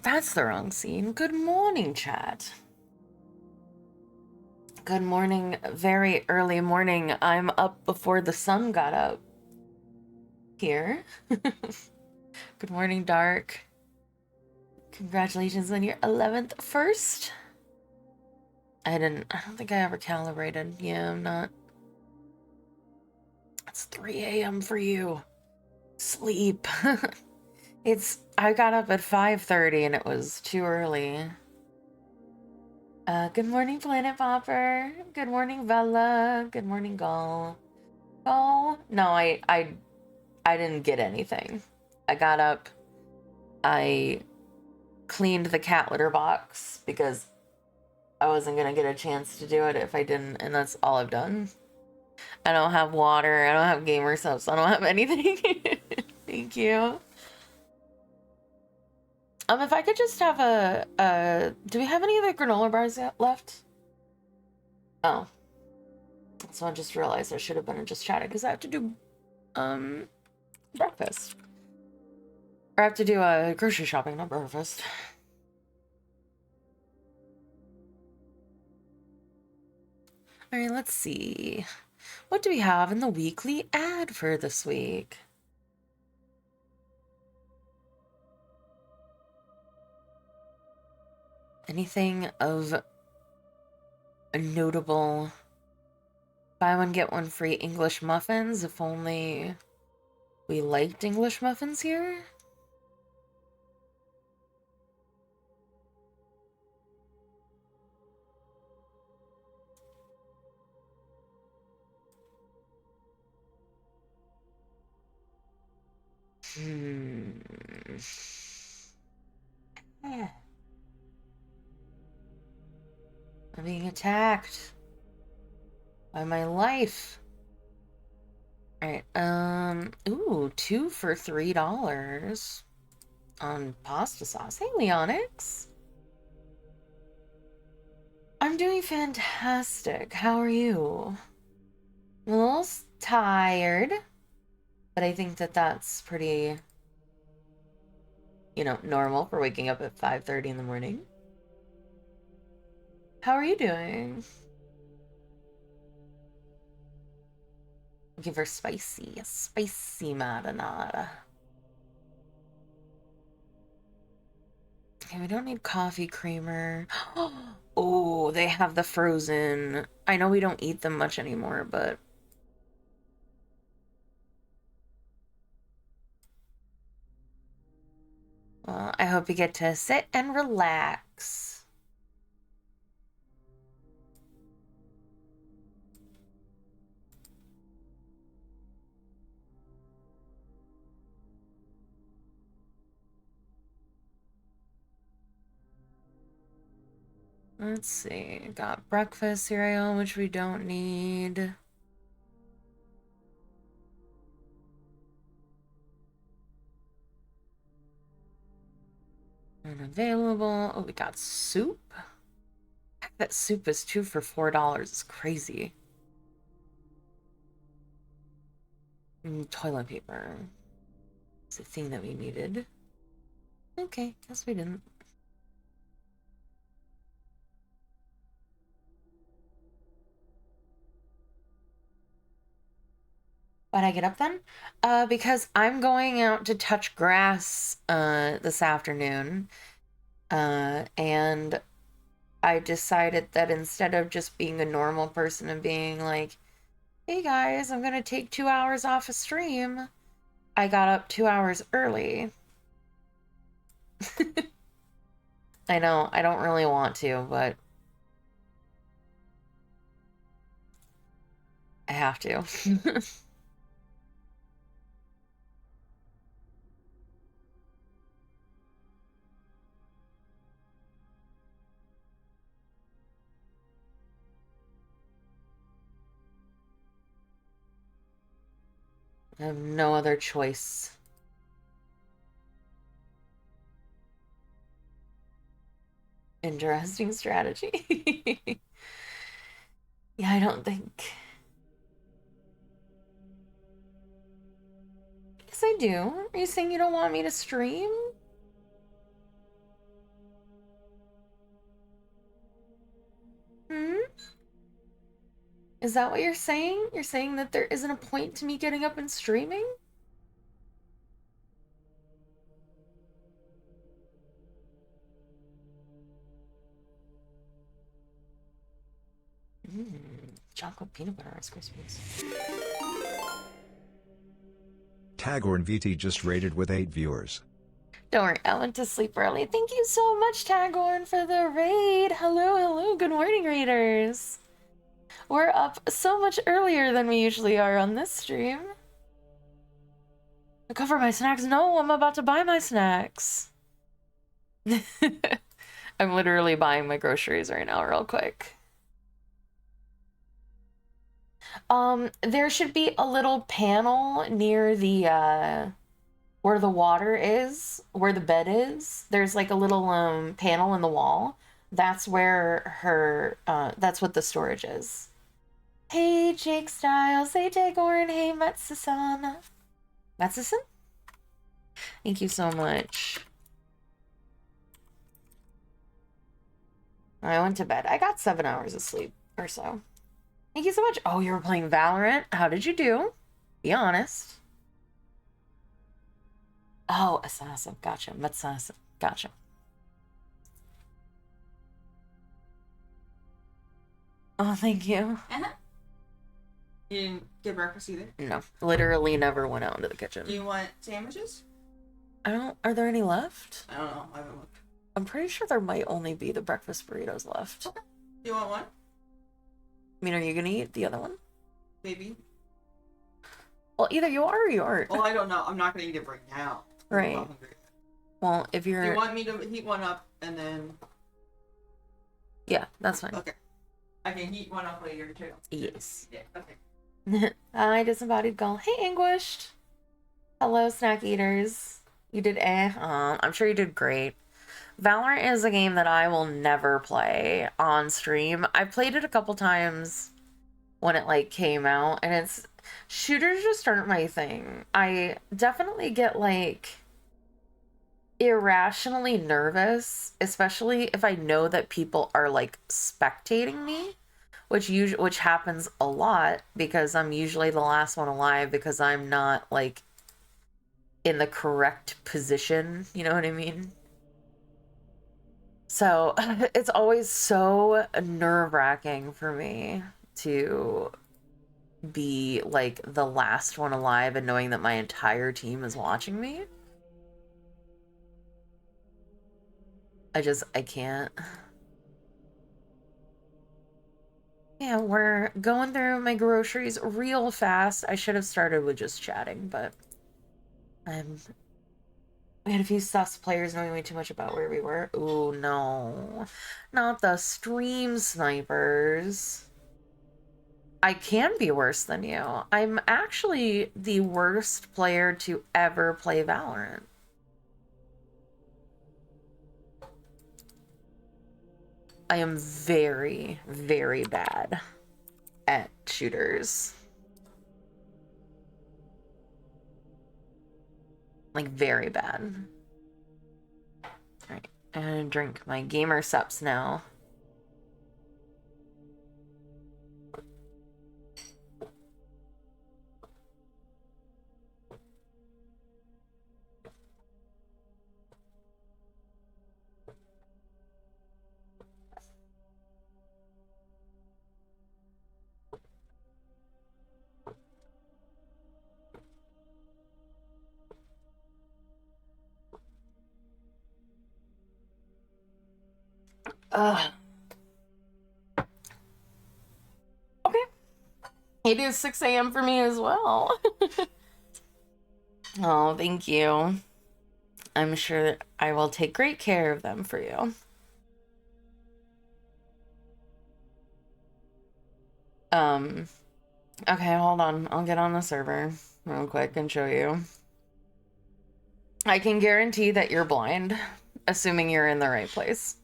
That's the wrong scene. Good morning, chat. Good morning, very early morning. I'm up before the sun got up. Here. Good morning, Dark. Congratulations on your 11th first. I don't think I ever calibrated. Yeah, I'm not. It's 3 a.m. for you. Sleep. I got up at 5:30 and it was too early. Good morning, Planet Popper. Good morning, Bella. Good morning, Gall. Gall? No, I didn't get anything. I got up, I cleaned the cat litter box because I wasn't gonna get a chance to do it if I didn't, and that's all I've done. I don't have water, I don't have gamer subs, I don't have anything. Thank you. If I could just have do we have any other granola bars left? Oh. So I just realized I should have been just chatting because I have to do, breakfast. Or I have to do grocery shopping, not breakfast. All right, let's see. What do we have in the weekly ad for this week? Anything of a notable buy one, get one free English muffins? If only we liked English muffins here. Yeah. I'm being attacked by my life. Alright, ooh, 2 for $3 on pasta sauce. Hey, Leonix. I'm doing fantastic. How are you? I'm a little tired, but I think that that's pretty, normal for waking up at 5:30 in the morning. How are you doing? Looking for spicy marinara. Okay, we don't need coffee creamer. Oh, they have the frozen. I know we don't eat them much anymore, but well, I hope you get to sit and relax. Let's see. Got breakfast cereal, which we don't need. Unavailable. Oh, we got soup. That soup is 2 for $4. It's crazy. Toilet paper. It's a thing that we needed. Okay, guess we didn't. Why'd I get up then? Because I'm going out to touch grass this afternoon. And I decided that instead of just being a normal person and being like, hey guys, I'm gonna take 2 hours off a stream, I got up 2 hours early. I know, I don't really want to, but I have to. I have no other choice. Interesting strategy. Yeah, I don't think. Yes, I do. Are you saying you don't want me to stream? Is that what you're saying? You're saying that there isn't a point to me getting up and streaming? Chocolate peanut butter Rice Krispies. Tagorn VT just rated with 8 viewers. Don't worry, I went to sleep early. Thank you so much, Tagorn, for the raid. Hello, hello, good morning, raiders. We're up so much earlier than we usually are on this stream. I cover my snacks? No, I'm about to buy my snacks. I'm literally buying my groceries right now, real quick. There should be a little panel near the, where the water is, where the bed is. There's like a little, panel in the wall. That's where her, that's what the storage is. Hey, Jake Styles. Hey, Tagorn. Hey, Matsusan. Matsusan? Thank you so much. I went to bed. I got 7 hours of sleep or so. Thank you so much. Oh, you were playing Valorant? How did you do? Be honest. Oh, Assassin. Gotcha. Assassin. Gotcha. Oh, thank you. You didn't get breakfast either? No, literally never went out into the kitchen. Do you want sandwiches? I don't. Are there any left? I don't know. I haven't looked. I'm pretty sure there might only be the breakfast burritos left. Okay. Do you want one? I mean, are you gonna eat the other one? Maybe. Well, either you are or you aren't. Well, I don't know. I'm not gonna eat it right now. Right. I'm hungry. Well, if you're... Do you want me to heat one up and then... Yeah, that's fine. Okay. I can heat one up later too. Yes. Yeah, okay. Hi, Disembodied Gull. Hey, Anguished. Hello, snack eaters. You did I'm sure you did great. Valorant is a game that I will never play on stream. I played it a couple times when it like came out, and it's... Shooters just aren't my thing. I definitely get like irrationally nervous, especially if I know that people are like spectating me, which happens a lot because I'm usually the last one alive because I'm not like in the correct position, you know what I mean? So it's always so nerve-wracking for me to be like the last one alive and knowing that my entire team is watching me. I can't. Yeah, we're going through my groceries real fast. I should have started with just chatting, but we had a few sus players knowing way too much about where we were. Ooh, no. Not the stream snipers. I can be worse than you. I'm actually the worst player to ever play Valorant. I am very, very bad at shooters. Like, very bad. Alright, I'm gonna drink my gamer sups now. Ugh. Okay. It is 6 a.m. for me as well. Oh, thank you. I'm sure that I will take great care of them for you. Okay, hold on. I'll get on the server real quick and show you. I can guarantee that you're blind, assuming you're in the right place.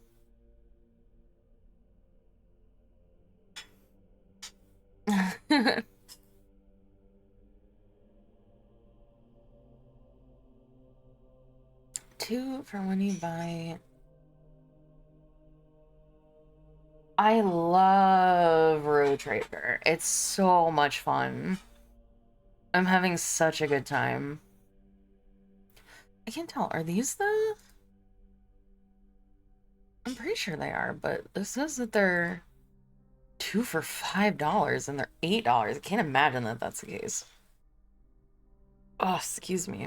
$2 for when you buy... I love Road Trader. It's so much fun. I'm having such a good time. I can't tell. Are these the... I'm pretty sure they are, but this says that they're 2 for $5 and they're $8. I can't imagine that that's the case. Oh, excuse me.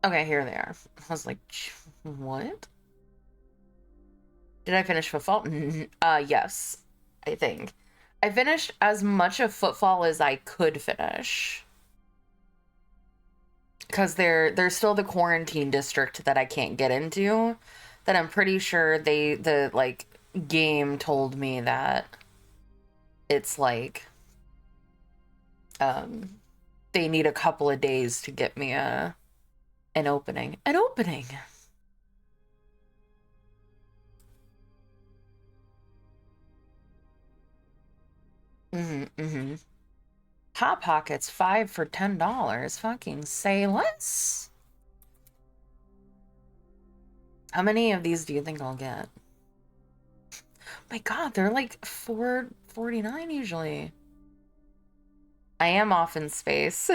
Okay, here they are. I was like, what? Did I finish Footfall? Yes, I think. I finished as much of Footfall as I could finish. Because there's still the quarantine district that I can't get into. That I'm pretty sure the like game told me that it's like they need a couple of days to get me an opening. An opening. Hot Pockets 5 for $10. Fucking say less. How many of these do you think I'll get? My God, they're like $4.49 usually. I am off in space.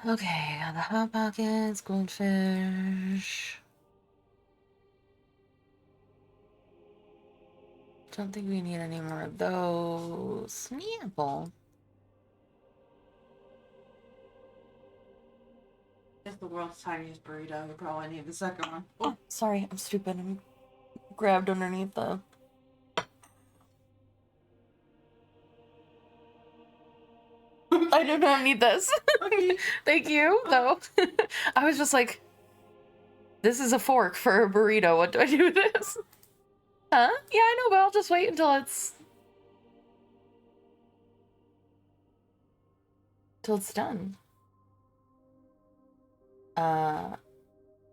Okay, got the Hot Pockets, Goldfish. Don't think we need any more of those. Snapple. It's the world's tiniest burrito. You probably need the second one. Oh, sorry, I'm stupid. I'm grabbed underneath the... I do not need this. Okay. Thank you, though. I was just like, this is a fork for a burrito. What do I do with this? Huh? Yeah, I know, but I'll just wait until it's... till it's done.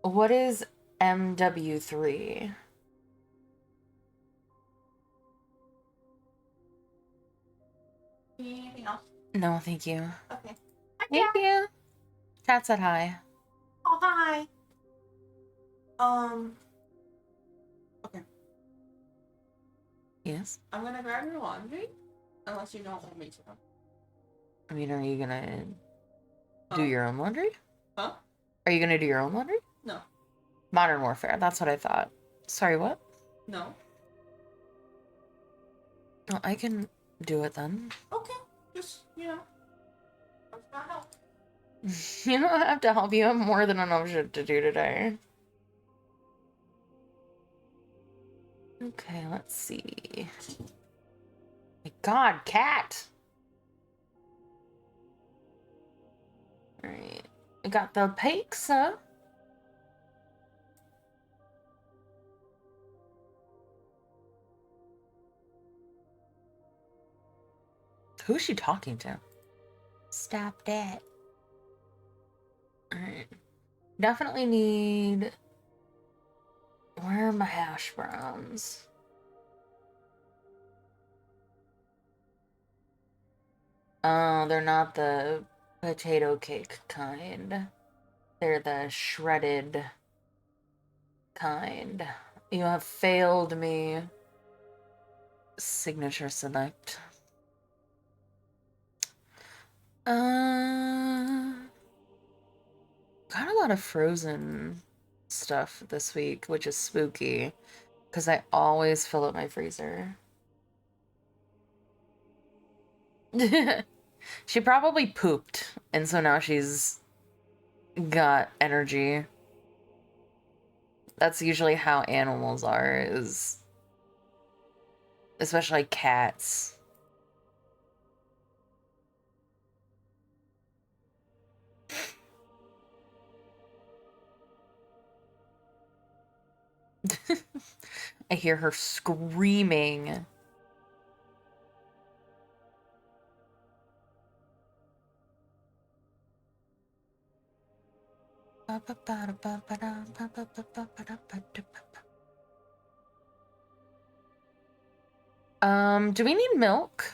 What is MW3? Anything else? No, thank you. Okay. Thank you. Cat said hi. Oh, hi. Okay. Yes? I'm gonna grab your laundry, unless you don't want me to. I mean, are you gonna do Huh? your own laundry? Huh? Are you gonna do your own laundry? No. Modern Warfare, that's what I thought. Sorry, what? No. Oh, I can do it then. Okay. Just, let's not help. You don't have to help. You have more than enough shit to do today. Okay, let's see. My God, cat! Alright. I got the pizza. Who's she talking to? Stop that. Alright. Definitely need... Where are my hash browns? Oh, they're not the potato cake kind. They're the shredded kind. You have failed me. Signature select. Got a lot of frozen stuff this week, which is spooky, because I always fill up my freezer. She probably pooped, and so now she's got energy. That's usually how animals are, is especially cats. I hear her screaming. Do we need milk?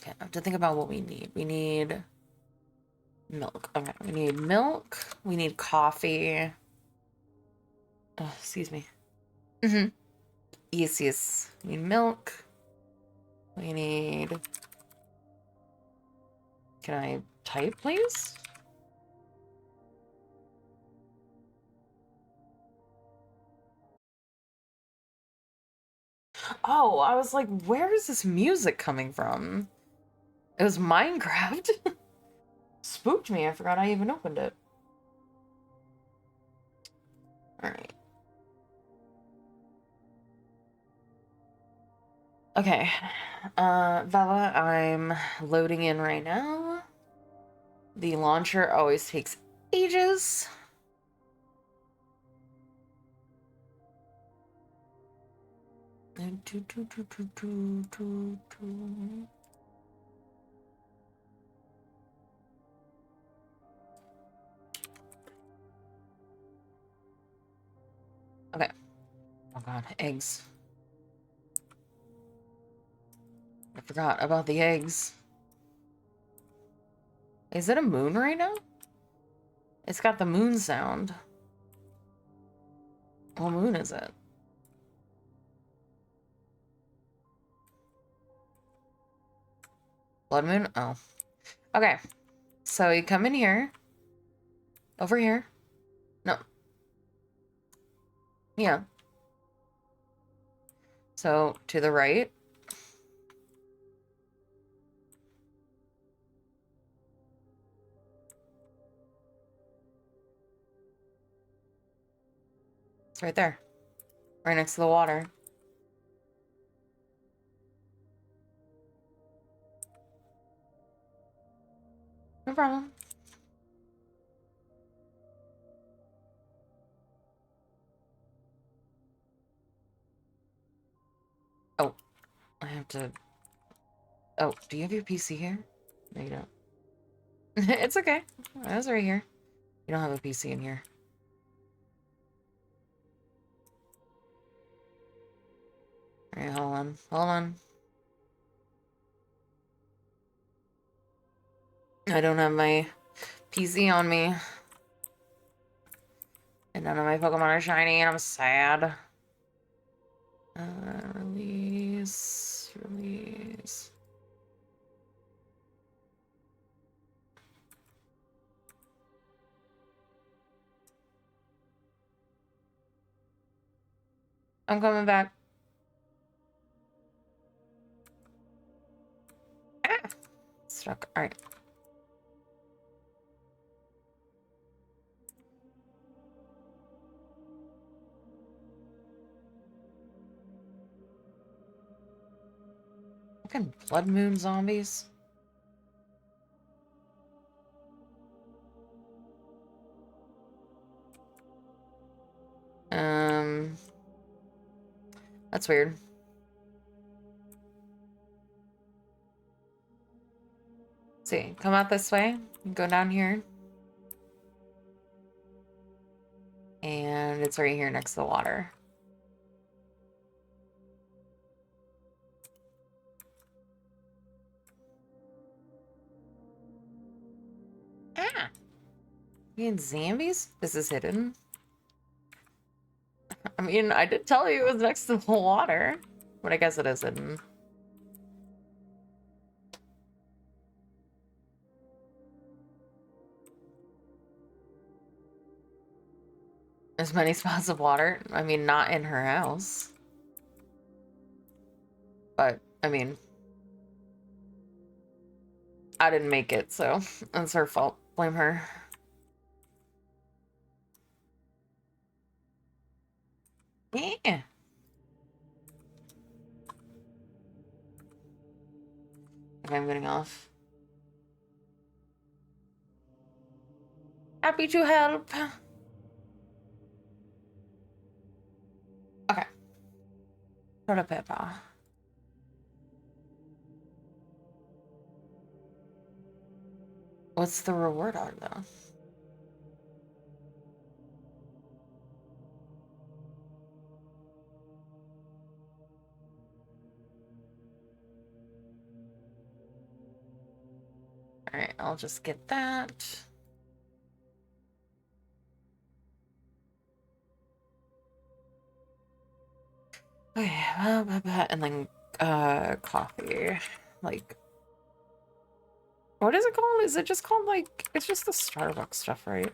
Okay, I have to think about what we need. We need milk. Okay, we need milk. We need coffee. Oh, excuse me. Yes, yes. We need milk. We need... Can I type, please? Oh, I was like, where is this music coming from? It was Minecraft. Spooked me. I forgot I even opened it. Alright. Okay. Vela, I'm loading in right now. The launcher always takes ages. Okay. Oh god, eggs. I forgot about the eggs. Is it a moon right now? It's got the moon sound. What moon is it? Blood moon? Oh. Okay. So you come in here. Over here. No. Yeah. So to the right. It's right there. Right next to the water. No problem. Oh, I have to... Oh, do you have your PC here? No, you don't. It's okay. I was right here. You don't have a PC in here. Alright, hold on. Hold on. I don't have my PC on me. And none of my Pokemon are shiny, and I'm sad. Release. Release. I'm coming back. Ah! Stuck. Alright. Fucking blood moon zombies. That's weird. See, come out this way, go down here. And it's right here next to the water. Ah! You need zombies? This is hidden. I mean, I did tell you it was next to the water. But I guess it is hidden. There's many spots of water. I mean, not in her house. But, I mean... I didn't make it, so that's her fault. Blame her. Yeah. Okay, I'm getting off. Happy to help. Okay. Soda pepper. What's the reward on, though? Alright, I'll just get that. Okay, and then coffee. Like, what is it called? Is it just called, like, it's just the Starbucks stuff, right?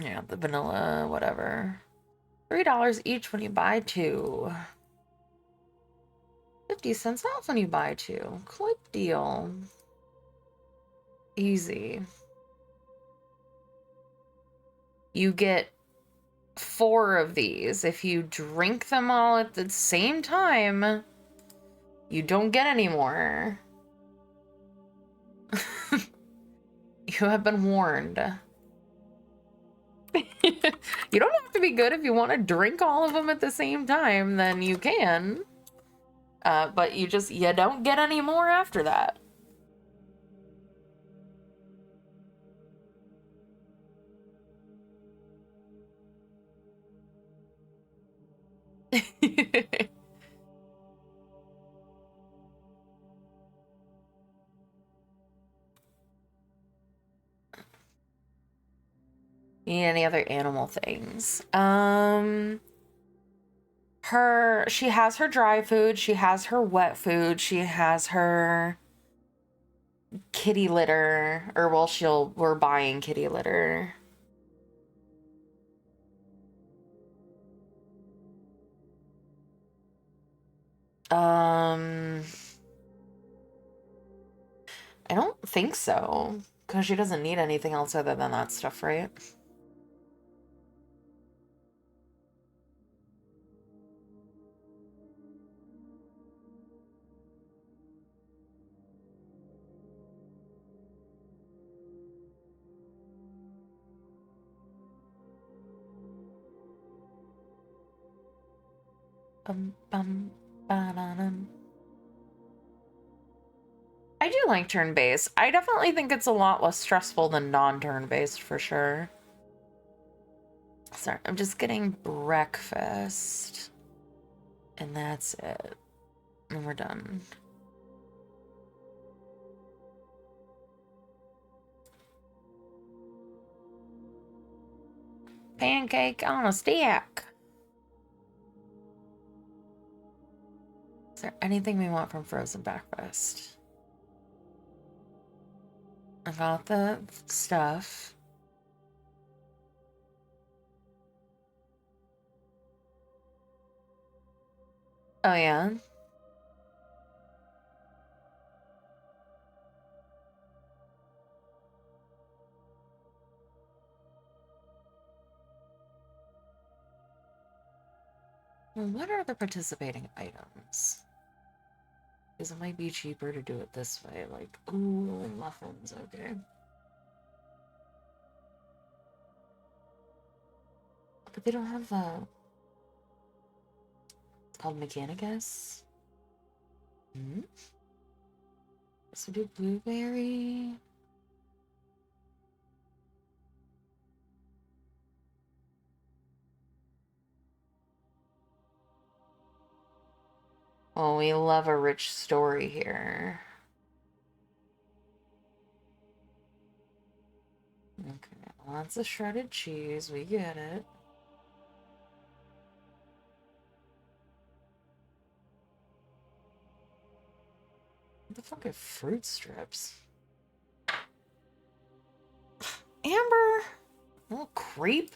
Yeah, the vanilla, whatever. $3 each when you buy two. 50 cents off when you buy two. Clip deal. Easy. You get 4 of these. If you drink them all at the same time, you don't get any more. You have been warned. You don't have to be good if you want to drink all of them at the same time, then you can. But you don't get any more after that. Need any other animal things? She has her dry food, she has her wet food, she has her kitty litter, or well, we're buying kitty litter. I don't think so, because she doesn't need anything else other than that stuff, right? Ba-dum. I do like turn-based. I definitely think it's a lot less stressful than non-turn-based for sure. Sorry, I'm just getting breakfast. And that's it. And we're done. Pancake on a stick. Is there anything we want from frozen breakfast? I got the stuff. Oh, yeah? Well, what are the participating items? Because it might be cheaper to do it this way. Like, ooh, muffins, okay. But they don't have it's called Mechanicus. So do blueberry. Oh, we love a rich story here. Okay, lots of shredded cheese. We get it. What the fuck are fruit strips? Amber! Little creep.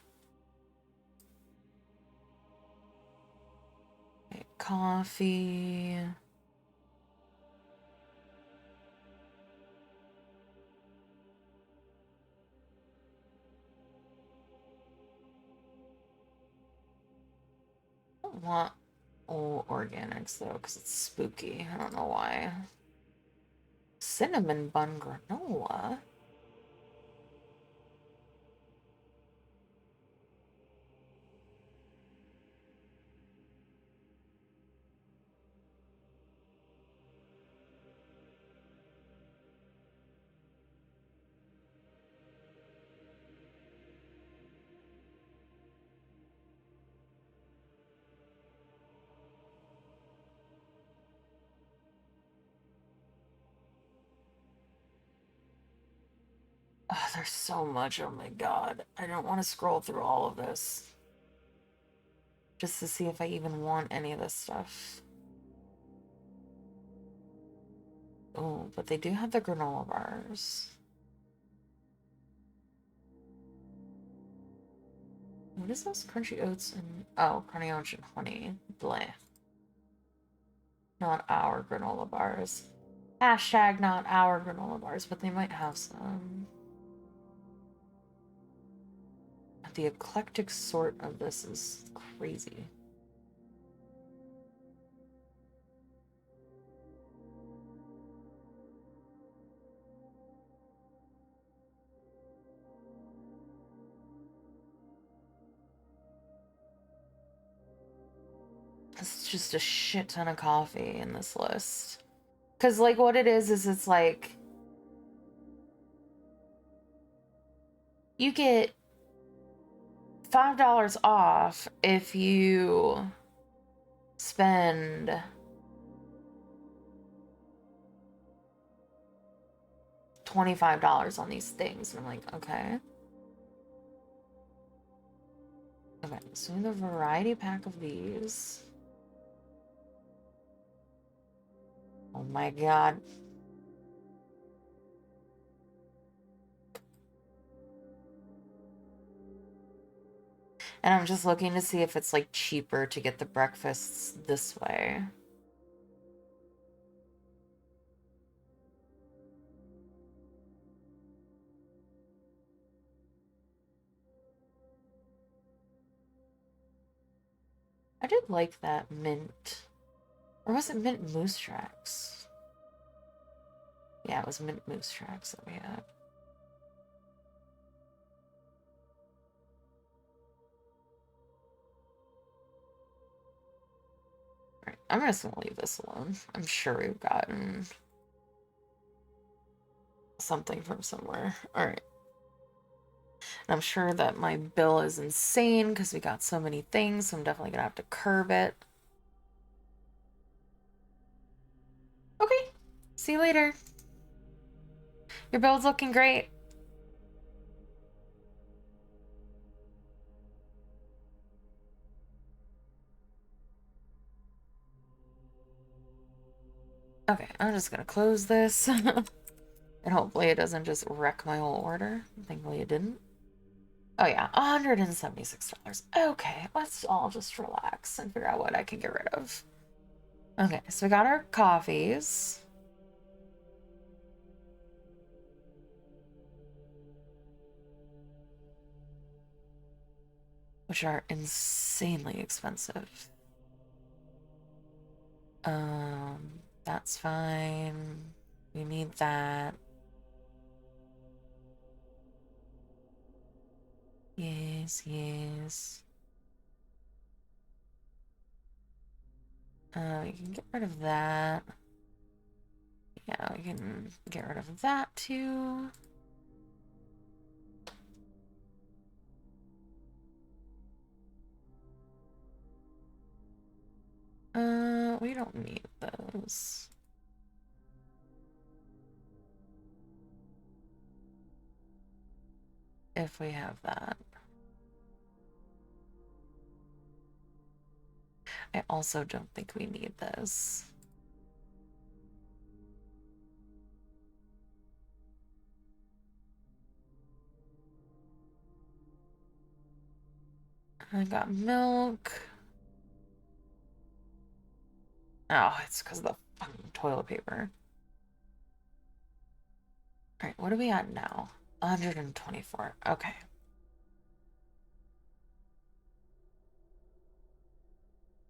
Okay, coffee. I don't want all organics though, because it's spooky. I don't know why. Cinnamon bun granola. Oh, there's so much. Oh my god. I don't want to scroll through all of this. Just to see if I even want any of this stuff. Oh, but they do have the granola bars. What is this? Crunchy oats and... Oh, crunchy oats and honey. Bleh. Not our granola bars. Hashtag not our granola bars, but they might have some. The eclectic sort of this is crazy. It's just a shit ton of coffee in this list. Because, like, what it is it's like... You get $5 off if you spend $25 on these things. And I'm like, okay. Okay, so we have the variety pack of these. Oh my god. And I'm just looking to see if it's like cheaper to get the breakfasts this way. I did like that mint. Or was it mint moose tracks? Yeah, it was mint moose tracks that we had. Alright, I'm just gonna leave this alone. I'm sure we've gotten something from somewhere. Alright. I'm sure that my bill is insane because we got so many things, so I'm definitely gonna have to curb it. Okay, see you later. Your bill's looking great. Okay, I'm just gonna close this. And hopefully it doesn't just wreck my whole order. Thankfully it didn't. Oh yeah, $176. Okay, let's all just relax and figure out what I can get rid of. Okay, so we got our coffees. Which are insanely expensive. That's fine. We need that. Yes, yes. We can get rid of that. Yeah, we can get rid of that too. We don't need those. If we have that. I also don't think we need this. I got milk. Oh, it's because of the fucking toilet paper. Alright, what are we at now? 124. Okay.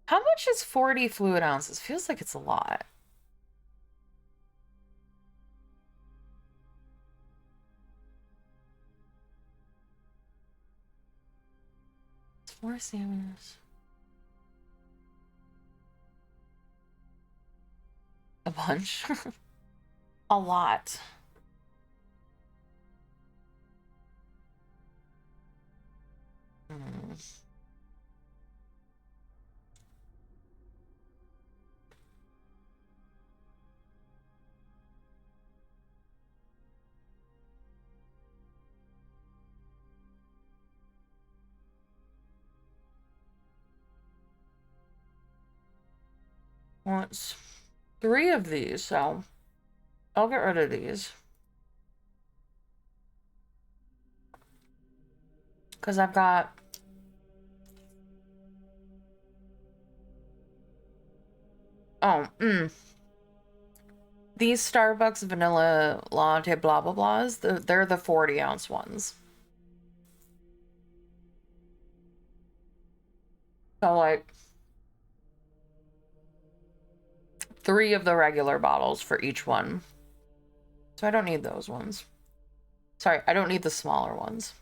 How much is 40 fluid ounces? Feels like it's a lot. It's 4 sandwiches. A bunch. A lot. Hmm. Well, it's 3 of these, so I'll get rid of these. Because I've got... Oh, These Starbucks vanilla latte blah blah blahs, they're the 40-ounce ones. So, like, 3 of the regular bottles for each one. So I don't need those ones. Sorry, I don't need the smaller ones.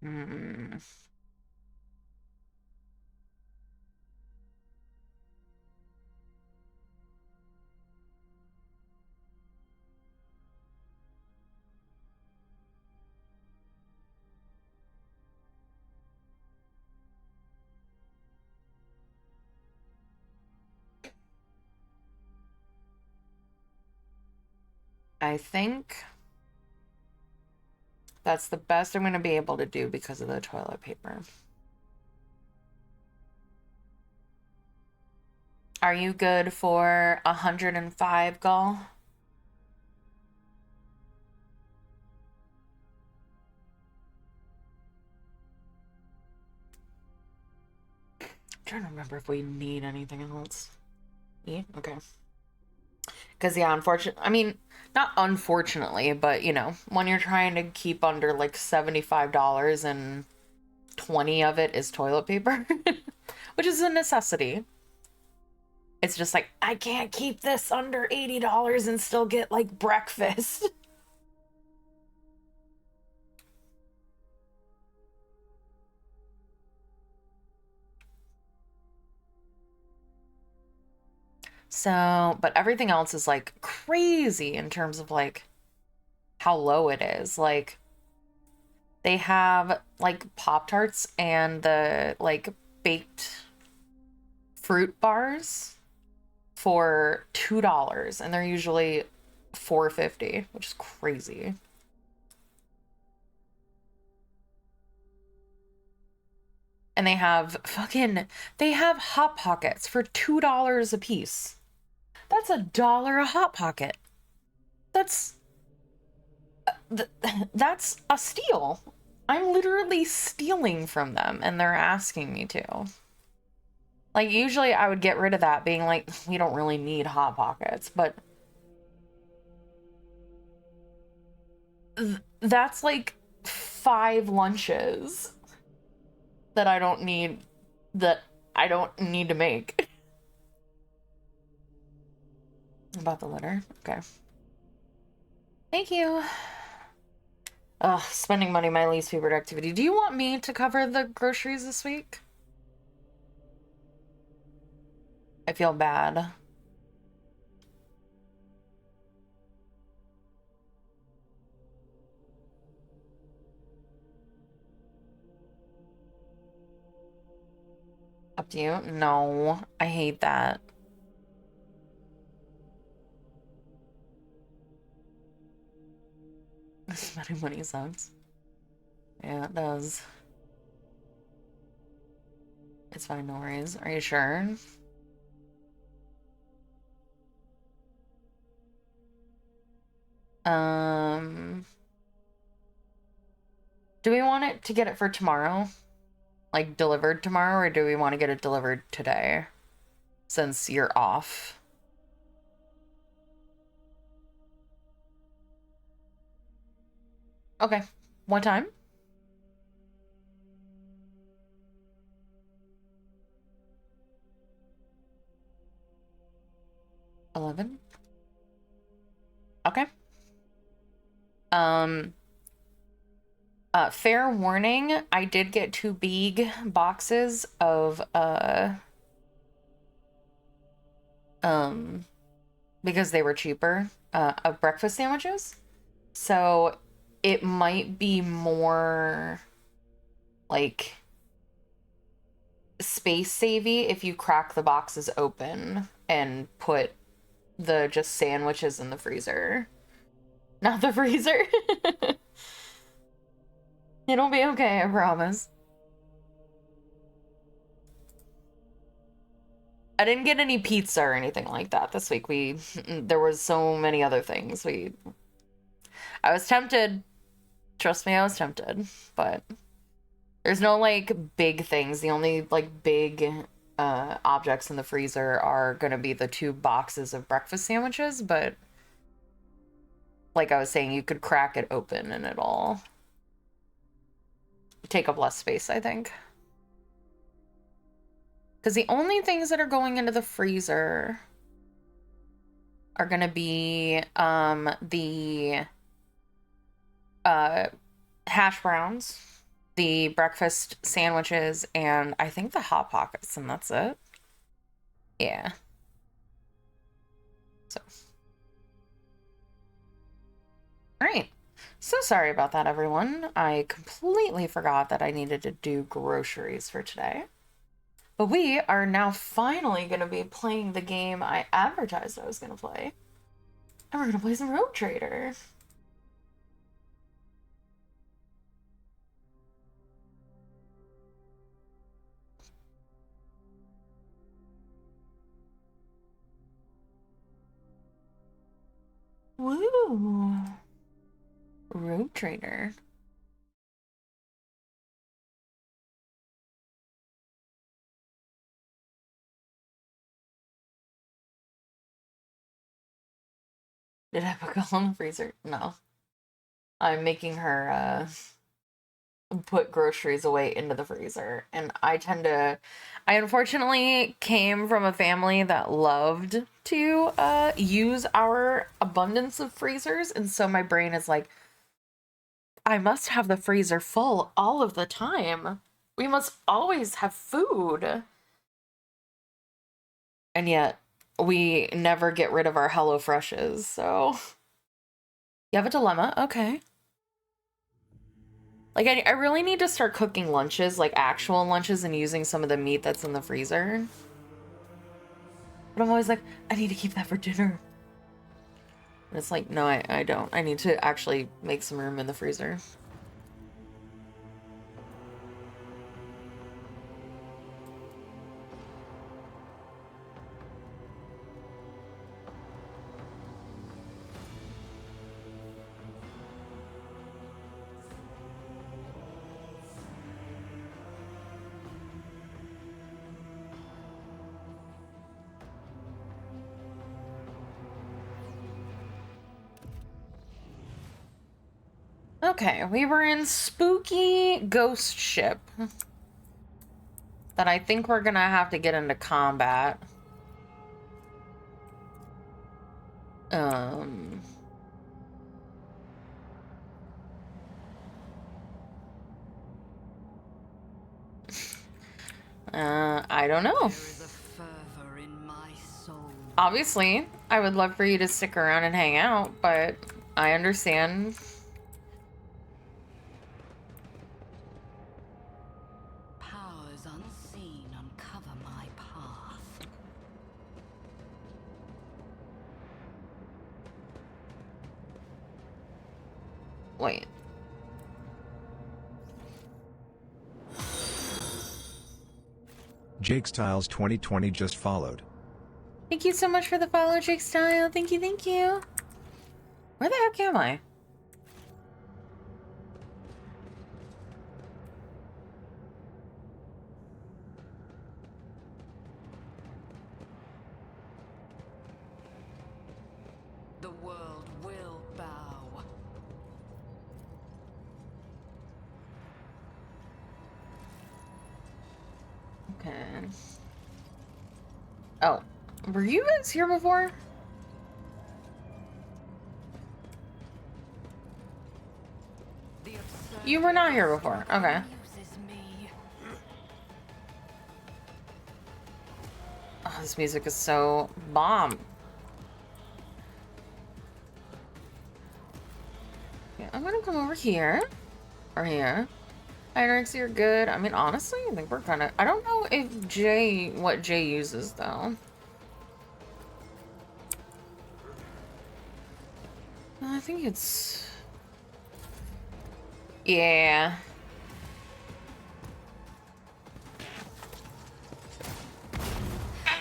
Hmm. I think that's the best I'm going to be able to do because of the toilet paper. Are you good for 105, Gull? I'm trying to remember if we need anything else. Yeah, okay. Because, yeah, unfortunately, I mean, not unfortunately, but, you know, when you're trying to keep under like $75 and 20 of it is toilet paper, which is a necessity. It's just like, I can't keep this under $80 and still get like breakfast. So, but everything else is like crazy in terms of like how low it is. Like, they have like Pop Tarts and the like baked fruit bars for $2, and they're usually $4.50, which is crazy. And they have Hot Pockets for $2 a piece. That's $1 a Hot Pocket. That's that's a steal. I'm literally stealing from them, and they're asking me to. Like, usually I would get rid of that, being like, we don't really need Hot Pockets, but that's like 5 lunches that I don't need, that I don't need to make. About the litter? Okay. Thank you. Ugh, spending money, my least favorite activity. Do you want me to cover the groceries this week? I feel bad. Up to you? No, I hate that. Spending money sucks. Yeah, it does. It's fine, no worries. Are you sure? Um, do we want it to get it for tomorrow? Like, delivered tomorrow, or do we want to get it delivered today? Since you're off. Okay. What time? 11? Okay. Um, fair warning, I did get 2 big boxes of, because they were cheaper, of breakfast sandwiches. So it might be more like space savvy if you crack the boxes open and put the just sandwiches in the freezer. Not the freezer. It'll be okay, I promise. I didn't get any pizza or anything like that this week. There was so many other things. I was tempted. Trust me, I was tempted, but there's no like big things. The only like big objects in the freezer are gonna be the 2 boxes of breakfast sandwiches, but like I was saying, you could crack it open and it'll take up less space, I think. Because the only things that are going into the freezer are gonna be the hash browns, the breakfast sandwiches, and I think the Hot Pockets, and that's it. Yeah. So. Alright. So sorry about that, everyone. I completely forgot that I needed to do groceries for today. But we are now finally going to be playing the game I advertised I was going to play. And we're going to play some Rogue Trader. Woo! Rogue Trader. Did I put Gull in the freezer? No. I'm making her put groceries away into the freezer. And I unfortunately came from a family that loved to use our abundance of freezers. And so my brain is like, I must have the freezer full all of the time. We must always have food. And yet, we never get rid of our HelloFreshes, so... You have a dilemma? Okay. Like, I really need to start cooking lunches, like actual lunches, and using some of the meat that's in the freezer. But I'm always like, I need to keep that for dinner. And it's like, no, I don't. I need to actually make some room in the freezer. Okay, we were in Spooky Ghost Ship. That I think we're gonna have to get into combat. I don't know. Obviously, I would love for you to stick around and hang out, but I understand. Powers unseen uncover my path. Wait. Jake Styles 2020 just followed. Thank you so much for the follow, Jake Style. Thank you, thank you. Where the heck am I? The world will bow. Okay. Oh, were you guys here before? You were not here before. Okay. Oh, this music is so bomb. Yeah, I'm gonna come over here. Or here. Hi, Rexy, you're good. I mean, honestly, I think we're kind of... I don't know if Jay... what Jay uses, though. I think it's... yeah.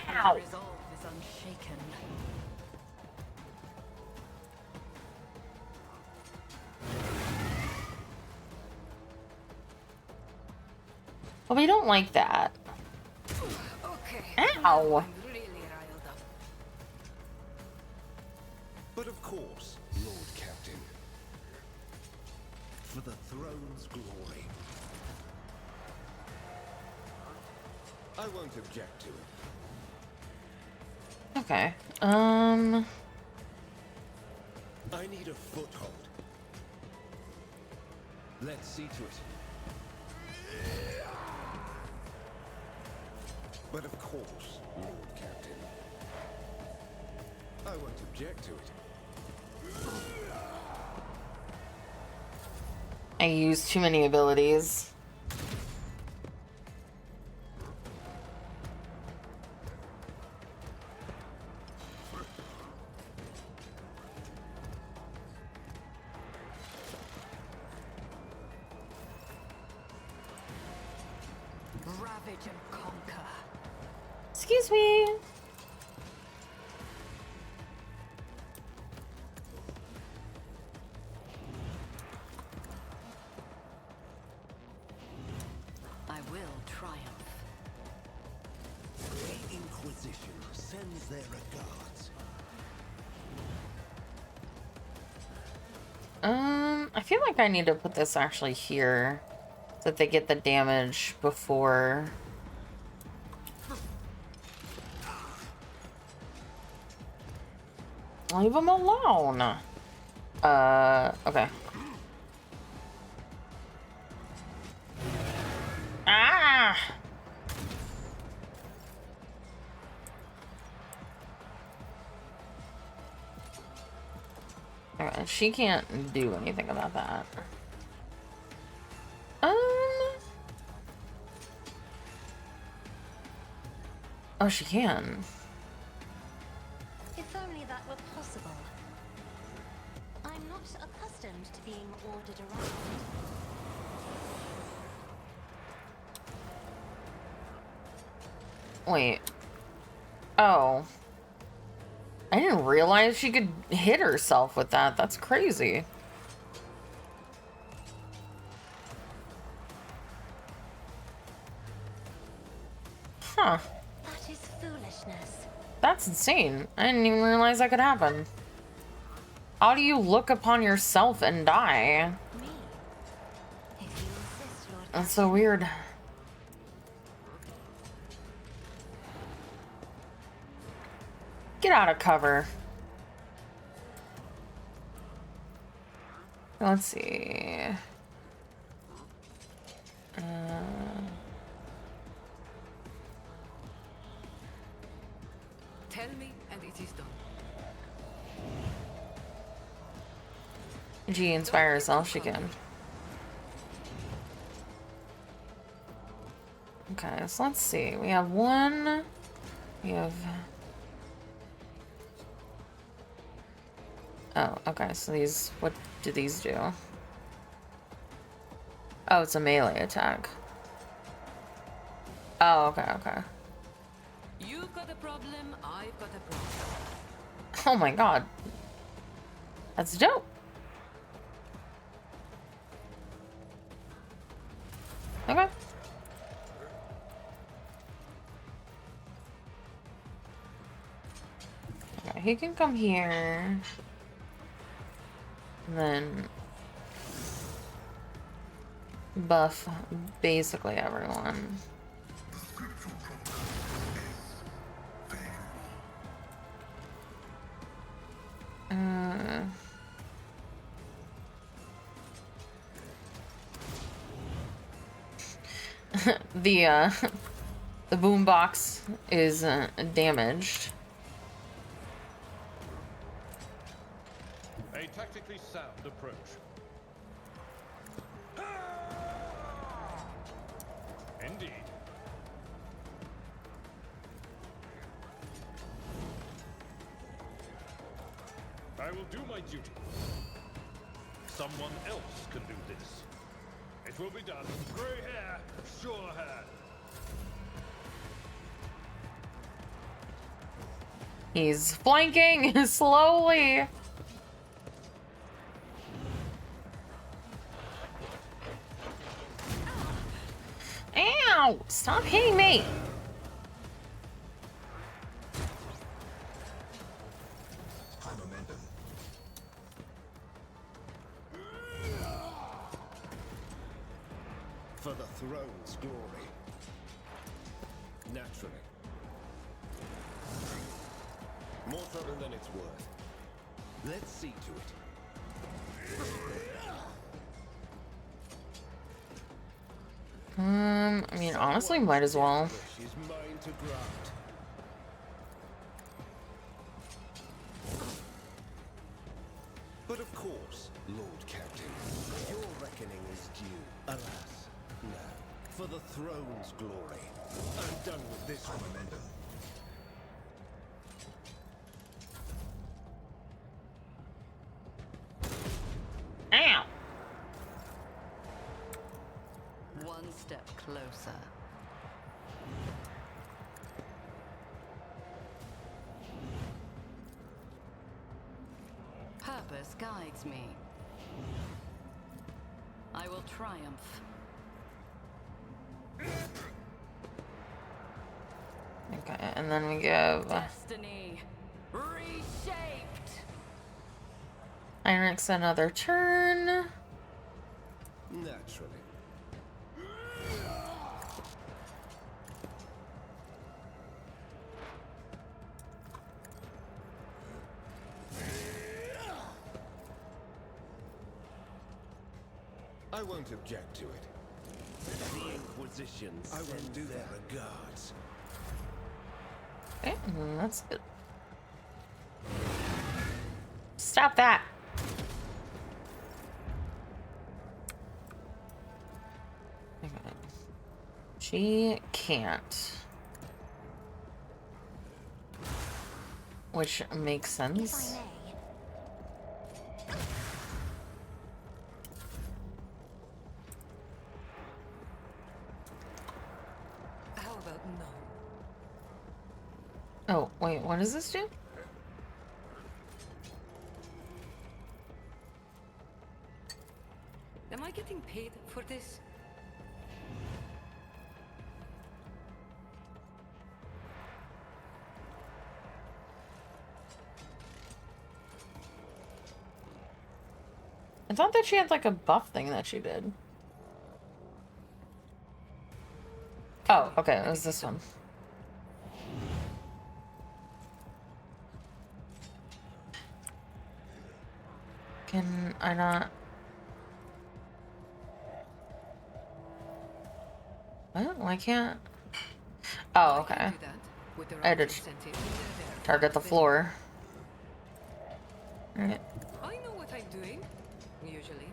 Ow! Resolve is unshaken. Well, we don't like that. Okay. Ow! I'm really riled up. But of course, Lord Captain. For the throne's glory. I won't object to it. Okay. I need a foothold. Let's see to it. But of course, Lord Captain. I won't object to it. I use too many abilities. Ravage and conquer. Excuse me. I will triumph. The Inquisition sends their regards. I feel like I need to put this actually here so that they get the damage before. Leave them alone. Okay. Ah! Okay, she can't do anything about that. Oh, she can. If only that were possible. I'm not accustomed to being ordered around. Wait. Oh. I didn't realize she could hit herself with that. That's crazy. Huh. That is foolishness. That's insane. I didn't even realize that could happen. How do you look upon yourself and die? Me? If you insist, Lord. That's so weird. Get out of cover. Let's see. Tell me, and it is done. G inspire herself, she can. Okay, so let's see. We have one. We have. Oh, okay, so these. What do these do? Oh, it's a melee attack. Oh, okay, okay. You've got a problem, I've got a problem. Oh my god. That's dope. Okay. Okay, he can come here. And then buff basically everyone. The the boombox is damaged. A tactically sound approach. indeed. I will do my duty. Someone else can do this. It will be done. Grey hair, sure hand. He's flanking slowly. Ow! Stop hitting me! High momentum. For the throne's glory. Naturally. More trouble than it's worth. Let's see to it. I mean, honestly, might as well. She's mine to grant. But of course, Lord Captain, your reckoning is due. Alas, no. For the throne's glory. I'm done with this High one. momentum. Ow! One step closer. Purpose guides me. I will triumph. Okay, and then we give Destiny reshaped. Heinrichs another turn. Naturally. I won't object to it. The Inquisition I will do their regards. Okay, that's good. Stop that! Okay. She can't. Which makes If I sense. may. How about no? Oh, wait, what does this do? Am I getting paid for this? I thought that she had like a buff thing that she did. Oh, okay, it was this one. Can I not? What? Why can't? Oh, okay. I can do that with the I had right to incentive. target the floor. Alright. I know what I'm doing, usually.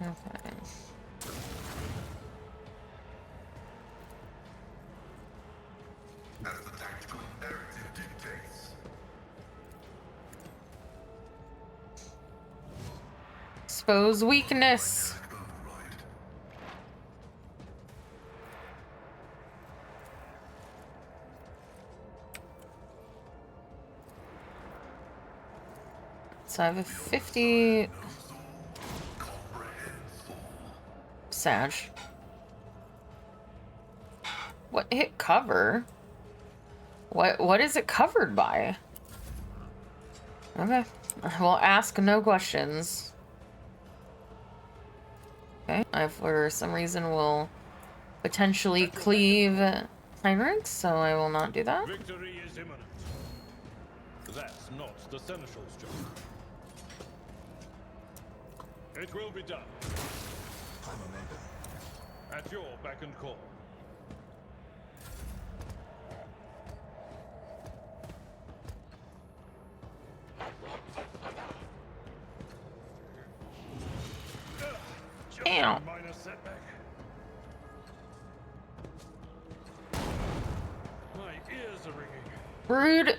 Okay. As the tactical narrative dictates. Expose weakness. Override. So I have a 50 Sag. What hit cover? What is it covered by? Okay. We'll ask no questions. Okay. I for some reason will potentially cleave Heinrichs, so I will not do that. Victory is imminent. That's not the Seneschal's job. It will be done. High momentum. At your beck and call. Rude.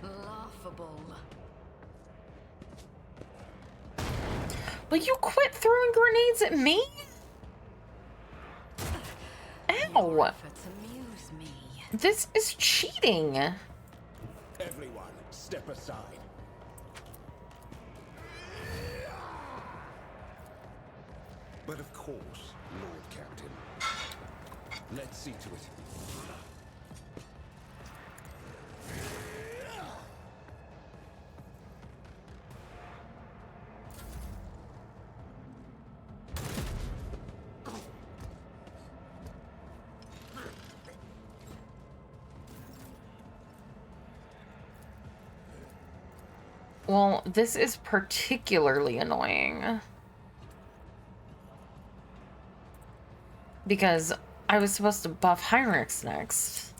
Laughable. Will you quit throwing grenades at me? Your Ow. efforts amuse me. This is cheating. Everyone, step aside. But of course, Lord Captain. Let's see to it. Well, this is particularly annoying. Because I was supposed to buff Heinrichs next.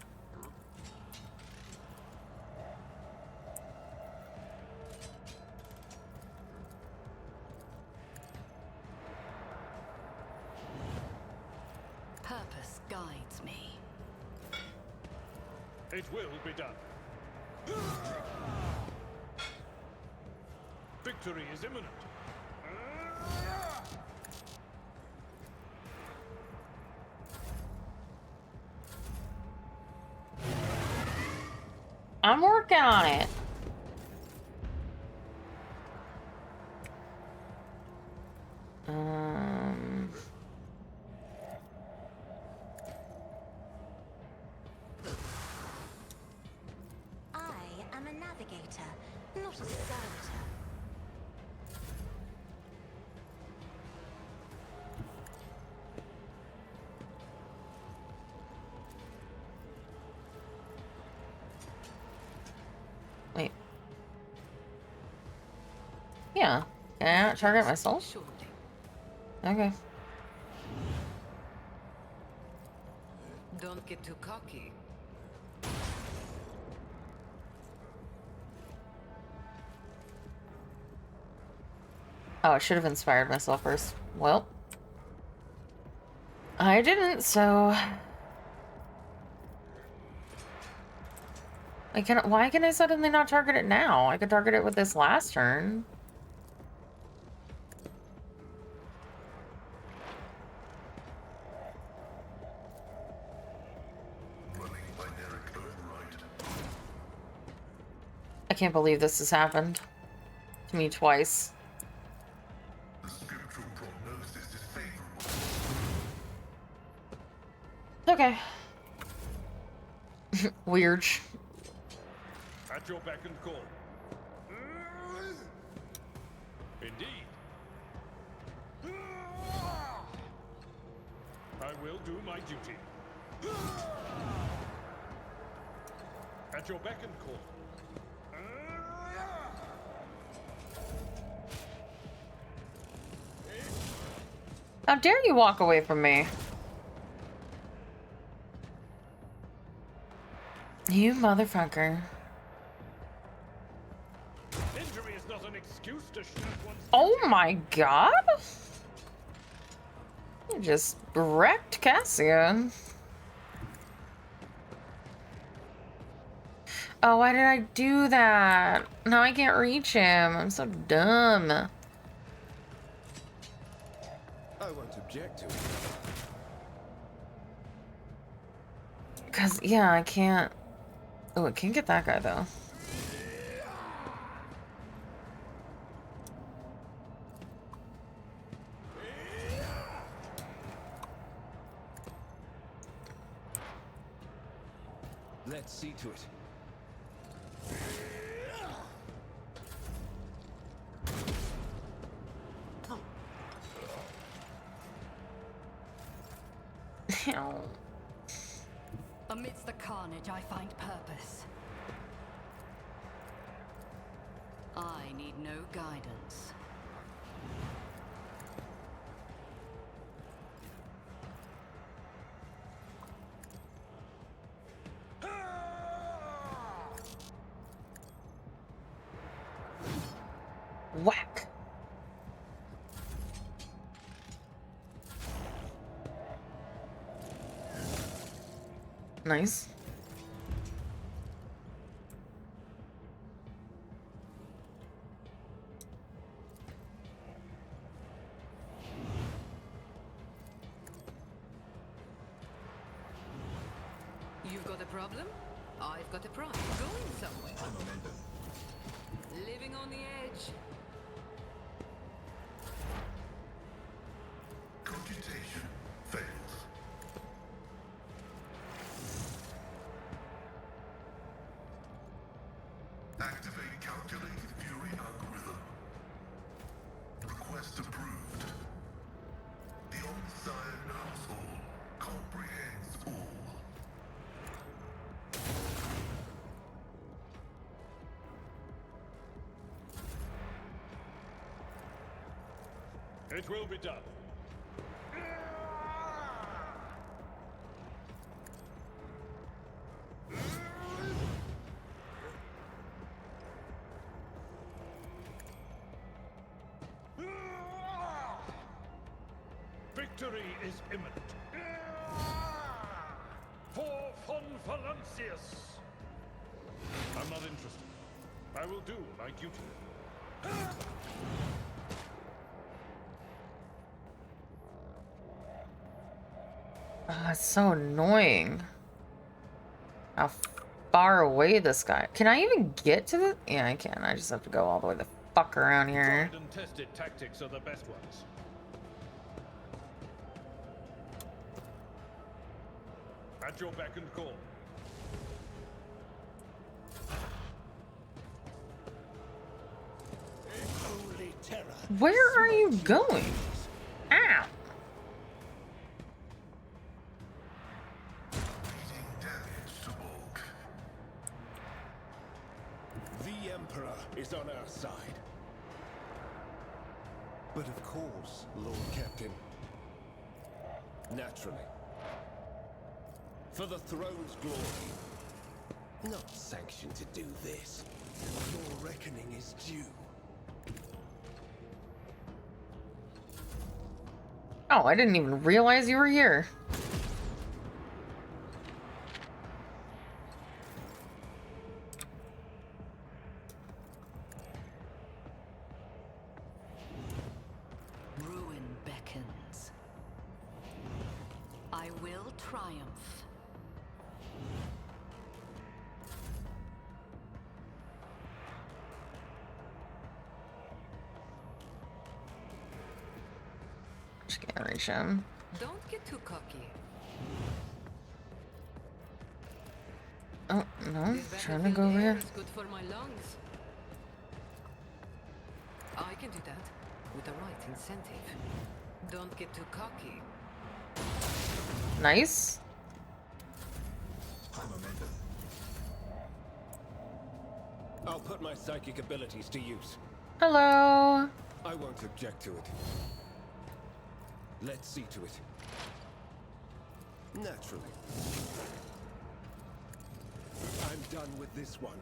Purpose guides me. It will be done. Victory is imminent. I'm working on it. I am a navigator, not a servitor. Wait. Yeah. Can I not target myself? Surely. Okay. Don't get too cocky. Oh, I should have inspired myself first. Well, I didn't, so... Why can I suddenly not target it now? I could target it with this last turn. Running binaric override. I can't believe this has happened to me twice. The spiritual prognosis is favorable. Okay. Weird. At your beck and call. Indeed. I will do my duty. At your beck and call. How dare you walk away from me? You motherfucker. Injury is not an excuse to shoot one's Oh my god! You just wrecked Cassian. Oh, why did I do that? Now I can't reach him. I'm so dumb. I won't object to it. Cause, yeah, I can't... Oh, I can get that guy, though. Let's see to it. Amidst the carnage, I find purpose. I need no guidance. Whack. Nice. got a problem? I've got a prize. Going somewhere. Living on the edge. Computation fails. Activate calculated fury algorithm. Request approved. The Omnissiah knows all, comprehends all. It will be done. Victory is imminent. For Von Valancius! I'm not interested. I will do my duty. It's so annoying. How far away this guy. Can I even get to the? Yeah, I can. I just have to go all the way the fuck around here. Tried and tested tactics are the best ones. At your beck and call. Only terror. Where are you going? Ow! Leading damage to bulk. The Emperor is on our side. But of course, Lord Captain. Naturally. For the throne's glory. Not sanctioned to do this. Your reckoning is due. Oh, I didn't even realize you were here. Ruin beckons. I will triumph. Just can't reach him. Don't get too cocky. Oh, no. This Trying to go battlefield over air here. is good for my lungs. I can do that with the right incentive. Don't get too cocky. Nice. I'll put my psychic abilities to use. Hello. I won't object to it. Let's see to it. Naturally. I'm done with this one.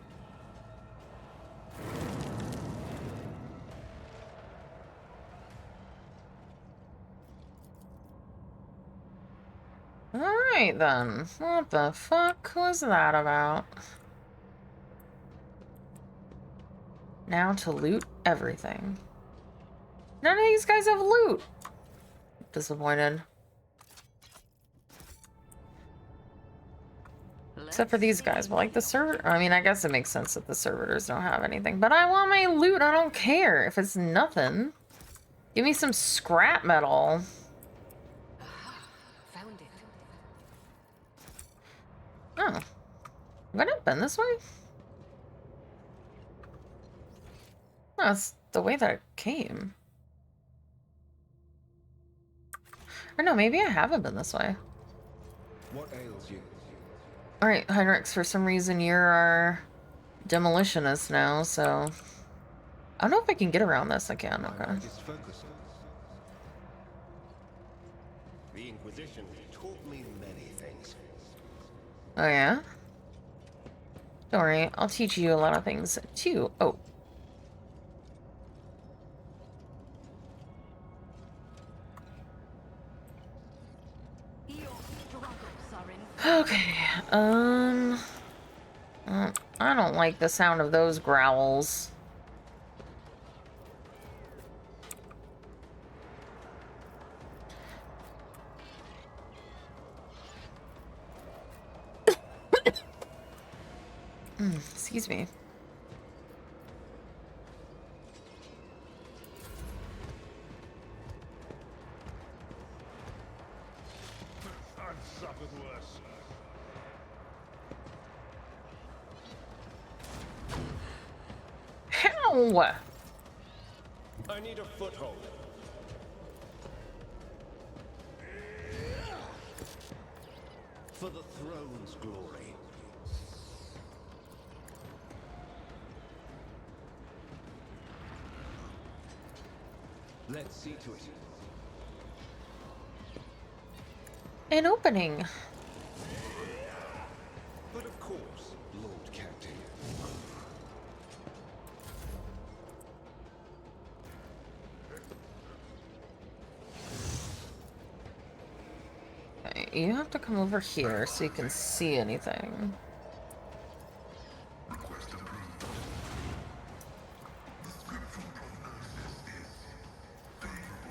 Alright then. What the fuck was that about? Now to loot everything. None of these guys have loot. Disappointed. Except for these guys, but like the server, I mean, I guess it makes sense that the servitors don't have anything, but I want my loot. I don't care if it's nothing. Give me some scrap metal. Found it. Oh. Would it have been this way? No, it's the way that it came. Or no, maybe I haven't been this way. What ails you? Alright, Heinrichs, for some reason you're our demolitionist now, so... I don't know if I can get around this. I can, okay. Is focusing. The Inquisition taught me many things. Oh yeah? Don't worry, I'll teach you a lot of things too. Oh. Okay, I don't like the sound of those growls. Excuse me. I've suffered worse. How? I need a foothold. For the throne's glory. Let's see to it. An opening. But of course, Lord Captain. Okay, you have to come over here so you can see anything. Request approved. The scriptural prognosis is favorable.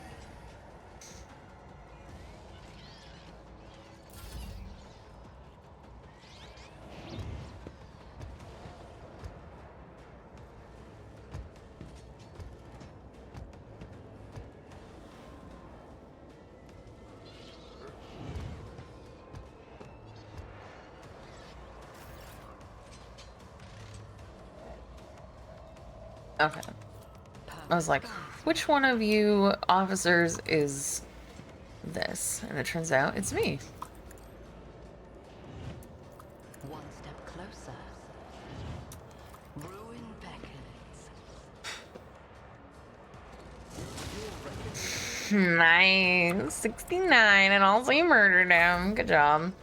Okay. I was like, which one of you officers is this? And it turns out it's me. One step closer. Ruin beckons. Nice. 69, and also you murdered him. Good job.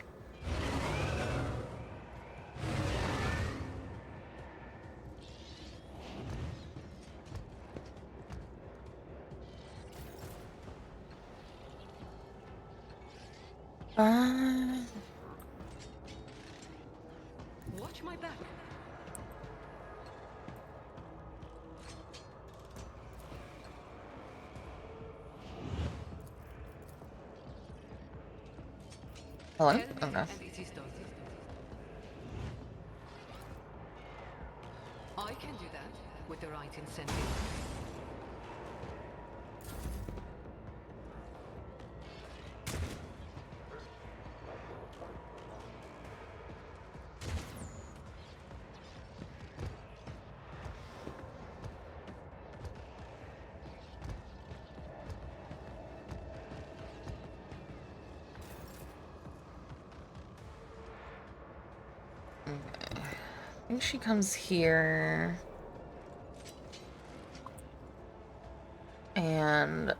Watch my back. Hello? Tell me Okay. and it is done. I can do that with the right incentive. I think she comes here. And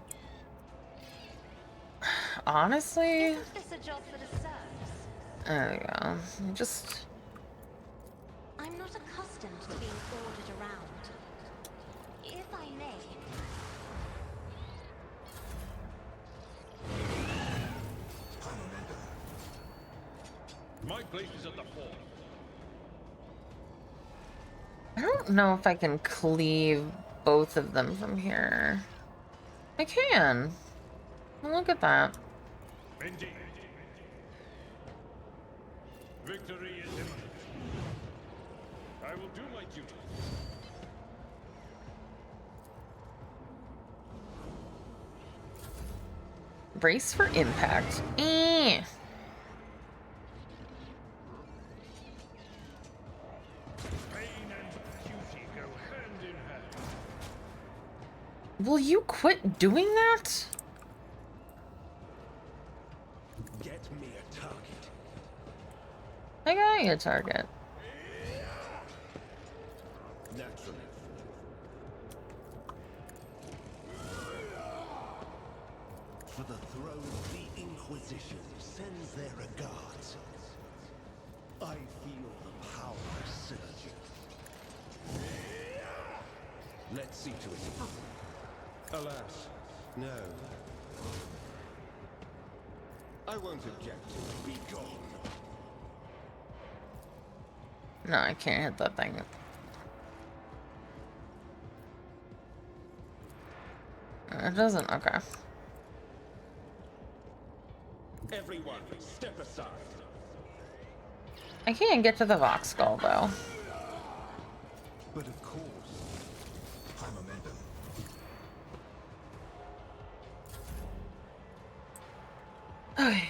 honestly, Isn't this a job for the serfs? there we go. Just I'm not accustomed to being ordered around. If I may, My place is at the fort. I don't know if I can cleave both of them from here. I can. Well, look at that. Indeed. Victory is imminent. I will do my duty. Brace for impact. Eh. Pain and duty go hand in hand. Will you quit doing that? Get me a target. I got you a target. Naturally. For the throne, the Inquisition sends their regards. I feel the power surging. Let's see to it. Alas, no. I won't object. Be gone. No, I can't hit that thing. It doesn't. Okay. Everyone, step aside. I can't get to the Vox Skull though. But of course. High momentum. Okay.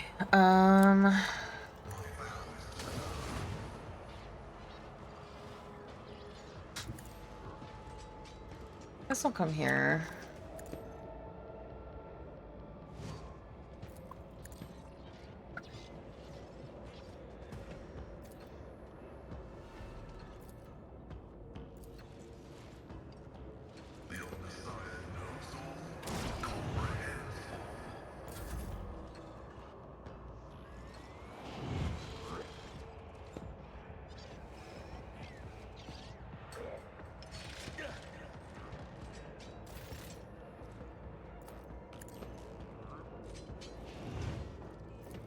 This will come here. The Messiah knows all. Comprehends.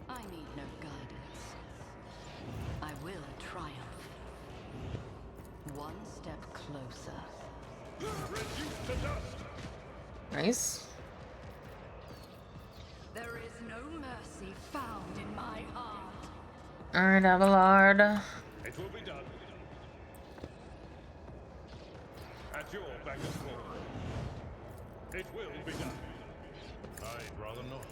I need no guidance. I will triumph. One step closer. Reduced to dust! Nice. There is no mercy found in my heart. Alright, Abelard. It will be done. At your beck and call. It will be done. I'd rather not.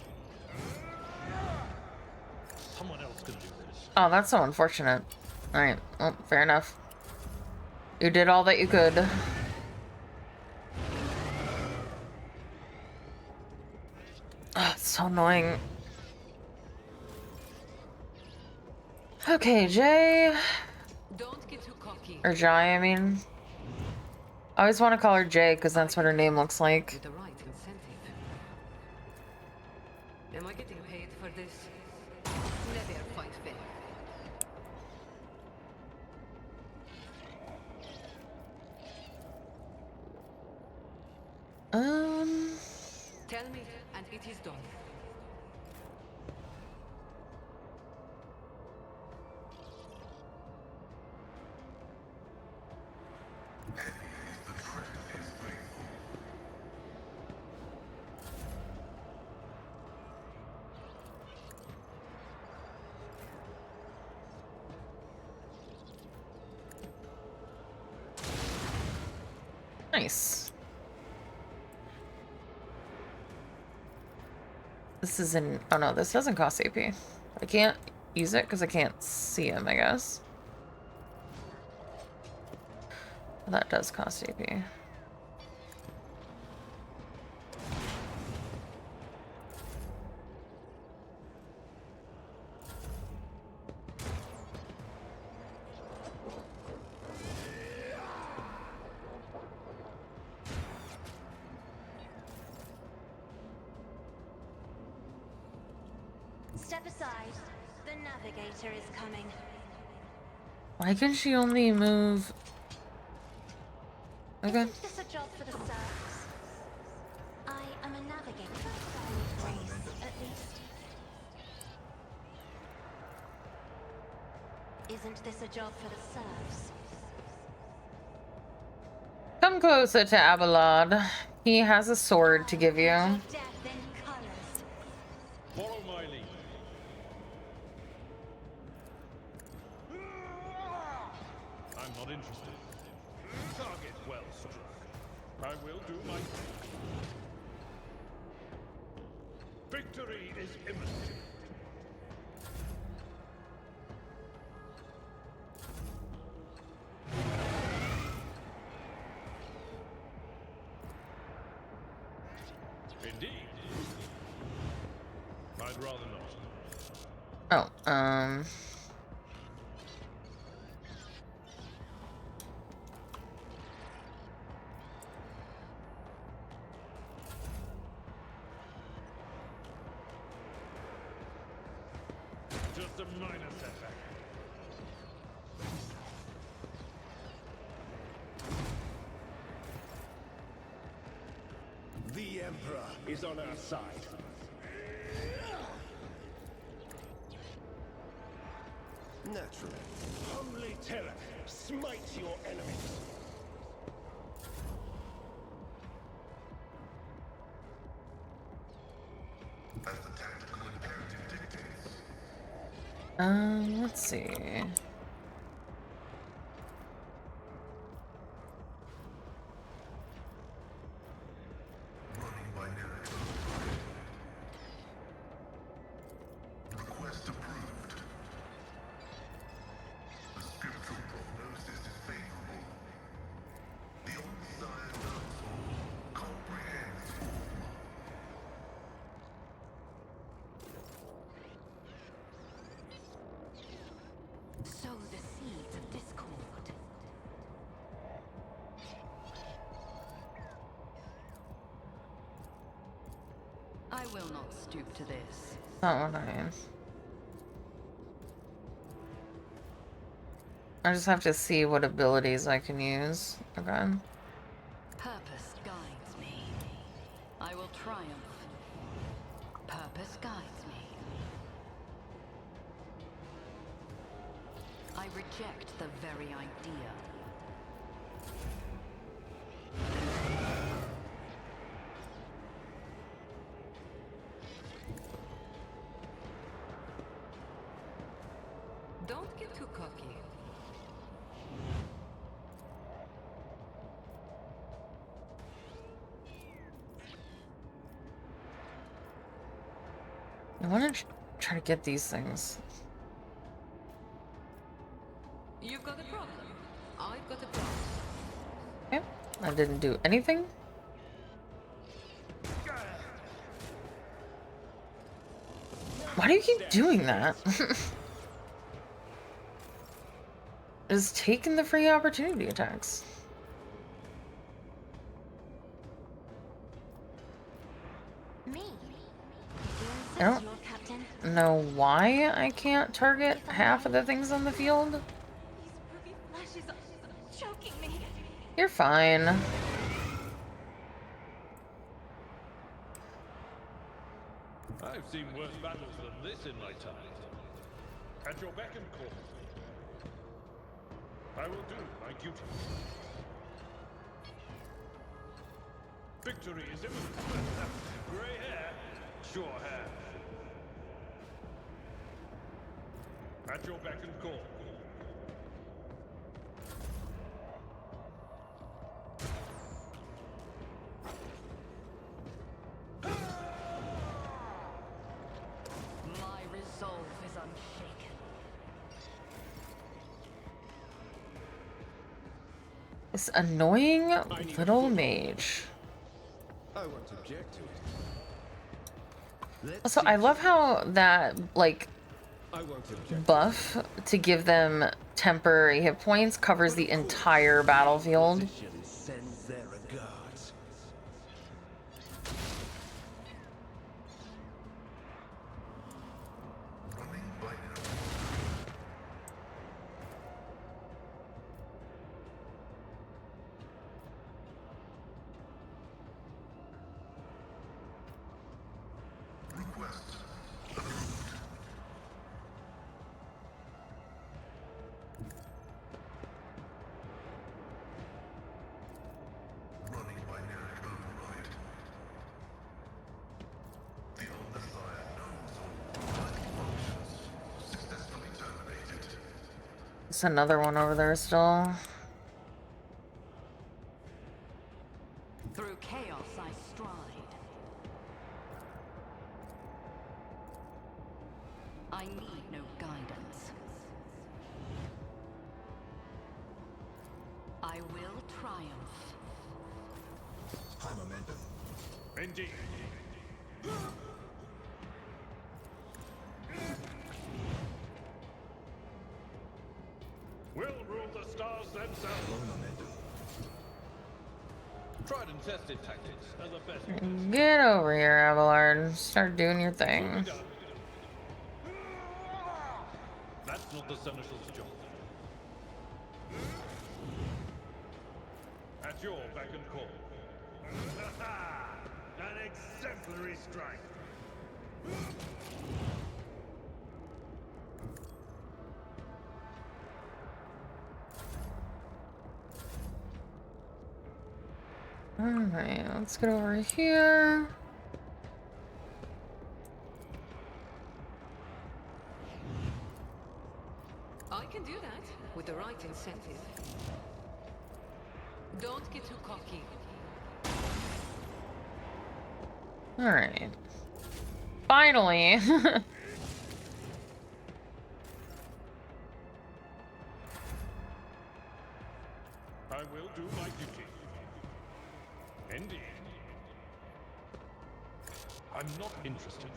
Someone else can do this. Oh, that's so unfortunate. Alright, well, fair enough. You did all that you could. Ah, it's so annoying. Okay, Jay. Don't get too cocky. Or Jai, I mean. I always want to call her Jay because that's what her name looks like. With the right incentive. Am I getting paid for this? Never fight fair. Tell me, and it is done. Nice. This is an... Oh no, this doesn't cost AP. I can't use it because I can't see him, I guess. That does cost AP. Step aside. The navigator is coming. Why can she only move... Okay. Isn't this a job for the serfs? I am a navigator. Grace, at least. Isn't this a job for the serfs? Come closer to Abelard. He has a sword to give you. Death in colors. Follow my lead. I'm not interested. Target well struck. I will do my best. Victory is imminent. Indeed. I'd rather not. Oh, Just a minor setback. The Emperor is on our side. Naturally. Holy terror, smite your enemies. As the tactical imperative dictates. let's see. stoop to this. Not what I just have to see what abilities I can use. Okay. Purpose guides me. I will triumph. Purpose guides me. I reject the very idea. Don't get too cocky. I want to try to get these things. You've got a problem. I've got a problem. Okay. I didn't do anything. Why do you keep doing that? Just taking the free opportunity attacks. Me? I don't know why I can't target half of the things on the field. These ruby flashes are choking me. You're fine. I've seen worse battles than this in my time. At your beck and call. I will do my duty. Victory is imminent. Grey hair, sure hand. At your beck and call. My resolve is unshaken. This annoying little mage. I won't object to it. Let's Also, see. I love how that, like, I won't object. buff to give them temporary hit points covers the entire battlefield. Opposition sends their regards. Running by now. Request approved. Running binary override. The Omnissiah knows all working functions successfully terminated. There's another one over there still. Through chaos I stride. I need no guidance. I will triumph. High momentum. Indeed. Will rule the stars themselves. Low momentum. Tried and tested tactics are the best. Get over here, Abelard. Start doing your Will thing. be done. That's not the Seneschal's job. At your beck and call. An exemplary strike. Alright, let's get over here. I can do that with the right incentive. Don't get too cocky. Alright. Finally! I will do my duty. Indeed. I'm not interested.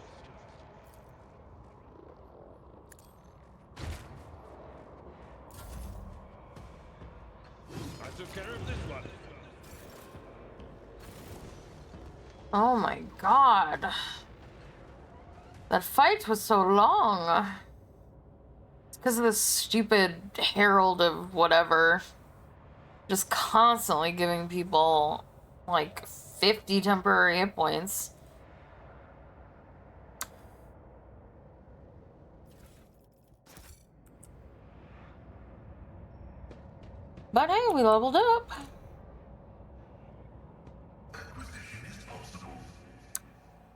I took care of this one. Oh my god. That fight was so long. It's because of this stupid herald of whatever. Just constantly giving people like 50 temporary hit points. But hey, we leveled up.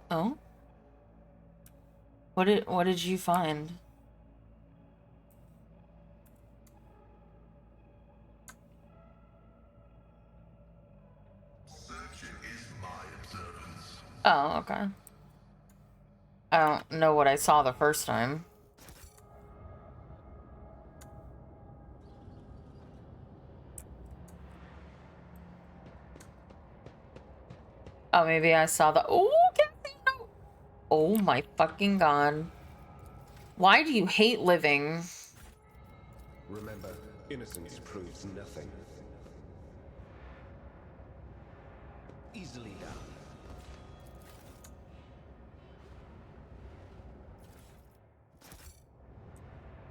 Oh? What did you find? Oh, okay. I don't know what I saw the first time. Oh, maybe I saw the... Oh, Casino! Oh my fucking god. Why do you hate living? Remember, innocence proves nothing. Easily done.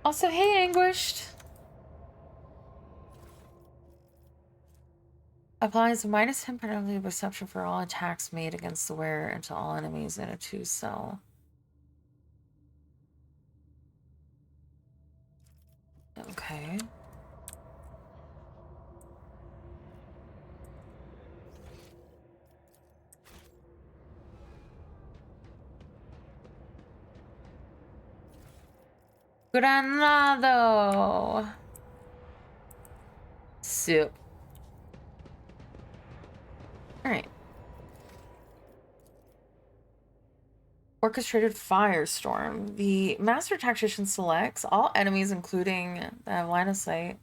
Also, hey, Anguished. Applies a -10 penalty of perception for all attacks made against the wearer and to all enemies in a 2-cell. Okay. Granado. Soup. Alright. Orchestrated Firestorm. The Master Tactician selects all enemies, including the line of sight.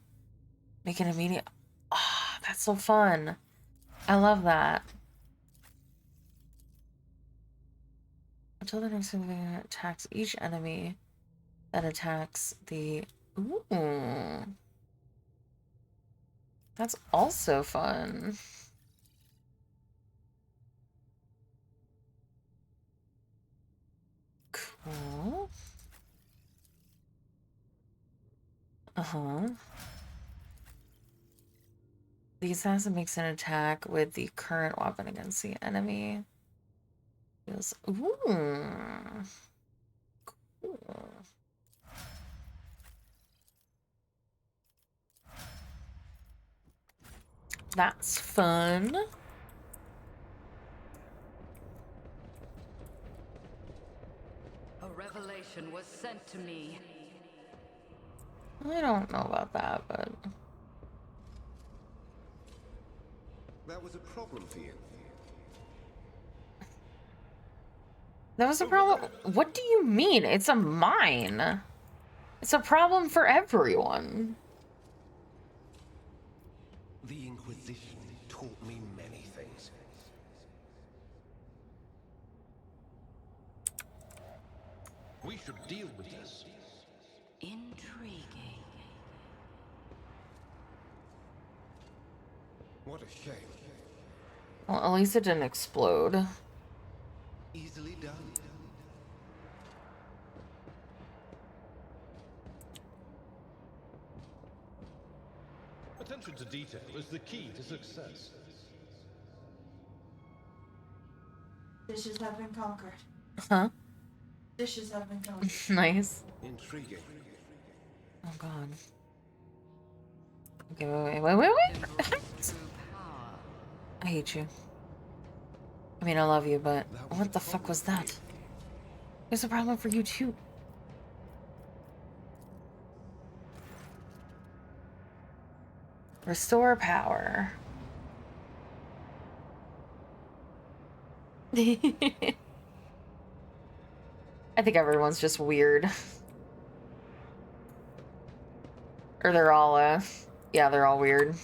Make an immediate... Ah, that's so fun. I love that. Until the next enemy attacks each enemy that attacks the... Ooh. That's also fun. Cool. Uh-huh. The assassin makes an attack with the current weapon against the enemy. Feels... Ooh. Cool. That's fun. A revelation was sent to me. I don't know about that, but... That was a problem for you. That was a problem? What do you mean? It's a mine. It's a problem for everyone. The Inquisition taught me many things. We should deal with this. Intriguing. What a shame. Well, at least it didn't explode. Easily done. Attention to detail is the key to success. Dishes have been conquered. Huh? Dishes have been conquered. Nice. Intriguing. Oh god. Okay, wait. I hate you. I mean, I love you, but what the fuck was that? There's a problem for you too. Restore power. I think everyone's just weird. Or they're all, yeah, they're all weird.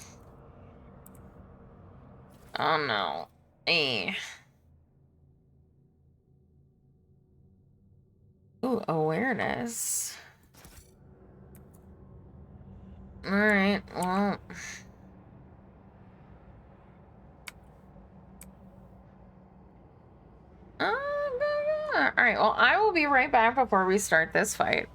Oh no. Eh. Ooh, awareness. Alright, well. Alright, well, I will be right back before we start this fight.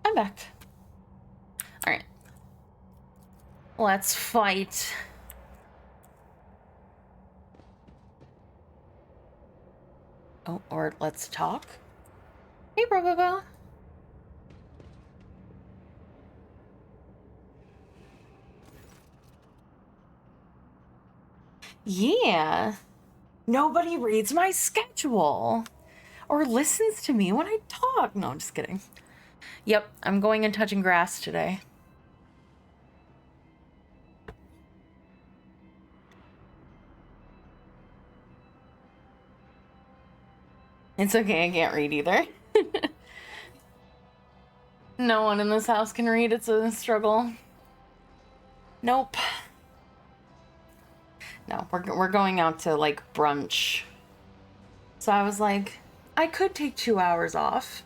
I'm back. Alright. Let's fight. Oh, or let's talk. Hey, Bro. Yeah. Nobody reads my schedule or listens to me when I talk. No, I'm just kidding. Yep, I'm going and touching grass today. It's okay, I can't read either. No one in this house can read, it's a struggle. Nope. No, we're going out to, like, brunch. So I was like, I could take 2 hours off.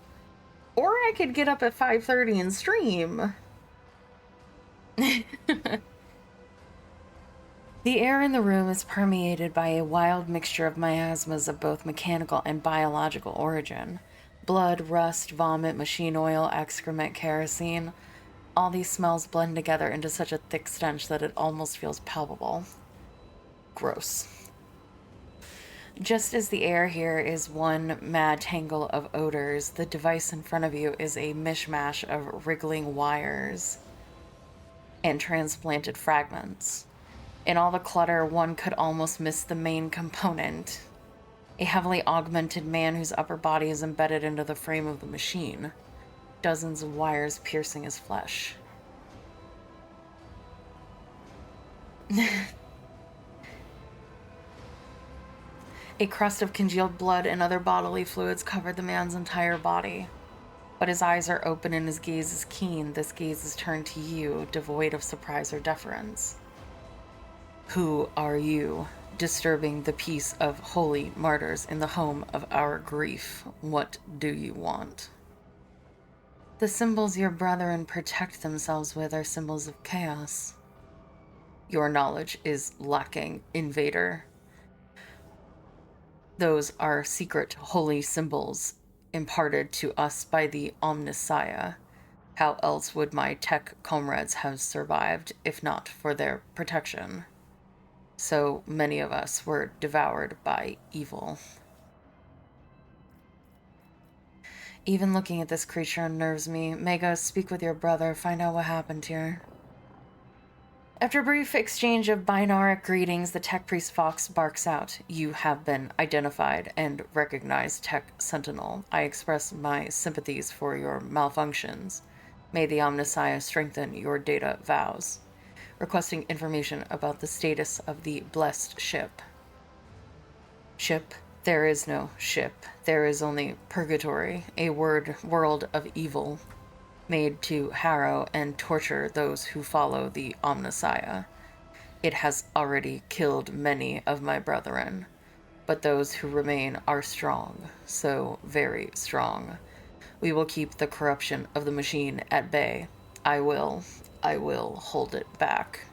Or I could get up at 5:30 and stream. The air in the room is permeated by a wild mixture of miasmas of both mechanical and biological origin. Blood, rust, vomit, machine oil, excrement, kerosene. All these smells blend together into such a thick stench that it almost feels palpable. Gross. Just as the air here is one mad tangle of odors, the device in front of you is a mishmash of wriggling wires and transplanted fragments. In all the clutter, one could almost miss the main component. A heavily augmented man whose upper body is embedded into the frame of the machine. Dozens of wires piercing his flesh. A crust of congealed blood and other bodily fluids covered the man's entire body. But his eyes are open and his gaze is keen. This gaze is turned to you, devoid of surprise or deference. Who are you, disturbing the peace of holy martyrs in the home of our grief? What do you want? The symbols your brethren protect themselves with are symbols of chaos. Your knowledge is lacking, invader. Those are secret holy symbols imparted to us by the Omnissiah. How else would my tech comrades have survived if not for their protection? So many of us were devoured by evil. Even looking at this creature unnerves me. Mega, speak with your brother, find out what happened here. After a brief exchange of binaric greetings, the tech priest Fox barks out, "You have been identified and recognized, Tech Sentinel. I express my sympathies for your malfunctions. May the Omnissiah strengthen your data vows. Requesting information about the status of the blessed ship." Ship? There is no ship. There is only purgatory, a world of evil, made to harrow and torture those who follow the Omnissiah. It has already killed many of my brethren, but those who remain are strong, so very strong. We will keep the corruption of the machine at bay. I will hold it back.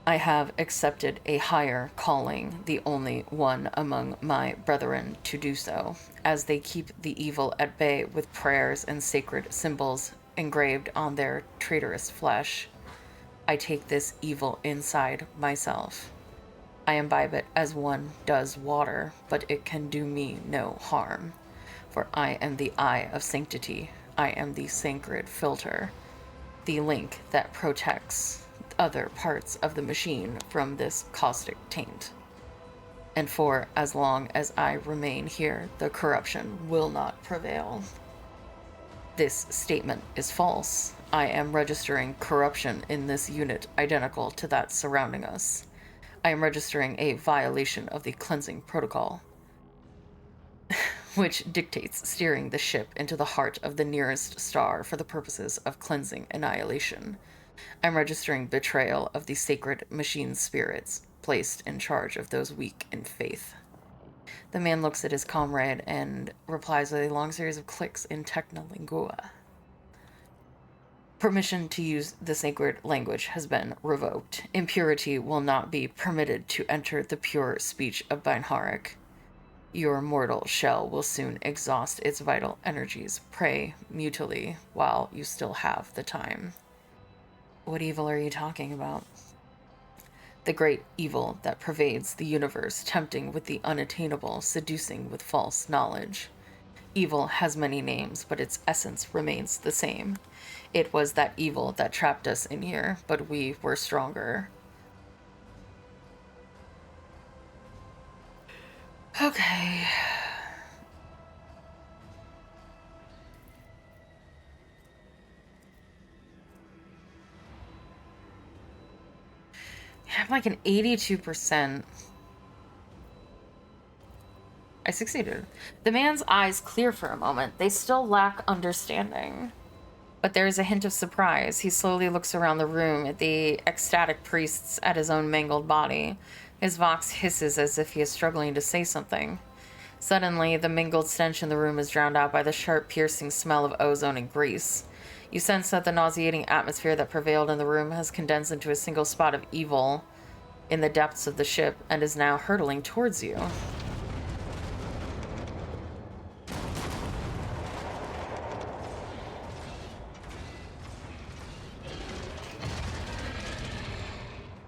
I have accepted a higher calling, the only one among my brethren to do so, as they keep the evil at bay with prayers and sacred symbols engraved on their traitorous flesh. I take this evil inside myself. I imbibe it as one does water, but it can do me no harm, for I am the eye of sanctity. I am the sacred filter, the link that protects other parts of the machine from this caustic taint. And for as long as I remain here, the corruption will not prevail. This statement is false. I am registering corruption in this unit identical to that surrounding us. I am registering a violation of the cleansing protocol, which dictates steering the ship into the heart of the nearest star for the purposes of cleansing annihilation. I'm registering betrayal of the sacred machine spirits placed in charge of those weak in faith. The man looks at his comrade and replies with a long series of clicks in Technolingua. Permission to use the sacred language has been revoked. Impurity will not be permitted to enter the pure speech of Binharic. Your mortal shell will soon exhaust its vital energies. Pray mutually while you still have the time. What evil are you talking about? The great evil that pervades the universe, tempting with the unattainable, seducing with false knowledge. Evil has many names, but its essence remains the same. It was that evil that trapped us in here, but we were stronger. Okay. I have like an 82%. I succeeded. The man's eyes clear for a moment. They still lack understanding. But there is a hint of surprise. He slowly looks around the room at the ecstatic priests, at his own mangled body. His vox hisses as if he is struggling to say something. Suddenly, the mingled stench in the room is drowned out by the sharp, piercing smell of ozone and grease. You sense that the nauseating atmosphere that prevailed in the room has condensed into a single spot of evil in the depths of the ship and is now hurtling towards you.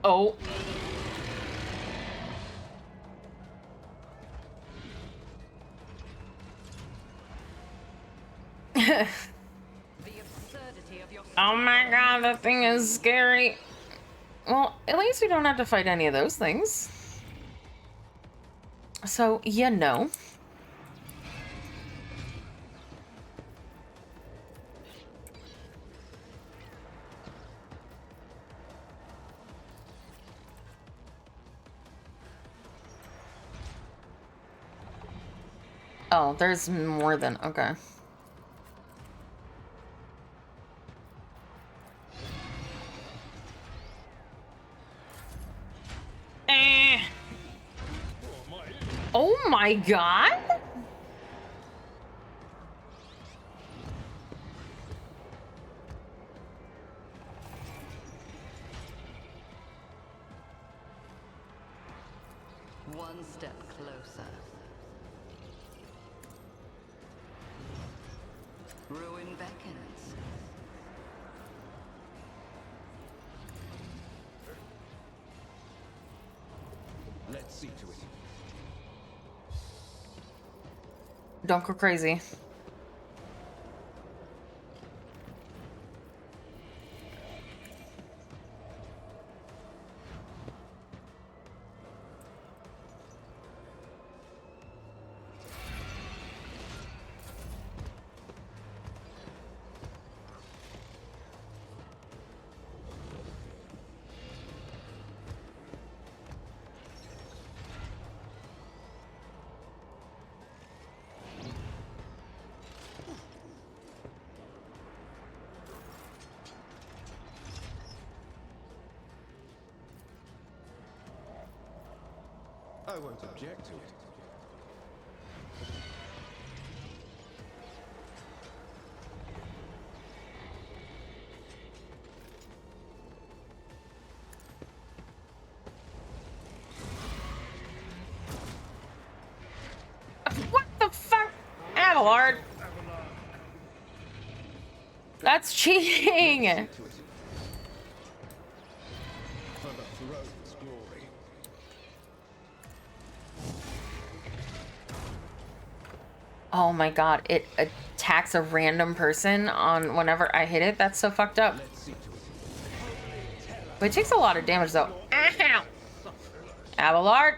Oh. Oh my god, that thing is scary. Well, at least we don't have to fight any of those things. So, yeah, no. Oh, there's more than... Okay. Oh my god! One step closer. Ruin beckons. Let's see to it. Don't go crazy. I won't object to it. What the fuck? Abelard! That's cheating! To it. For the throne's glory. Oh my god, it attacks a random person on whenever I hit it. That's so fucked up. Let's see to it. But it takes a lot of damage though. Ow! Abelard!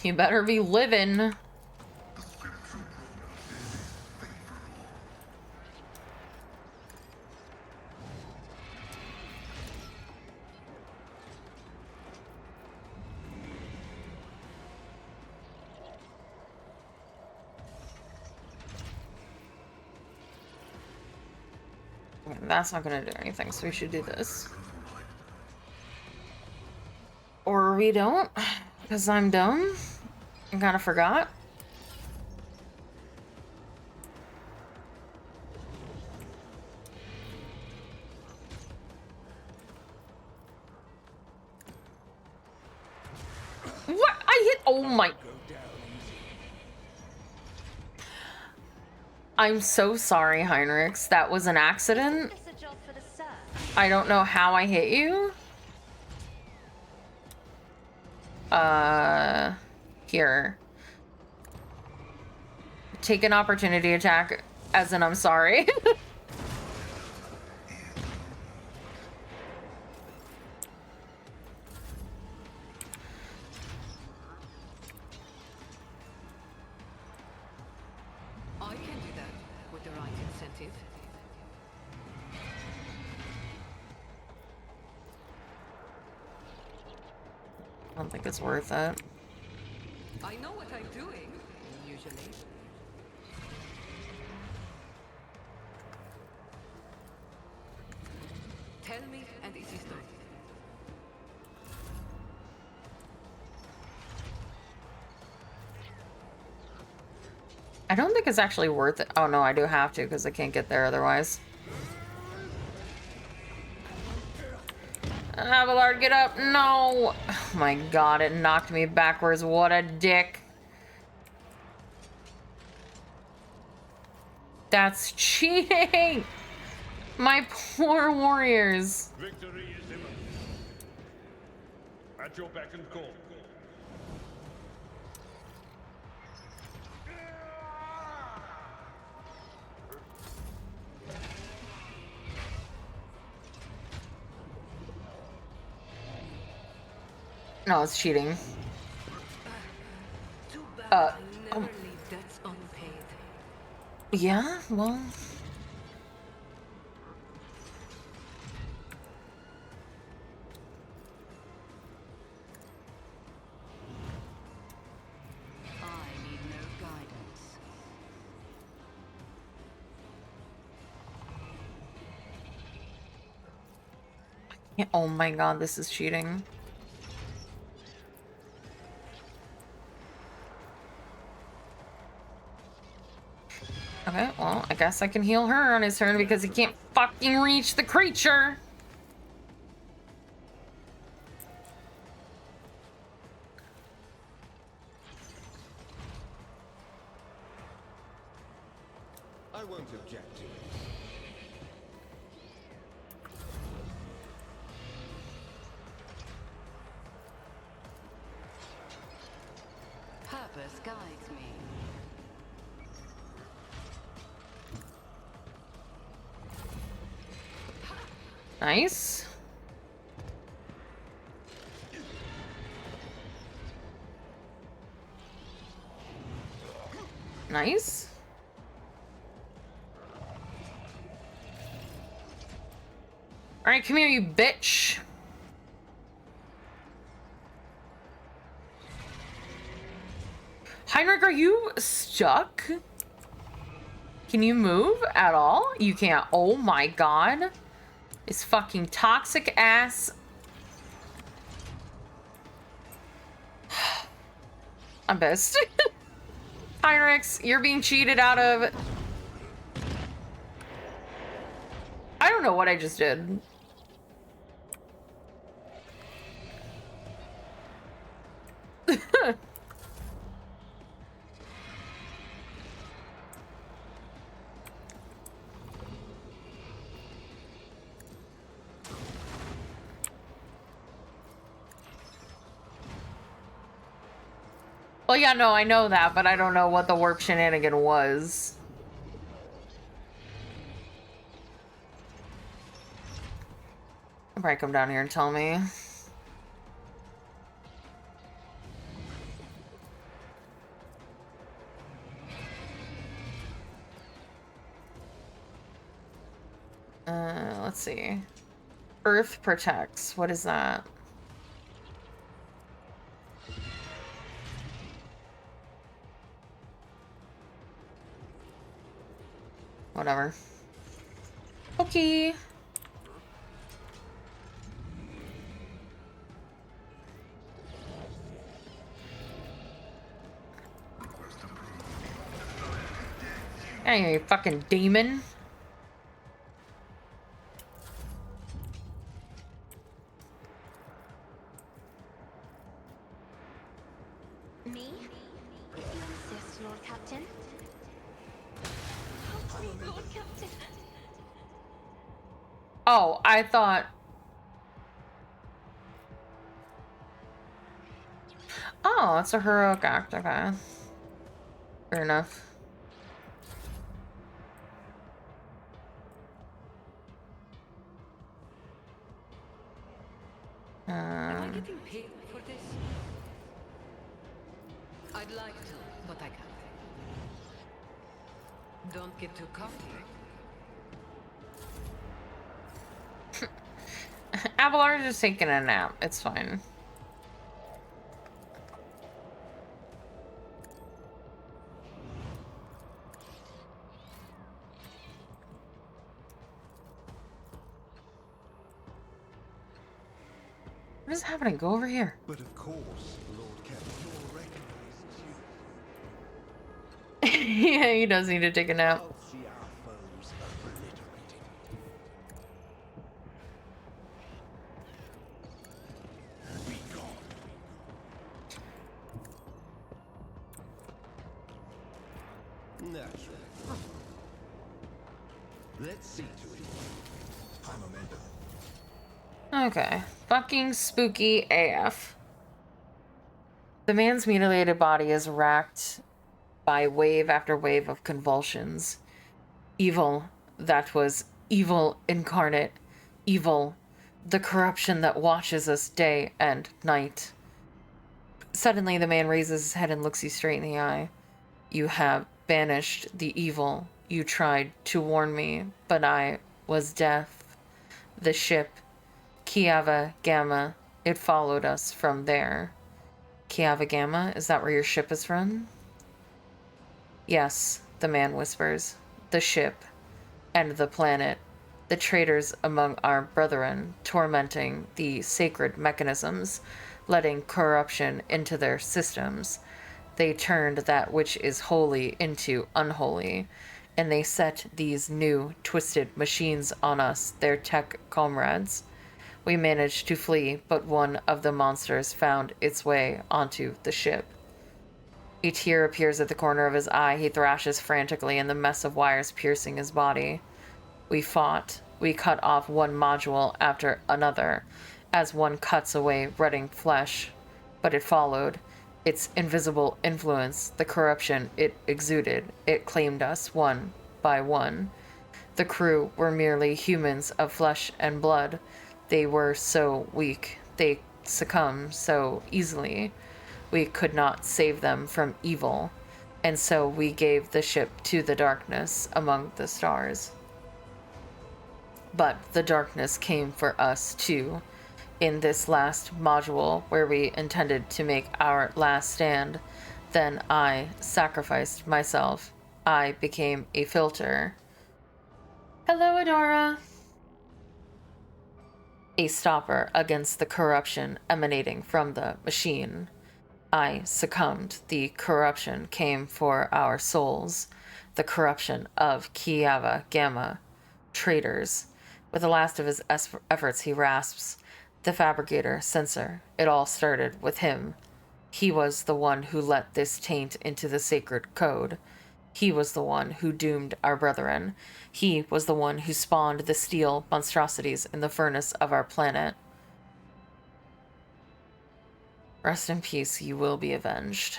You better be living. That's not gonna do anything, so we should do this. Or we don't, because I'm dumb. I kinda forgot. What? I hit. Oh my. I'm so sorry, Heinrichs. That was an accident. Is this a job for the search? I don't know how I hit you. Here. Take an opportunity attack, as in I'm sorry. I can do that with the right incentive. I don't think it's worth it. I know what I'm doing, usually. Tell me and it is done. I don't think it's actually worth it. Oh no, I do have to because I can't get there otherwise. Abelard, get up. No. Oh my god, it knocked me backwards. What a dick. That's cheating. My poor warriors. Victory is imminent. At your beck and call. No, it's cheating. Too bad I oh. never leave debts unpaid. Yeah, well. I need no guidance. Yeah, oh my god, this is cheating. Okay, well, I guess I can heal her on his turn because he can't fucking reach the creature. I won't object to it. Purpose guides me. Nice. Nice. All right, come here, you bitch. Heinrich, are you stuck? Can you move at all? You can't. Oh my god. This fucking toxic ass. I'm pissed. Heinrich, you're being cheated out of. I don't know what I just did. Well, yeah, no, I know that, but I don't know what the warp shenanigan was. I'll probably come down here and tell me. Let's see. Earth protects. What is that? Whatever. Okay. Hey, you fucking demon. Me? If you insist, Lord Captain. Oh, please, Lord Captain. Oh, I thought... Oh, it's a heroic act. Okay. Fair enough. Am I getting paid for this? I'd like to, but I can't. Don't get too cocky. Avalar's just taking a nap. It's fine. What is happening? Go over here. But of course, Lord Captain, your reckoning is due. Yeah, he does need to take a nap. I'll see our foes obliterated. Be gone. Naturally. Let's see to it. High momentum. Okay. Fucking spooky AF. The man's mutilated body is racked by wave after wave of convulsions. Evil that was evil incarnate. Evil, the corruption that watches us day and night. Suddenly, the man raises his head and looks you straight in the eye. You have banished the evil. You tried to warn me, but I was deaf. The ship, Kiava Gamma, it followed us from there. Kiava Gamma, is that where your ship is from? Yes, the man whispers. The ship and the planet. The traitors among our brethren, tormenting the sacred mechanisms, letting corruption into their systems. They turned that which is holy into unholy, and they set these new, twisted machines on us, their tech comrades. We managed to flee, but one of the monsters found its way onto the ship. A tear appears at the corner of his eye. He thrashes frantically in the mess of wires piercing his body. We fought. We cut off one module after another, as one cuts away rotting flesh. But it followed. Its invisible influence, the corruption it exuded, it claimed us one by one. The crew were merely humans of flesh and blood. They were so weak. They succumbed so easily. We could not save them from evil. And so we gave the ship to the darkness among the stars. But the darkness came for us too. In this last module where we intended to make our last stand, then I sacrificed myself. I became a filter. Hello, Adora. A stopper against the corruption emanating from the machine. I succumbed. The corruption came for our souls. The corruption of Kiava Gamma. Traitors. With the last of his efforts, he rasps. The fabricator, censor. It all started with him. He was the one who let this taint into the sacred code. He was the one who doomed our brethren. He was the one who spawned the steel monstrosities in the furnace of our planet. Rest in peace, you will be avenged.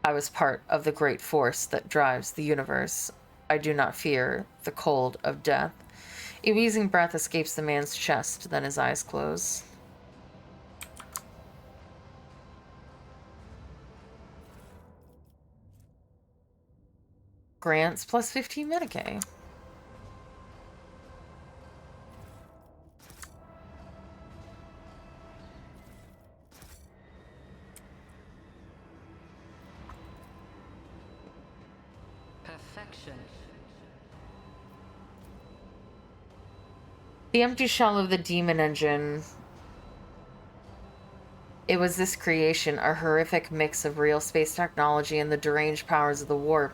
I was part of the great force that drives the universe. I do not fear the cold of death. A wheezing breath escapes the man's chest, then his eyes close. Grants plus 15 Medicaid. Perfection. The empty shell of the demon engine. It was this creation, a horrific mix of real space technology and the deranged powers of the warp,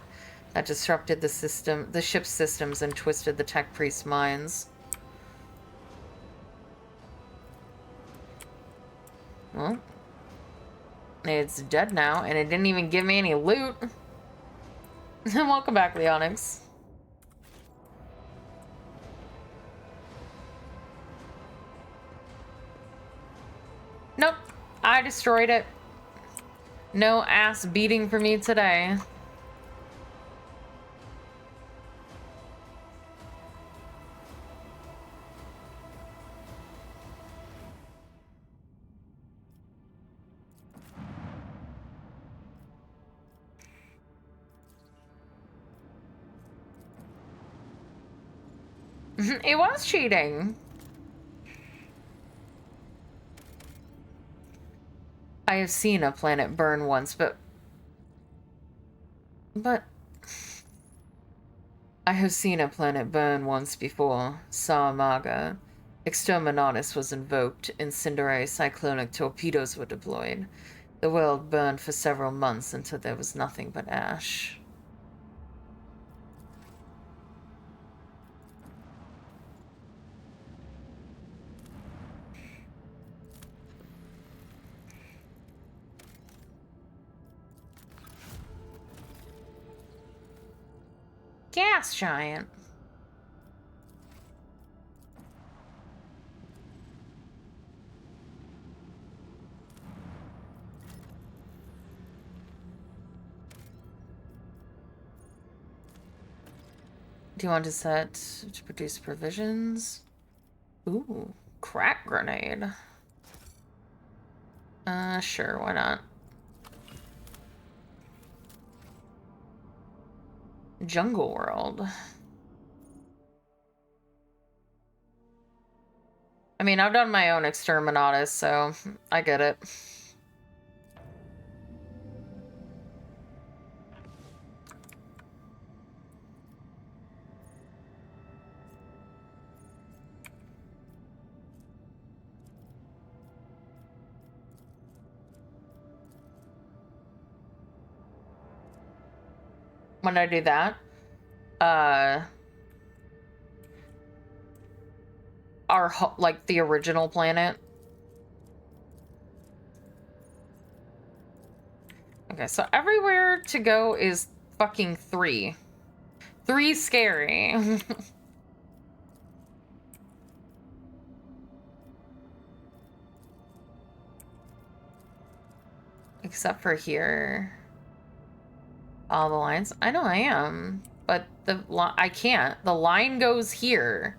that disrupted the ship's systems and twisted the tech priest's minds. Well, it's dead now, and it didn't even give me any loot. Welcome back, Leonix. Nope, I destroyed it. No ass beating for me today. It was cheating. I have seen a planet burn once, but I have seen a planet burn once before. Saramaga. Exterminatus was invoked. Incendiary cyclonic torpedoes were deployed. The world burned for several months until there was nothing but ash. Gas giant. Do you want to set to produce provisions? Ooh, crack grenade. Sure, why not? Jungle World. I mean, I've done my own Exterminatus, so I get it. When I do that, like the original planet. Okay, so everywhere to go is fucking 3. 3 scary. Except for here. All the lines. I know I am, but I can't. The line goes here.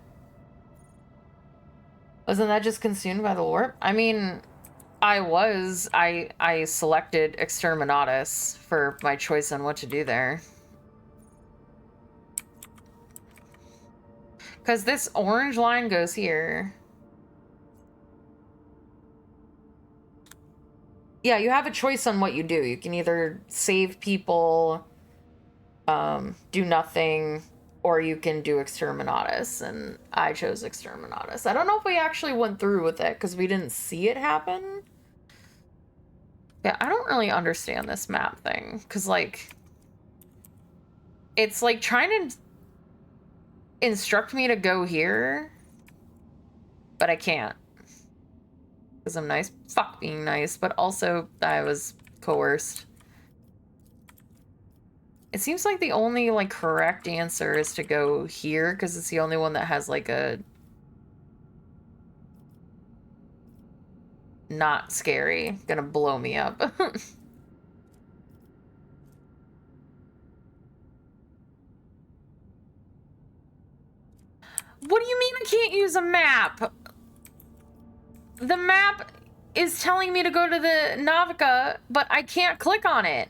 Wasn't that just consumed by the warp? I mean, I selected Exterminatus for my choice on what to do there. Because this orange line goes here. Yeah, you have a choice on what you do. You can either save people, do nothing, or you can do Exterminatus, and I chose Exterminatus. I don't know if we actually went through with it, because we didn't see it happen. Yeah, I don't really understand this map thing, because, like, it's, like, trying to instruct me to go here, but I can't. Because I'm nice. Fuck being nice, but also I was coerced. It seems like the only, like, correct answer is to go here, because it's the only one that has, like, a... not scary. Gonna blow me up. What do you mean I can't use a map? The map is telling me to go to the Navica, but I can't click on it.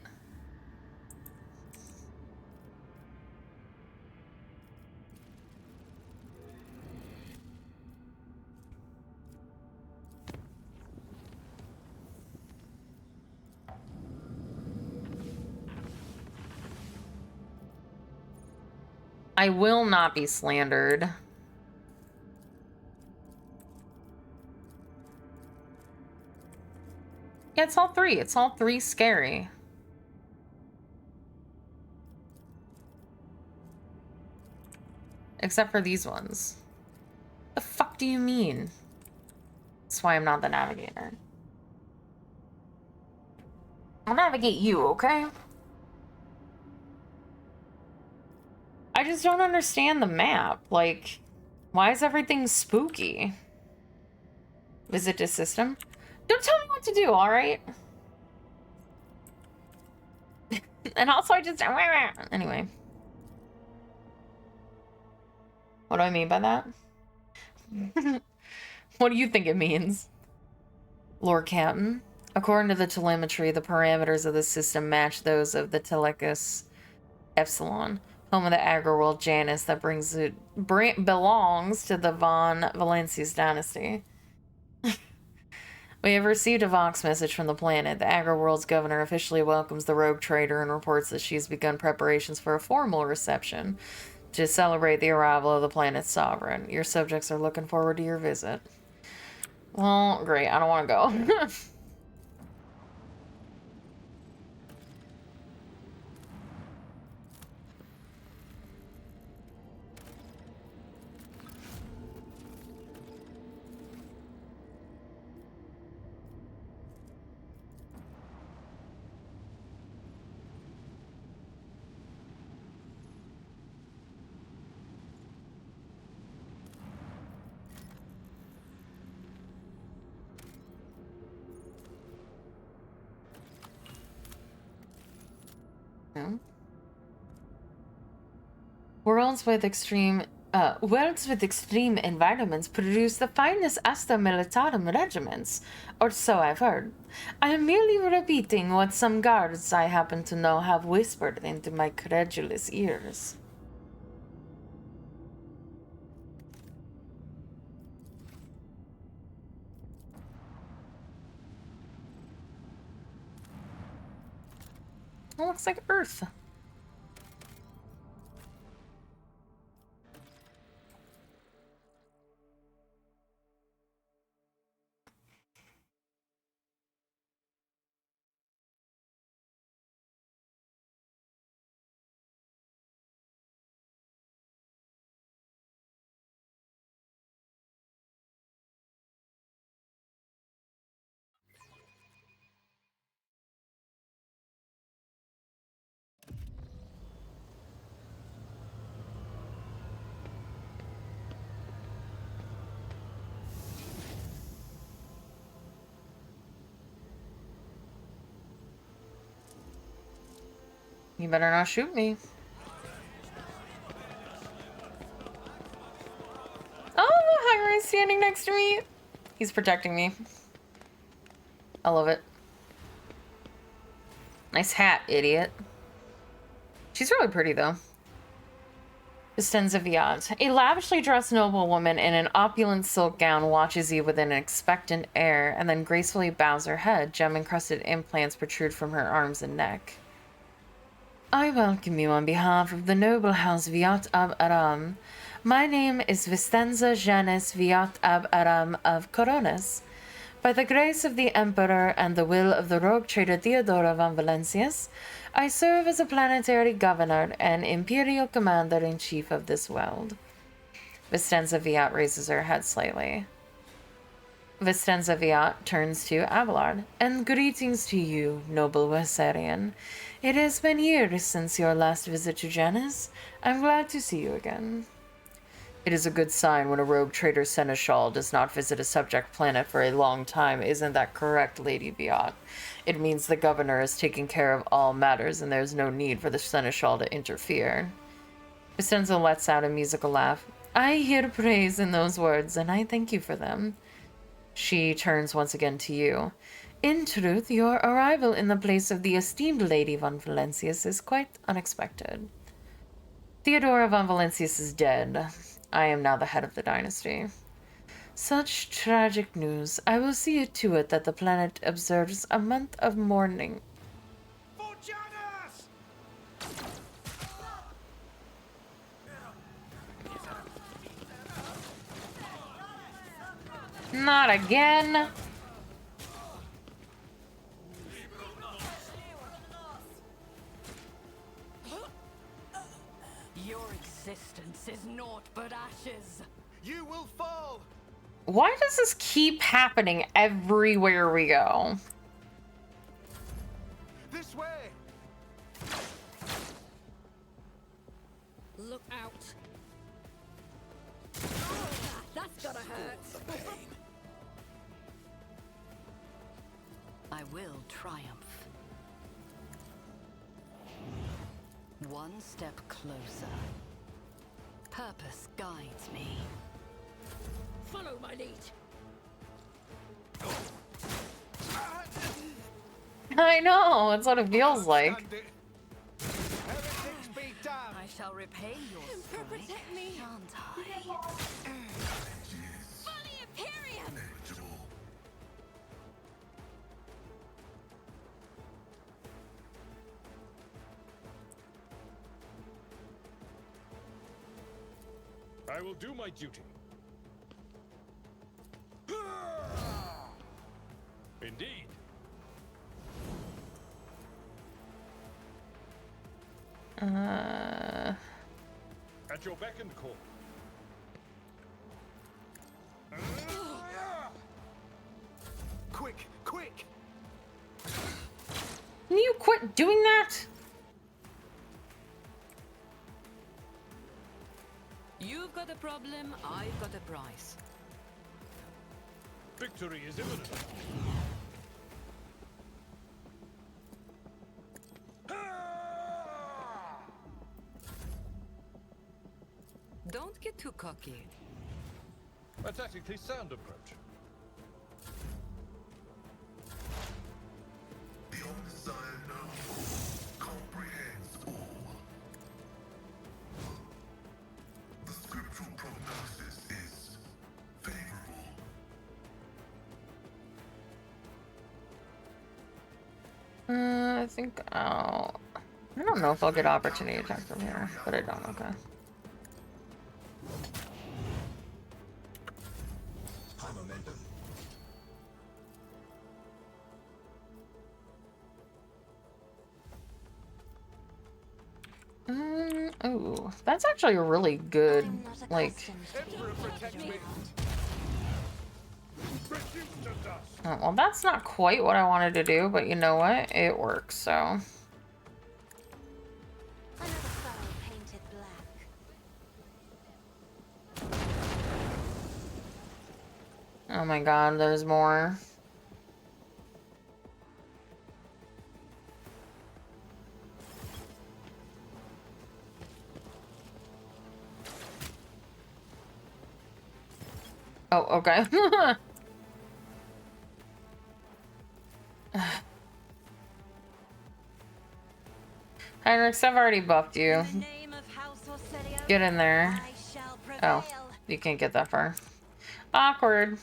I will not be slandered. Yeah, it's all 3. It's all 3 scary. Except for these ones. The fuck do you mean? That's why I'm not the navigator. I'll navigate you, okay? I just don't understand the map. Like, why is everything spooky? Visit to system? Don't tell me what to do, alright? And also I just... Anyway. What do I mean by that? What do you think it means? Lord Captain. According to the telemetry, the parameters of the system match those of the Telecus Epsilon, home of the agri-world Janus that belongs to the Von Valencius dynasty. We have received a Vox message from the planet. The agri-world's governor officially welcomes the rogue trader and reports that she's begun preparations for a formal reception to celebrate the arrival of the planet's sovereign. Your subjects are looking forward to your visit. Well, great. I don't want to go. worlds with extreme environments produce the finest Asta Militarum regiments, or so I've heard. I am merely repeating what some guards I happen to know have whispered into my credulous ears. It looks like Earth. You better not shoot me. Oh, Henry's standing next to me. He's protecting me. I love it. Nice hat, idiot. She's really pretty, though. Vistenza Viat. A lavishly dressed noblewoman in an opulent silk gown watches you with an expectant air and then gracefully bows her head. Gem-encrusted implants protrude from her arms and neck. I welcome you on behalf of the noble house Viat Ab Aram. My name is Vistenza Janis Viat Ab Aram of Coronis. By the grace of the Emperor and the will of the rogue trader Theodora von Valencius, I serve as a planetary governor and imperial commander-in-chief of this world. Vistenza Viat raises her head slightly. Vistenza Viat turns to Abelard. And greetings to you, noble Wessarian. It has been years since your last visit to Janus. I'm glad to see you again. It is a good sign when a rogue trader seneschal does not visit a subject planet for a long time. Isn't that correct, Lady Viat? It means the governor is taking care of all matters and there's no need for the seneschal to interfere. Vicenza lets out a musical laugh. I hear praise in those words, and I thank you for them. She turns once again to you. In truth, your arrival in the place of the esteemed Lady von Valencius is quite unexpected. Theodora von Valencius is dead. I am now the head of the dynasty. Such tragic news. I will see to it that the planet observes a month of mourning. For Janus! Not again. Your existence is naught but ashes. You will fall! Why does this keep happening everywhere we go? This way! Look out. That's gotta hurt. I will triumph. One step closer. Purpose guides me. Follow my lead. I know, that's what it feels like. Stand it. Heretics be damned! I shall repay your strike, protect me. shan't I? Fully Imperium! Inevitable. I will do my duty. Indeed. At your beck and call. Quick, quick! Can you quit doing that? You've got a problem, I've got a price. Victory is imminent. Don't get too cocky. A tactically sound approach. The undesired known comprehends all. The scriptural prognosis is favorable. I think I'll... I don't know if I'll get opportunity attack from here, but I don't. Okay. High momentum. Oh, that's actually a really good, I'm not like... accustomed to being Emperor, protect ordered me. around. Reduced to dust. Oh, well, that's not quite what I wanted to do, but you know what? It works, so... Another foe painted black. Oh my god, there's more. Oh, okay. Heinrich, I've already buffed you. In the name of House Orselio, Get in there. I shall Oh, prevail. you can't get that far. Awkward.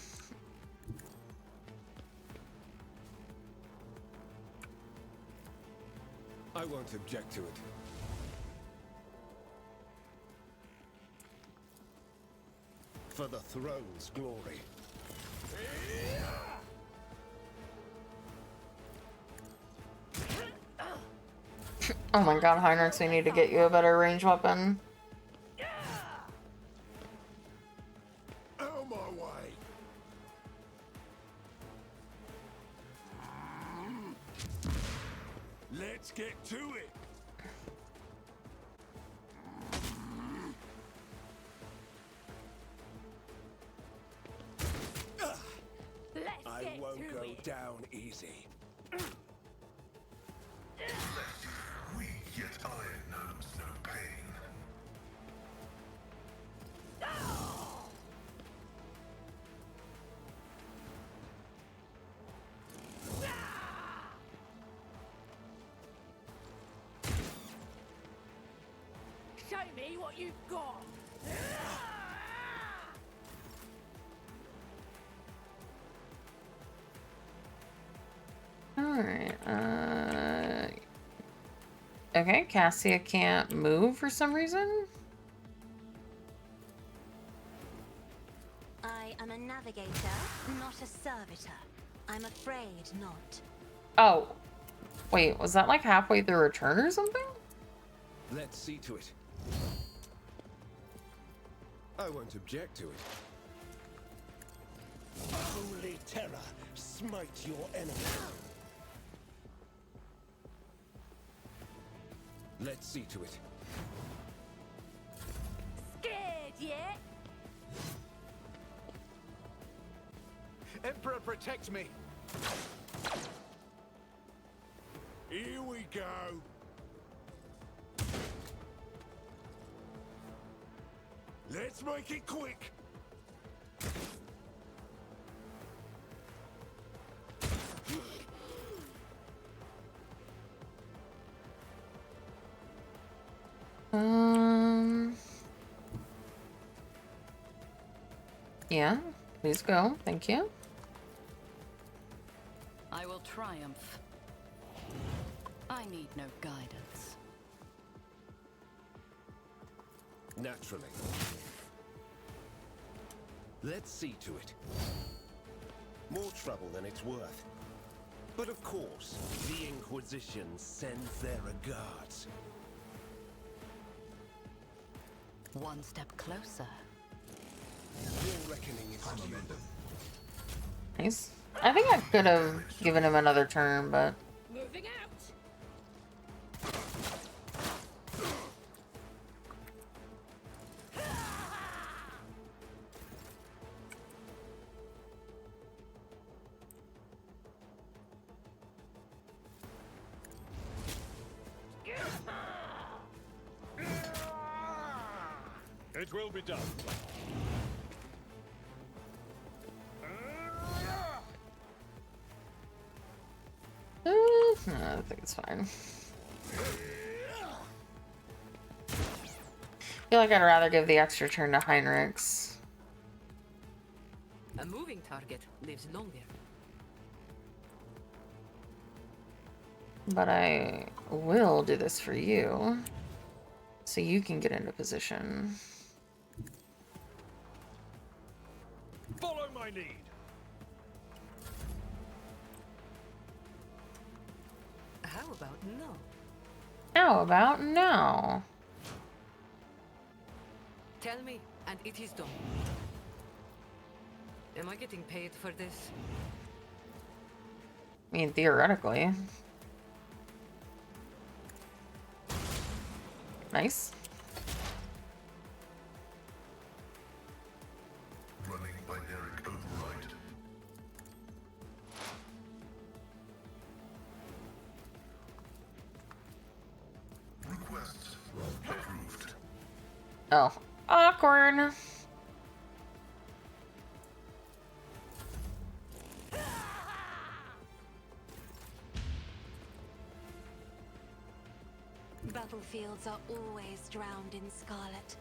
I won't object to it. For the throne's glory. Oh my god, Heinrich, we need to get you a better range weapon. Out of my way. Let's get to it. I won't go down easy. Weak yet iron knows no pain. Show me what you've got. Alright, okay, Cassia can't move for some reason. I am a navigator, not a servitor. I'm afraid not. Oh. Wait, was that like halfway through her turn or something? Let's see to it. I won't object to it. Holy terror, smite your enemy. Let's see to it. Scared yet? Emperor, protect me. Here we go. Let's make it quick. Yeah, please go. Thank you. I will triumph. I need no guidance. Naturally. Let's see to it. More trouble than it's worth. But of course, the Inquisition sends their regards. One step closer. Your reckoning is High due. momentum. Nice. I think I could have given him another turn, but... Moving out. It It will be done. I think it's fine. I feel like I'd rather give the extra turn to Heinrichs. A moving target lives longer. But I will do this for you. So you can get into position. Follow my lead. How about no? How about no? Tell me, and it is done. Am I getting paid for this? I mean, theoretically. Nice. Running binary override. Request approved. Oh, awkward. Battlefields are always drowned in scarlet.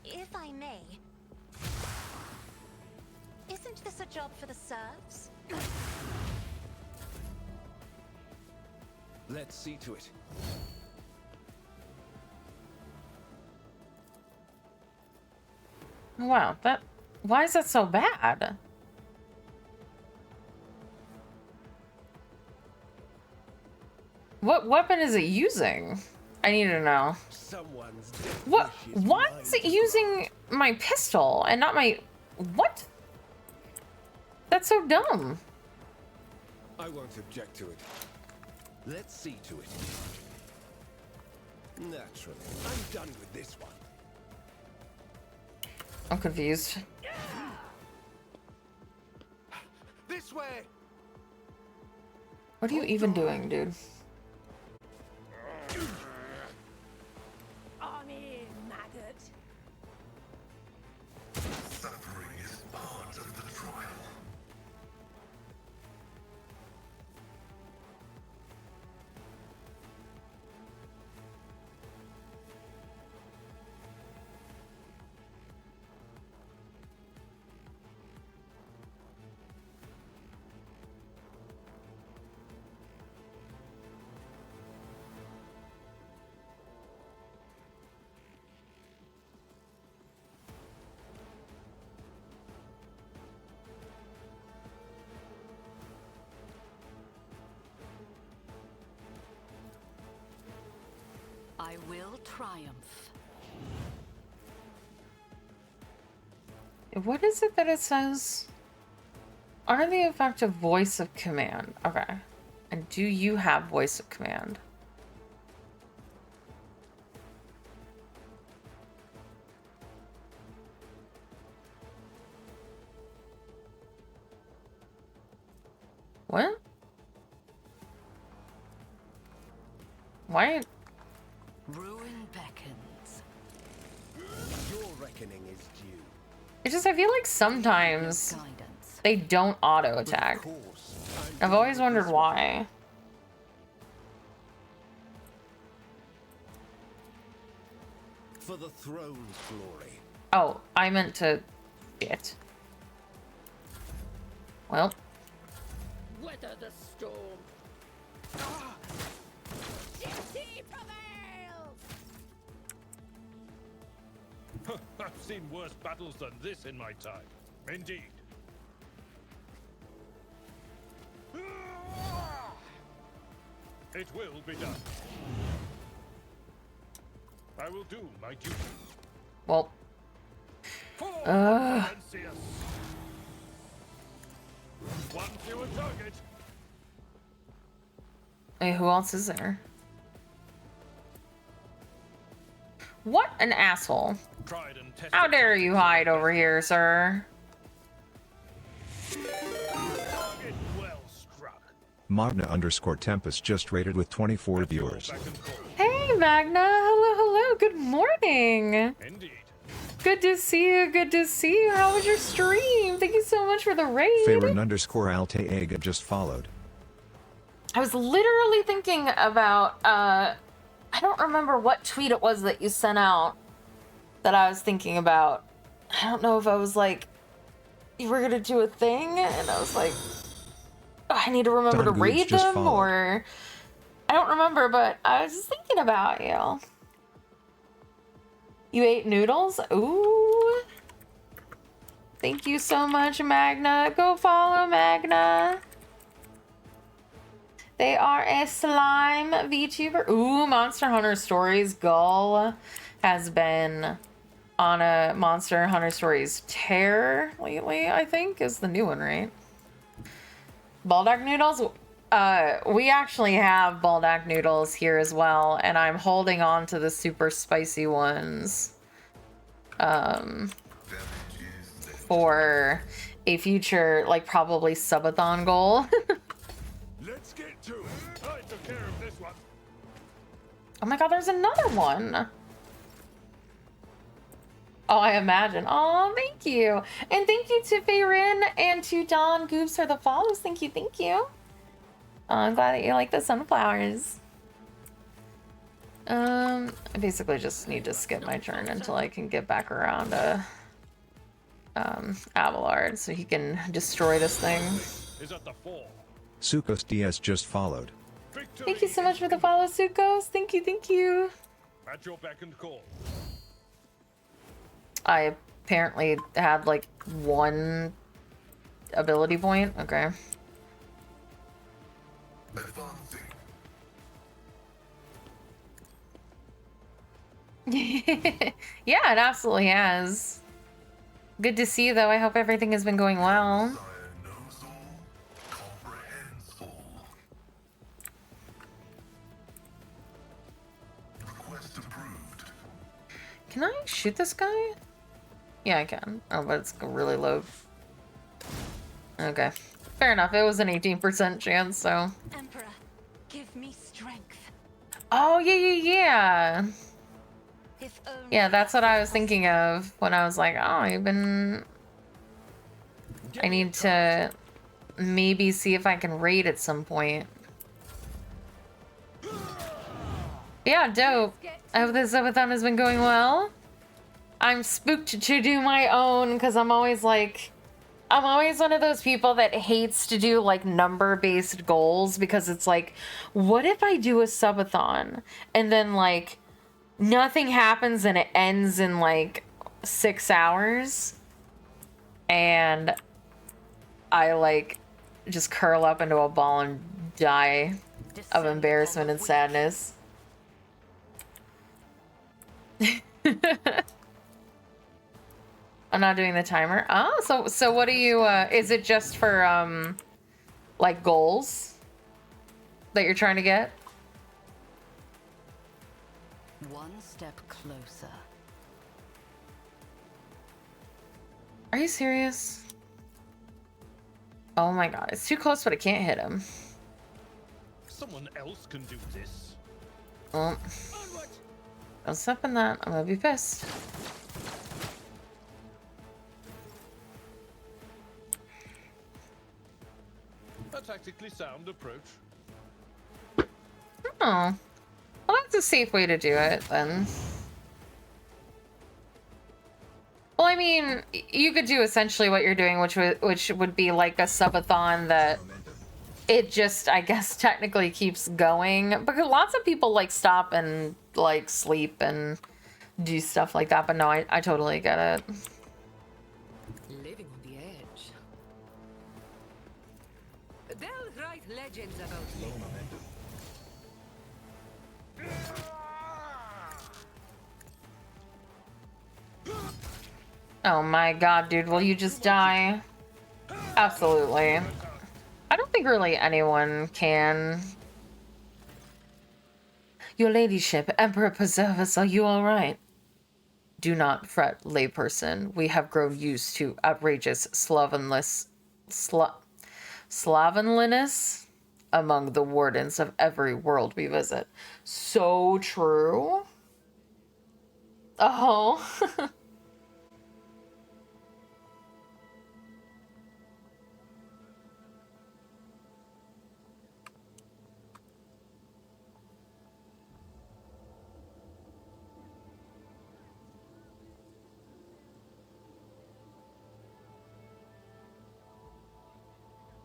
If I may, isn't this a job for the serfs? Let's see to it. Wow, why is that so bad? What weapon is it using? I need to know. Someone's What? Why is it using my pistol and not my... What? That's so dumb. I won't object to it. Let's see to it. Naturally, I'm done with this one. I'm confused. This way. What are you even doing, dude? I'm in, maggot. Suffering is part of the trial. I will triumph. What is it that it says? Are the effective voice of command? Okay. And do you have voice of command? What? Why? Ruin beckons. Your reckoning is due. It's just, I feel like sometimes Guidance. they don't auto attack. Of course, I've always wondered why. for the throne's glory. Oh, I meant to... Shit. Well, Weather the storm. City prevails! I've seen worse battles than this in my time. Indeed. It will be done. I will do my duty. well, Forward, Ugh. Lancius. One fewer target. hey, who else is there? What an asshole. Tried and tested. How dare you hide over here, sir? Target well struck. Magna_Tempest just rated with 24 viewers. Back and forth. Hey, Magna. Hello, hello. Good morning. Indeed. Good to see you. Good to see you. How was your stream? Thank you so much for the raid. Favorite_Alteega just followed. I was literally thinking about, I don't remember what tweet it was that you sent out that I was thinking about. I don't know if I was like, you were gonna do a thing, and I was like, oh, I need to remember Don to Goobs raid just them, followed. or I don't remember, but I was just thinking about you. You ate noodles? Ooh. Thank you so much, Magna. Go follow Magna. They are a slime VTuber. Ooh, Monster Hunter Stories. Gull has been on a Monster Hunter Stories tear lately, I think, is the new one, right? Baldock noodles? We actually have Baldock noodles here as well, and I'm holding on to the super spicy ones for a future, like, probably subathon goal. Let's get to it. I took care of this one. Oh my god, there's another one. Oh, I imagine. Oh, thank you. And thank you to Feyrin and to Don Goobs for the follows. Thank you, thank you. I'm glad that you like the sunflowers. I basically just need to skip my turn until I can get back around to Abelard so he can destroy this thing. Is at the fore. Sukos DS just followed. Victory Thank you so much for the follow, Sukos. Thank you, thank you. at your beck and call. I apparently had like one ability point. Okay. Advancing. Yeah, it absolutely has. Good to see you, though. I hope everything has been going well. Sire knows all, comprehends all. Request approved. Can I shoot this guy? Yeah, I can. Oh, but it's really low. Okay. Fair enough. It was an 18% chance, so. Emperor, give me strength. Oh, yeah. If only Yeah, that's what I was thinking of when I was like, oh, you've been... I need to maybe see if I can raid at some point. Yeah, dope. I hope this subathon has been going well. I'm spooked to do my own because I'm always like... I'm always one of those people that hates to do like number-based goals because it's like, what if I do a subathon and then like nothing happens and it ends in like 6 hours and I like just curl up into a ball and die of embarrassment and sadness. I'm not doing the timer. Oh, so what do you is it just for like goals that you're trying to get? One step closer. Are you serious? Oh my god, it's too close, but I can't hit him. Someone else can do this. Oh. Don't step in that. I'm gonna be pissed. A tactically sound approach. Oh. Well, that's a safe way to do it, then. Well, I mean, you could do essentially what you're doing, which would be like a subathon that it just, I guess, technically keeps going. Because lots of people, like, stop and, like, sleep and do stuff like that. But no, I totally get it. Living on the edge. They'll write legends about you. Oh my god, dude, will you just die? Absolutely. I don't think really anyone can. Your ladyship, Emperor preserve us, are you alright? Do not fret, layperson. We have grown used to outrageous slovenliness among the wardens of every world we visit. So true. Oh.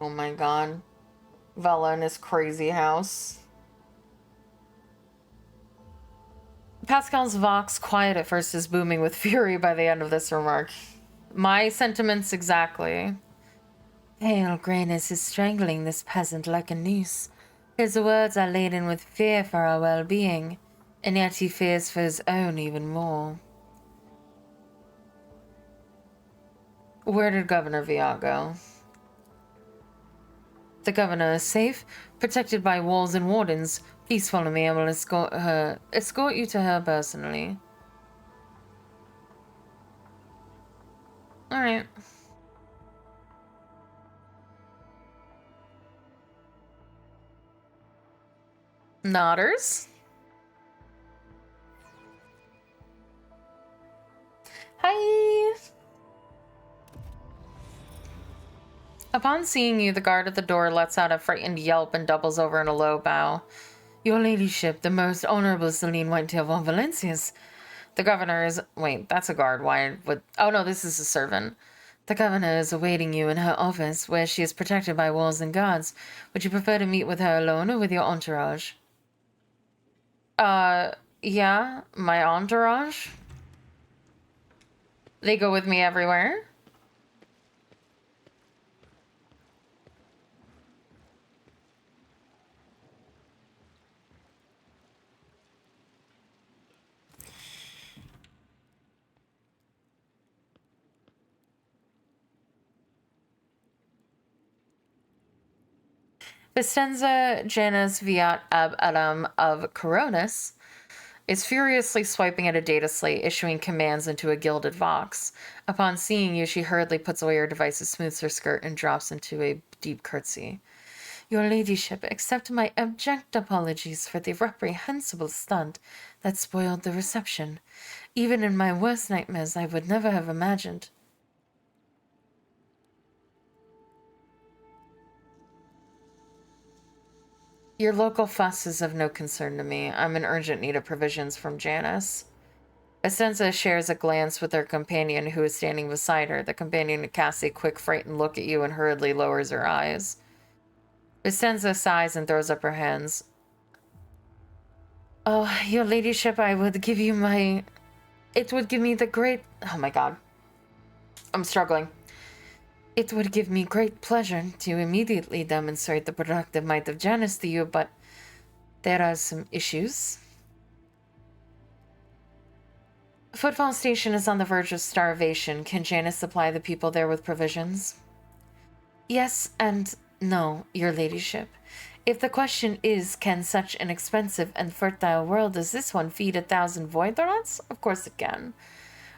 Oh my god. Vela in his crazy house. Pascal's vox, quiet at first, is booming with fury by the end of this remark. My sentiments exactly. Pale grayness is strangling this peasant like a noose. His words are laden with fear for our well-being, and yet he fears for his own even more. Where did Governor Viat go? The governor is safe, protected by walls and wardens. Please follow me. I will escort you to her personally. All right. Nodders. Hi. Upon seeing you, the guard at the door lets out a frightened yelp and doubles over in a low bow. Your ladyship, the most honorable Celine Whitetail von Valencias. The governor is... Wait, that's a guard. Why would... Oh no, this is a servant. The governor is awaiting you in her office, where she is protected by walls and guards. Would you prefer to meet with her alone or with your entourage? Yeah, my entourage. They go with me everywhere. Vicenza Janus Viat ab Adam of Coronis is furiously swiping at a data slate, issuing commands into a gilded vox. Upon seeing you, she hurriedly puts away her devices, smooths her skirt, and drops into a deep curtsy. Your ladyship, accept my abject apologies for the reprehensible stunt that spoiled the reception. Even in my worst nightmares, I would never have imagined. Your local fuss is of no concern to me. I'm in urgent need of provisions from Janice. Essenza shares a glance with her companion, who is standing beside her. The companion casts a quick, frightened look at you and hurriedly lowers her eyes. Essenza sighs and throws up her hands. Oh, your ladyship, I would give you my... It would give me the great... Oh my god. I'm struggling. It would give me great pleasure to immediately demonstrate the productive might of Janice to you, but there are some issues. Footfall Station is on the verge of starvation. Can Janice supply the people there with provisions? Yes and no, your ladyship. If the question is, can such an expensive and fertile world as this one feed 1,000 void rats? Of course it can.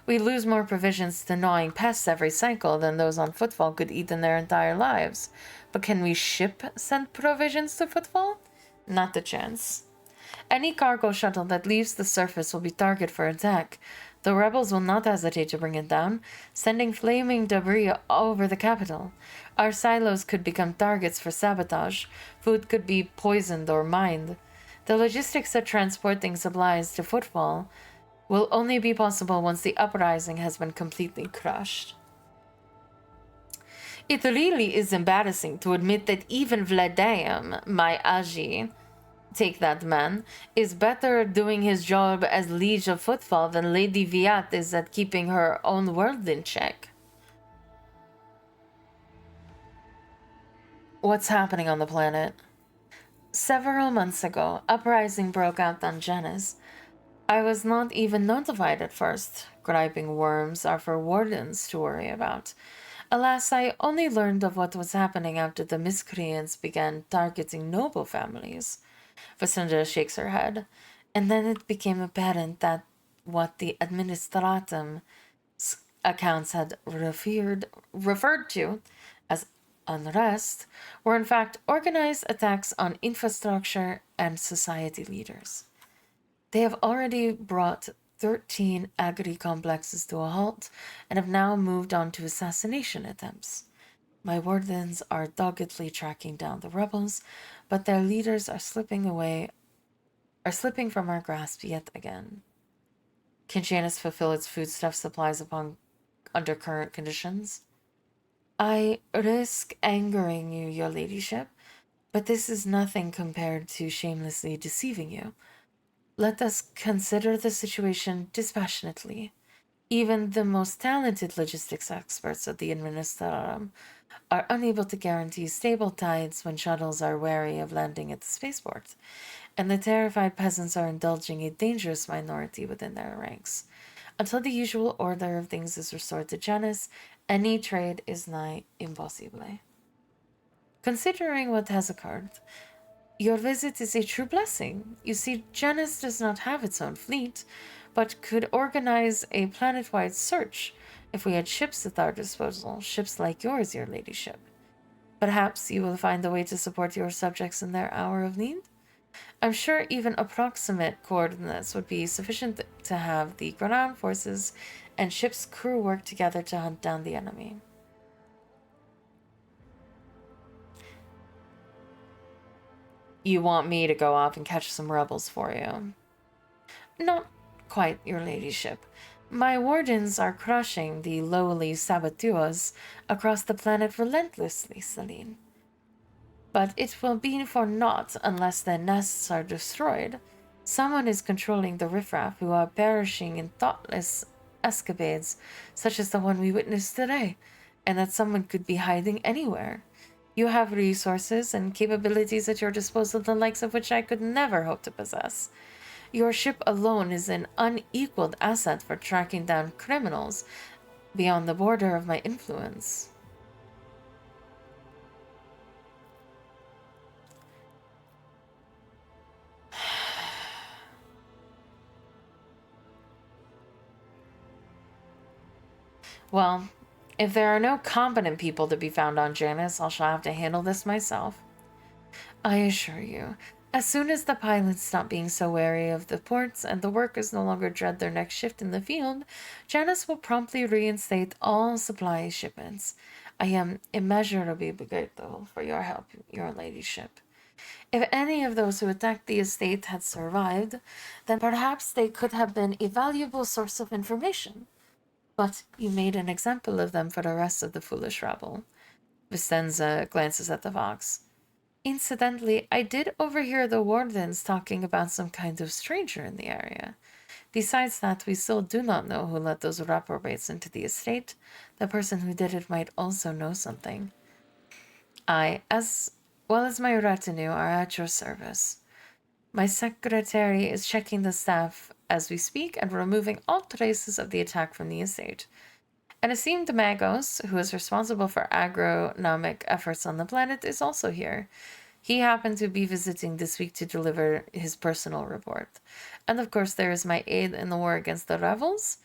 We lose more provisions to gnawing pests every cycle than those on Footfall could eat in their entire lives. But can we ship sent provisions to Footfall? Not a chance. Any cargo shuttle that leaves the surface will be target for attack. The rebels will not hesitate to bring it down, sending flaming debris over the capital. Our silos could become targets for sabotage. Food could be poisoned or mined. The logistics of transporting supplies to Footfall will only be possible once the uprising has been completely crushed. It really is embarrassing to admit that even Vladimir, my Agi, take that man, is better at doing his job as Liege of Footfall than Lady Viat is at keeping her own world in check. What's happening on the planet? Several months ago, uprising broke out on Janus. I was not even notified at first. Griping worms are for wardens to worry about. Alas, I only learned of what was happening after the miscreants began targeting noble families. Vasundara shakes her head, and then it became apparent that what the administratum accounts had referred to as unrest were in fact organized attacks on infrastructure and society leaders. They have already brought 13 agri-complexes to a halt and have now moved on to assassination attempts. My wardens are doggedly tracking down the rebels, but their leaders are slipping from our grasp yet again. Can Janus fulfill its foodstuff supplies under current conditions? I risk angering you, your ladyship, but this is nothing compared to shamelessly deceiving you. Let us consider the situation dispassionately. Even the most talented logistics experts of the Administratum are unable to guarantee stable tides when shuttles are wary of landing at the spaceport, and the terrified peasants are indulging a dangerous minority within their ranks. Until the usual order of things is restored to Janus, any trade is nigh impossible. Considering what has occurred, your visit is a true blessing. You see, Janus does not have its own fleet, but could organize a planet-wide search if we had ships at our disposal, ships like yours, your ladyship. Perhaps you will find a way to support your subjects in their hour of need? I'm sure even approximate coordinates would be sufficient to have the ground forces and ship's crew work together to hunt down the enemy. You want me to go off and catch some rebels for you? Not quite, your ladyship. My wardens are crushing the lowly saboteurs across the planet relentlessly, Celine. But it will be for naught unless their nests are destroyed. Someone is controlling the riffraff who are perishing in thoughtless escapades such as the one we witnessed today, and that someone could be hiding anywhere. You have resources and capabilities at your disposal, the likes of which I could never hope to possess. Your ship alone is an unequaled asset for tracking down criminals beyond the border of my influence. Well, if there are no competent people to be found on Janus, I shall have to handle this myself. I assure you, as soon as the pilots stop being so wary of the ports and the workers no longer dread their next shift in the field, Janus will promptly reinstate all supply shipments. I am immeasurably grateful for your help, your ladyship. If any of those who attacked the estate had survived, then perhaps they could have been a valuable source of information. But you made an example of them for the rest of the foolish rabble. Vicenza glances at the Vox. Incidentally, I did overhear the wardens talking about some kind of stranger in the area. Besides that, we still do not know who let those reprobates into the estate. The person who did it might also know something. I, as well as my retinue, are at your service. My secretary is checking the staff as we speak and removing all traces of the attack from the estate. An esteemed Magos, who is responsible for agronomic efforts on the planet, is also here. He happened to be visiting this week to deliver his personal report. And of course, there is my aide in the war against the rebels,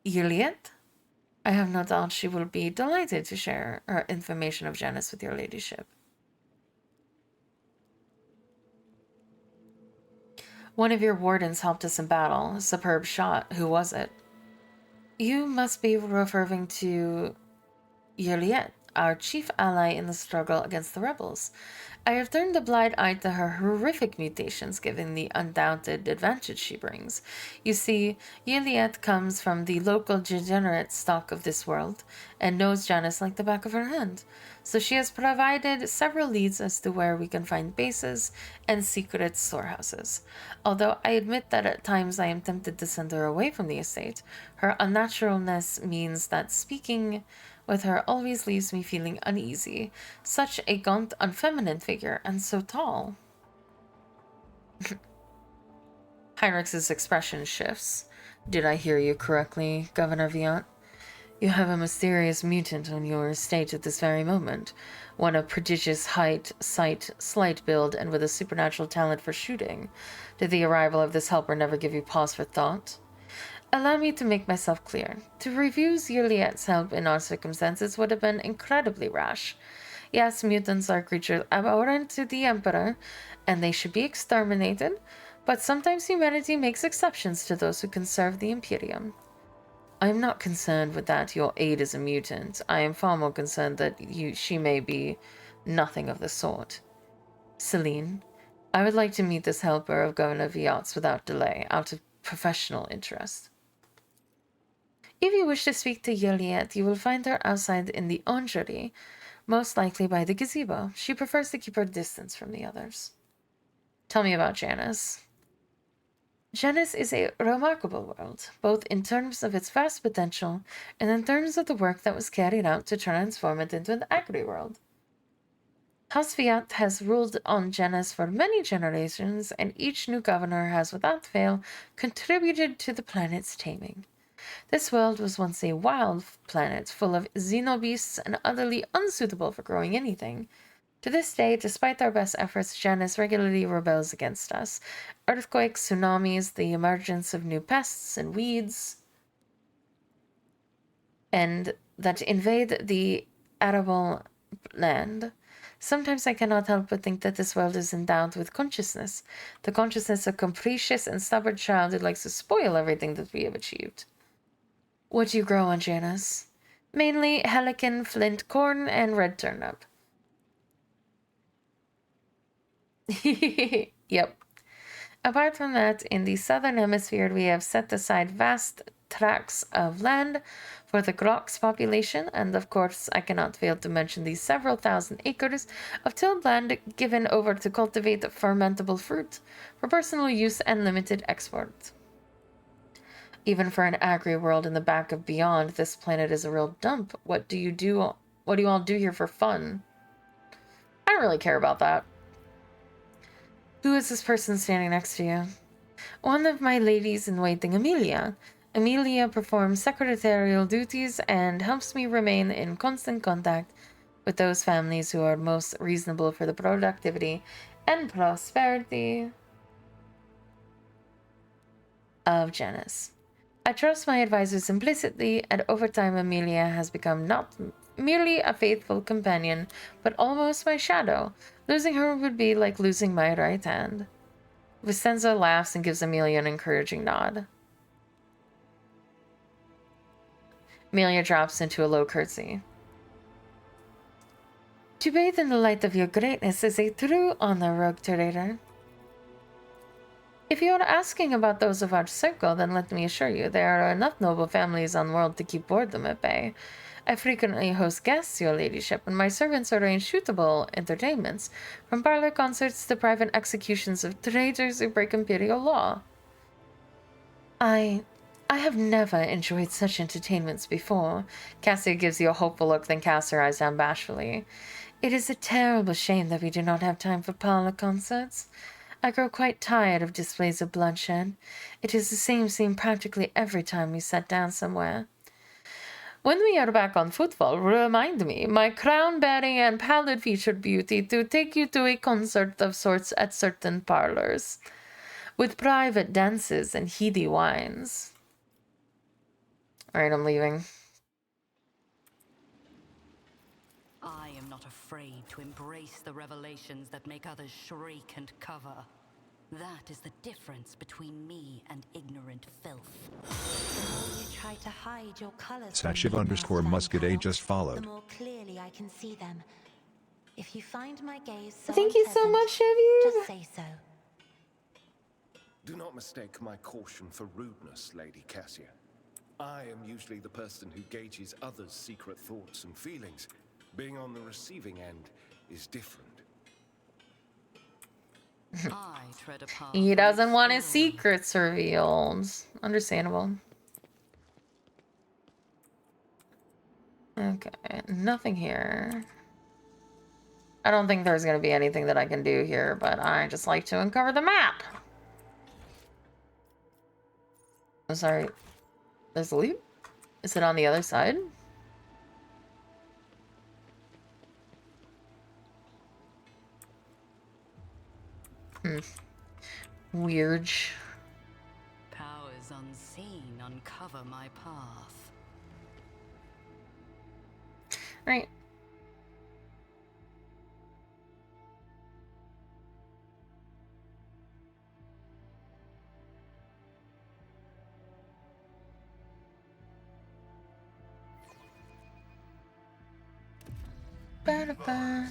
Juliet. I have no doubt she will be delighted to share her information of Janus with your ladyship. One of your wardens helped us in battle. A superb shot. Who was it? You must be referring to Juliet, our chief ally in the struggle against the rebels. I have turned a blind eye to her horrific mutations given the undoubted advantage she brings. You see, Juliet comes from the local degenerate stock of this world and knows Janus like the back of her hand. So she has provided several leads as to where we can find bases and secret storehouses. Although I admit that at times I am tempted to send her away from the estate, her unnaturalness means that speaking with her always leaves me feeling uneasy. Such a gaunt, unfeminine figure, and so tall. Heinrich's expression shifts. Did I hear you correctly, Governor Viant? You have a mysterious mutant on your estate at this very moment. One of prodigious height, sight, slight build, and with a supernatural talent for shooting. Did the arrival of this helper never give you pause for thought? Allow me to make myself clear. To refuse Juliet's help in our circumstances would have been incredibly rash. Yes, mutants are creatures abhorrent to the Emperor, and they should be exterminated, but sometimes humanity makes exceptions to those who can serve the Imperium. I am not concerned with that your aide is a mutant. I am far more concerned that she may be nothing of the sort. Celine, I would like to meet this helper of Governor Viot's without delay, out of professional interest. If you wish to speak to Juliet, you will find her outside in the orangery, most likely by the gazebo. She prefers to keep her distance from the others. Tell me about Janice. Janice is a remarkable world, both in terms of its vast potential and in terms of the work that was carried out to transform it into an agri-world. House Fiat has ruled on Janice for many generations, and each new governor has without fail contributed to the planet's taming. This world was once a wild planet full of xenobeasts and utterly unsuitable for growing anything. To this day, despite our best efforts, Janice regularly rebels against us. Earthquakes, tsunamis, the emergence of new pests and weeds, and that invade the arable land. Sometimes I cannot help but think that this world is endowed with consciousness, the consciousness of capricious and stubborn child who likes to spoil everything that we have achieved. What do you grow on Janice? Mainly helicon, flint, corn, and red turnip. Yep. Apart from that, in the southern hemisphere, we have set aside vast tracts of land for the Grox population, and of course, I cannot fail to mention the several thousand acres of tilled land given over to cultivate fermentable fruit for personal use and limited export. Even for an agri-world in the back of beyond, this planet is a real dump. What do you all do here for fun? I don't really care about that. Who is this person standing next to you? One of my ladies in waiting, Amelia. Amelia performs secretarial duties and helps me remain in constant contact with those families who are most reasonable for the productivity and prosperity of Janice. I trust my advisors implicitly, and over time Amelia has become not merely a faithful companion, but almost my shadow. Losing her would be like losing my right hand. Vicenza laughs and gives Amelia an encouraging nod. Amelia drops into a low curtsy. To bathe in the light of your greatness is a true honor, Rogue Trader. If you are asking about those of our circle, then let me assure you, there are enough noble families on world to keep boredom at bay. I frequently host guests, your ladyship, and my servants arrange suitable entertainments, from parlor concerts to private executions of traitors who break imperial law. I have never enjoyed such entertainments before. Cassia gives you a hopeful look, then casts her eyes down bashfully. It is a terrible shame that we do not have time for parlor concerts. I grow quite tired of displays of bloodshed. It is the same scene practically every time we sit down somewhere. When we are back on football, remind me, my crown-bearing and pallid-featured beauty, to take you to a concert of sorts at certain parlors, with private dances and heady wines. Alright, I'm leaving. I am not afraid to embrace the revelations that make others shriek and cover. That is the difference between me and ignorant filth. The more you try to hide your colors Sachiv_Muscadet just followed. the more clearly I can see them. If you find my gaze so Thank you so much, Shabib. just say so. Do not mistake my caution for rudeness, Lady Cassia. I am usually the person who gauges others' secret thoughts and feelings. Being on the receiving end is different. I tread a path He doesn't want his obscure. secrets revealed. Understandable. Okay, nothing here. I don't think there's going to be anything that I can do here, but I just like to uncover the map. I'm sorry. There's a loot? Is it on the other side? Weird. Powers unseen uncover my path. Right. Ba-da-ba.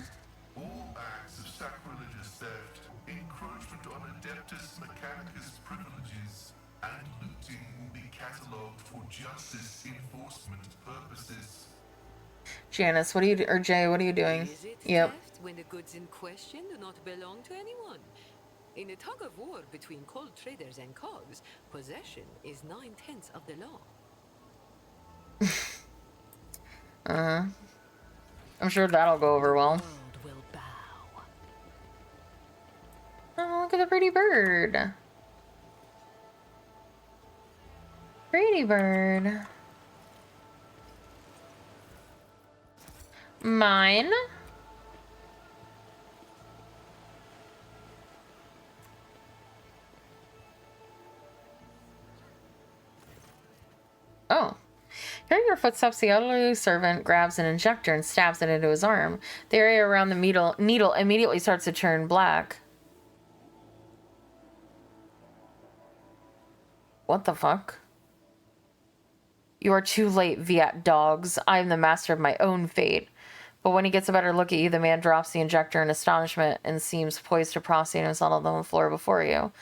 All acts of sacrilegious theft, encroachment on Adeptus Mechanicus privileges, and looting will be cataloged for justice enforcement purposes. Janice, what are you or Jay, what are you doing? Is it Yep. theft when the goods in question do not belong to anyone? In a tug of war between coal traders and cogs, possession is 9/10 of the law. I'm sure that'll go over well. World will bow. Oh, look at the pretty bird. Pretty bird. Mine? Oh. Hearing your footsteps, the elderly servant grabs an injector and stabs it into his arm. The area around the needle immediately starts to turn black. What the fuck? You are too late, Viet dogs. I am the master of my own fate. But when he gets a better look at you, the man drops the injector in astonishment and seems poised to prostrate himself on the floor before you.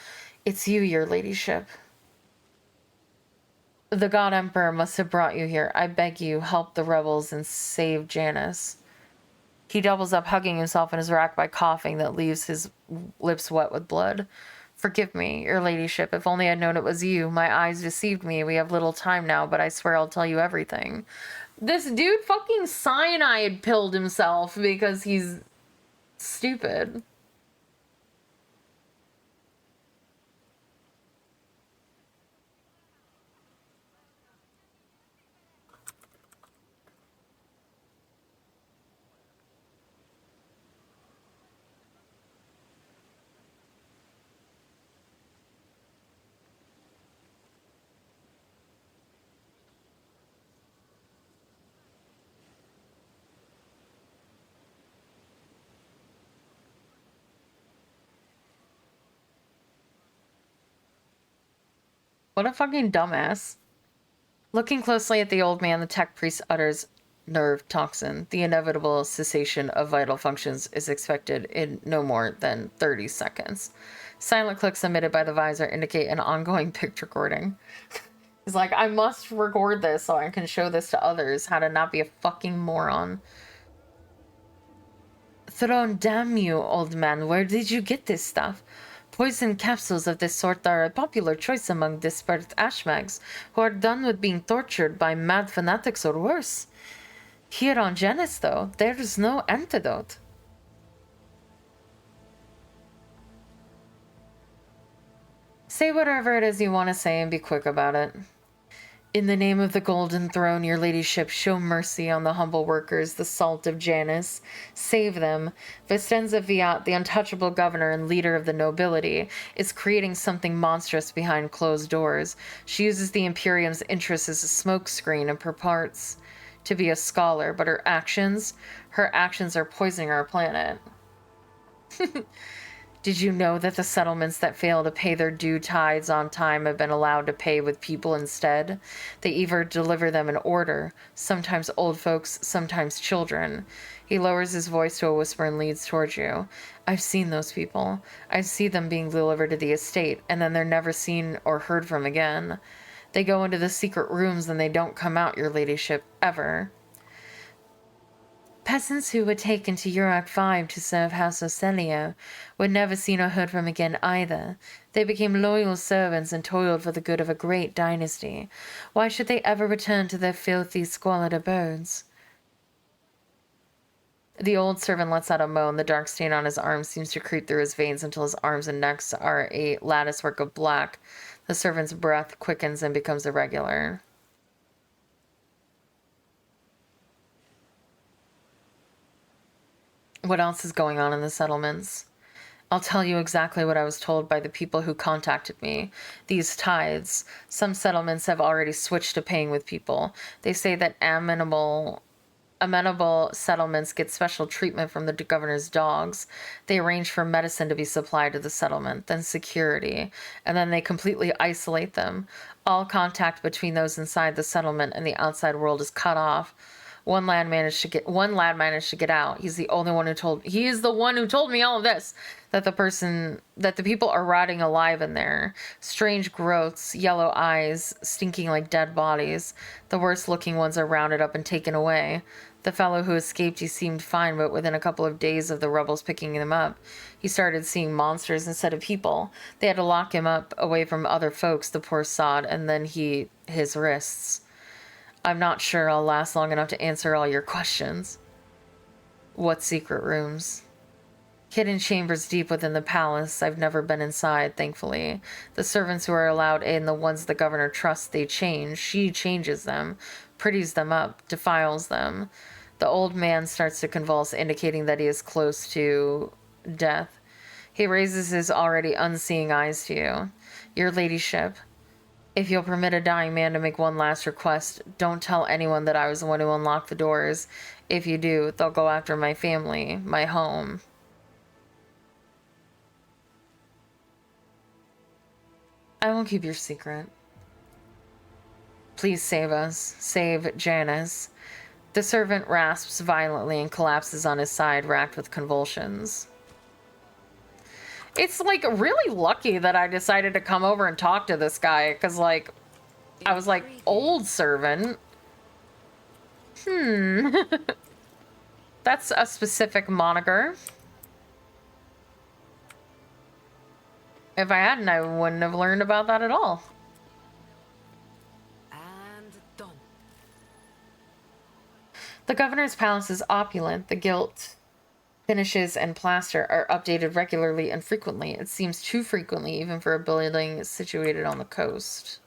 It's you, your ladyship. The God Emperor must have brought you here. I beg you, help the rebels and save Janice. He doubles up, hugging himself in his rack by coughing that leaves his lips wet with blood. Forgive me, your ladyship. If only I'd known it was you. My eyes deceived me. We have little time now, but I swear I'll tell you everything. This dude fucking cyanide pilled himself because he's stupid. What a fucking dumbass. Looking closely at the old man, the tech priest utters nerve toxin. The inevitable cessation of vital functions is expected in no more than 30 seconds. Silent clicks emitted by the visor indicate an ongoing picture recording. He's like, I must record this so I can show this to others, how to not be a fucking moron. Throne, damn you, old man, where did you get this stuff? Poison capsules of this sort are a popular choice among desperate ashmags who are done with being tortured by mad fanatics or worse. Here on Janice, though, there is no antidote. Say whatever it is you want to say and be quick about it. In the name of the Golden Throne, your ladyship, show mercy on the humble workers, the salt of Janice. Save them. Vistenza Viat, the untouchable governor and leader of the nobility, is creating something monstrous behind closed doors. She uses the Imperium's interests as a smokescreen and purports to be a scholar, but her actions are poisoning our planet. Did you know that the settlements that fail to pay their due tithes on time have been allowed to pay with people instead? They either deliver them in order, sometimes old folks, sometimes children. He lowers his voice to a whisper and leads towards you. I've seen those people. I see them being delivered to the estate, and then they're never seen or heard from again. They go into the secret rooms and they don't come out, your ladyship, ever. Peasants who were taken to Urak 5 to serve House Ocelio were never seen or heard from again either. They became loyal servants and toiled for the good of a great dynasty. Why should they ever return to their filthy, squalid abodes? The old servant lets out a moan. The dark stain on his arm seems to creep through his veins until his arms and necks are a latticework of black. The servant's breath quickens and becomes irregular. What else is going on in the settlements? I'll tell you exactly what I was told by the people who contacted me. These tithes. Some settlements have already switched to paying with people. They say that amenable settlements get special treatment from the governor's dogs. They arrange for medicine to be supplied to the settlement, then security, and then they completely isolate them. All contact between those inside the settlement and the outside world is cut off. One lad managed to get out. He is the one who told me all of this. That the people are rotting alive in there. Strange growths, yellow eyes, stinking like dead bodies. The worst looking ones are rounded up and taken away. The fellow who escaped, he seemed fine, but within a couple of days of the rebels picking him up, he started seeing monsters instead of people. They had to lock him up away from other folks, the poor sod, and then his wrists. I'm not sure I'll last long enough to answer all your questions. What secret rooms? Hidden chambers deep within the palace. I've never been inside, thankfully. The servants who are allowed in, the ones the governor trusts, they change. She changes them, pretties them up, defiles them. The old man starts to convulse, indicating that he is close to death. He raises his already unseeing eyes to you. Your ladyship, if you'll permit a dying man to make one last request, don't tell anyone that I was the one who unlocked the doors. If you do, they'll go after my family, my home. I won't keep your secret. Please save us. Save Janice. The servant rasps violently and collapses on his side, racked with convulsions. It's, like, really lucky that I decided to come over and talk to this guy, because, like, I was like, old servant? That's a specific moniker. If I hadn't, I wouldn't have learned about that at all. And done. The governor's palace is opulent. The gilt finishes and plaster are updated regularly and frequently. It seems too frequently, even for a building situated on the coast.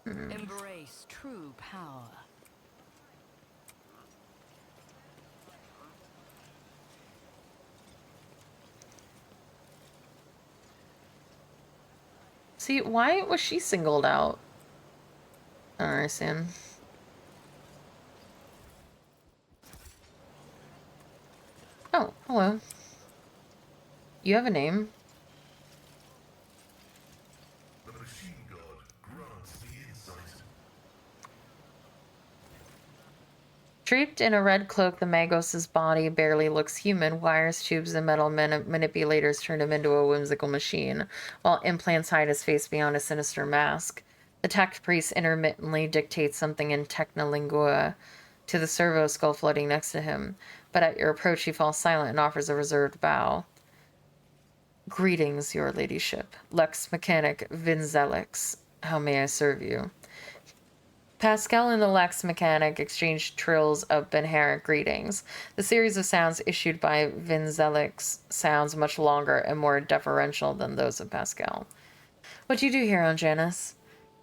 Embrace true power. See, why was she singled out? I don't understand. Oh, hello. You have a name. The machine god grants the insight. Draped in a red cloak, the Magos's body barely looks human. Wires, tubes, and metal manipulators turn him into a whimsical machine, while implants hide his face beyond a sinister mask. The tech priest intermittently dictates something in Technolingua to the servo skull floating next to him, but at your approach he falls silent and offers a reserved bow. Greetings, your ladyship. Lex Mechanic Vinzelix. How may I serve you? Pascal and the Lex Mechanic exchange trills of Benharic greetings. The series of sounds issued by Vinzelix sounds much longer and more deferential than those of Pascal. What do you do here on Janus?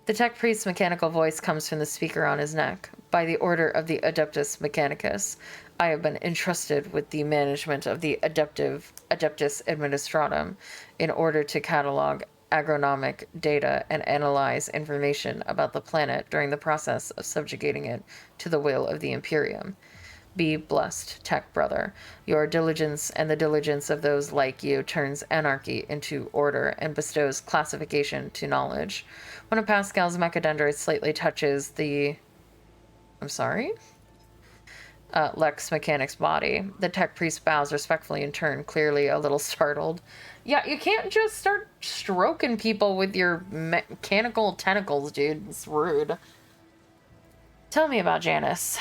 The tech priest's mechanical voice comes from the speaker on his neck. By the order of the Adeptus Mechanicus, I have been entrusted with the management of the Adeptus Administratum in order to catalog agronomic data and analyze information about the planet during the process of subjugating it to the will of the Imperium. Be blessed, tech brother. Your diligence and the diligence of those like you turns anarchy into order and bestows classification to knowledge. One of Pascal's mechadendrites slightly touches the... I'm sorry? Lex Mechanic's body. The tech priest bows respectfully in turn, clearly a little startled. Yeah, you can't just start stroking people with your mechanical tentacles, dude. It's rude. Tell me about Janus.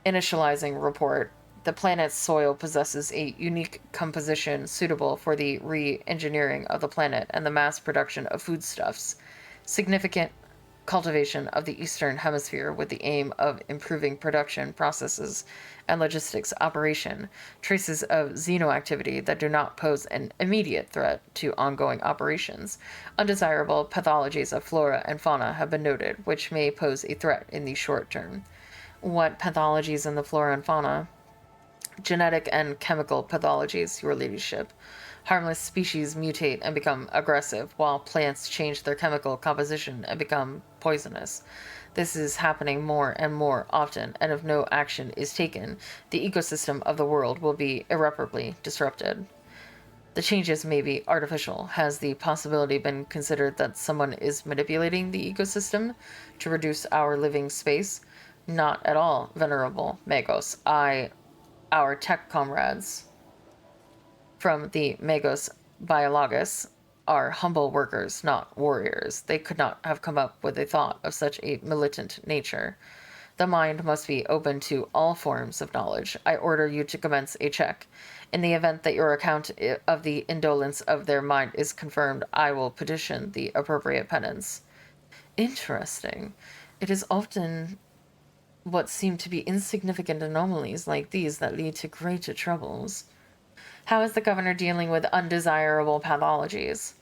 Initializing report. The planet's soil possesses a unique composition suitable for the re-engineering of the planet and the mass production of foodstuffs. Significant cultivation of the Eastern Hemisphere with the aim of improving production processes and logistics operation. Traces of xenoactivity that do not pose an immediate threat to ongoing operations. Undesirable pathologies of flora and fauna have been noted, which may pose a threat in the short term. What pathologies in the flora and fauna? Genetic and chemical pathologies, your ladyship. Harmless species mutate and become aggressive, while plants change their chemical composition and become poisonous. This is happening more and more often, and if no action is taken, the ecosystem of the world will be irreparably disrupted. The changes may be artificial. Has the possibility been considered that someone is manipulating the ecosystem to reduce our living space? Not at all, Venerable Magos. Our tech comrades from the Magos Biologus are humble workers, not warriors. They could not have come up with a thought of such a militant nature. The mind must be open to all forms of knowledge. I order you to commence a check. In the event that your account of the indolence of their mind is confirmed, I will petition the appropriate penance. Interesting. It is often what seem to be insignificant anomalies like these that lead to greater troubles. How is the governor dealing with undesirable pathologies?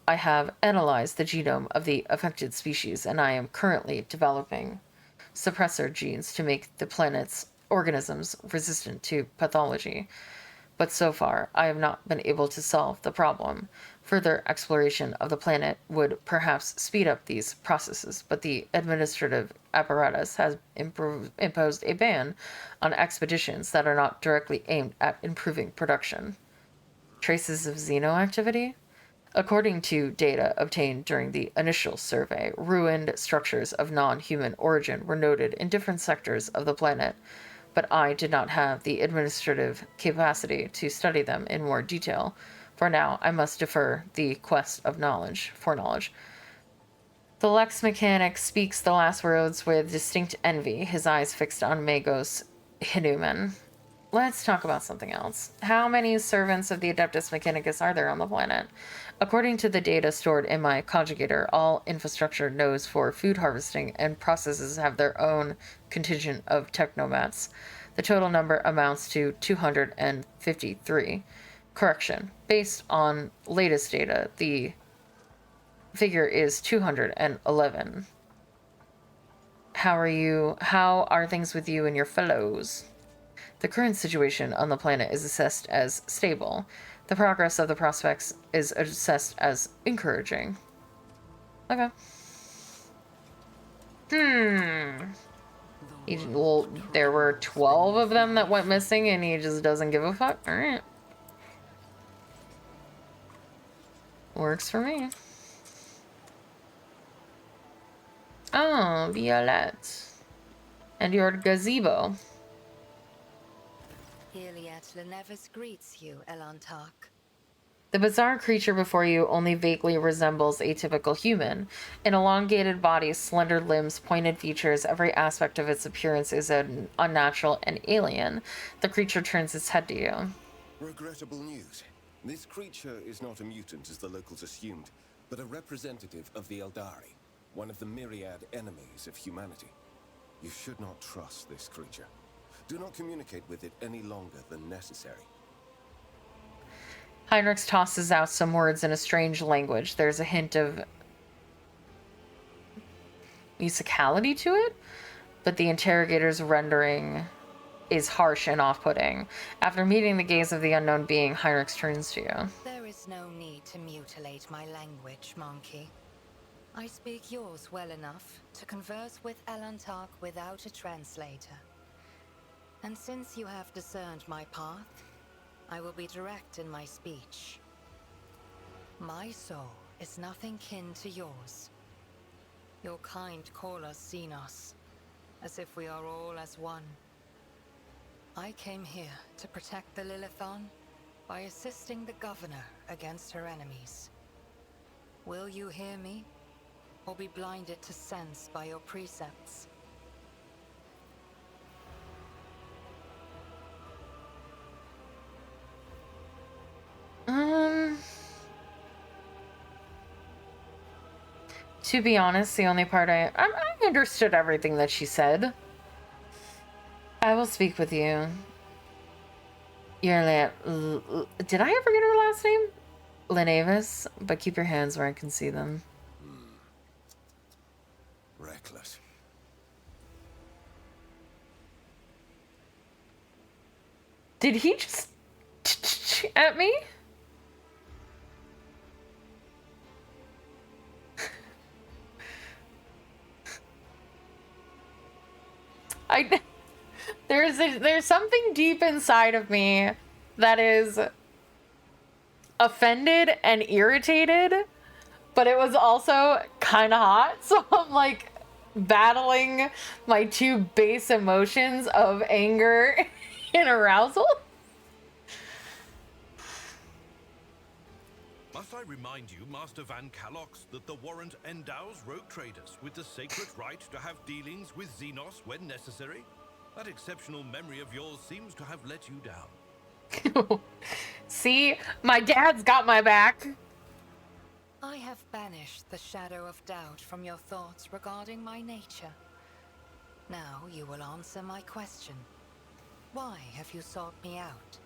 I have analyzed the genome of the affected species, and I am currently developing suppressor genes to make the planet's organisms resistant to pathology. But so far, I have not been able to solve the problem. Further exploration of the planet would perhaps speed up these processes, but the administrative apparatus has imposed a ban on expeditions that are not directly aimed at improving production. Traces of xenoactivity? According to data obtained during the initial survey, ruined structures of non-human origin were noted in different sectors of the planet, but I did not have the administrative capacity to study them in more detail. For now, I must defer the quest of knowledge for knowledge. The Lex mechanic speaks the last words with distinct envy, his eyes fixed on Magos Hinuman. Let's talk about something else. How many servants of the Adeptus Mechanicus are there on the planet? According to the data stored in my conjugator, all infrastructure nodes for food harvesting and processes have their own contingent of technomats. The total number amounts to 253. Correction. Based on latest data, the figure is 211. How are things with you and your fellows? The current situation on the planet is assessed as stable. The progress of the prospects is assessed as encouraging. Okay. Well, there were 12 of them that went missing and he just doesn't give a fuck? Alright. Works for me. Oh, Violette. And your gazebo. Iliad Lenevis greets you, Elantark. The bizarre creature before you only vaguely resembles a typical human. An elongated body, slender limbs, pointed features, every aspect of its appearance is unnatural and alien. The creature turns its head to you. Regrettable news. This creature is not a mutant as the locals assumed, but a representative of the Eldari, one of the myriad enemies of humanity. You should not trust this creature. Do not communicate with it any longer than necessary. Heinrichs tosses out some words in a strange language. There's a hint of musicality to it, but the interrogator's rendering is harsh and off-putting. After meeting the gaze of the unknown being, Heinrichs turns to you. There is no need to mutilate my language, monkey. I speak yours well enough to converse with Elantark without a translator. And since you have discerned my path, I will be direct in my speech. My soul is nothing kin to yours. Your kind call us Xenos, as if we are all as one. I came here to protect the Lilithon by assisting the governor against her enemies. Will you hear me, or be blinded to sense by your precepts? To be honest, the only part I understood everything that she said. I will speak with you. Did I ever get her last name? Lenavis, but keep your hands where I can see them. Reckless. Did he just at me? There's something deep inside of me that is offended and irritated, but it was also kind of hot. So I'm like, battling my two base emotions of anger and arousal. Must I remind you, Master Van Calox, that the warrant endows rogue traders with the sacred right to have dealings with Xenos when necessary? That exceptional memory of yours seems to have let you down. See, my dad's got my back. I have banished the shadow of doubt from your thoughts regarding my nature. Now you will answer my question. Why have you sought me out?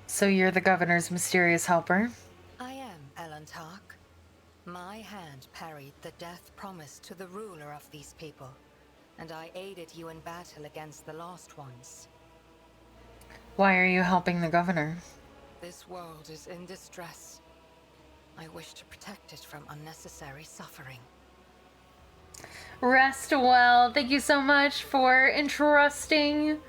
So you're the governor's mysterious helper? I am Elantark. My hand parried the death promised to the ruler of these people, and I aided you in battle against the Lost Ones. Why are you helping the governor? This world is in distress. I wish to protect it from unnecessary suffering. Rest well. Thank you so much for entrusting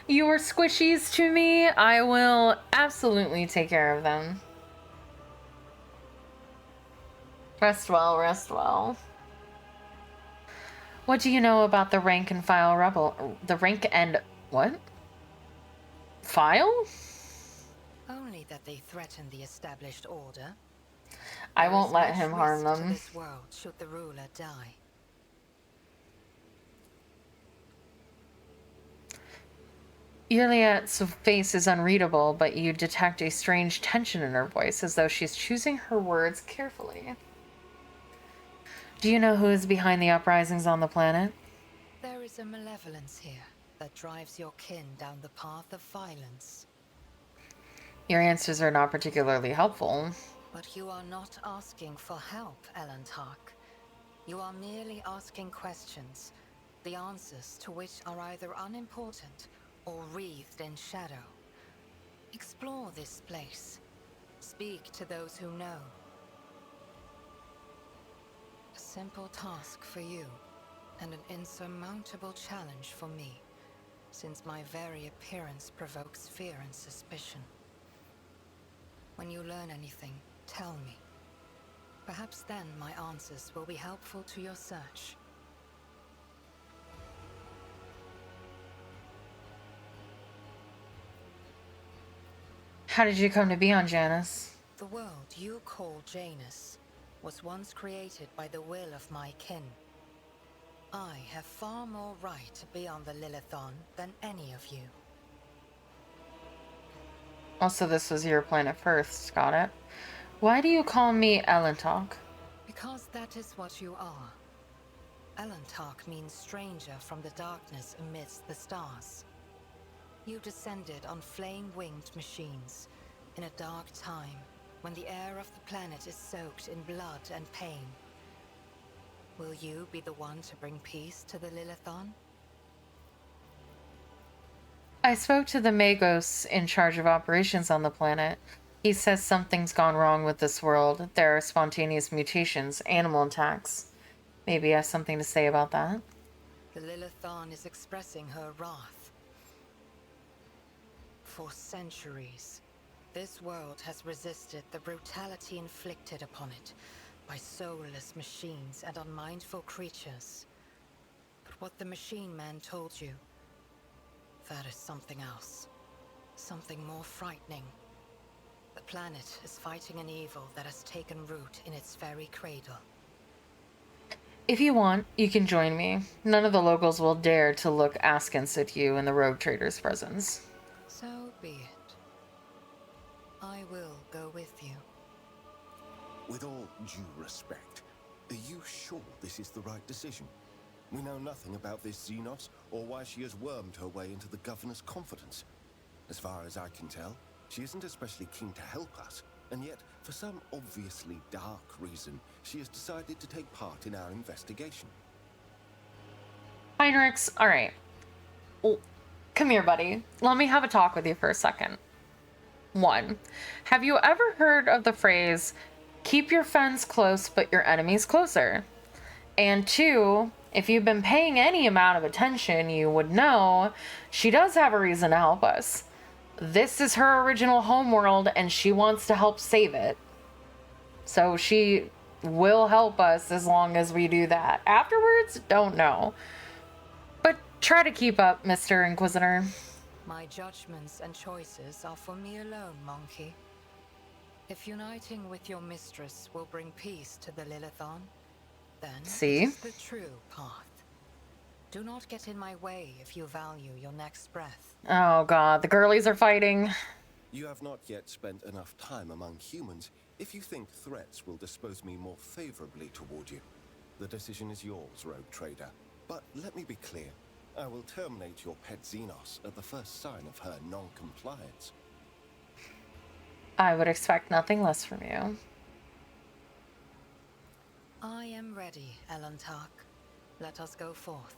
your squishies to me. I will absolutely take care of them. Rest well, rest well. What do you know about the rank and file rebel? The rank and what? File? Only that they threaten the established order. I won't let him harm them. To this world should the ruler die. Juliet's face is unreadable, but you detect a strange tension in her voice, as though she's choosing her words carefully. Do you know who is behind the uprisings on the planet? There is a malevolence here that drives your kin down the path of violence. Your answers are not particularly helpful. But you are not asking for help, Elantark. You are merely asking questions, the answers to which are either unimportant or wreathed in shadow. Explore this place. Speak to those who know. A simple task for you, and an insurmountable challenge for me, since my very appearance provokes fear and suspicion. When you learn anything, tell me. Perhaps then my answers will be helpful to your search. How did you come to be on Janus? The world you call Janus was once created by the will of my kin. I have far more right to be on the Lilithon than any of you. Also, this was your planet first, got it? Why do you call me Elantark? Because that is what you are. Elantark means stranger from the darkness amidst the stars. You descended on flame-winged machines in a dark time when the air of the planet is soaked in blood and pain. Will you be the one to bring peace to the Lilithon? I spoke to the Magos in charge of operations on the planet. He says something's gone wrong with this world. There are spontaneous mutations, animal attacks. Maybe he has something to say about that. The Lilithon is expressing her wrath. For centuries, this world has resisted the brutality inflicted upon it by soulless machines and unmindful creatures. But what the machine man told you, that is something else. Something more frightening. The planet is fighting an evil that has taken root in its very cradle. If you want, you can join me. None of the locals will dare to look askance at you in the rogue trader's presence. So be it. I will go with you. With all due respect, are you sure this is the right decision? We know nothing about this Xenos, or why she has wormed her way into the governor's confidence. As far as I can tell, she isn't especially keen to help us, and yet, for some obviously dark reason, she has decided to take part in our investigation. Heinrichs, alright. Come here, buddy. Let me have a talk with you for a second. 1. Have you ever heard of the phrase, keep your friends close but your enemies closer? And 2, if you've been paying any amount of attention, you would know she does have a reason to help us. This is her original homeworld and she wants to help save it. So she will help us as long as we do that. Afterwards, don't know. But try to keep up, Mr. Inquisitor. My judgments and choices are for me alone, monkey. If uniting with your mistress will bring peace to the Lilithon, then See? it is the true path. Do not get in my way if you value your next breath. Oh god, the girlies are fighting. You have not yet spent enough time among humans if you think threats will dispose me more favorably toward you. The decision is yours, rogue trader. But let me be clear. I will terminate your pet Xenos at the first sign of her non-compliance. I would expect nothing less from you. I am ready, Elantark. Let us go forth.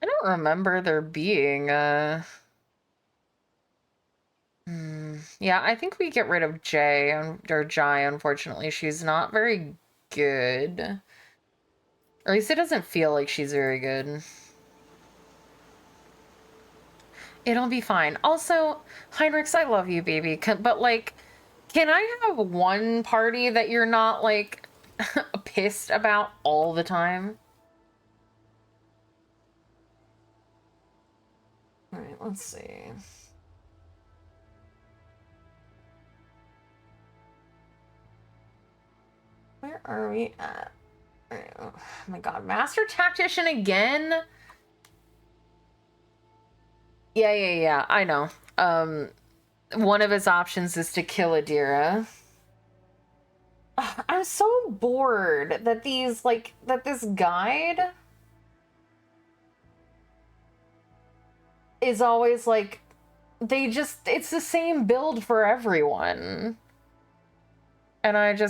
I don't remember there being yeah, I think we get rid of Jay, or Jai, unfortunately. She's not very good. Or at least it doesn't feel like she's very good. It'll be fine. Also, Heinrichs, I love you, baby. But, like, can I have one party that you're not, like, pissed about all the time? Alright, let's see. Where are we at? Oh my god, Master Tactician again? Yeah, I know. One of his options is to kill Adira. I'm so bored that this guide is always like, it's the same build for everyone. And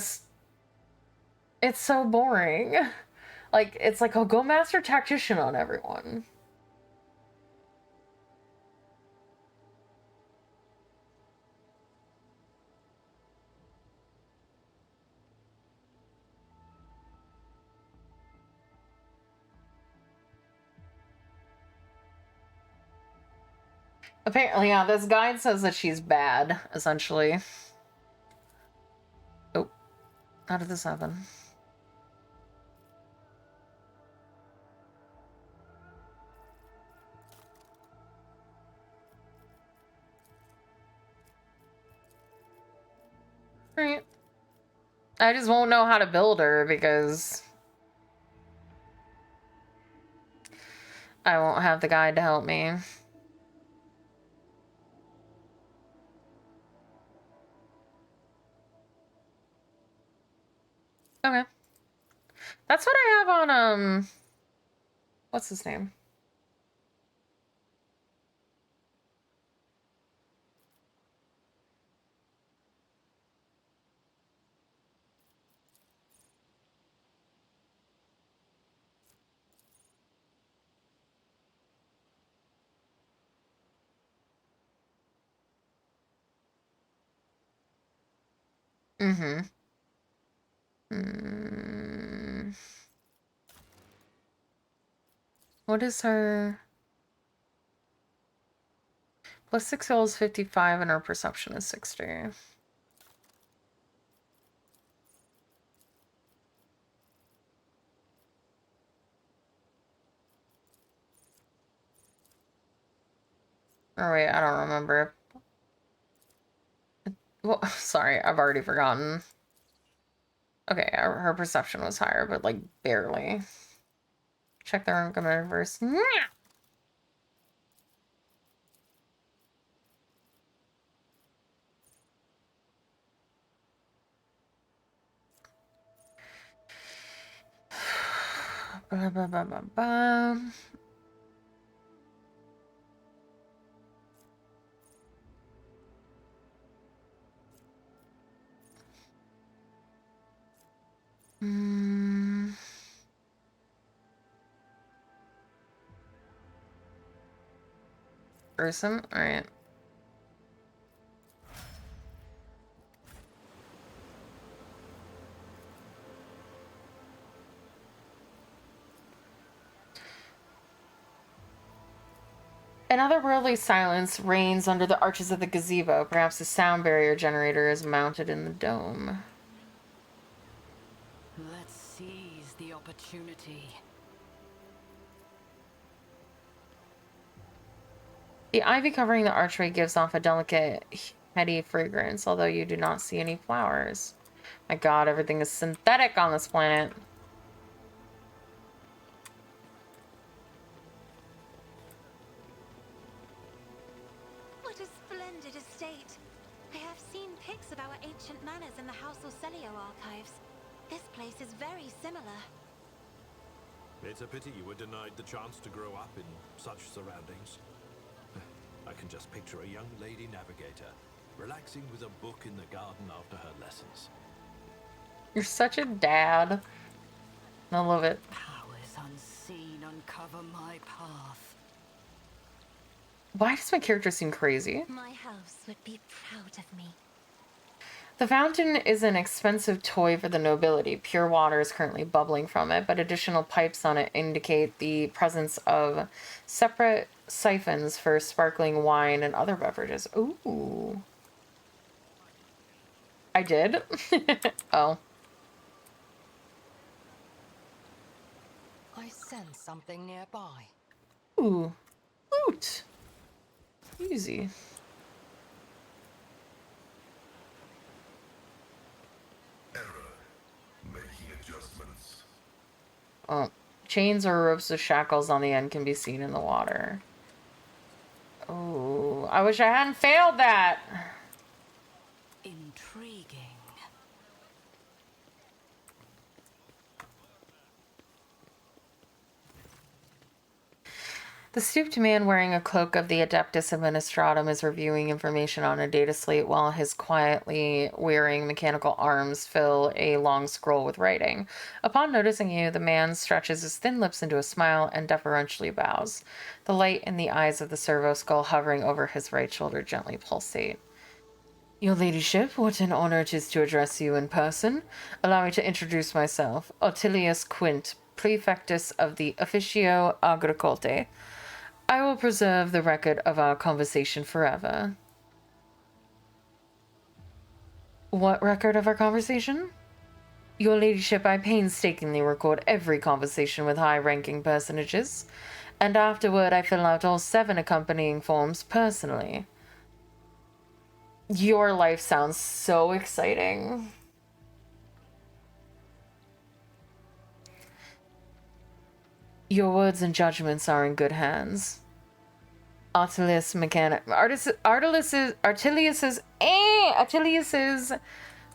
it's so boring. Like, it's like, oh, go Master Tactician on everyone. Apparently, yeah, this guide says that she's bad, essentially. Oh, how did this happen? Right. I just won't know how to build her because I won't have the guide to help me. Okay. That's what I have on, what's his name? Mm-hmm. What is her... Plus 6 skill is 55 and her perception is 60. Oh wait, I don't remember. Well, sorry, I've already forgotten. Okay, her perception was higher, but like barely. Check the room reverse. Ba, ba, ba, ba, ba. Gruesome? Alright. An otherworldly silence reigns under the arches of the gazebo. Perhaps a sound barrier generator is mounted in the dome. Let's seize the opportunity. The ivy covering the archway gives off a delicate, heady fragrance, although you do not see any flowers. My god, everything is synthetic on this planet. What a splendid estate! I have seen pics of our ancient manors in the House Orselio archives. This place is very similar. It's a pity you were denied the chance to grow up in such surroundings. I can just picture a young lady navigator, relaxing with a book in the garden after her lessons. You're such a dad. I love it. Powers unseen uncover my path. Why does my character seem crazy? My house would be proud of me. The fountain is an expensive toy for the nobility. Pure water is currently bubbling from it, but additional pipes on it indicate the presence of separate siphons for sparkling wine and other beverages. Ooh. I did? Oh. I sense something nearby. Ooh. Loot. Easy. Oh, chains or ropes with shackles on the end can be seen in the water. Oh, I wish I hadn't failed that. Intriguing. The stooped man wearing a cloak of the Adeptus Administratum is reviewing information on a data slate while his quietly wearing mechanical arms fill a long scroll with writing. Upon noticing you, the man stretches his thin lips into a smile and deferentially bows. The light in the eyes of the servo skull hovering over his right shoulder gently pulsate. Your ladyship, what an honor it is to address you in person. Allow me to introduce myself, Ottilius Quint, Prefectus of the Officio Agricolte. I will preserve the record of our conversation forever. What record of our conversation? Your ladyship, I painstakingly record every conversation with high-ranking personages, and afterward I fill out all 7 accompanying forms personally. Your life sounds so exciting. Your words and judgments are in good hands. Artilius's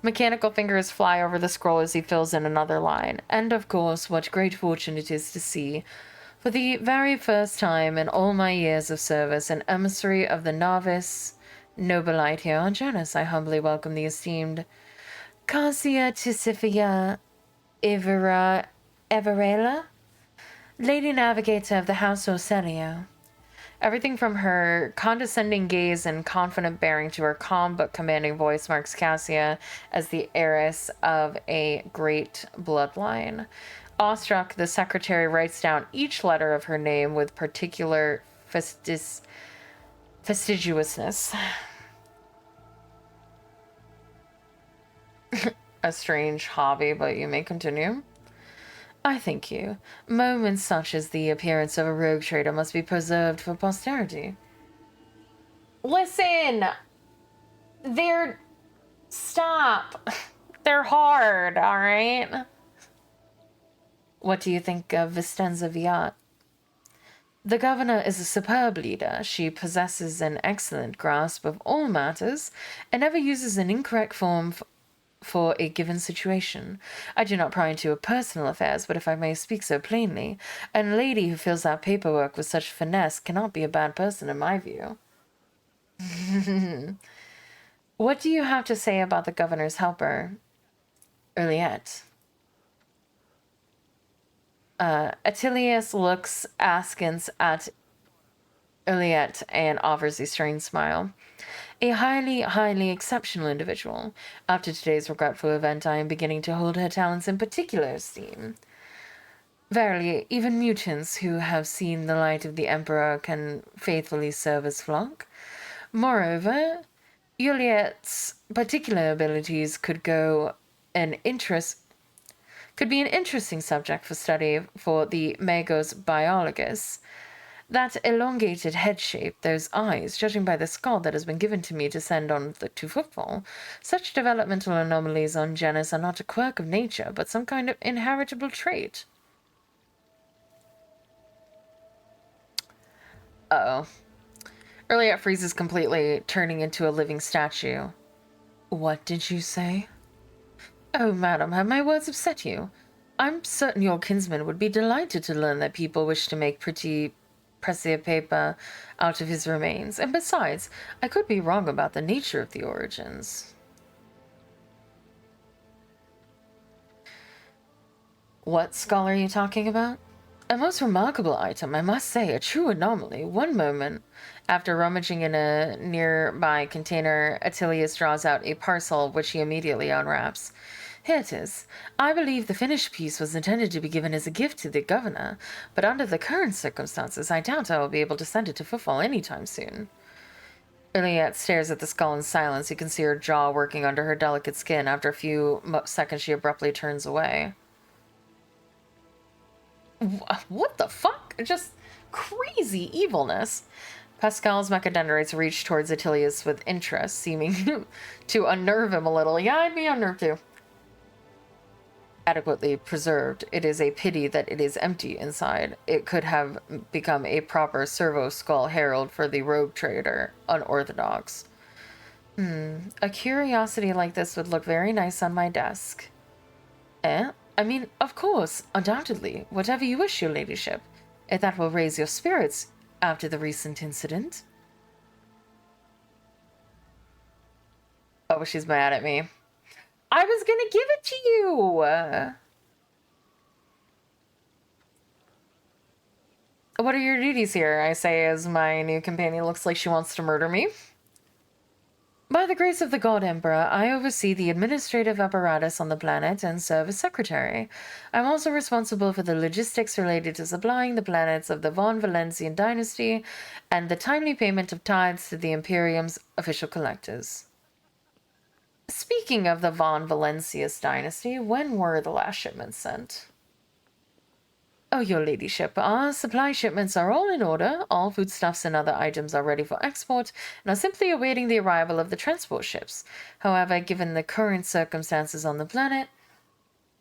mechanical fingers fly over the scroll as he fills in another line. And of course, what great fortune it is to see, for the very first time in all my years of service, an emissary of the Navis Nobilite here on Janus. I humbly welcome the esteemed Cassia Tisifia Everella, Lady Navigator of the House Orselio. Everything from her condescending gaze and confident bearing to her calm but commanding voice marks Cassia as the heiress of a great bloodline. Awestruck, the secretary writes down each letter of her name with particular fastidiousness. A strange hobby, but you may continue. I thank you. Moments such as the appearance of a rogue trader must be preserved for posterity. Listen! Stop! They're hard, alright? What do you think of Vistenza Viat? The governor is a superb leader. She possesses an excellent grasp of all matters and never uses an incorrect form for a given situation. I do not pry into her personal affairs, but if I may speak so plainly, a lady who fills out paperwork with such finesse cannot be a bad person in my view. What do you have to say about the governor's helper, Urliette? Attilius looks askance at Urliette and offers a strange smile. A highly exceptional individual. After today's regretful event, I am beginning to hold her talents in particular esteem. Verily, even mutants who have seen the light of the Emperor can faithfully serve as flock. Moreover, Juliet's particular abilities could be an interesting subject for study for the Magos biologus. That elongated head shape, those eyes, judging by the skull that has been given to me to send on to football, such developmental anomalies on Janus are not a quirk of nature, but some kind of inheritable trait. Uh-oh. Earlier it freezes completely, turning into a living statue. What did you say? Oh, madam, have my words upset you? I'm certain your kinsman would be delighted to learn that people wish to make pretty pressier paper out of his remains. And besides, I could be wrong about the nature of the origins. What skull are you talking about? A most remarkable item, I must say, a true anomaly. One moment, after rummaging in a nearby container, Attilius draws out a parcel which he immediately unwraps. Here it is. I believe the finished piece was intended to be given as a gift to the governor, but under the current circumstances, I doubt I will be able to send it to footfall any time soon. Juliet stares at the skull in silence. You can see her jaw working under her delicate skin. After a few seconds, she abruptly turns away. What the fuck? Just crazy evilness. Pascal's mechadendrites reach towards Attilius with interest, seeming to unnerve him a little. Yeah, I'd be unnerved too. Adequately preserved, it is a pity that it is empty inside. It could have become a proper servo skull herald for the rogue trader, unorthodox. A curiosity like this would look very nice on my desk. Eh? I mean, of course, undoubtedly, whatever you wish, your ladyship. If that will raise your spirits after the recent incident. Oh, she's mad at me. I was gonna give it to you! What are your duties here? I say as my new companion looks like she wants to murder me. By the grace of the God Emperor, I oversee the administrative apparatus on the planet and serve as secretary. I'm also responsible for the logistics related to supplying the planets of the Von Valencian dynasty and the timely payment of tithes to the Imperium's official collectors. Speaking of the Von Valencius dynasty, when were the last shipments sent? Oh, your ladyship, our supply shipments are all in order. All foodstuffs and other items are ready for export and are simply awaiting the arrival of the transport ships. However, given the current circumstances on the planet,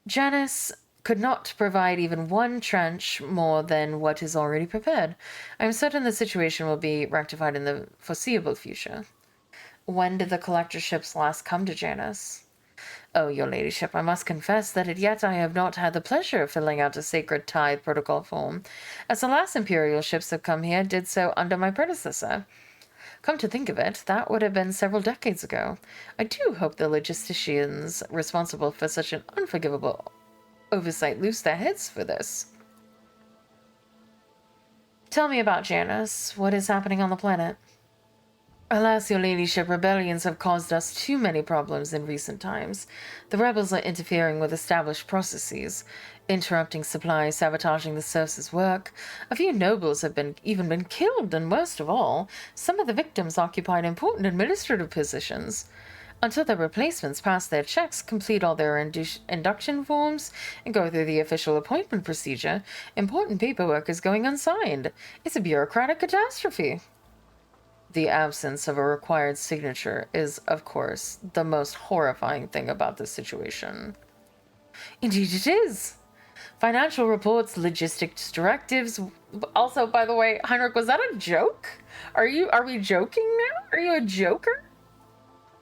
Janus could not provide even one trench more than what is already prepared. I'm certain the situation will be rectified in the foreseeable future. When did the collector ships last come to Janus? Oh, your ladyship, I must confess that as yet I have not had the pleasure of filling out a sacred tithe protocol form, as the last imperial ships that come here did so under my predecessor. Come to think of it, that would have been several decades ago. I do hope the logisticians responsible for such an unforgivable oversight lose their heads for this. Tell me about Janus. What is happening on the planet? Alas, your ladyship, rebellions have caused us too many problems in recent times. The rebels are interfering with established processes, interrupting supply, sabotaging the serfs' work. A few nobles have even been killed, and worst of all, some of the victims occupied important administrative positions. Until their replacements pass their checks, complete all their induction forms, and go through the official appointment procedure, important paperwork is going unsigned. It's a bureaucratic catastrophe. The absence of a required signature is, of course, the most horrifying thing about this situation. Indeed it is. Financial reports, logistics directives. Also, by the way, Heinrich, was that a joke? Are we joking now? Are you a joker?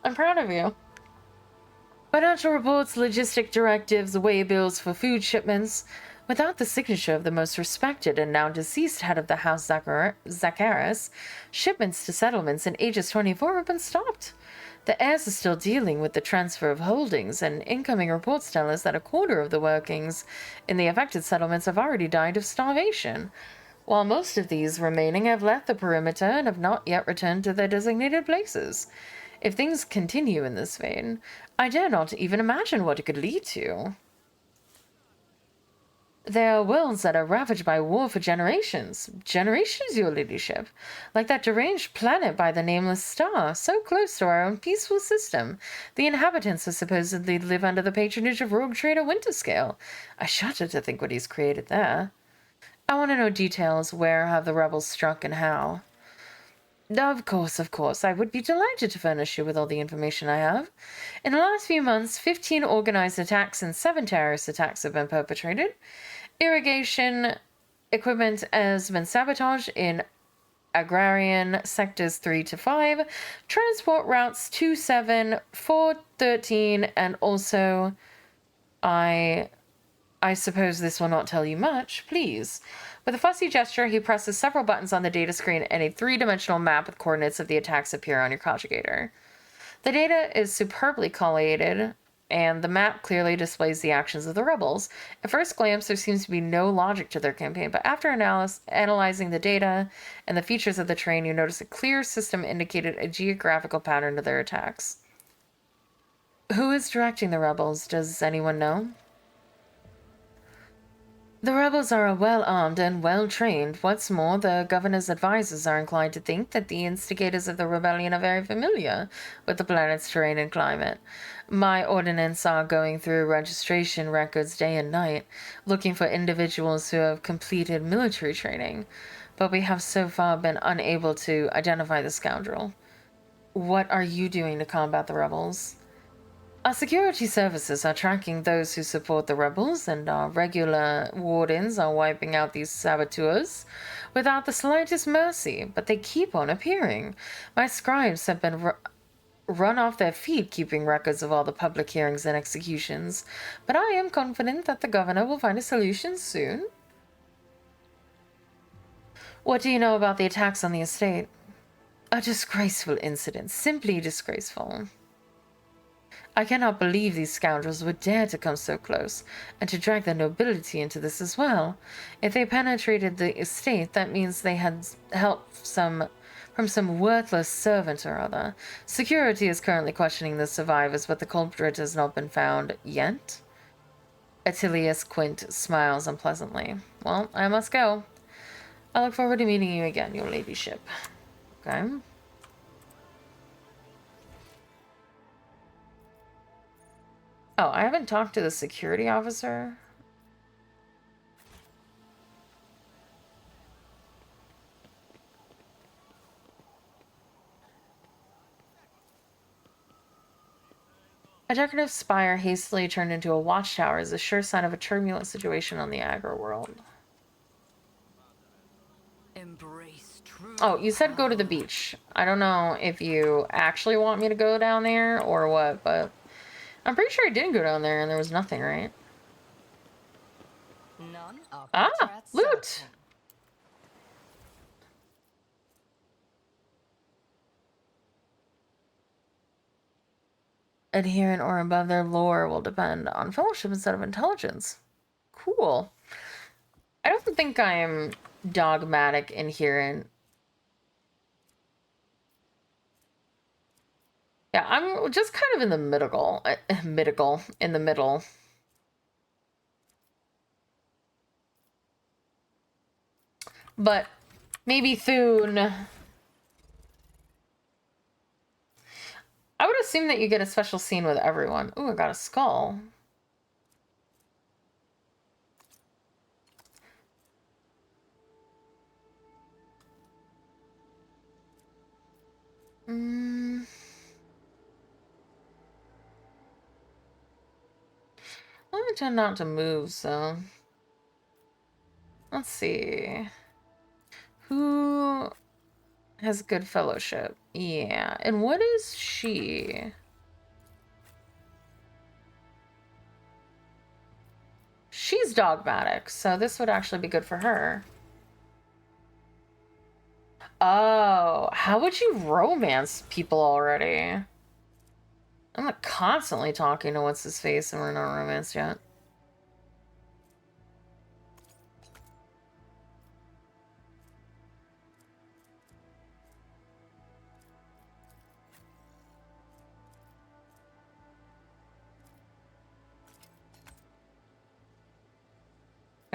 I'm proud of you. Financial reports, logistic directives, way bills for food shipments. Without the signature of the most respected and now deceased head of the House Zacharis, shipments to settlements in Aegis 24 have been stopped. The heirs are still dealing with the transfer of holdings, and incoming reports tell us that a quarter of the workings in the affected settlements have already died of starvation, while most of these remaining have left the perimeter and have not yet returned to their designated places. If things continue in this vein, I dare not even imagine what it could lead to. There are worlds that are ravaged by war for generations. Generations, your ladyship. Like that deranged planet by the nameless star, so close to our own peaceful system. The inhabitants who supposedly live under the patronage of rogue trader Winterscale. I shudder to think what he's created there. I want to know details. Where have the rebels struck and how? Of course. I would be delighted to furnish you with all the information I have. In the last few months, 15 organized attacks and 7 terrorist attacks have been perpetrated. Irrigation equipment has been sabotaged in agrarian sectors 3 to 5, transport routes 2, 7, 4, 13, and also I suppose this will not tell you much. Please. With a fussy gesture, he presses several buttons on the data screen and a 3-dimensional map with coordinates of the attacks appear on your conjugator. The data is superbly collated, and the map clearly displays the actions of the rebels. At first glance, there seems to be no logic to their campaign, but after analyzing the data and the features of the terrain, you notice a clear system indicated a geographical pattern to their attacks. Who is directing the rebels? Does anyone know? The rebels are well-armed and well-trained. What's more, the governor's advisors are inclined to think that the instigators of the rebellion are very familiar with the planet's terrain and climate. My ordnance are going through registration records day and night, looking for individuals who have completed military training, but we have so far been unable to identify the scoundrel. What are you doing to combat the rebels? Our security services are tracking those who support the rebels, and our regular wardens are wiping out these saboteurs without the slightest mercy, but they keep on appearing. My scribes have been run off their feet keeping records of all the public hearings and executions, but I am confident that the governor will find a solution soon. What do you know about the attacks on the estate? A disgraceful incident, simply disgraceful. I cannot believe these scoundrels would dare to come so close, and to drag the nobility into this as well. If they penetrated the estate, that means they had help from some worthless servant or other. Security is currently questioning the survivors, but the culprit has not been found yet. Attilius Quint smiles unpleasantly. Well, I must go. I look forward to meeting you again, your ladyship. Okay. Oh, I haven't talked to the security officer. A decorative spire hastily turned into a watchtower is a sure sign of a turbulent situation on the agro world. Oh, you said go to the beach. I don't know if you actually want me to go down there or what, but I'm pretty sure I did go down there and there was nothing, right? None of loot! Adherent or above their lore will depend on fellowship instead of intelligence. Cool. I don't think I am dogmatic, adherent. Yeah, I'm just kind of in the in the middle. But maybe Thune. I would assume that you get a special scene with everyone. Ooh, I got a skull. Let me try not to move, so. Let's see. Who has good fellowship? Yeah. And what is she? She's dogmatic, so this would actually be good for her. Oh, how would you romance people already? I'm not constantly talking to what's his face and we're not romanced yet.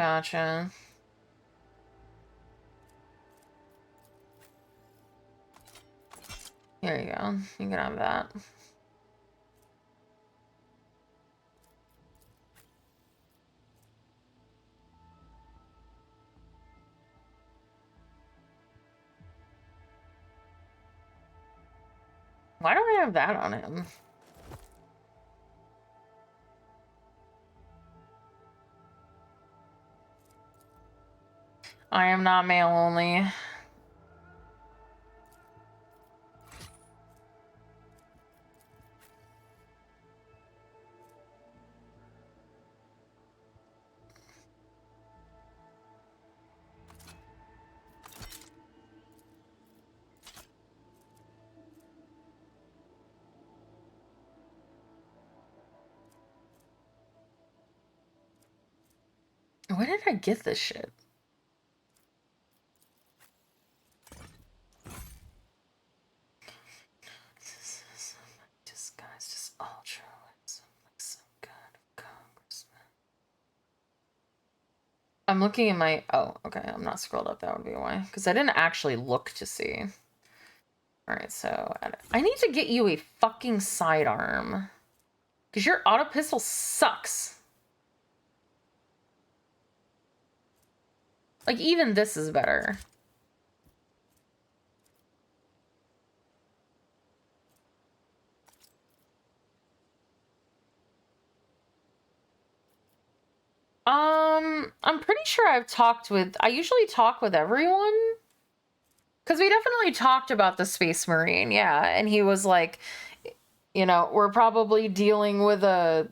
Gotcha. Here you go. You can have that. Why do I have that on him? I am not male only. Where did I get this shit? Disguise just ultra like some kind of congressman. I'm looking at my. Oh, okay. I'm not scrolled up. That would be why. Because I didn't actually look to see. Alright, so I need to get you a fucking sidearm. Because your auto pistol sucks. Like, even this is better. I'm pretty sure I usually talk with everyone. Because we definitely talked about the Space Marine, yeah. And he was like, you know, we're probably dealing with a...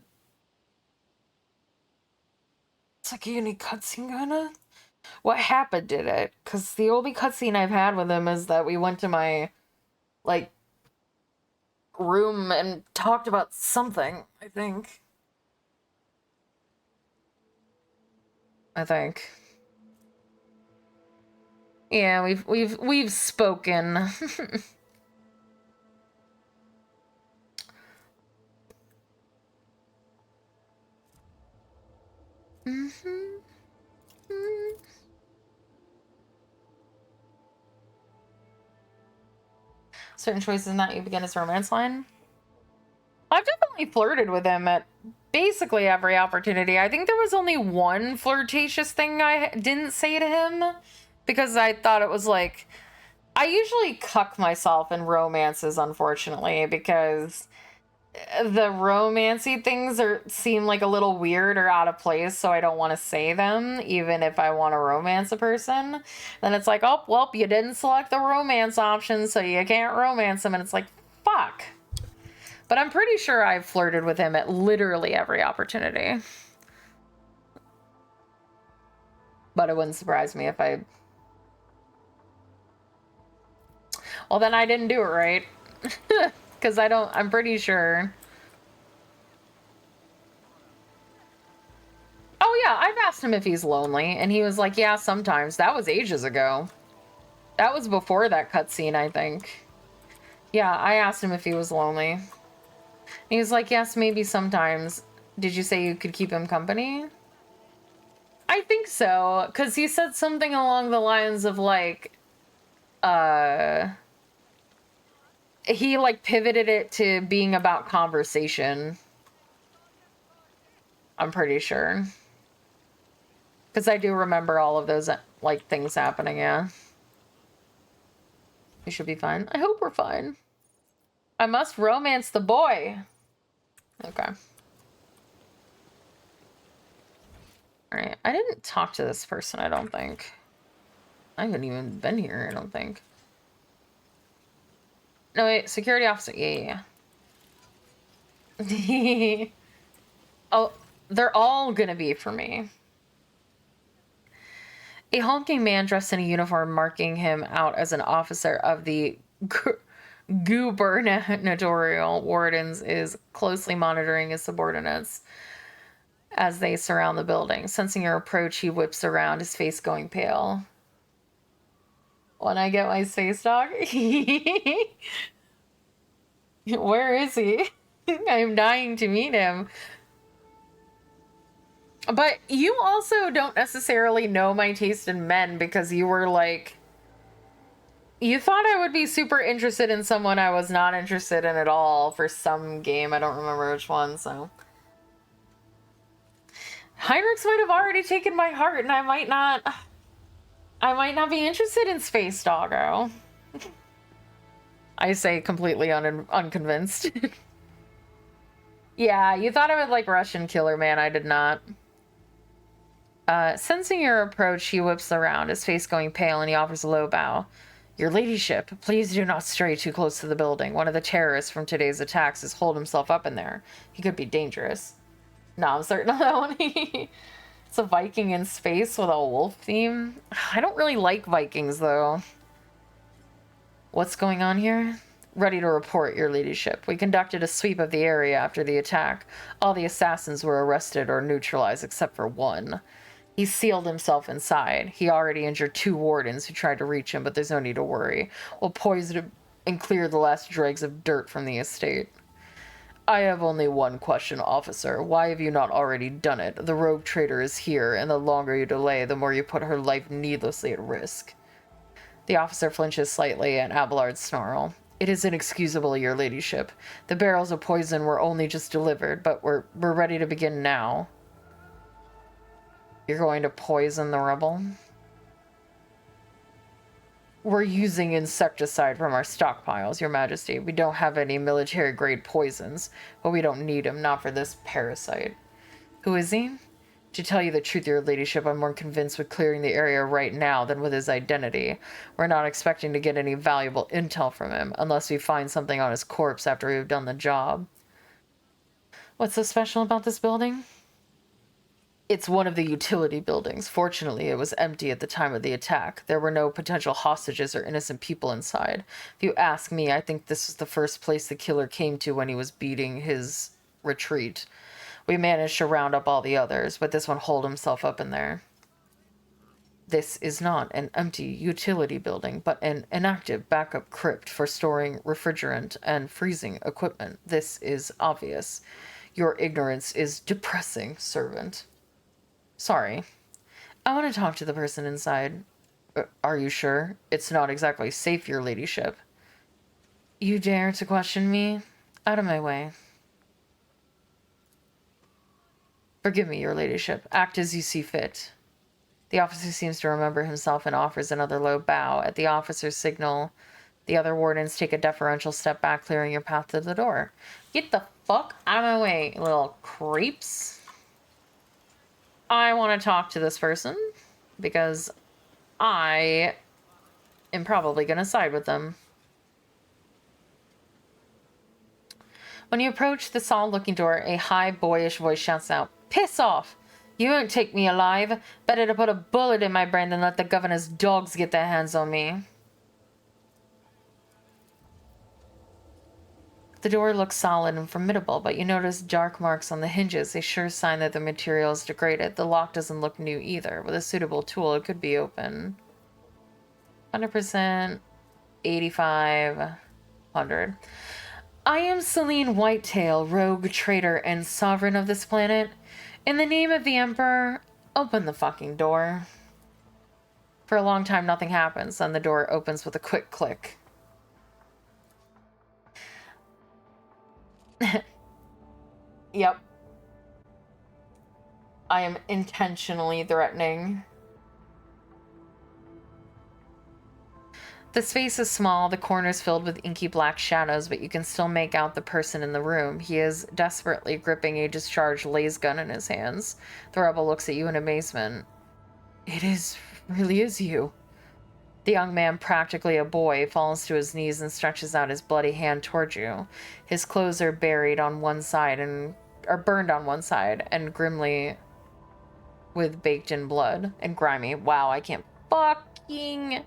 It's like a unique cutscene, kinda? What happened did it? Because the only cutscene I've had with him is that we went to my, like, room and talked about something, I think. Yeah, we've spoken. Certain choices in that you begin his romance line. I've definitely flirted with him at basically every opportunity. I think there was only one flirtatious thing I didn't say to him because I thought it was like, I usually cuck myself in romances, unfortunately, because the romancy things seem like a little weird or out of place, so I don't want to say them, even if I want to romance a person. Then it's like, oh, well, you didn't select the romance option, so you can't romance them, and it's like, fuck. But I'm pretty sure I've flirted with him at literally every opportunity. But it wouldn't surprise me if I... Well, then I didn't do it right. Because I'm pretty sure... Oh yeah, I've asked him if he's lonely, and he was like, yeah, sometimes. That was ages ago. That was before that cutscene, I think. Yeah, I asked him if he was lonely. He was like, yes, maybe sometimes. Did you say you could keep him company? I think so, because he said something along the lines of, like, he, like, pivoted it to being about conversation. I'm pretty sure. Because I do remember all of those, like, things happening, yeah. We should be fine. I hope we're fine. I must romance the boy. Okay. Alright, I didn't talk to this person, I don't think. I haven't even been here, I don't think. No, wait, security officer. Yeah. Oh, they're all gonna be for me. A hulking man dressed in a uniform marking him out as an officer of the gubernatorial wardens is closely monitoring his subordinates as they surround the building. Sensing your approach, he whips around, his face going pale. When I get my space dog? Where is he? I'm dying to meet him. But you also don't necessarily know my taste in men because you were like, you thought I would be super interested in someone I was not interested in at all for some game. I don't remember which one, so. Heinrichs might have already taken my heart and I might not be interested in Space Doggo. I say completely unconvinced. Yeah, you thought I would like Russian Killer Man. I did not. Sensing your approach, he whips around, his face going pale, and he offers a low bow. Your ladyship, please do not stray too close to the building. One of the terrorists from today's attacks has holed himself up in there. He could be dangerous. No, I'm certain of that one. It's a Viking in space with a wolf theme. I don't really like Vikings, though. What's going on here? Ready to report, your ladyship. We conducted a sweep of the area after the attack. All the assassins were arrested or neutralized except for one. He sealed himself inside. He already injured 2 wardens who tried to reach him, but there's no need to worry. We'll poison him and clear the last dregs of dirt from the estate. I have only one question, officer. Why have you not already done it? The rogue trader is here, and the longer you delay, the more you put her life needlessly at risk. The officer flinches slightly at Abelard's snarl. It is inexcusable, your ladyship. The barrels of poison were only just delivered, but we're ready to begin now. You're going to poison the rebel? We're using insecticide from our stockpiles, your majesty. We don't have any military-grade poisons, but we don't need them, not for this parasite. Who is he? To tell you the truth, your ladyship, I'm more convinced with clearing the area right now than with his identity. We're not expecting to get any valuable intel from him, unless we find something on his corpse after we've done the job. What's so special about this building? It's one of the utility buildings. Fortunately, it was empty at the time of the attack. There were no potential hostages or innocent people inside. If you ask me, I think this was the first place the killer came to when he was beating his retreat. We managed to round up all the others, but this one holed himself up in there. This is not an empty utility building, but an inactive backup crypt for storing refrigerant and freezing equipment. This is obvious. Your ignorance is depressing, servant. Sorry. I want to talk to the person inside. Are you sure? It's not exactly safe, your ladyship. You dare to question me? Out of my way. Forgive me, your ladyship. Act as you see fit. The officer seems to remember himself and offers another low bow. At the officer's signal, the other wardens take a deferential step back, clearing your path to the door. Get the fuck out of my way, little creeps. I want to talk to this person because I am probably going to side with them. When you approach the Saul-looking door, a high, boyish voice shouts out, "Piss off! You won't take me alive. Better to put a bullet in my brain than let the governor's dogs get their hands on me." The door looks solid and formidable, but you notice dark marks on the hinges, a sure sign that the material is degraded. The lock doesn't look new either. With a suitable tool, it could be open. 100%, 8500. I am Celine Whitetail, rogue trader and sovereign of this planet. In the name of the Emperor, open the fucking door. For a long time, nothing happens, then the door opens with a quick click. Yep. I am intentionally threatening. The space is small, the corners filled with inky black shadows, but you can still make out the person in the room. He is desperately gripping a discharged laser gun in his hands. The rebel looks at you in amazement. It really is you. The young man, practically a boy, falls to his knees and stretches out his bloody hand towards you. His clothes are buried on one side and are burned on one side and grimly with baked in blood and grimy. Wow, I can't fucking...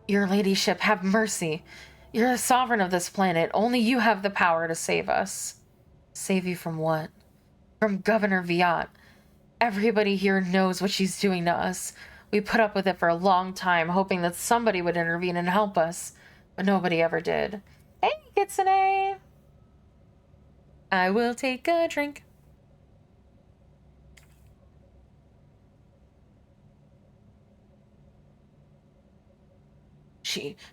Your ladyship, have mercy. You're the sovereign of this planet. Only you have the power to save us. Save you from what? From Governor Viat. Everybody here knows what she's doing to us. We put up with it for a long time, hoping that somebody would intervene and help us. But nobody ever did. Hey, Kitsune! I will take a drink.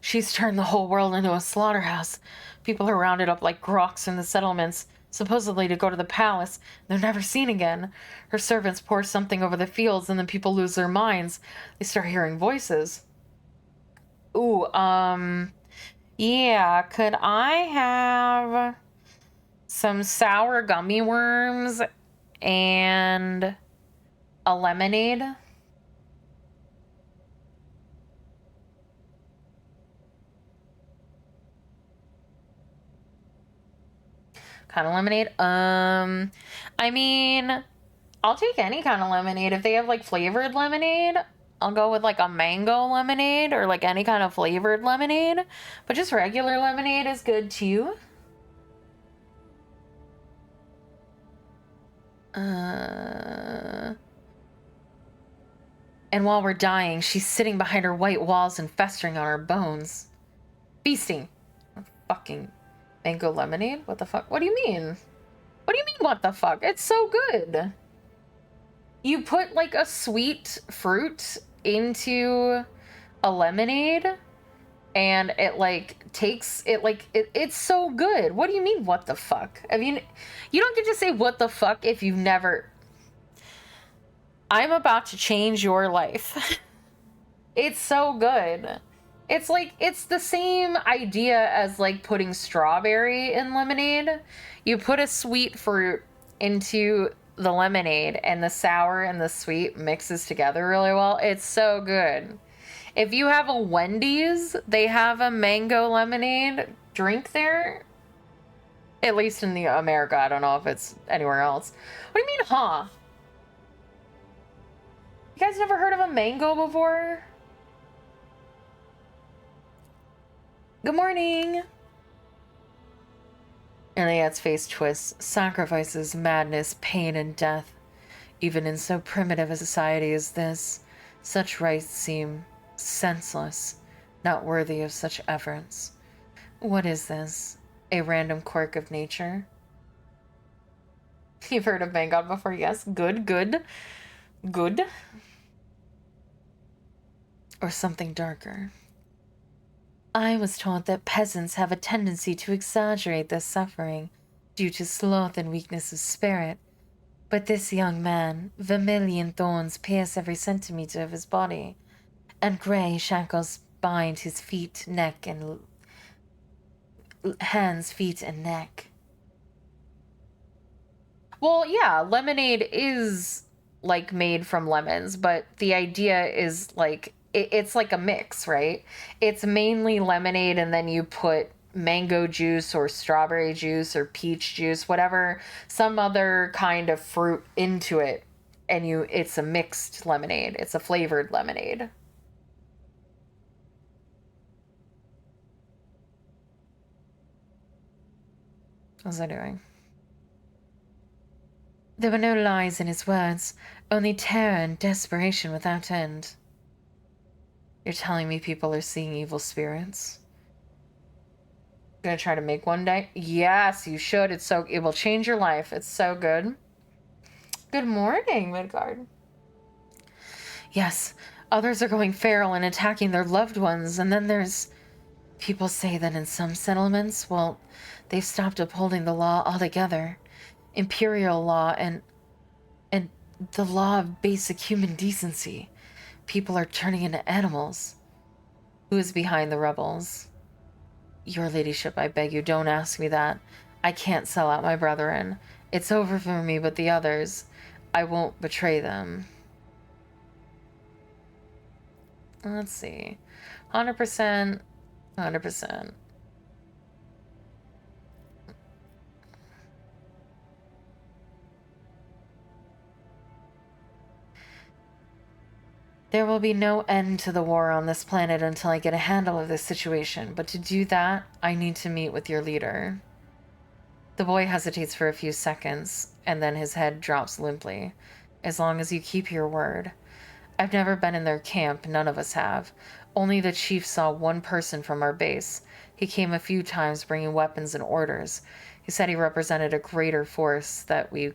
She's turned the whole world into a slaughterhouse. People are rounded up like groks in the settlements, supposedly to go to the palace. They're never seen again. Her servants pour something over the fields, and then people lose their minds. They start hearing voices. Ooh, yeah, could I have some sour gummy worms and a lemonade? Kind of lemonade? I mean, I'll take any kind of lemonade. If they have like flavored lemonade, I'll go with like a mango lemonade or like any kind of flavored lemonade. But just regular lemonade is good too. And while we're dying, she's sitting behind her white walls and festering on our bones. Feasting. Fucking mango lemonade? What the fuck? What do you mean? What do you mean, what the fuck? It's so good. You put like a sweet fruit into a lemonade and it like takes it like it's so good. What do you mean, what the fuck? I mean, you don't get to say what the fuck if you've never. I'm about to change your life. It's so good. It's like, it's the same idea as like putting strawberry in lemonade. You put a sweet fruit into the lemonade and the sour and the sweet mixes together really well. It's so good. If you have a Wendy's, they have a mango lemonade drink there. At least in the America. I don't know if it's anywhere else. What do you mean, huh? You guys never heard of a mango before? Good morning. Iliad's face twists. Sacrifices, madness, pain, and death. Even in so primitive a society as this, such rites seem senseless, not worthy of such efforts. What is this? A random quirk of nature? You've heard of Vanguard before? Yes. Good, good, good. Or something darker. I was told that peasants have a tendency to exaggerate their suffering due to sloth and weakness of spirit. But this young man, vermilion thorns pierce every centimeter of his body, and gray shackles bind his feet, neck, and hands, feet, and neck. Well, yeah, lemonade is like made from lemons, but the idea is like it's like a mix, right? It's mainly lemonade, and then you put mango juice or strawberry juice or peach juice, whatever, some other kind of fruit into it, and it's a mixed lemonade. It's a flavored lemonade. What's I doing? There were no lies in his words, only terror and desperation without end. You're telling me people are seeing evil spirits? Gonna try to make one day? Yes, you should. It will change your life. It's so good. Good morning, Midgard. Yes, others are going feral and attacking their loved ones, and then there's... People say that in some settlements, well, they've stopped upholding the law altogether. Imperial law and the law of basic human decency. People are turning into animals. Who is behind the rebels? Your ladyship, I beg you, don't ask me that. I can't sell out my brethren. It's over for me, but the others, I won't betray them. Let's see. 100%. 100%. There will be no end to the war on this planet until I get a handle of this situation, but to do that, I need to meet with your leader. The boy hesitates for a few seconds, and then his head drops limply. As long as you keep your word. I've never been in their camp, none of us have. Only the chief saw one person from our base. He came a few times bringing weapons and orders. He said he represented a greater force than we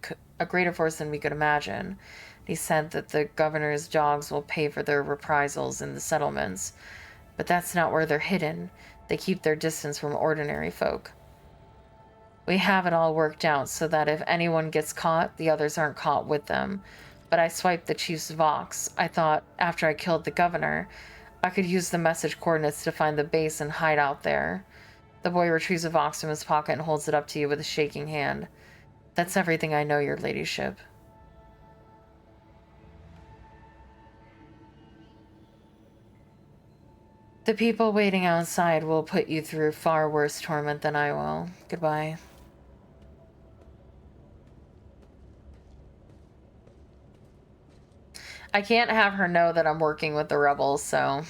could imagine. He said that the governor's dogs will pay for their reprisals in the settlements, but that's not where they're hidden. They keep their distance from ordinary folk. We have it all worked out so that if anyone gets caught, the others aren't caught with them. But I swiped the chief's Vox. I thought, after I killed the governor, I could use the message coordinates to find the base and hide out there. The boy retrieves a Vox from his pocket and holds it up to you with a shaking hand. That's everything I know, your ladyship. The people waiting outside will put you through far worse torment than I will. Goodbye. I can't have her know that I'm working with the rebels, so...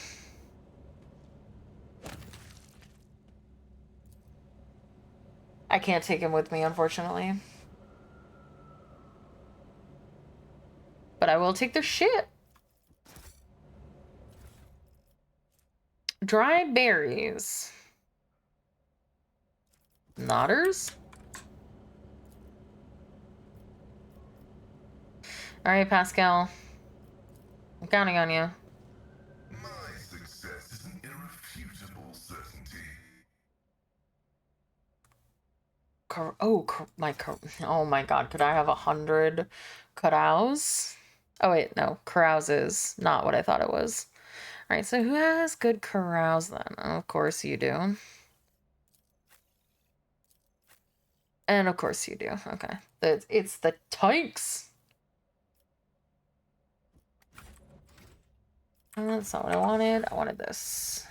I can't take him with me, unfortunately. But I will take their shit. Dry berries. Knotters? Alright, Pascal. I'm counting on you. My success is an irrefutable certainty. Oh my god, could I have 100 carouse? Oh wait, no, carouses. Not what I thought it was. Alright, so who has good carouse then? Of course you do. And of course you do. Okay. It's the tanks. That's not what I wanted. I wanted this.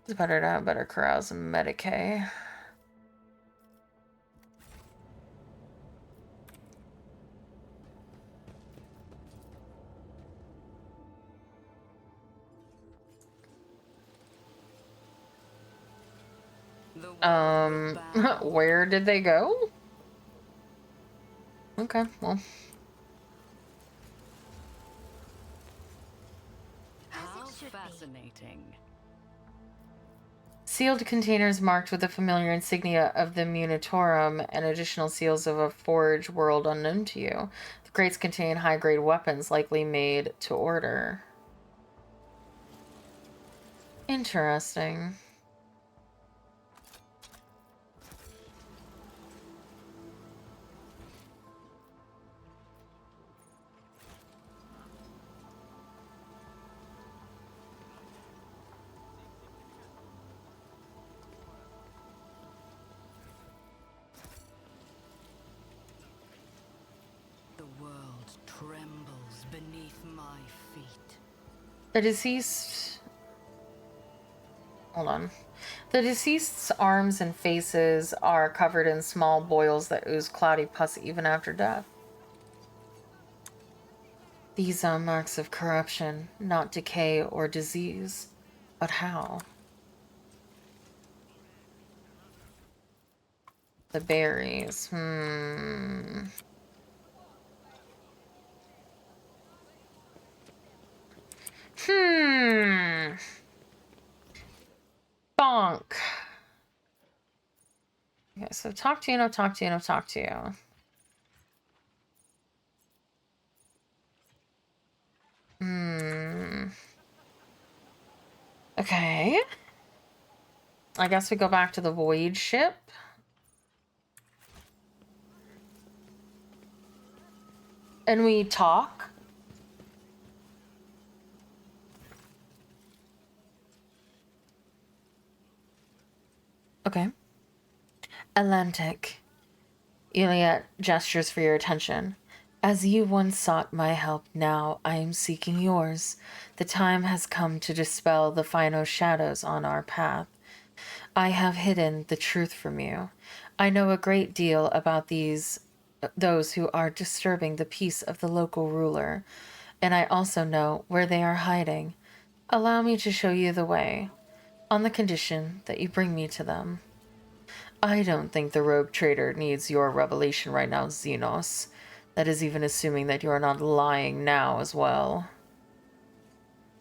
It's better to have better carouse and Medicaid. Where did they go? Okay, well. How fascinating. Sealed containers marked with the familiar insignia of the Munitorum and additional seals of a forge world unknown to you. The crates contain high-grade weapons likely made to order. Interesting. Trembles beneath my feet. The deceased... Hold on. The deceased's arms and faces are covered in small boils that ooze cloudy pus even after death. These are marks of corruption, not decay or disease. But how? The berries. Bonk. Okay, so talk to you, no talk to you, no talk to you. Okay. I guess we go back to the void ship. And we talk. Okay. Atlantic. Iliad gestures for your attention. As you once sought my help, now I am seeking yours. The time has come to dispel the final shadows on our path. I have hidden the truth from you. I know a great deal about those who are disturbing the peace of the local ruler, and I also know where they are hiding. Allow me to show you the way, on the condition that you bring me to them. I don't think the rogue trader needs your revelation right now, Xenos. That is even assuming that you are not lying now as well.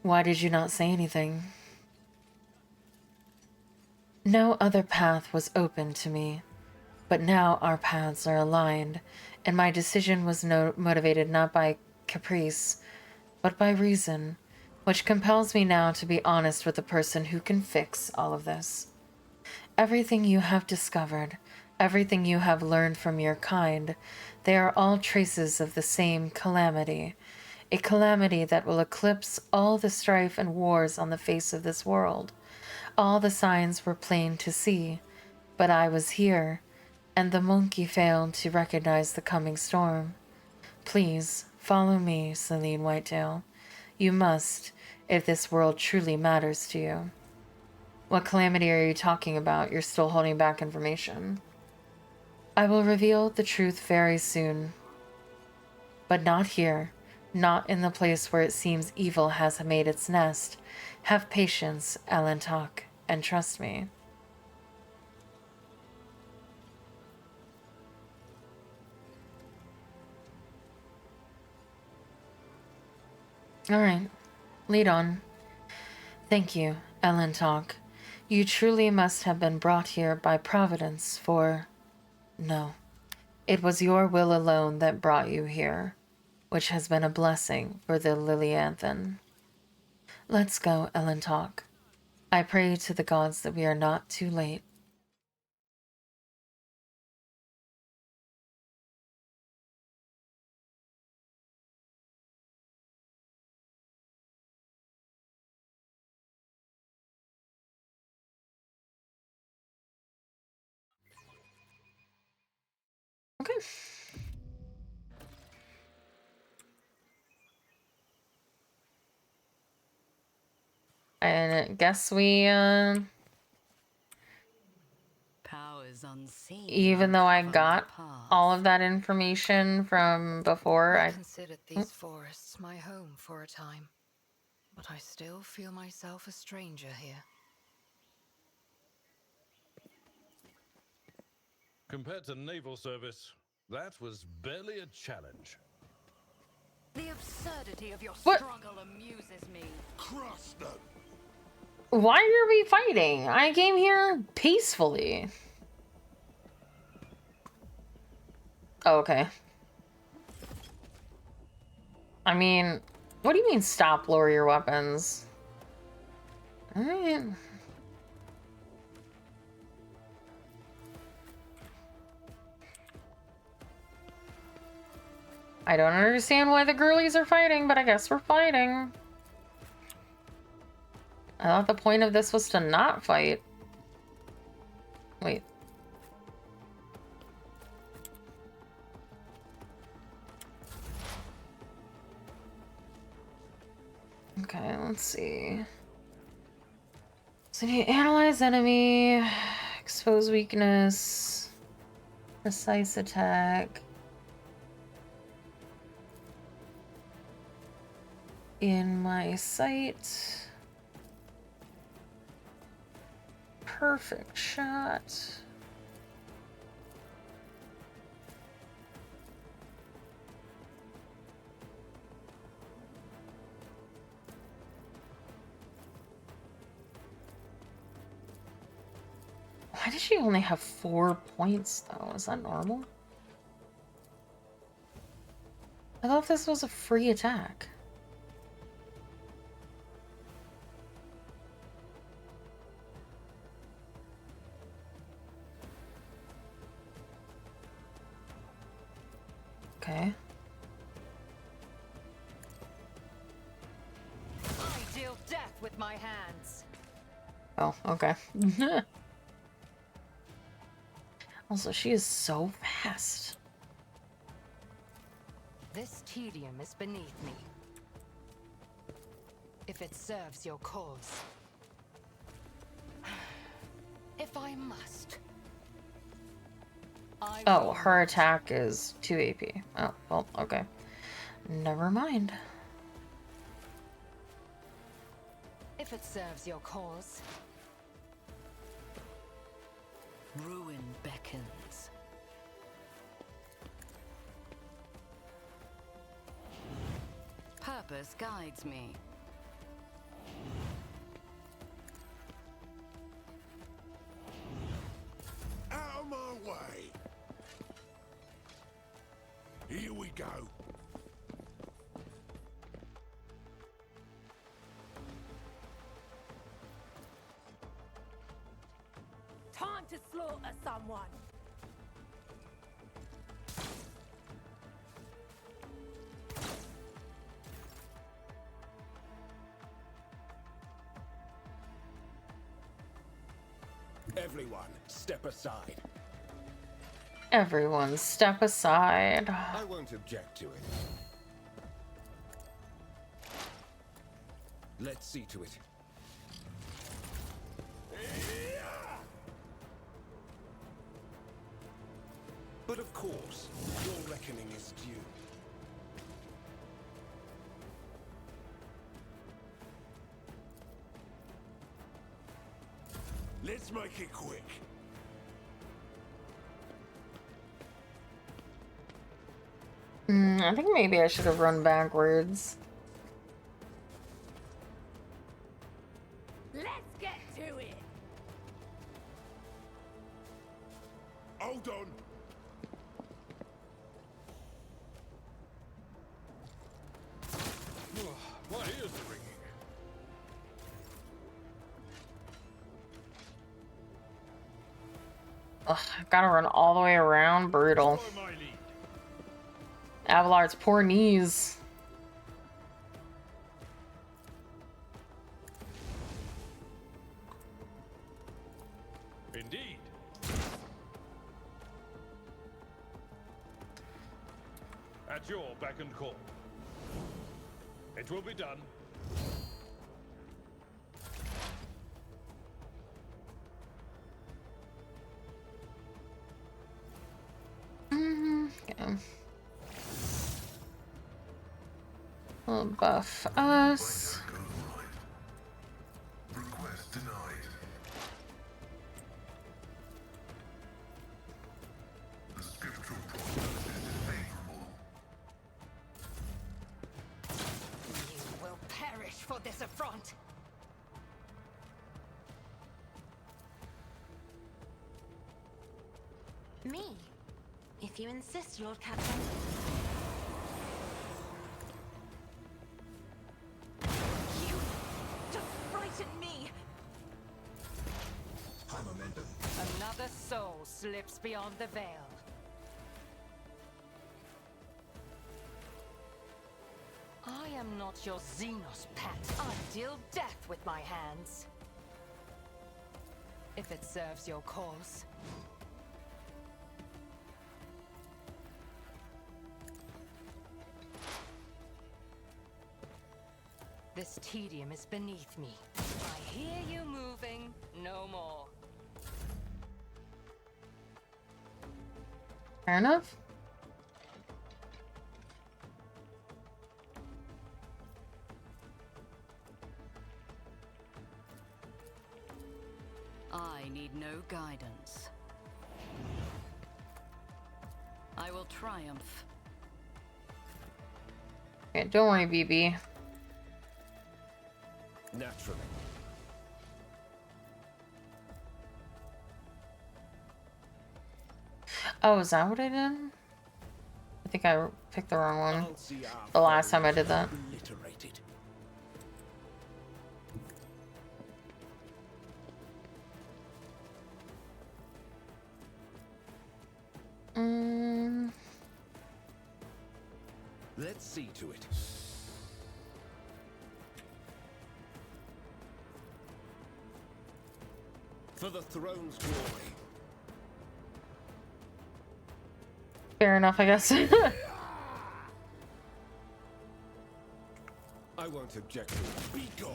Why did you not say anything? No other path was open to me, but now our paths are aligned, and my decision was motivated not by caprice, but by reason, which compels me now to be honest with the person who can fix all of this. Everything you have discovered, everything you have learned from your kind, they are all traces of the same calamity, a calamity that will eclipse all the strife and wars on the face of this world. All the signs were plain to see, but I was here, and the monkey failed to recognize the coming storm. Please, follow me, Celine Whitetail. You must, if this world truly matters to you. What calamity are you talking about? You're still holding back information. I will reveal the truth very soon. But not here. Not in the place where it seems evil has made its nest. Have patience, Alantok, and trust me. Alright, lead on. Thank you, Alantok. You truly must have been brought here by Providence, for... No. It was your will alone that brought you here, which has been a blessing for the Lilianthan. Let's go, Alantok. I pray to the gods that we are not too late. Okay. And I guess we, Powers unseen even though I uncover got the past. all of that information from before, I I considered these forests my home for a time, but I still feel myself a stranger here. Compared to naval service, that was barely a challenge. The absurdity of your What? struggle amuses me. Crush them. Why are we fighting? I came here peacefully. Oh, okay. I mean, what do you mean stop, lower your weapons? Alright. I don't understand why the girlies are fighting, but I guess we're fighting. I thought the point of this was to not fight. Wait. Okay, let's see. So you analyze enemy, expose weakness, precise attack. In my sight. Perfect shot. Why does she only have 4 points, though? Is that normal? I thought this was a free attack. Okay. I deal death with my hands. Oh, okay. Also, she is so fast. This tedium is beneath me. If it serves your cause. If I must. Oh, her attack is 2 AP. Oh, well, okay. Never mind. If it serves your cause. Ruin beckons. Purpose guides me. Here we go. Time to slaughter someone. Everyone, step aside. Everyone, step aside. I won't object to it. Let's see to it. But of course, your reckoning is due. Let's make it quick. I think maybe I should have run backwards. Let's get to it. Hold on. My ears are ringing. Ugh, I've gotta run all the way around. Brutal. Follow my lead. Avalar's poor knees. Indeed. At your beck and call. It will be done. Okay. Will buff us. Request denied. The scriptural prognosis is favorable. You will perish for this affront. Me? If you insist, Lord Captain. You just frightened me! High momentum. Another soul slips beyond the veil. I am not your Xenos pet. I deal death with my hands. If it serves your cause. This tedium is beneath me. I hear you moving, no more. Fair enough. I need no guidance. I will triumph. Okay, don't worry, BB. Naturally. Oh, is that what I did? I think I picked the wrong one. I'll see our The last time I foes did that. obliterated. Let's see to it. For the throne's glory. Fair enough, I guess. I won't object to it. Be gone.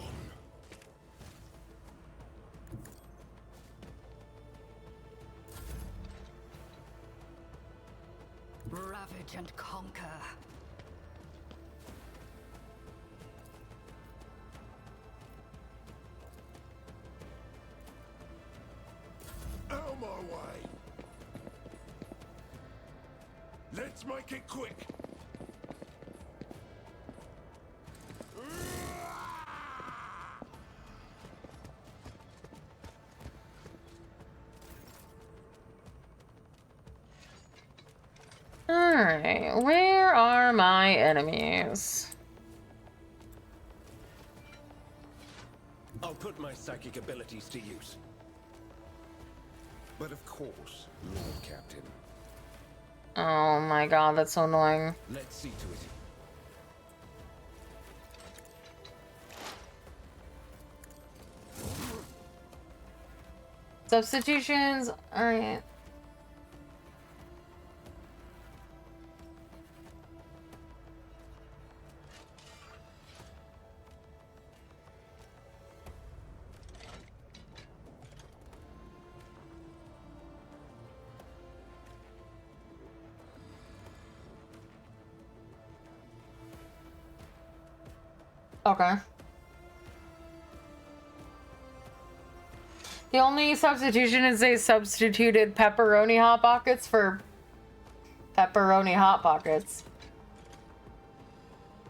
Ravage and conquer. Out my way. Let's make it quick. Alright, where are my enemies? I'll put my psychic abilities to use. But of course, Lord Captain. Oh my god, that's so annoying. Let's see to it. Substitutions, alright. Okay. The only substitution is they substituted pepperoni hot pockets for pepperoni hot pockets.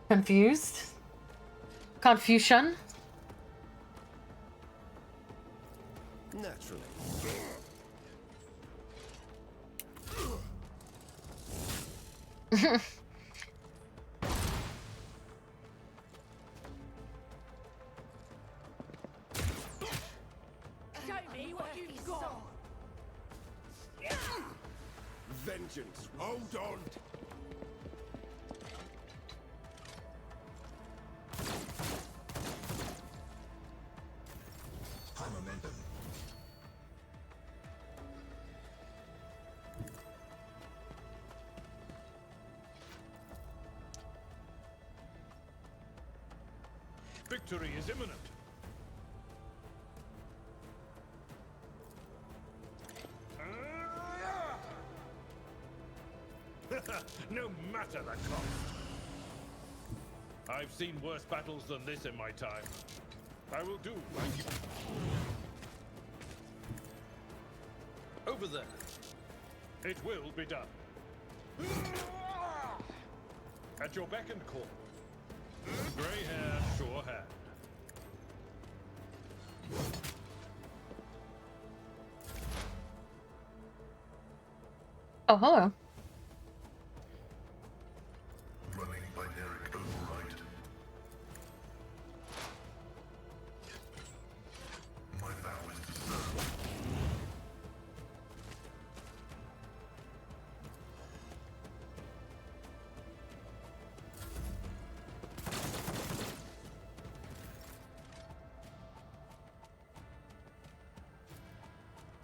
Confused? Confusion? Naturally. Show me what you've got. Vengeance. Hold on. High momentum. Victory is imminent. No matter the cost. I've seen worse battles than this in my time. I will do like you. Over there. It will be done. At your beck and call. Grey hair, sure hand. Oh, hello. Running binaric override. My vow is to serve.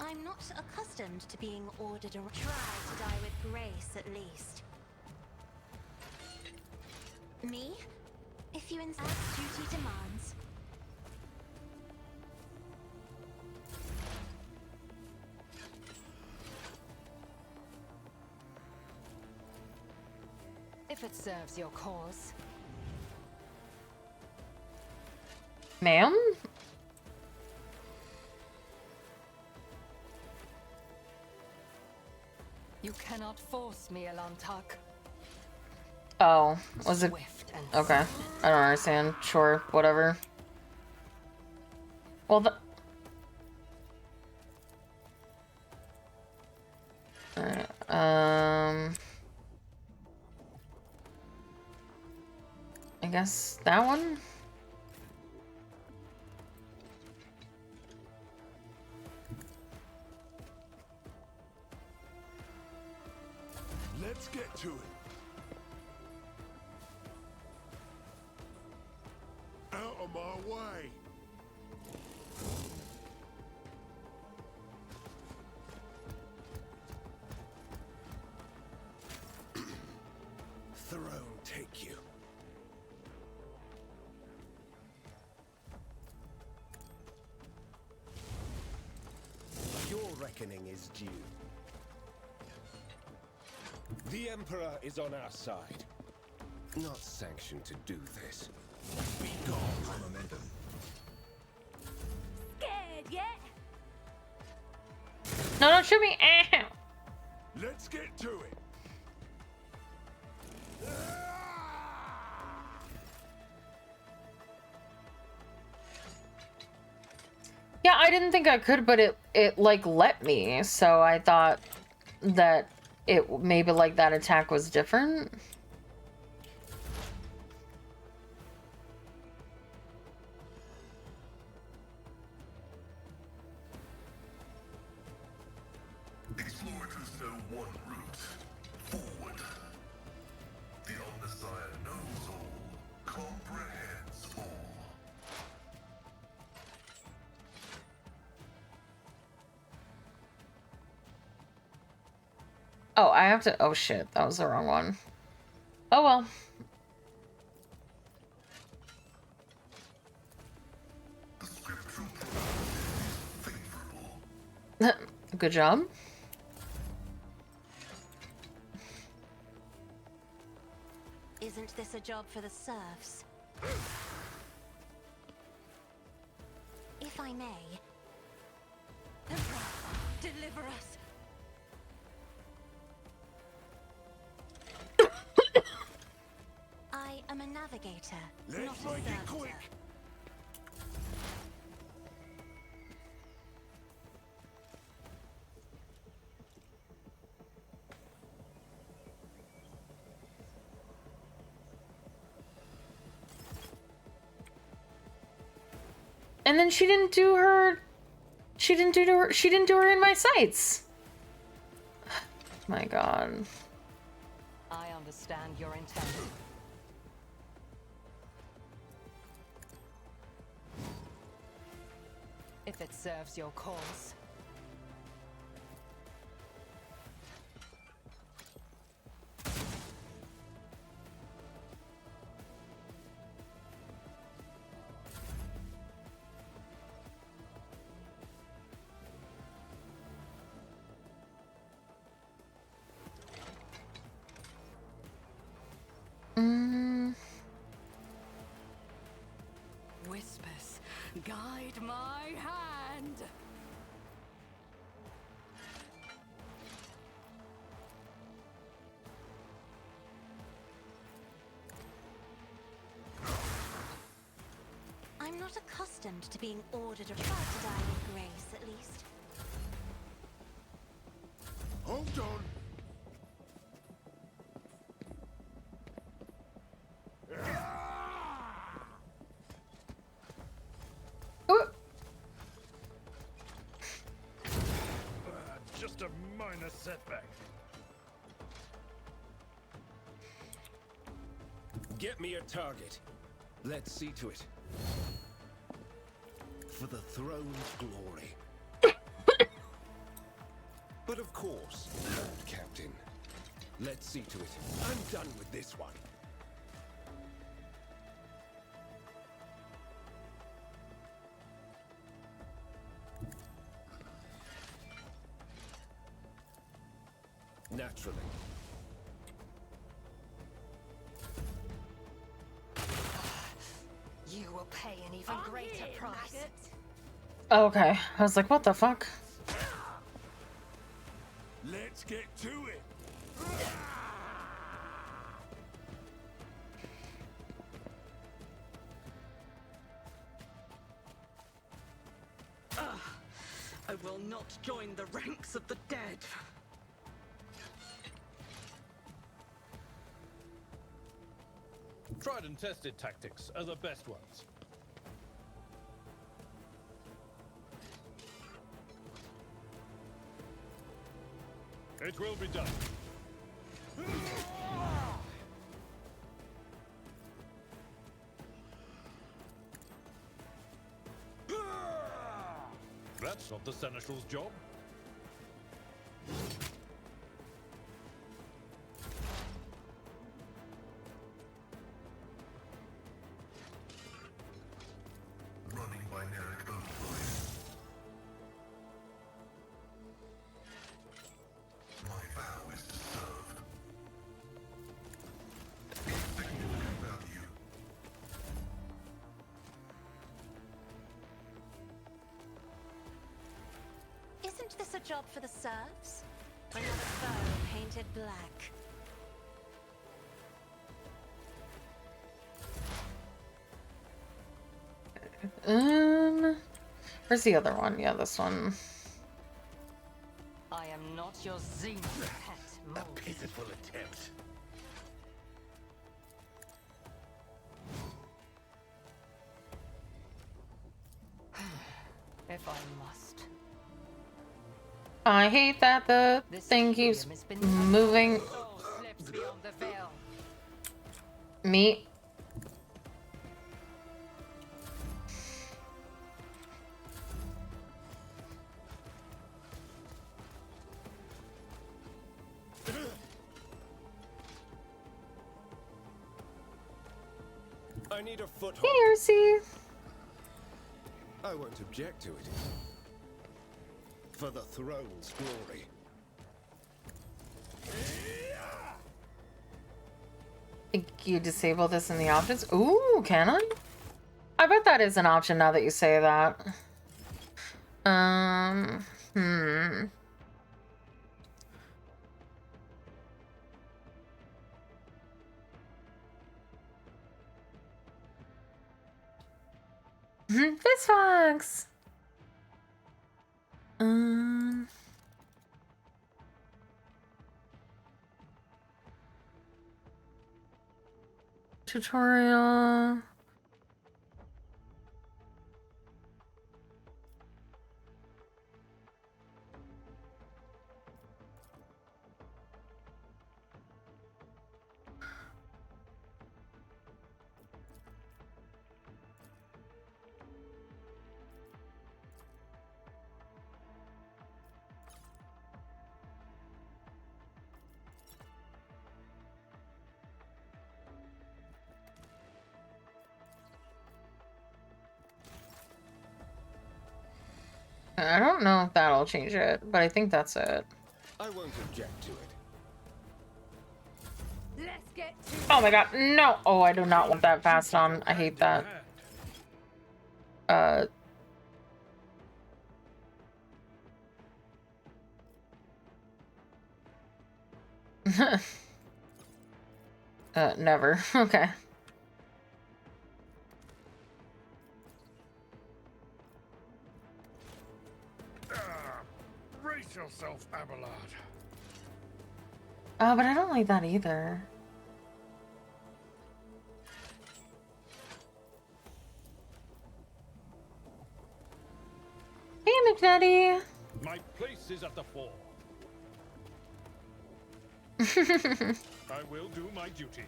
I'm not accustomed to being ordered or try to die with grace, at least. Me? If you insist, duty demands. If it serves your cause. Ma'am? You cannot force me, Elantak. Oh, was it? Swift and Okay. I don't understand. Sure, whatever. Well, Alright, I guess that one? Let's get to it. Out of my way. Throne take you. Your reckoning is due. The Emperor is on our side. Not sanctioned to do this. Be gone. High momentum. Scared yet? No, don't shoot me! Ow! Let's get to it. Yeah, I didn't think I could, but it like let me, so I thought that it maybe like that attack was different. Exploiters know one route. Forward. The Omnissiah knows all. Comprehends all. Oh, I have to... Oh, shit. That was the wrong one. Oh, well. The scriptural prophecy is favorable. Good job. Isn't this a job for the serfs? If I may. Emperor, deliver us! I am a navigator, not a servitor. And then she didn't do her... She didn't do her in my sights. My god. I understand your intent. If it serves your cause. Whispers, guide my hand. I'm not accustomed to being ordered or try to die with grace, at least. Hold on. Just a minor setback. Get me a target. Let's see to it. For the throne's glory. But of course, Lord Captain. Let's see to it. I'm done with this one. Naturally. You will pay an even greater price. Oh, okay. I was like, what the fuck? Let's get to it. I will not join the ranks of the dead. Tried and tested tactics are the best ones. It will be done. That's not the Seneschal's job. Running binaric overload. My vow is to serve. Significant value. Isn't this a job for the serfs? Another foe painted black. Where's the other one? Yeah, this one. I am not your Xenos pet. monkey. A pitiful attempt. If I must. I hate that the thing keeps moving Soul slips beyond the veil. me. I need a foothold. Here, see. I won't object to it. For the throne's glory. Think you disable this in the options? Ooh, can I? I bet that is an option now that you say that. This fox. Tutorial. I don't know if that'll change it, but I think that's it. I won't object to it. Let's get to Oh my god, no! Oh, I do not want that fast on. I hate that. Never. Okay. Brace yourself, Abelard. Oh, but I don't like that either. Hey, McNutty! My place is at the fore. I will do my duty.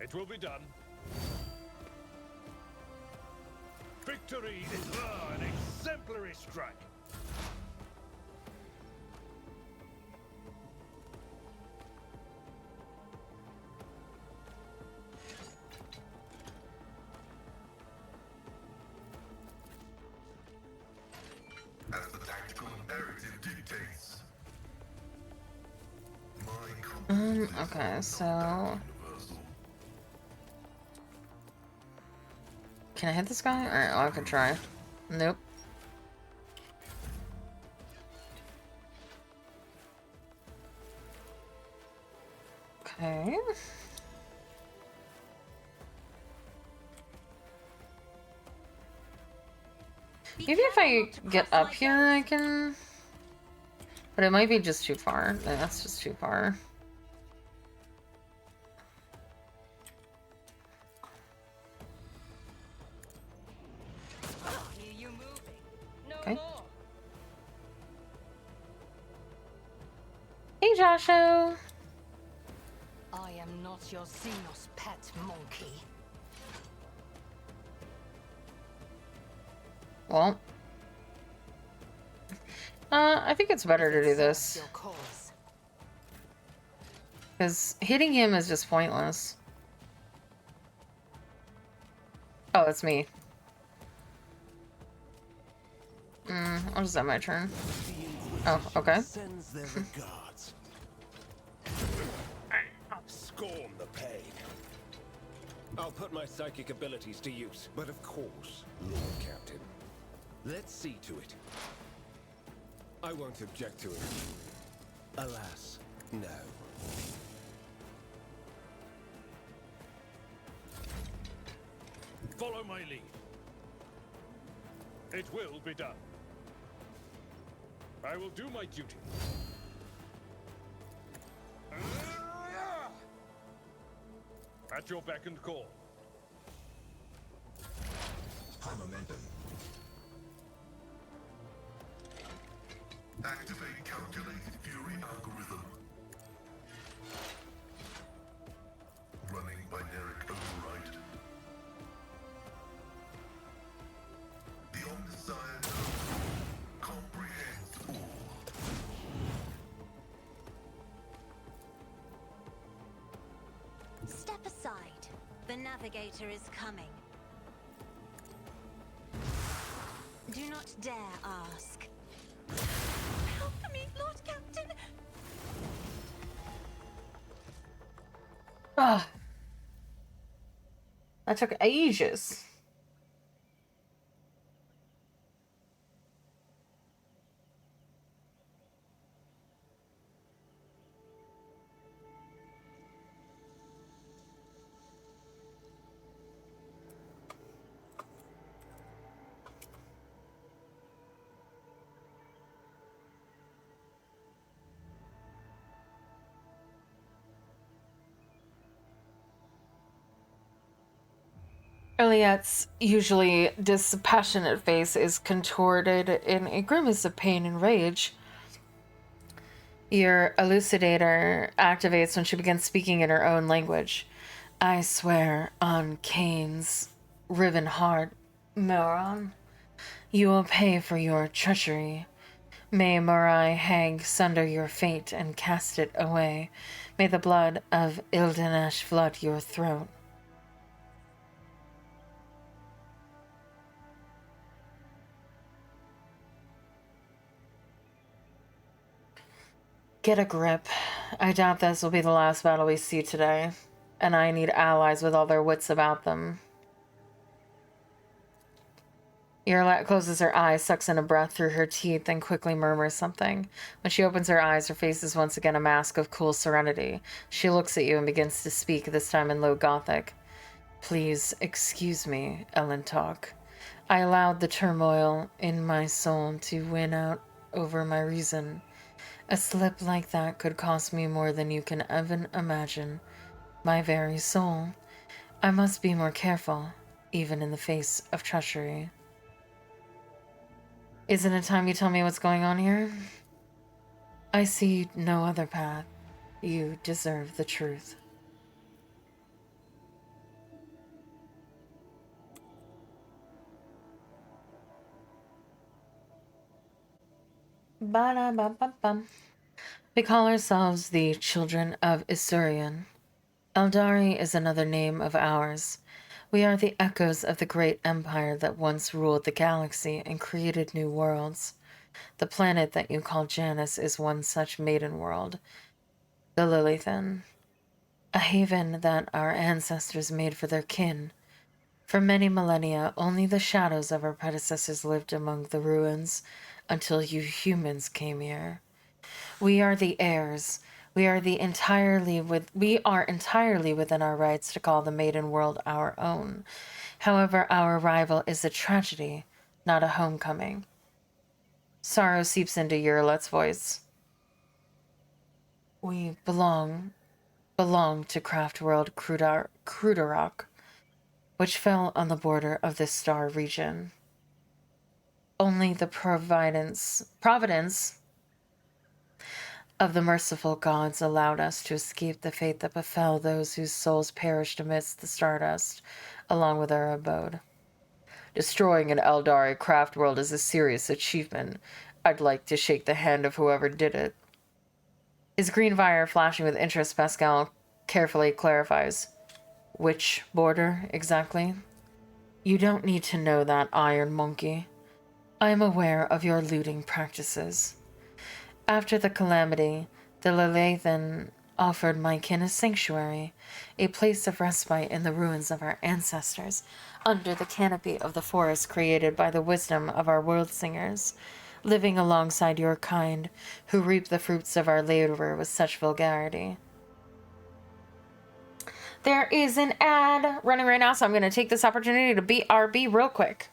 It will be done. Victory is an exemplary strike. As the tactical imperative dictates. Okay, so... Can I hit this guy? Alright, well, I can try. Nope. Okay. Maybe if I get up here, I can... But it might be just too far. No, that's just too far. Okay. Hey, Josho! I am not your Xenos pet monkey. Well, I think it's better to do this. Because hitting him is just pointless. Oh, it's me. I'll just have my turn. Oh, okay. Sends their regards. Scorn the pain. I'll put my psychic abilities to use, but of course, Lord Captain. Let's see to it. I won't object to it. Alas, no. Follow my lead. It will be done. I will do my duty. At your beck and call. High momentum. Activate calculated fury algorithm. Running binaric override. The omniscient comprehends all. Step aside. The navigator is coming. Do not dare ask. Help me, Lord Captain! Ugh. That took ages. Eliette's usually dispassionate face is contorted in a grimace of pain and rage. Your elucidator activates when she begins speaking in her own language. I swear on Cain's riven heart, Moron, you will pay for your treachery. May Morai hag sunder your fate and cast it away. May the blood of Ildanesh flood your throat. Get a grip. I doubt this will be the last battle we see today, and I need allies with all their wits about them. Irlet closes her eyes, sucks in a breath through her teeth, and quickly murmurs something. When she opens her eyes, her face is once again a mask of cool serenity. She looks at you and begins to speak, this time in low Gothic. Please excuse me, Elentalk. I allowed the turmoil in my soul to win out over my reason. A slip like that could cost me more than you can even imagine. My very soul. I must be more careful, even in the face of treachery. Isn't it time you tell me what's going on here? I see no other path. You deserve the truth. Ba-da-ba-ba-bum. We call ourselves the Children of Isurian. Eldari is another name of ours. We are the echoes of the great empire that once ruled the galaxy and created new worlds. The planet that you call Janus is one such maiden world, the Lilithan, a haven that our ancestors made for their kin. For many millennia, only the shadows of our predecessors lived among the ruins until you humans came here. We are the heirs. We are entirely within our rights to call the maiden world our own. However, our arrival is a tragedy, not a homecoming. Sorrow seeps into Yurlet's voice. We belong to Craft World Crudarok, which fell on the border of this star region. Only the providence of the merciful gods allowed us to escape the fate that befell those whose souls perished amidst the stardust, along with our abode. Destroying an Eldari craft world is a serious achievement. I'd like to shake the hand of whoever did it. His green fire flashing with interest, Pascal carefully clarifies. Which border, exactly? You don't need to know that, Iron Monkey. I am aware of your looting practices. After the calamity, the Lilithan offered my kin a sanctuary, a place of respite in the ruins of our ancestors, under the canopy of the forest created by the wisdom of our world singers, living alongside your kind, who reap the fruits of our labor with such vulgarity. There is an ad running right now, so I'm going to take this opportunity to BRB real quick.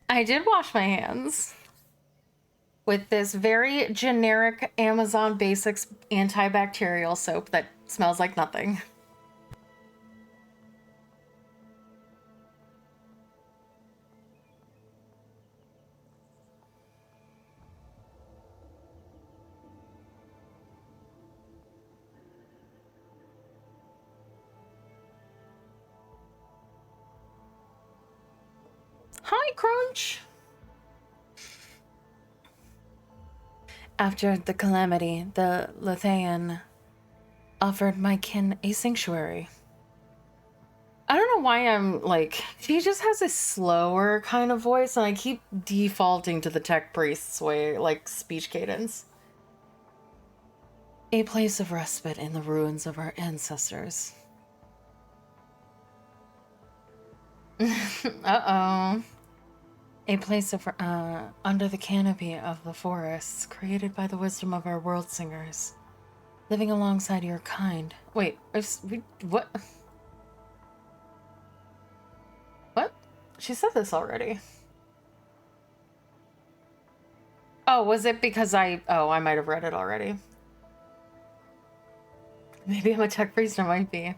I did wash my hands with this very generic Amazon Basics antibacterial soap that smells like nothing. Hi, Crunch! After the calamity, the Lithaean offered my kin a sanctuary. I don't know why I'm like, she just has a slower kind of voice, and I keep defaulting to the tech priest's way, like speech cadence. A place of respite in the ruins of our ancestors. Uh-oh. A place of, under the canopy of the forests, created by the wisdom of our world singers. Living alongside your kind. Wait, what? What? She said this already. Oh, was it because I might have read it already. Maybe I'm a tech priest, I might be.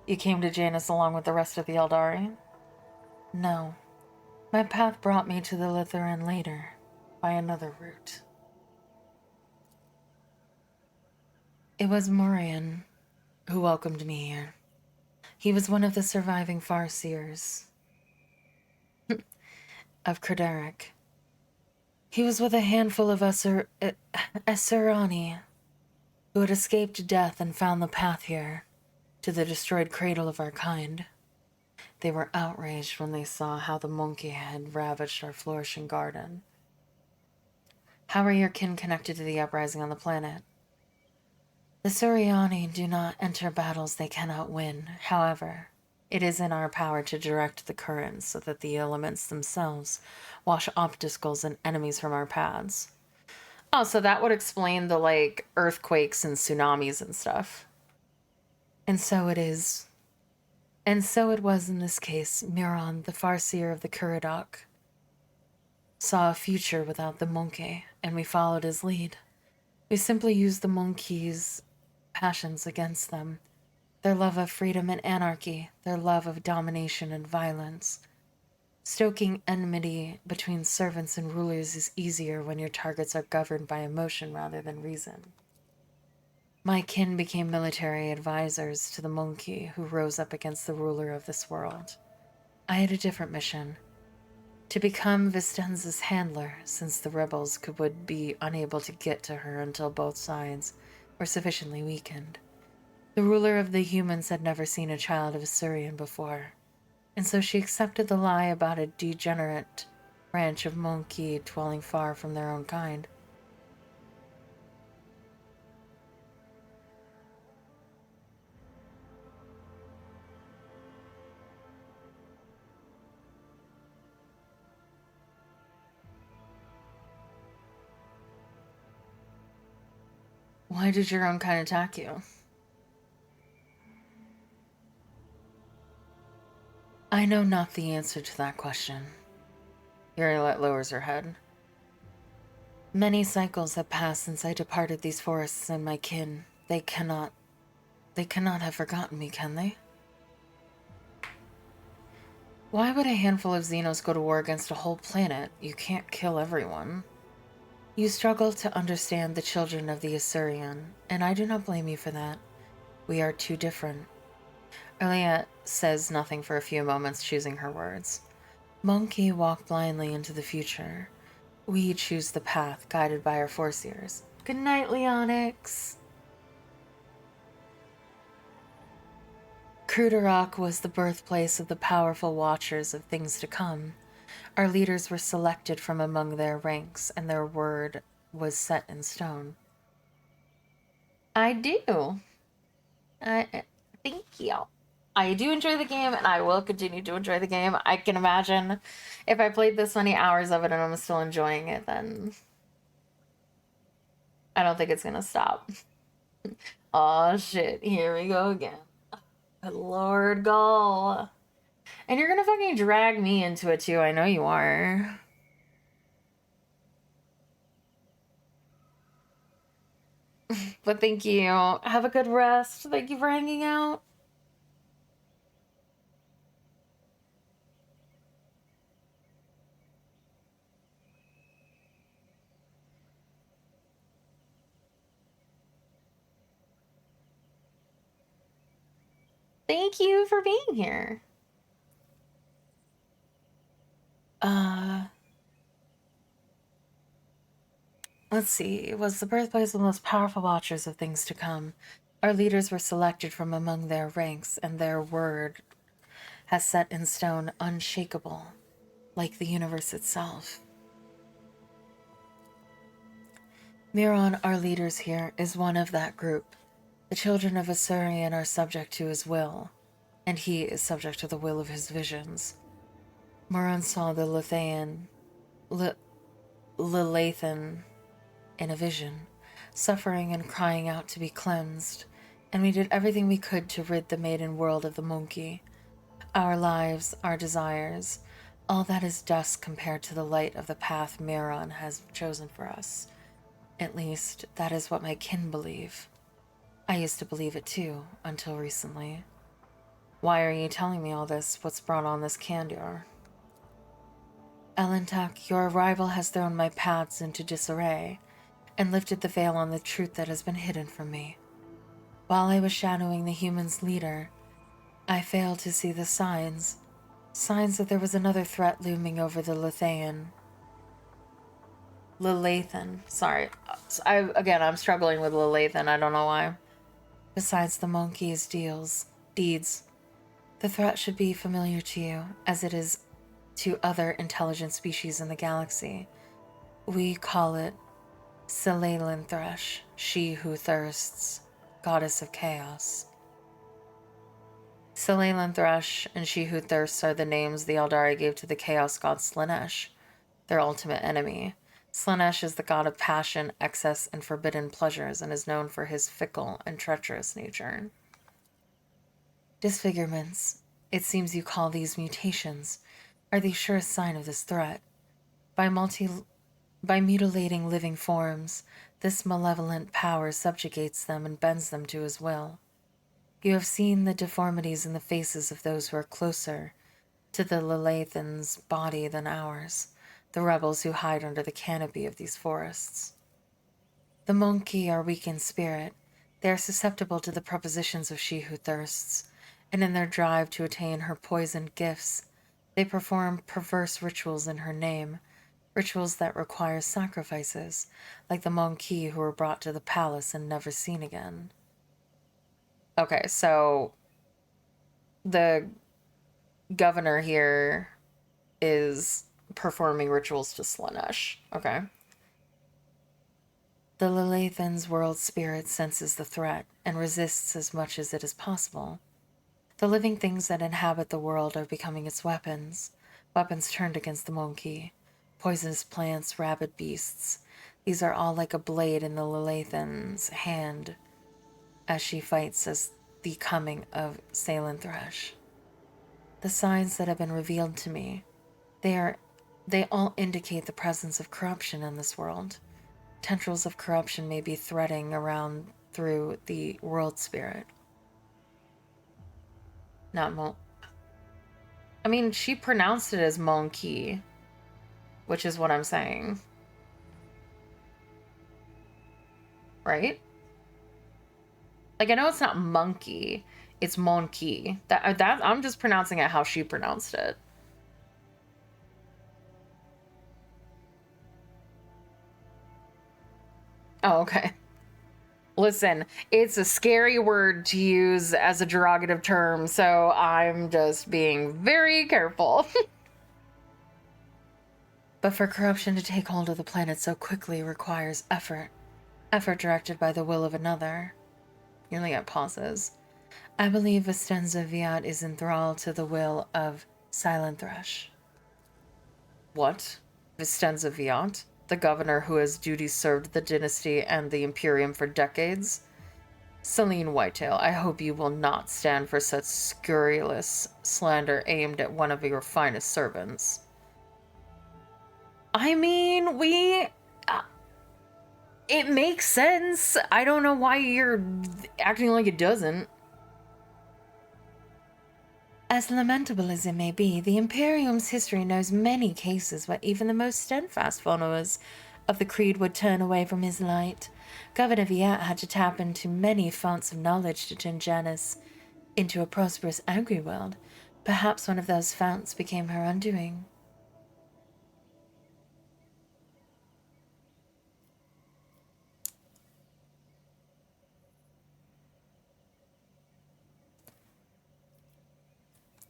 You came to Janus along with the rest of the Eldari? No. My path brought me to the Lithuanian later, by another route. It was Morian who welcomed me here. He was one of the surviving Farseers of Crederic. He was with a handful of Asurani who had escaped death and found the path here, to the destroyed cradle of our kind. They were outraged when they saw how the monkey had ravaged our flourishing garden. How are your kin connected to the uprising on the planet? The Suriani do not enter battles they cannot win. However, it is in our power to direct the currents so that the elements themselves wash obstacles and enemies from our paths. Oh, so that would explain the, like, earthquakes and tsunamis and stuff. And so it is. And so it was in this case. Miron, the Farseer of the Kuradok, saw a future without the monkey, and we followed his lead. We simply used the monkey's passions against them. Their love of freedom and anarchy, their love of domination and violence. Stoking enmity between servants and rulers is easier when your targets are governed by emotion rather than reason. My kin became military advisors to the monkey who rose up against the ruler of this world. I had a different mission. To become Vistenza's handler, since the rebels would be unable to get to her until both sides were sufficiently weakened. The ruler of the humans had never seen a child of Assyrian before, and so she accepted the lie about a degenerate branch of monkey dwelling far from their own kind. Why did your own kind attack you? I know not the answer to that question. Urilet lowers her head. Many cycles have passed since I departed these forests and my kin. They cannot have forgotten me, can they? Why would a handful of Xenos go to war against a whole planet? You can't kill everyone. You struggle to understand the children of the Assyrian, and I do not blame you for that. We are too different. Elia says nothing for a few moments, choosing her words. Monkey walk blindly into the future. We choose the path, guided by our Foreseers. Good night, Leonix. Cruderok was the birthplace of the powerful watchers of things to come. Our leaders were selected from among their ranks, and their word was set in stone. I do. Thank you. I do enjoy the game, and I will continue to enjoy the game. I can imagine if I played this many hours of it and I'm still enjoying it, then I don't think it's gonna stop. Oh shit, here we go again. Good Lord, Gull. And you're gonna fucking drag me into it too. I know you are. But thank you. Have a good rest. Thank you for hanging out. Thank you for being here. Let's see. It was the birthplace of the most powerful watchers of things to come. Our leaders were selected from among their ranks, and their word has set in stone, unshakable, like the universe itself. Miron, our leaders here, is one of that group. The children of Asurian are subject to his will, and he is subject to the will of his visions. Miron saw the Lelathan in a vision, suffering and crying out to be cleansed, and we did everything we could to rid the maiden world of the monkey. Our lives, our desires, all that is dust compared to the light of the path Miron has chosen for us. At least, that is what my kin believe. I used to believe it too, until recently. Why are you telling me all this? What's brought on this candor? Elentak, your arrival has thrown my paths into disarray, and lifted the veil on the truth that has been hidden from me. While I was shadowing the human's leader, I failed to see the signs that there was another threat looming over the Lelathan. Sorry. I'm struggling with Lelathan. I don't know why. Besides the monkey's deeds, the threat should be familiar to you, as it is to other intelligent species in the galaxy. We call it Celine Thresh, she who thirsts, goddess of chaos. Celine Thresh and she who thirsts are the names the Eldari gave to the chaos god Slanesh, their ultimate enemy. Slanesh is the god of passion, excess, and forbidden pleasures, and is known for his fickle and treacherous nature. Disfigurements, it seems you call these mutations, are the surest sign of this threat. By mutilating living forms, this malevolent power subjugates them and bends them to his will. You have seen the deformities in the faces of those who are closer to the Lelathan's body than ours, the rebels who hide under the canopy of these forests. The monkey are weak in spirit. They are susceptible to the propositions of she who thirsts, and in their drive to attain her poisoned gifts, they perform perverse rituals in her name, rituals that require sacrifices, like the monkey who were brought to the palace and never seen again. Okay, so the governor here is performing rituals to Slanesh. Okay. The Lelathan's world spirit senses the threat and resists as much as it is possible. The living things that inhabit the world are becoming its weapons, weapons turned against the monkey. Poisonous plants, rabid beasts. These are all like a blade in the Lelathan's hand as she fights as the coming of Celine Thresh. The signs that have been revealed to me, they all indicate the presence of corruption in this world. Tendrils of corruption may be threading around through the world spirit. I mean, she pronounced it as monkey, which is what I'm saying. Right? Like, I know it's not monkey, it's monkey. That I'm just pronouncing it how she pronounced it. Oh, okay. Listen, it's a scary word to use as a derogative term, so I'm just being very careful. But for corruption to take hold of the planet so quickly requires effort. Effort directed by the will of another. You only get pauses. I believe Vistenza Viat is enthralled to the will of Silent Thresh. What? Vistenza Viat? The governor who has duty served the dynasty and the Imperium for decades? Celine Whitetail, I hope you will not stand for such scurrilous slander aimed at one of your finest servants. I mean, it makes sense. I don't know why you're acting like it doesn't. As lamentable as it may be, the Imperium's history knows many cases where even the most steadfast followers of the creed would turn away from his light. Governor Viet had to tap into many fonts of knowledge to turn Janice into a prosperous agri-world. Perhaps one of those founts became her undoing.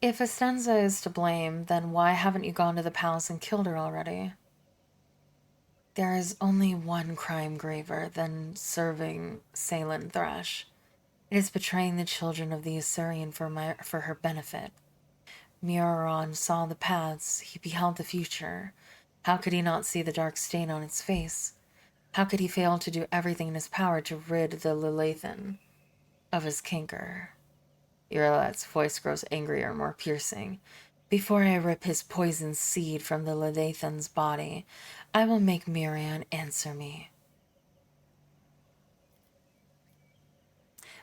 If Estenza is to blame, then why haven't you gone to the palace and killed her already? There is only one crime graver than serving Celine Thrash. It is betraying the children of the Assyrian for her benefit. Muraron saw the paths, he beheld the future. How could he not see the dark stain on its face? How could he fail to do everything in his power to rid the Lilithan of his canker? Urilat's voice grows angrier, more piercing. Before I rip his poison seed from the Lilithan's body, I will make Miriam answer me.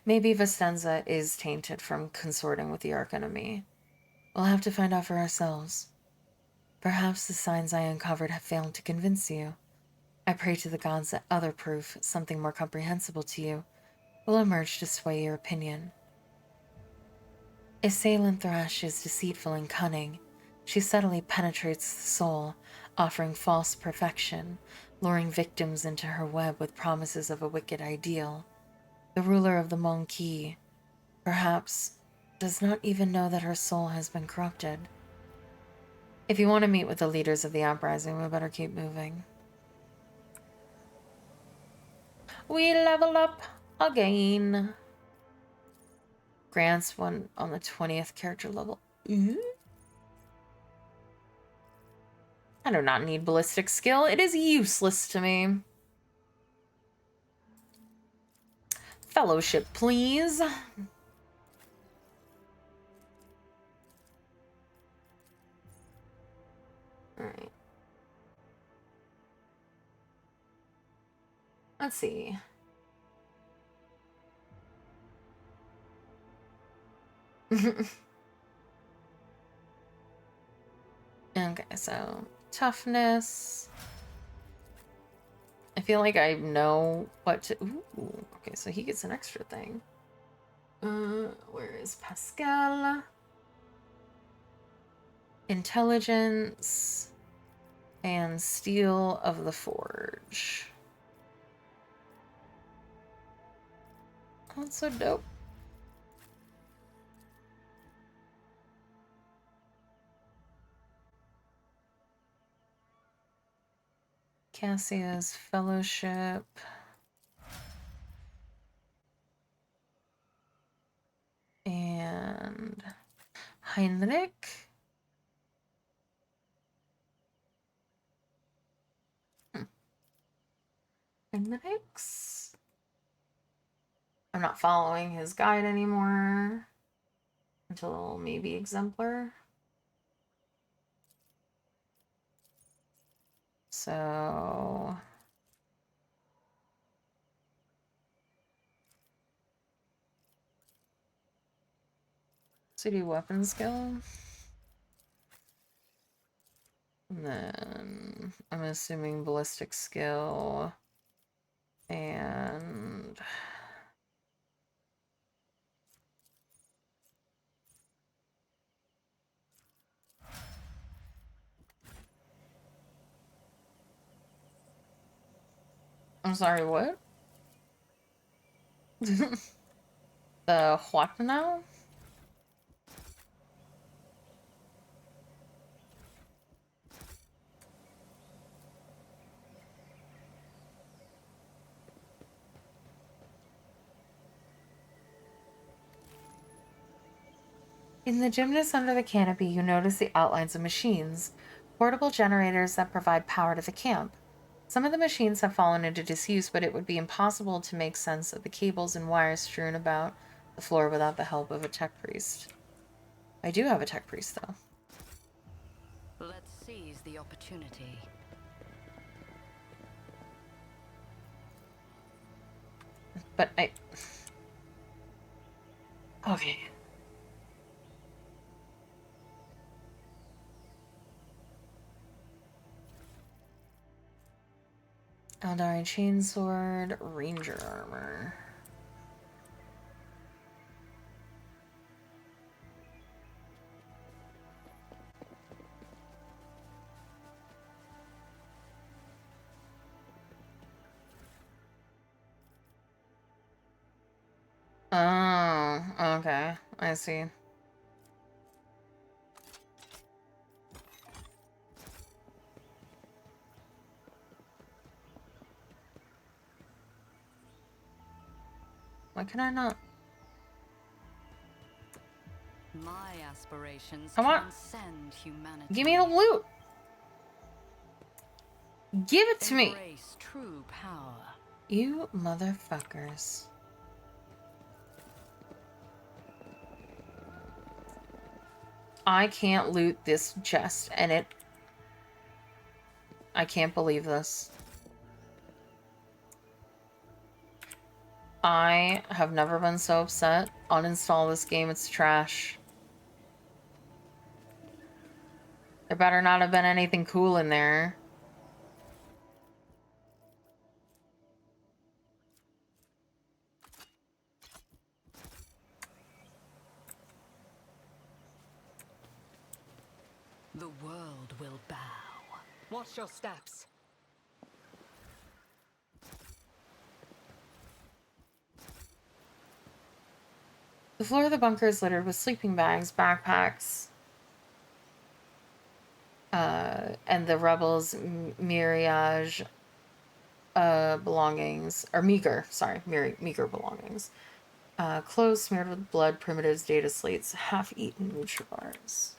Maybe Vicenza is tainted from consorting with the archenemy. We'll have to find out for ourselves. Perhaps the signs I uncovered have failed to convince you. I pray to the gods that other proof, something more comprehensible to you, will emerge to sway your opinion. If Celine Thrash is deceitful and cunning, she subtly penetrates the soul, offering false perfection, luring victims into her web with promises of a wicked ideal. The ruler of the Monqui, perhaps, does not even know that her soul has been corrupted. If you want to meet with the leaders of the uprising, we better keep moving. We level up again. Grants one on the 20th character level. I do not need ballistic skill. It is useless to me. Fellowship, please. Alright. Let's see. Okay, so toughness. I feel like I know what to... Ooh, okay, so he gets an extra thing. Where is Pascal? Intelligence and Steel of the Forge. That's so dope. Cassia's Fellowship. And Heinrich. Heinrichs. I'm not following his guide anymore. Until maybe Exemplar. So... City weapon skill. And then I'm assuming ballistic skill. And... I'm sorry, what? The what now? In the gymnast under the canopy, you notice the outlines of machines, portable generators that provide power to the camp. Some of the machines have fallen into disuse, but it would be impossible to make sense of the cables and wires strewn about the floor without the help of a tech priest. I do have a tech priest, though. Let's seize the opportunity. But I... Okay. Eldari chainsword, ranger armor. Oh, okay. I see. Why can I not? My aspirations Come on. transcend humanity. Give me the loot. Give it to me. Embrace true power. You motherfuckers. I can't loot this chest, and it... I can't believe this. I have never been so upset. Uninstall this game, it's trash. There better not have been anything cool in there. The world will bow. Watch your steps. The floor of the bunker is littered with sleeping bags, backpacks, and the rebels' meager belongings, or meager belongings. Clothes smeared with blood, primitives, data slates, half-eaten Nutri-bars.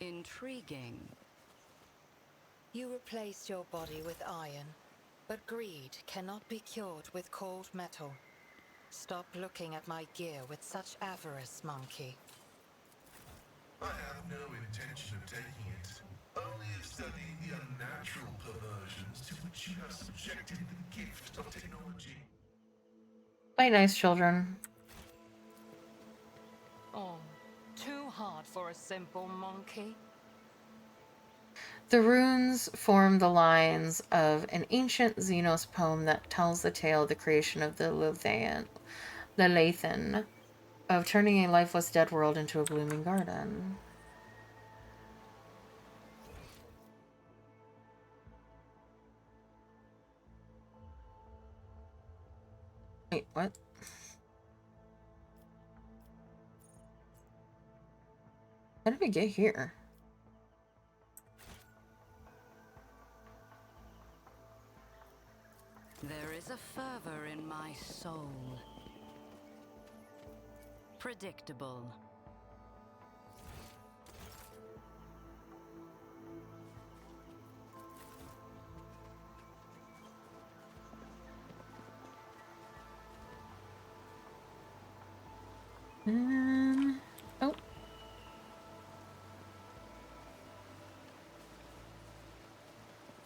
Intriguing. You replaced your body with iron, but greed cannot be cured with cold metal. Stop looking at my gear with such avarice, monkey. I have no intention of taking it, only of studying the unnatural perversions to which you have subjected the gift of technology. Play nice, children. Oh, too hard for a simple monkey. The runes form the lines of an ancient Xenos poem that tells the tale of the creation of the Lelathan, of turning a lifeless dead world into a blooming garden. Wait, what? How did we get here? There is a fervor in my soul. Predictable. Oh.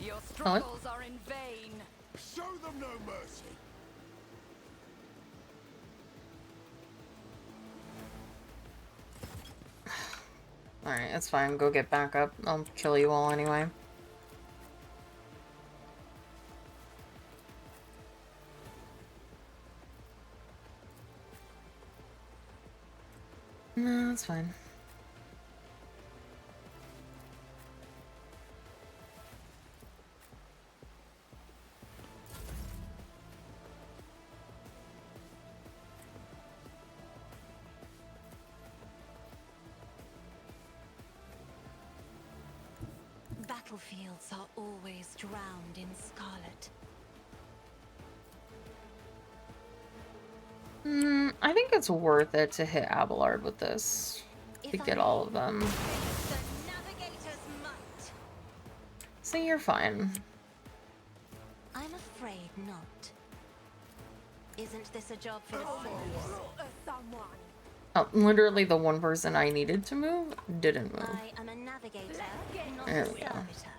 Your struggles are in vain. Show them no mercy. Alright, that's fine. Go get back up. I'll kill you all anyway. No, that's fine. Battlefields are always drowned in scarlet. I think it's worth it to hit Abelard with this. To get all of them. honestly, you're fine. I'm afraid not. Isn't this a job for the Sims? Literally the one person I needed to move didn't move. I am a navigator, not There a we go. servitor.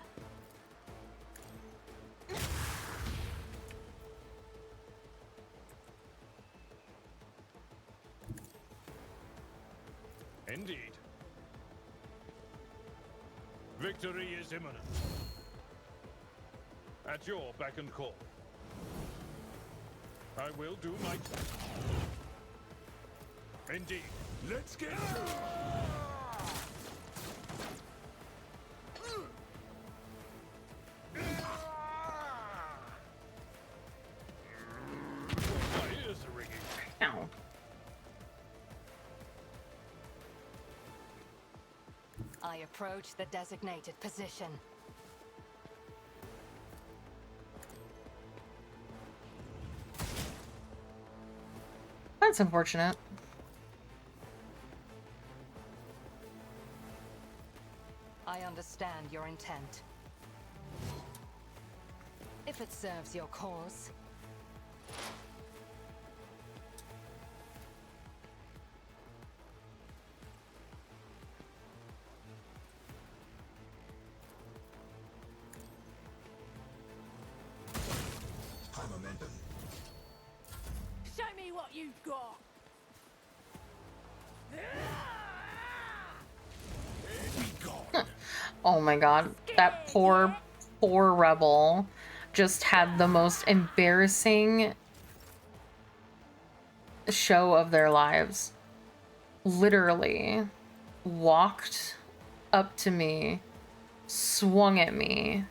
Indeed. Victory is imminent. At your beck and call. I will do my best. Indeed. Let's get to it. My ears are ringing. Ow. I approach the designated position. That's unfortunate. I understand your intent. If it serves your cause. High momentum. Show me what you've got. Oh my god, that poor rebel just had the most embarrassing show of their lives. Literally walked up to me, swung at me,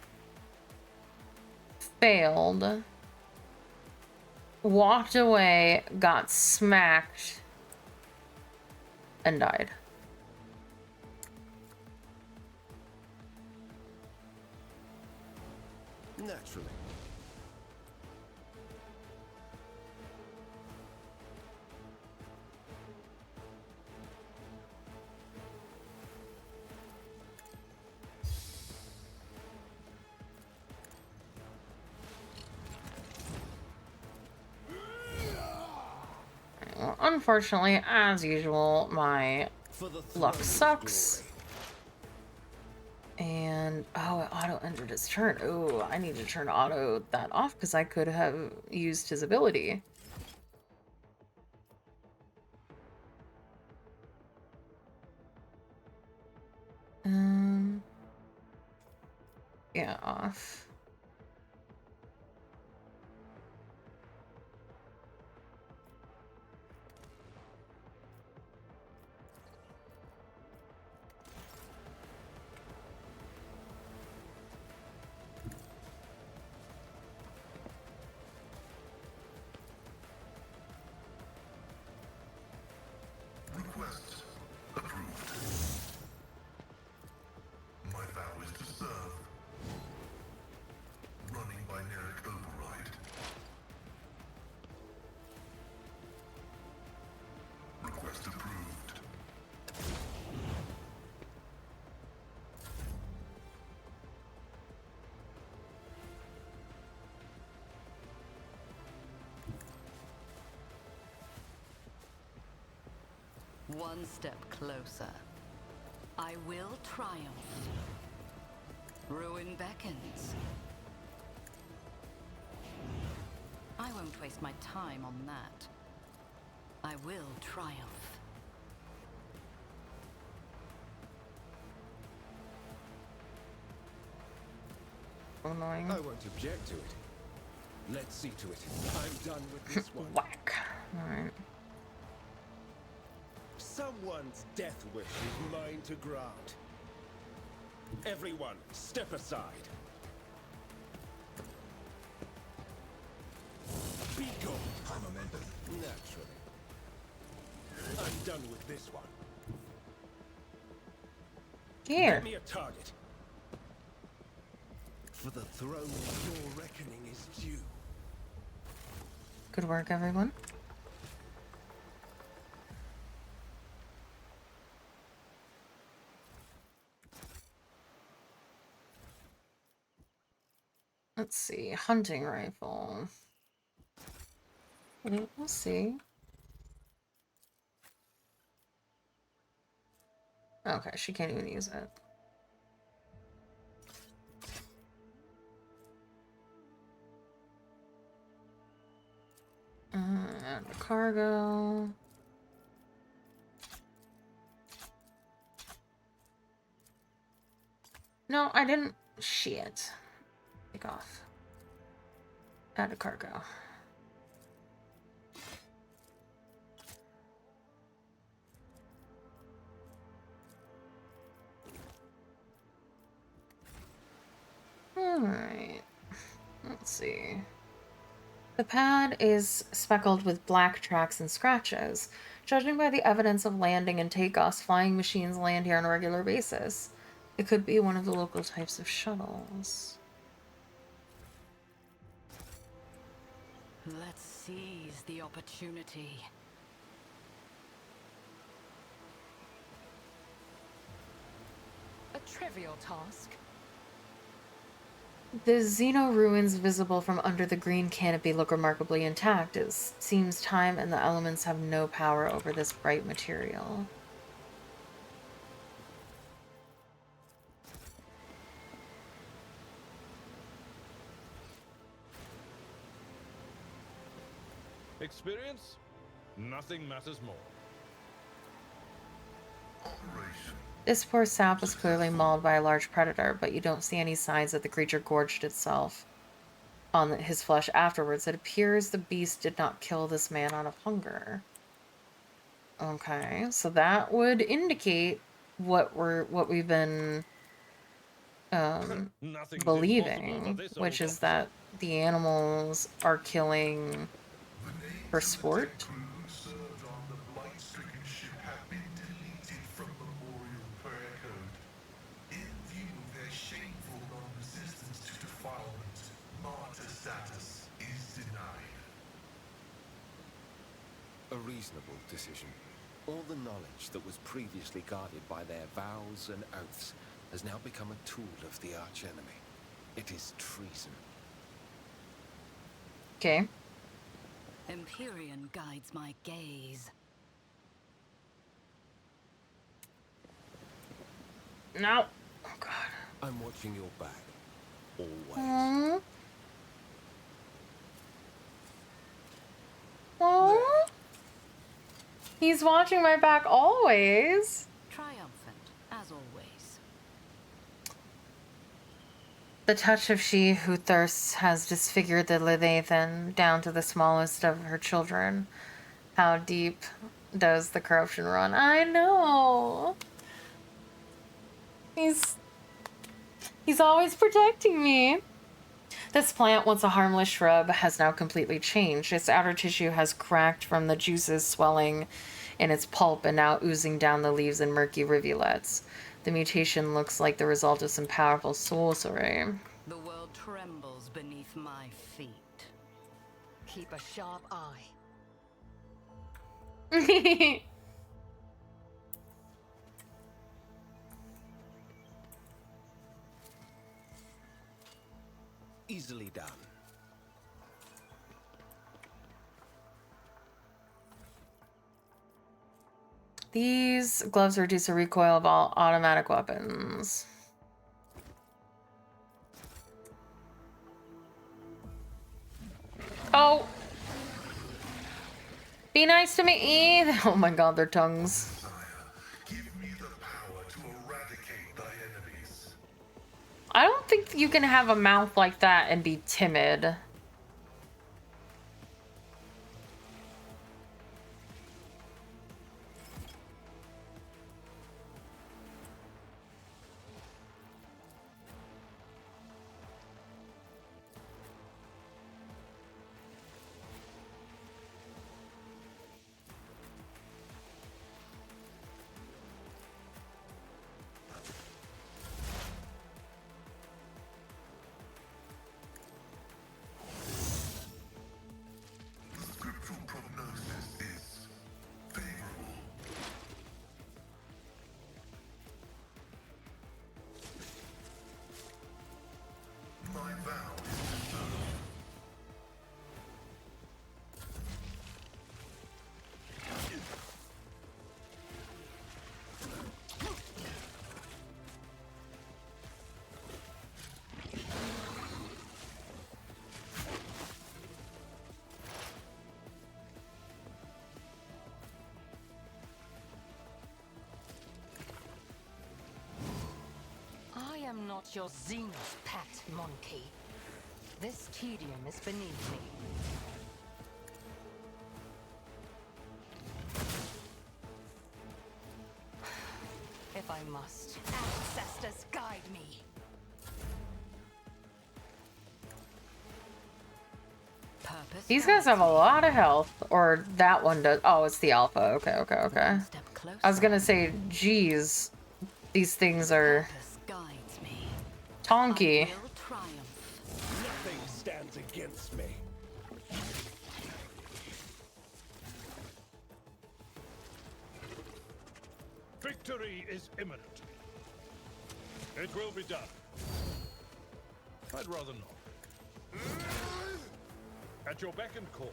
failed, walked away, got smacked, and died. Naturally. Well, unfortunately, as usual, my luck sucks. And, oh, it auto-ended his turn. Oh, I need to turn auto that off because I could have used his ability. Yeah, off. Request approved. My vow is to serve. Running binaric override. Request approved. One step closer. I will triumph. Ruin beckons. I won't waste my time on that. I will triumph. Annoying. I won't object to it. Let's see to it. I'm done with this one. Whack. Alright. Someone's death wish is mine to grant. Everyone, step aside. Be gone. High momentum. Naturally. I'm done with this one. Here. Get me a target. For the throne, your reckoning is due. Good work, everyone. Let's see. Hunting rifle. We'll see. Okay, she can't even use it. Add the cargo. No, I didn't. Shit. Take off. Add a cargo. Alright. Let's see. The pad is speckled with black tracks and scratches. Judging by the evidence of landing and takeoffs, flying machines land here on a regular basis. It could be one of the local types of shuttles. Let's seize the opportunity. A trivial task. The Xeno ruins visible from under the green canopy look remarkably intact. It seems time and the elements have no power over this bright material. Experience? Nothing matters more. This poor sap was clearly mauled by a large predator, but you don't see any signs that the creature gorged itself on his flesh afterwards. It appears the beast did not kill this man out of hunger. Okay, so that would indicate what we've been believing, which is that the animals are killing for sport. A reasonable decision. All the knowledge that was previously guarded by their vows and oaths has now become a tool of the archenemy. It is treason. Okay. Empyrean guides my gaze. No. Oh god. I'm watching your back. Always. Aww. Aww. He's watching my back always. Triumphant, as always. The touch of she who thirsts has disfigured the Leviathan down to the smallest of her children. How deep does the corruption run? I know. He's always protecting me. This plant, once a harmless shrub, has now completely changed. Its outer tissue has cracked from the juices swelling in its pulp and now oozing down the leaves in murky rivulets. The mutation looks like the result of some powerful sorcery. The world trembles beneath my feet. Keep a sharp eye. Easily done. These gloves reduce the recoil of all automatic weapons. Oh! Be nice to me! Oh my god, their tongues. I don't think you can have a mouth like that and be timid. not your Xenos pet, monkey. This tedium is beneath me. If I must, ancestors guide me. Purpose These guys have a lot of health, or that one does. Oh, it's the alpha. Okay, okay, okay. One step closer. I was gonna say, geez, these things are Purpose guides me. tonky. I will triumph. Nothing stands against me. Victory is imminent. It will be done. I'd rather not. At your beck and call.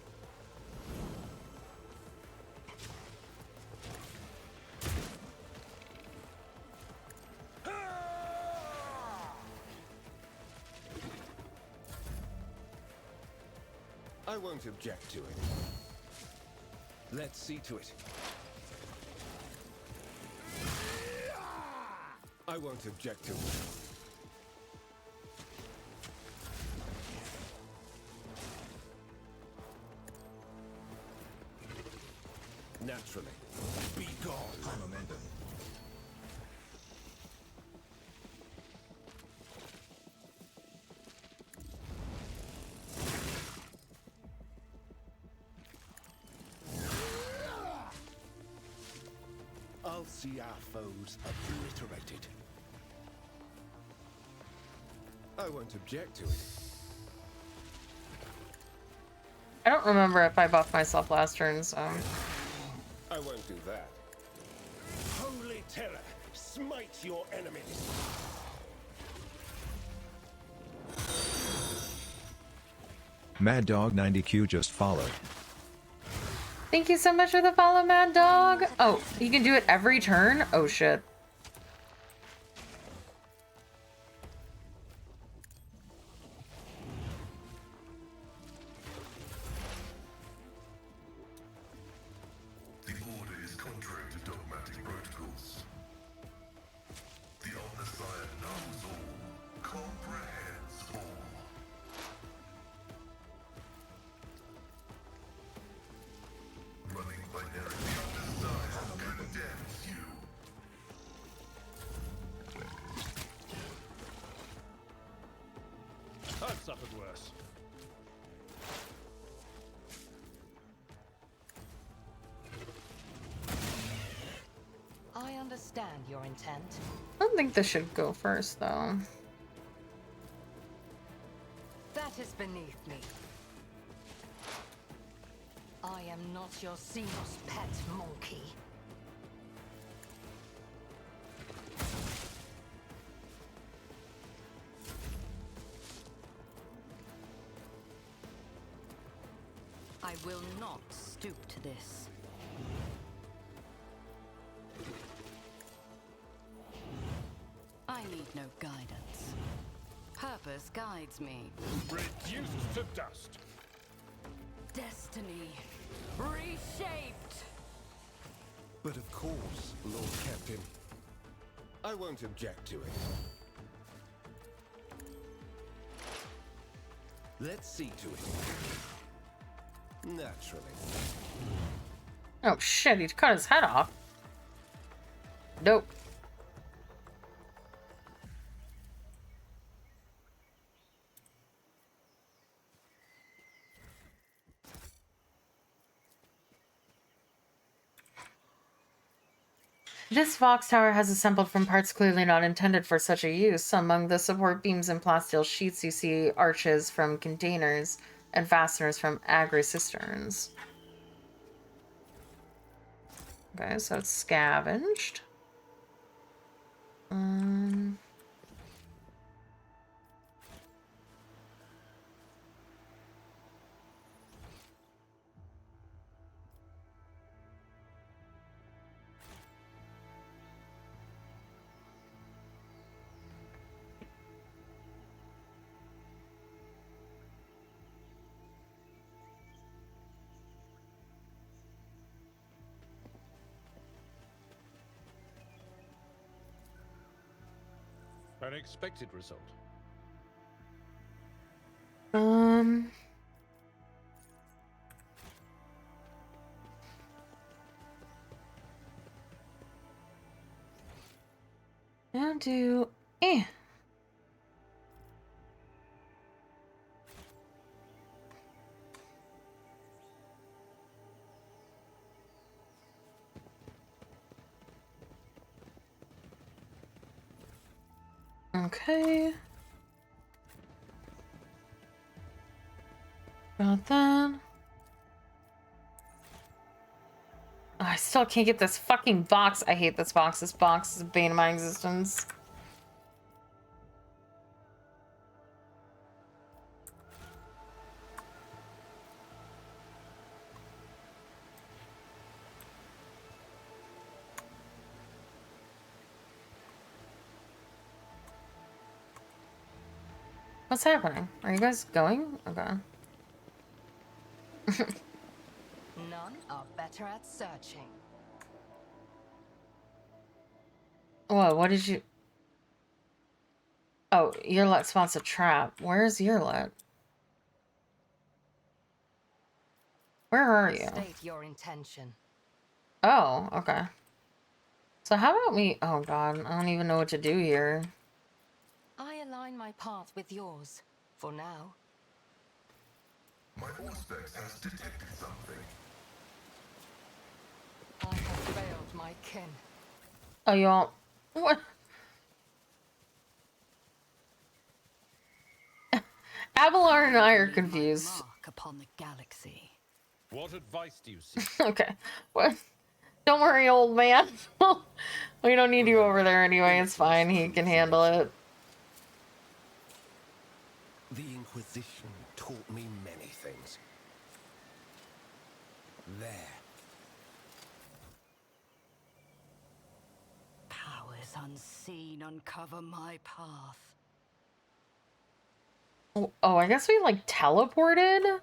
I won't object to it. Let's see to it. I won't object to it. Naturally. Be gone. High momentum. I'll see our foes obliterated. I won't object to it. I don't remember if I buffed myself last turn, so. I won't do that. Holy terror, smite your enemies. Mad Dog 90Q just followed. Thank you so much for the follow, Mad Dog. Oh, you can do it every turn? Oh, shit. The order is contrary to dogmatic protocols. The Omnissiah knows all, comprehends all. Running binary, the Omnissiah condemns you. I've suffered worse. I understand your intent. I don't think this should go first, though. That is beneath me. I am not your Xenos pet, monkey. I will not stoop to this. I need no guidance. Purpose guides me. Reduced to dust. Destiny reshaped. But of course, Lord Captain. I won't object to it. Let's see to it. Naturally. Oh, shit, he cut his head off. Nope. This Vox Tower has assembled from parts clearly not intended for such a use. Among the support beams and plasteel sheets, you see arches from containers and fasteners from agri-cisterns. Okay, so it's scavenged. An expected result. Now do Okay. Got that. Oh, I still can't get this fucking box. I hate this box. This box is a bane of my existence. What's happening? Are you guys going? Okay. None are better at searching. Whoa, what did you... Oh, Earlet spawns a trap. Where's Earlet? Where are you? State your intention. Oh, okay. So how about we... Oh god, I don't even know what to do here. I align my path with yours, for now. My Auspex has detected something. I have failed my kin. Oh, you all... What? Abelard and I are confused. Mark upon the galaxy. What advice do you seek? Okay. What? Don't worry, old man. We don't need you over there anyway. It's fine. He can handle it. The Inquisition taught me many things. There. Powers unseen uncover my path. Oh, I guess we, like, teleported?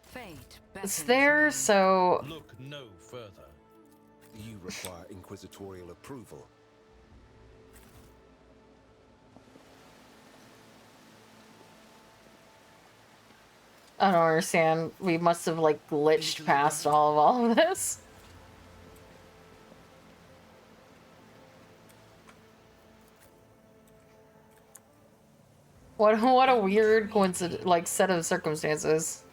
Fate It's there, so... Look no further. You require inquisitorial approval. I don't understand. We must have, like, glitched past all of this. What a weird coincidence, like, set of circumstances.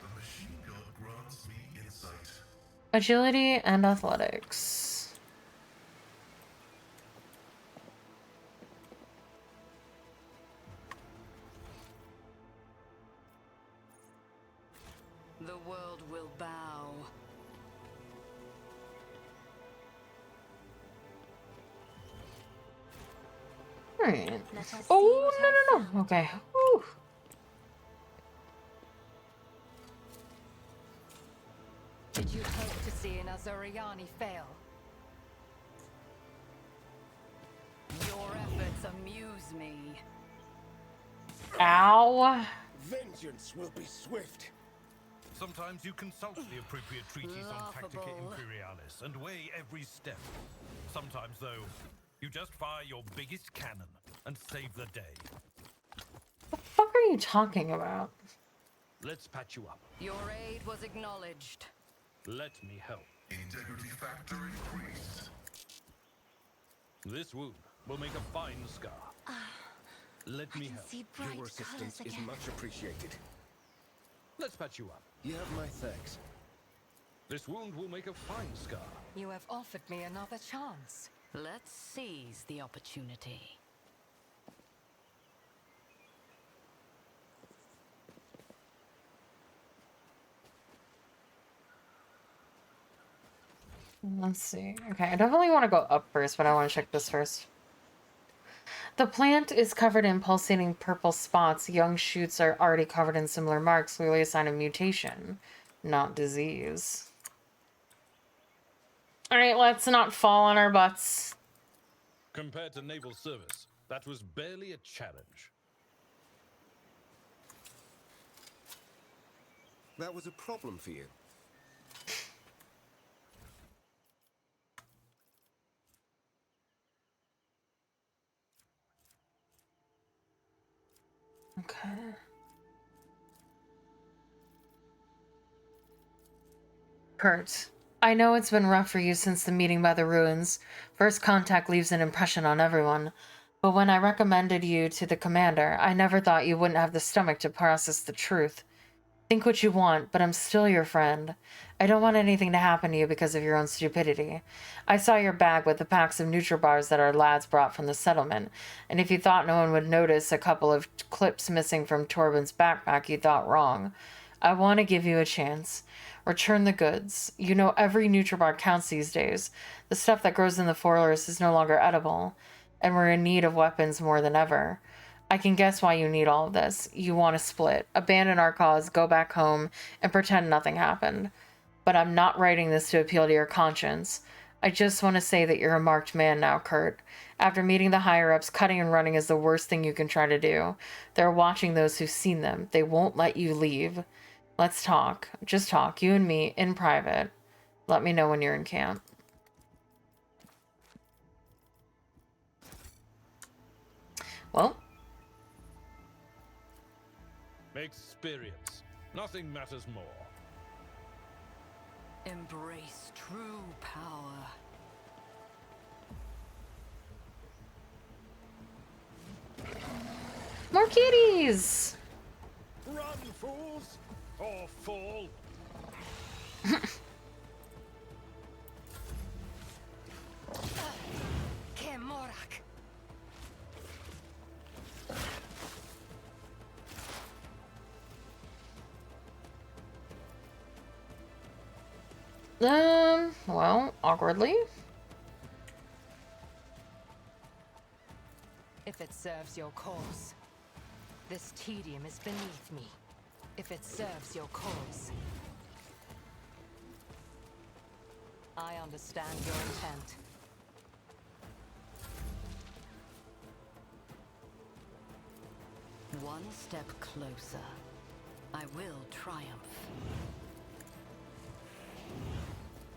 The machine god grants me insight. Agility and athletics. The world will bow. Alright. Oh, no. Okay. Whew. Did you hope to see an Azuriani fail? Your efforts amuse me. Ow. Vengeance will be swift. Sometimes you consult the appropriate treaties on Tactica Imperialis and weigh every step. Sometimes, though, you just fire your biggest cannon and save the day. What the fuck are you talking about? Let's patch you up. Your aid was acknowledged. Let me help. Integrity factor increased. This wound will make a fine scar. Let me help. See bright Your assistance is again. much appreciated. Let's patch you up. You have my thanks. This wound will make a fine scar. You have offered me another chance. Let's seize the opportunity. Let's see. Okay, I definitely want to go up first, but I want to check this first. The plant is covered in pulsating purple spots. Young shoots are already covered in similar marks, clearly a sign of mutation, not disease. Alright, let's not fall on our butts. Compared to naval service, that was barely a challenge. That was a problem for you. Okay. Kurt, I know it's been rough for you since the meeting by the ruins. First contact leaves an impression on everyone. But when I recommended you to the commander, I never thought you wouldn't have the stomach to process the truth. Think what you want, but I'm still your friend. I don't want anything to happen to you because of your own stupidity. I saw your bag with the packs of Nutribars that our lads brought from the settlement, and if you thought no one would notice a couple of clips missing from Torben's backpack, you thought wrong. I want to give you a chance. Return the goods. You know every Nutribar counts these days. The stuff that grows in the forest is no longer edible, and we're in need of weapons more than ever. I can guess why you need all of this. You want to split, abandon our cause, go back home, and pretend nothing happened. But I'm not writing this to appeal to your conscience. I just want to say that you're a marked man now, Kurt. After meeting the higher-ups, cutting and running is the worst thing you can try to do. They're watching those who've seen them. They won't let you leave. Let's talk. Just talk, you and me, in private. Let me know when you're in camp. Well... Experience. Nothing matters more. Embrace true power. More kitties! Run, fools! Or fall! Kemorak. Well, awkwardly. If it serves your cause. This tedium is beneath me. If it serves your cause. I understand your intent. One step closer. I will triumph.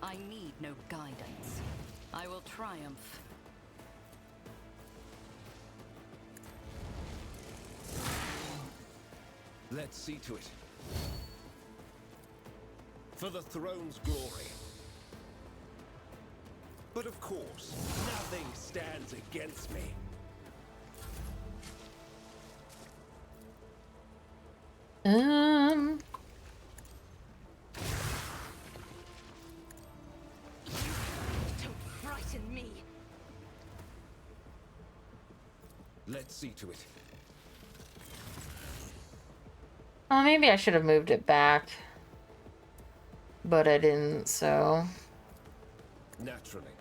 I need no guidance. I will triumph. Let's see to it. For the throne's glory. But of course, nothing stands against me. Don't frighten me. Let's see to it. Well, maybe I should have moved it back. But I didn't, so... Naturally.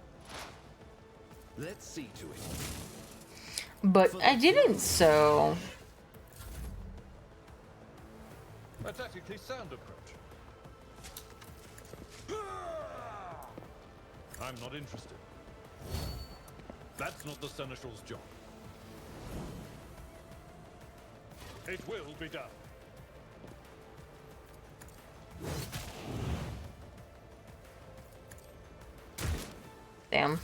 Let's see to it. But I didn't, so... A tactically sound approach. I'm not interested. That's not the Seneschal's job. It will be done. Damn.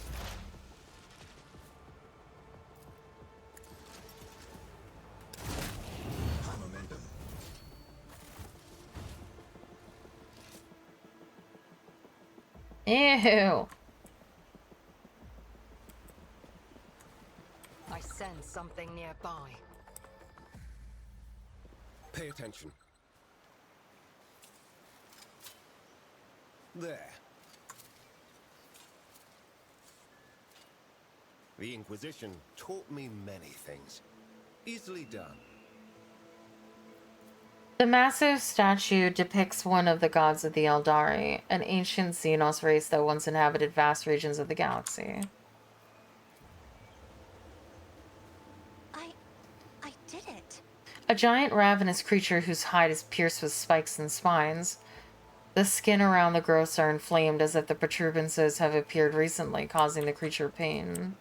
Ew. I sense something nearby. Pay attention. There. The Inquisition taught me many things. Easily done. The massive statue depicts one of the gods of the Eldari, an ancient Xenos race that once inhabited vast regions of the galaxy. I did it. A giant ravenous creature whose hide is pierced with spikes and spines. The skin around the growths are inflamed as if the protuberances have appeared recently, causing the creature pain.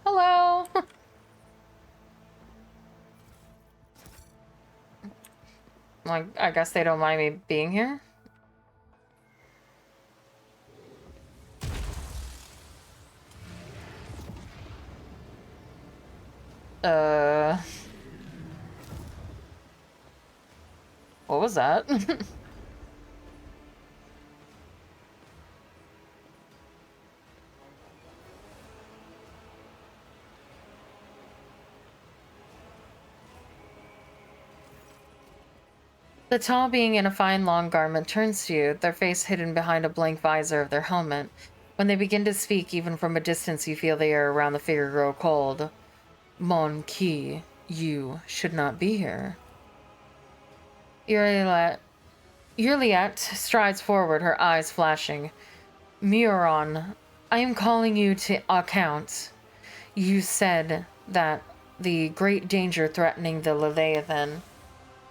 Hello. Like, I guess they don't mind me being here. What was that? The tall being in a fine long garment turns to you, their face hidden behind a blank visor of their helmet. When they begin to speak, even from a distance, you feel the air around the figure grow cold. Mon Ki, you should not be here. Yurliet strides forward, her eyes flashing. Muron, I am calling you to account. You said that the great danger threatening the Leviathan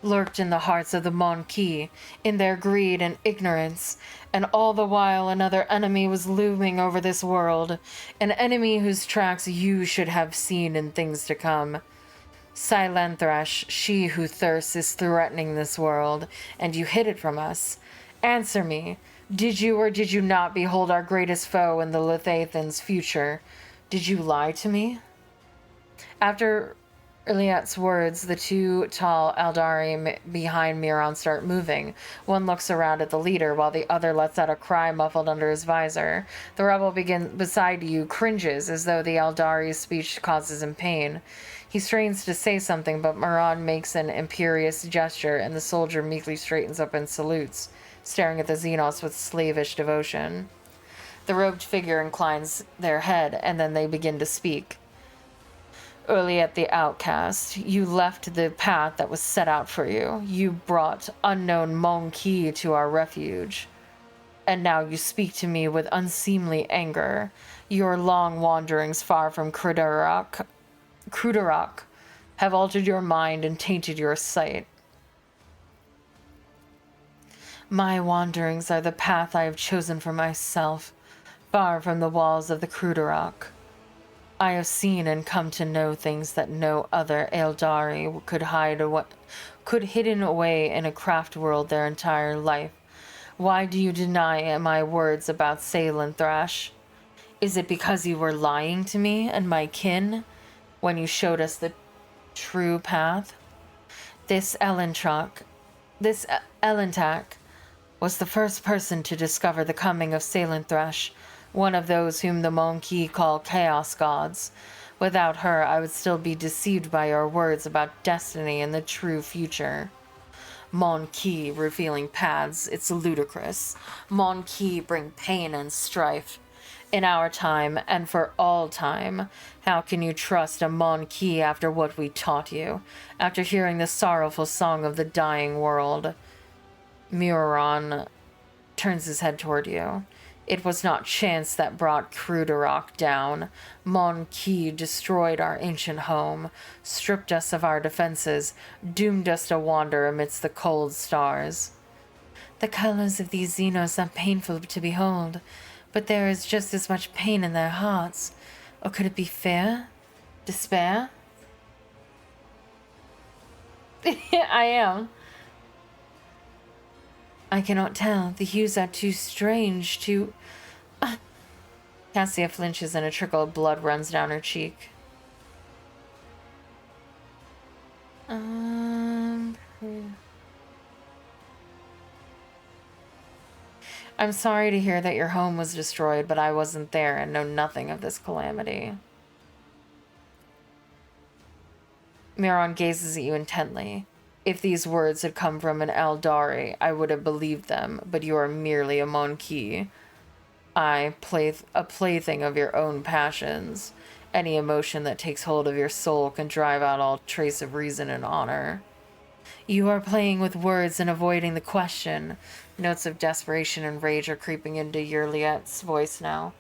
lurked in the hearts of the Mon Ki, in their greed and ignorance, and all the while another enemy was looming over this world, an enemy whose tracks you should have seen in things to come. Silenthrash, she who thirsts, is threatening this world, and you hid it from us. Answer me, did you or did you not behold our greatest foe in the Leviathan's future? Did you lie to me? After Iliat's words, the two tall Eldari behind Miron start moving. One looks around at the leader, while the other lets out a cry muffled under his visor. The rebel beside you cringes, as though the Eldari's speech causes him pain. He strains to say something, but Miron makes an imperious gesture, and the soldier meekly straightens up and salutes, staring at the Xenos with slavish devotion. The robed figure inclines their head, and then they begin to speak. Early at the outcast, you left the path that was set out for you. You brought unknown Mon Ki to our refuge. And now you speak to me with unseemly anger. Your long wanderings far from Krudarak have altered your mind and tainted your sight. My wanderings are the path I have chosen for myself, far from the walls of the Krudarak. I have seen and come to know things that no other Eldari could hidden away in a craft world their entire life. Why do you deny my words about Salenthrash? Is it because you were lying to me and my kin when you showed us the true path? This Elentak was the first person to discover the coming of Salenthrash, one of those whom the Mon Ki call Chaos Gods. Without her, I would still be deceived by your words about destiny and the true future. Mon Ki revealing paths, it's ludicrous. Mon Ki bring pain and strife. In our time, and for all time, how can you trust a Mon Ki after what we taught you? After hearing the sorrowful song of the dying world? Muron turns his head toward you. It was not chance that brought Krudarak down. Mon Ki destroyed our ancient home, stripped us of our defenses, doomed us to wander amidst the cold stars. The colors of these Xenos are painful to behold, but there is just as much pain in their hearts. Or could it be fear? Despair? I am. I cannot tell. The hues are too strange, too... Cassia flinches and a trickle of blood runs down her cheek. I'm sorry to hear that your home was destroyed, but I wasn't there and know nothing of this calamity. Miron gazes at you intently. If these words had come from an Eldari, I would have believed them, but you are merely a Mon Ki. A plaything of your own passions. Any emotion that takes hold of your soul can drive out all trace of reason and honor. You are playing with words and avoiding the question. Notes of desperation and rage are creeping into Yurliet's voice now.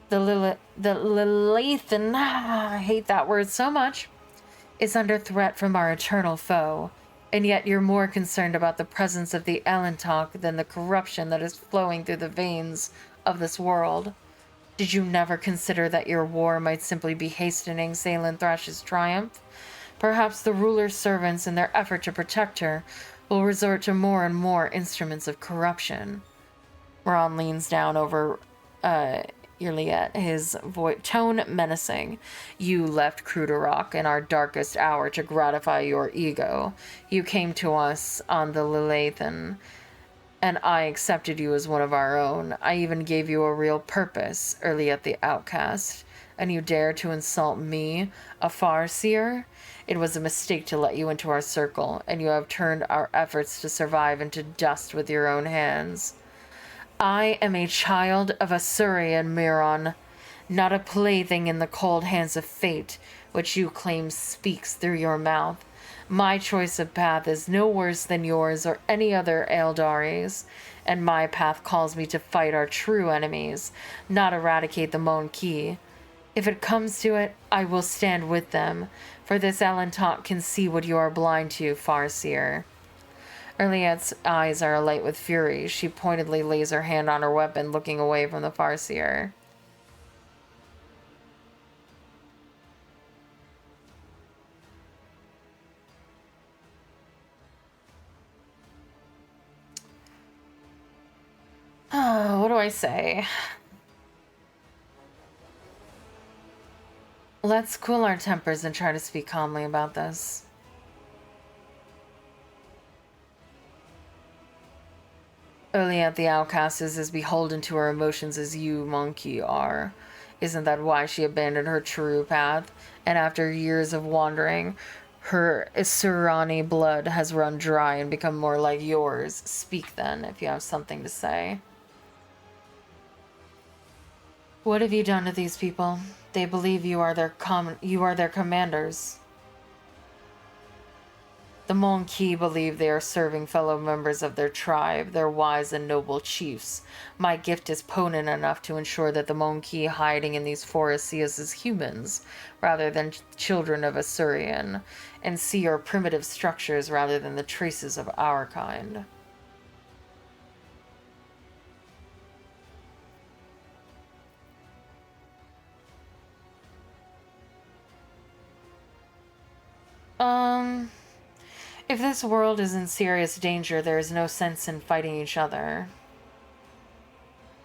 The Leviathan, I hate that word so much, is under threat from our eternal foe, and yet you're more concerned about the presence of the Elentak than the corruption that is flowing through the veins of this world. Did you never consider that your war might simply be hastening Salen Thrash's triumph? Perhaps the ruler's servants, in their effort to protect her, will resort to more and more instruments of corruption. Ron leans down over Iliet, his tone menacing. You left Cruderrock in our darkest hour to gratify your ego. You came to us on the Lilithan, and I accepted you as one of our own. I even gave you a real purpose, Iliet the outcast. And you dare to insult me, a Farseer? It was a mistake to let you into our circle, and you have turned our efforts to survive into dust with your own hands. I am a child of Asurian, Miron, not a plaything in the cold hands of fate, which you claim speaks through your mouth. My choice of path is no worse than yours or any other Eldari's, and my path calls me to fight our true enemies, not eradicate the Monkey. If it comes to it, I will stand with them, for this Alantok can see what you are blind to, Farseer. Erliet's eyes are alight with fury. She pointedly lays her hand on her weapon, looking away from the Farseer. Oh, what do I say? Let's cool our tempers and try to speak calmly about this. Iliet the outcast is as beholden to her emotions as you, Monkey, are. Isn't that why she abandoned her true path? And after years of wandering, her Isurani blood has run dry and become more like yours. Speak then, if you have something to say. What have you done to these people? They believe you are their commanders. The Monkey believe they are serving fellow members of their tribe, their wise and noble chiefs. My gift is potent enough to ensure that the Monkey hiding in these forests see us as humans, rather than children of Asurian, and see our primitive structures rather than the traces of our kind. If this world is in serious danger, there is no sense in fighting each other.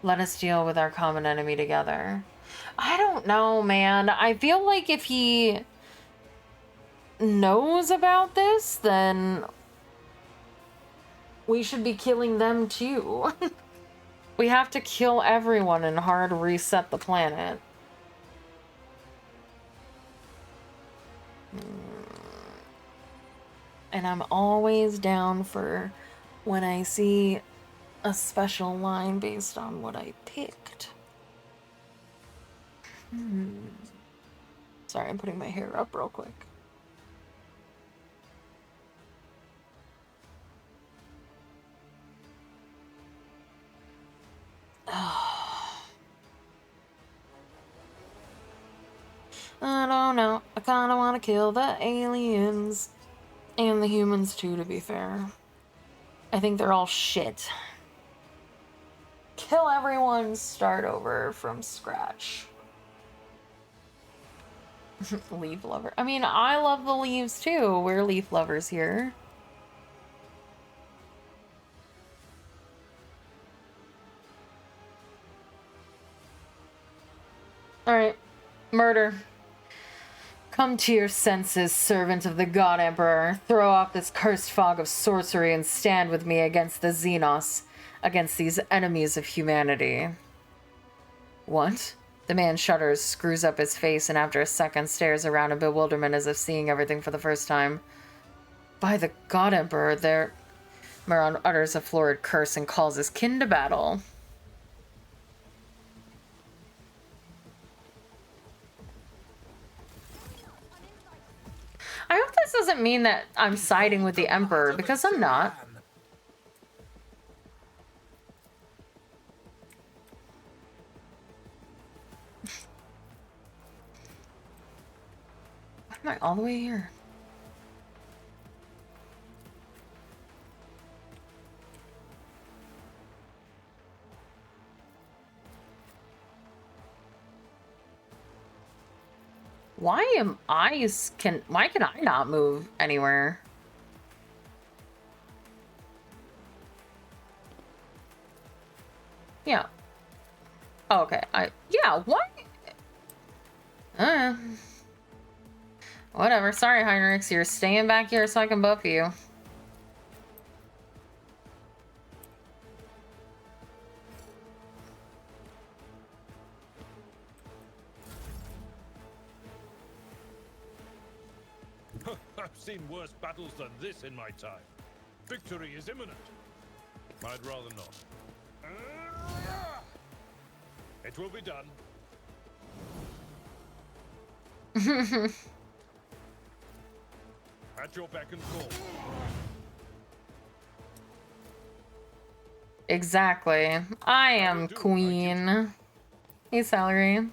Let us deal with our common enemy together. I don't know, man. I feel like if he knows about this, then we should be killing them too. We have to kill everyone and hard reset the planet. And I'm always down for when I see a special line based on what I picked. Sorry, I'm putting my hair up real quick. I don't know. I kind of want to kill the aliens. And the humans too, to be fair. I think they're all shit. Kill everyone, start over from scratch. Leaf lover. I mean, I love the leaves too. We're leaf lovers here. Alright. Murder. Come to your senses, servant of the God Emperor. Throw off this cursed fog of sorcery and stand with me against the Xenos, against these enemies of humanity. What? The man shudders, screws up his face, and after a second stares around in bewilderment as if seeing everything for the first time. By the God Emperor, there... Miron utters a florid curse and calls his kin to battle. I hope this doesn't mean that I'm siding with the Emperor, because I'm not. Why am I all the way here? Why can I not move anywhere? Yeah. Oh, okay. Yeah, what? Whatever. Sorry, Heinrichs. You're staying back here so I can buff you. I've seen worse battles than this in my time. Victory is imminent. I'd rather not. It will be done. At your beck and call. Exactly. I am queen. Hey, Salary.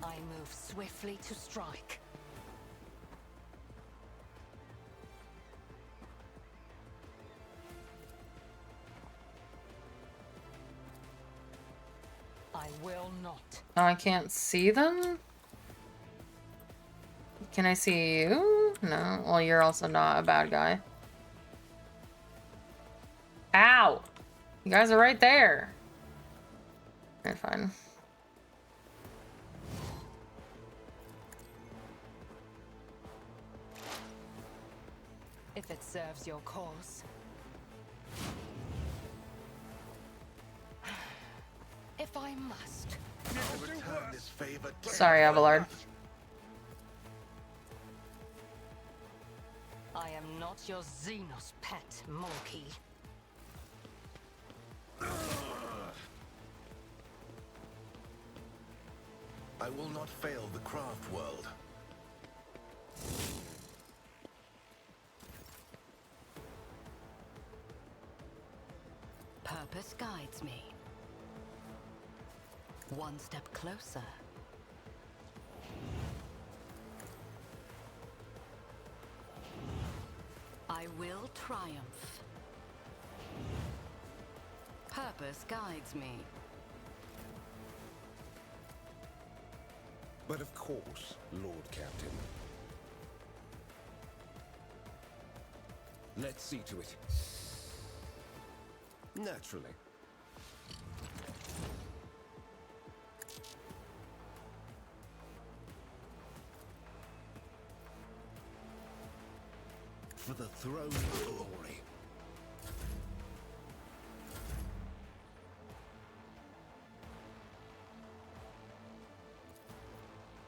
I move swiftly to strike. I will not. Oh, I can't see them? Can I see you? No. Well, you're also not a bad guy. Ow! You guys are right there. Okay, fine. If it serves your cause. If I must. I'll return this favor. Sorry, Abelard. I am not your Xenos pet, monkey. I will not fail the craft world. Purpose guides me. One step closer. I will triumph. Purpose guides me. But of course, Lord Captain. Let's see to it. Naturally. For the throne of glory.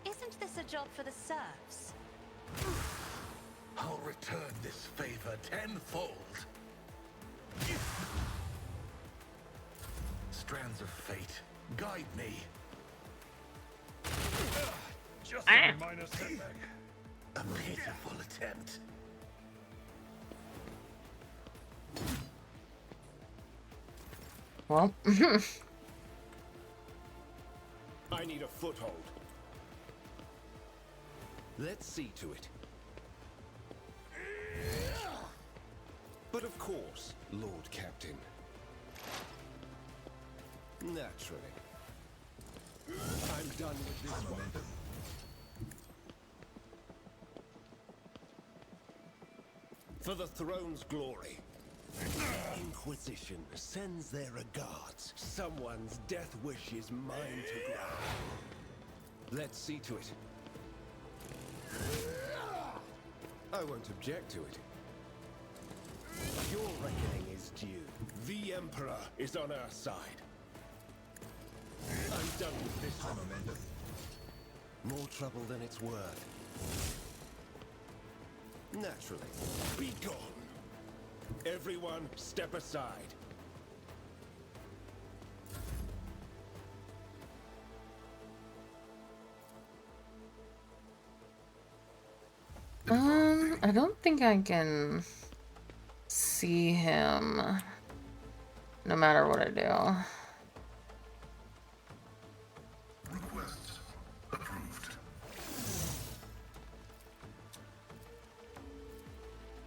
Isn't this a job for the serfs? I'll return this favor tenfold. Strands of fate, guide me. Just a minor setback. A pitiful attempt. Well. I need a foothold. Let's see to it. But of course, Lord Captain. Naturally. I'm done with this one. For the throne's glory. Inquisition sends their regards. Someone's death wish is mine to grant. Let's see to it. I won't object to it. Your reckoning is due. The Emperor is on our side. I'm done with this one. More trouble than it's worth. Naturally. Be gone. Everyone, step aside. I don't think I can see him no matter what I do. Request approved.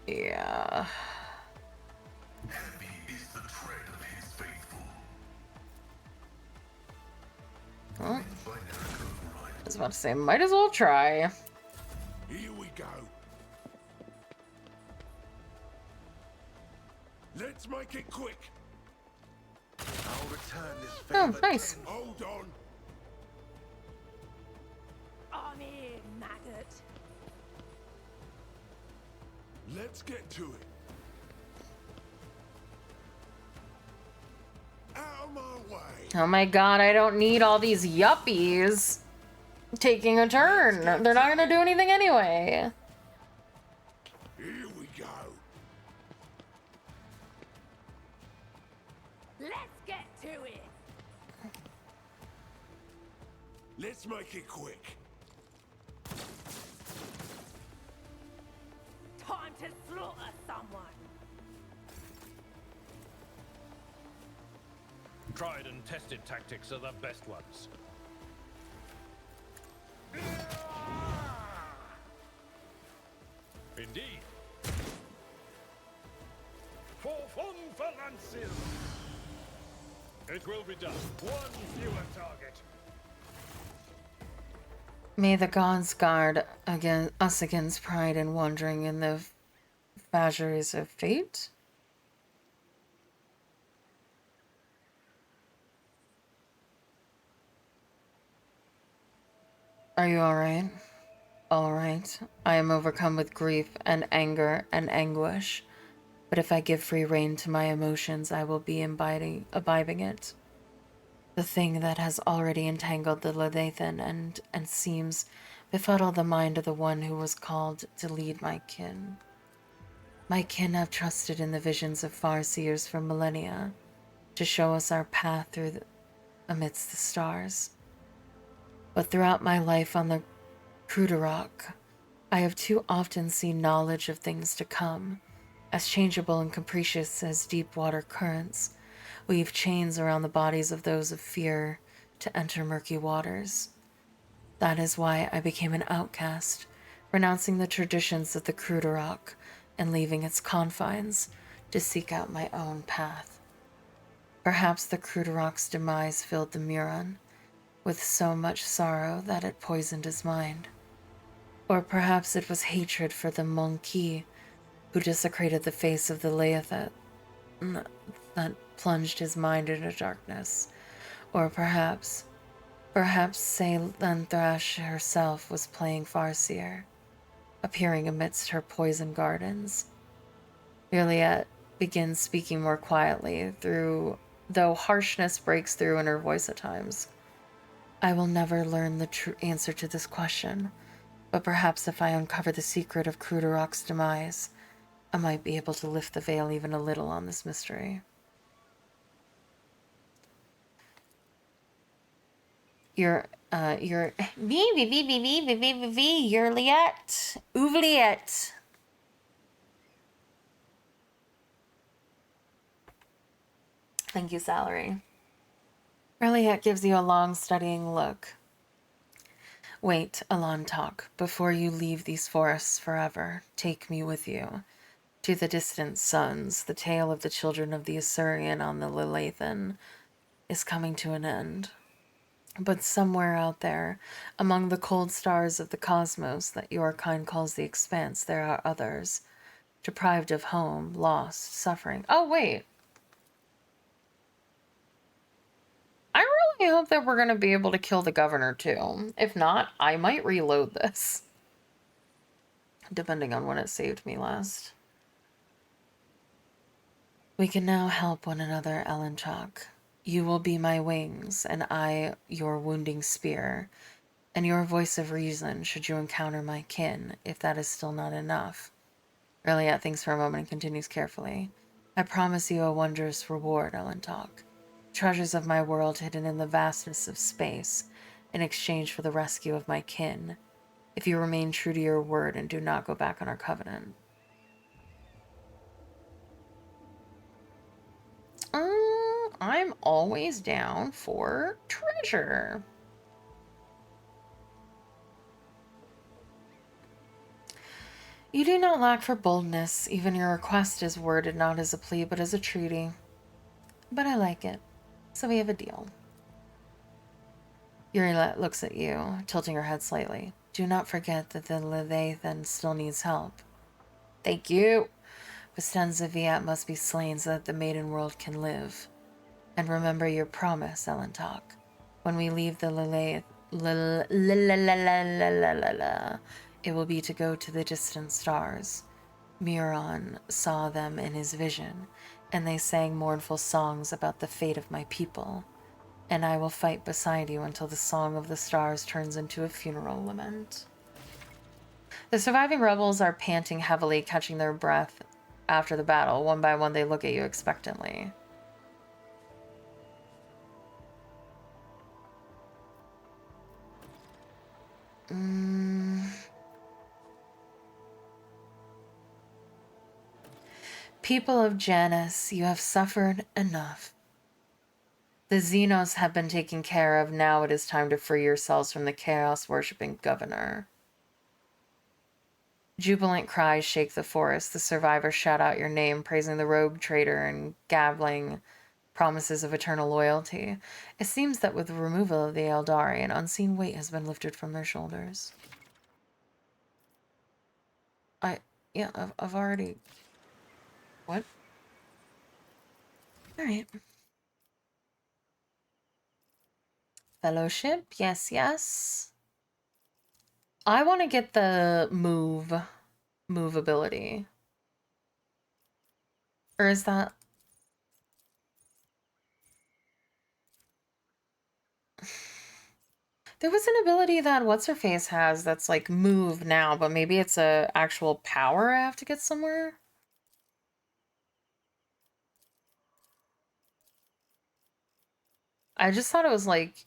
Yeah. Heavy is the tread of his faithful. about to say, might as well try. Here we go. Let's make it quick. I'll return this favor. Oh, nice. Hold on. On here, maggot. Let's get to it. Out of my way. Oh my god, I don't need all these yuppies taking a turn. They're not gonna do anything anyway. Here we go. Let's get to it. Let's make it quick. Time to slaughter someone. Tried and tested tactics are the best ones. Indeed. For fun for Lanciers. It will be done. One fewer target. May the gods guard us against pride and wandering in the vagaries of fate. Are you alright? Alright. I am overcome with grief and anger and anguish. But if I give free rein to my emotions, I will be imbibing it. The thing that has already entangled the Leviathan and seems befuddle the mind of the one who was called to lead my kin. My kin have trusted in the visions of far seers for millennia to show us our path amidst the stars. But throughout my life on the Cruderrock, I have too often seen knowledge of things to come, as changeable and capricious as deep water currents, weave chains around the bodies of those of fear to enter murky waters. That is why I became an outcast, renouncing the traditions of the Cruderrock and leaving its confines to seek out my own path. Perhaps the Cruderrock's demise filled the Muron with so much sorrow that it poisoned his mind. Or perhaps it was hatred for the Monkey who desecrated the face of the Leviathan that plunged his mind into darkness. Or perhaps Celine Thrash herself was playing Farseer, appearing amidst her poison gardens. Juliet begins speaking more quietly, though harshness breaks through in her voice at times. I will never learn the true answer to this question, but perhaps if I uncover the secret of Cruderrock's demise, I might be able to lift the veil even a little on this mystery. You're Juliet. Oubliette. Thank you, Salary. Juliet gives you a long, studying look. Wait, Alon talk. Before you leave these forests forever, take me with you. To the distant suns, the tale of the children of the Assyrian on the Leviathan is coming to an end. But somewhere out there, among the cold stars of the cosmos that your kind calls the expanse, there are others, deprived of home, lost, suffering. Oh, wait. I really hope that we're going to be able to kill the governor, too. If not, I might reload this. Depending on when it saved me last. We can now help one another, Elenchok. You will be my wings, and I your wounding spear, and your voice of reason should you encounter my kin, if that is still not enough. Juliet thinks for a moment and continues carefully. I promise you a wondrous reward, Elenchok. Treasures of my world hidden in the vastness of space, in exchange for the rescue of my kin, if you remain true to your word and do not go back on our covenant. I'm always down for treasure. You do not lack for boldness. Even your request is worded not as a plea, but as a treaty. But I like it. So we have a deal. Yuri looks at you, tilting her head slightly. Do not forget that the Leviathan still needs help. Thank you. Vistenza Viat must be slain so that the maiden world can live. And remember your promise, Elentok. When we leave the it will be to go to the distant stars. Muron saw them in his vision, and they sang mournful songs about the fate of my people. And I will fight beside you until the song of the stars turns into a funeral lament. The surviving rebels are panting heavily, catching their breath after the battle. One by one, they look at you expectantly. People of Janus, you have suffered enough. The Xenos have been taken care of. Now it is time to free yourselves from the chaos-worshipping governor. Jubilant cries shake the forest. The survivors shout out your name, praising the rogue trader and gabbling promises of eternal loyalty. It seems that with the removal of the Eldari, an unseen weight has been lifted from their shoulders. I've already... What? Alright. Fellowship, yes, yes. I want to get the move ability. Or is that... There was an ability that What's-Her-Face has that's like move now, but maybe it's a actual power I have to get somewhere? I just thought it was like...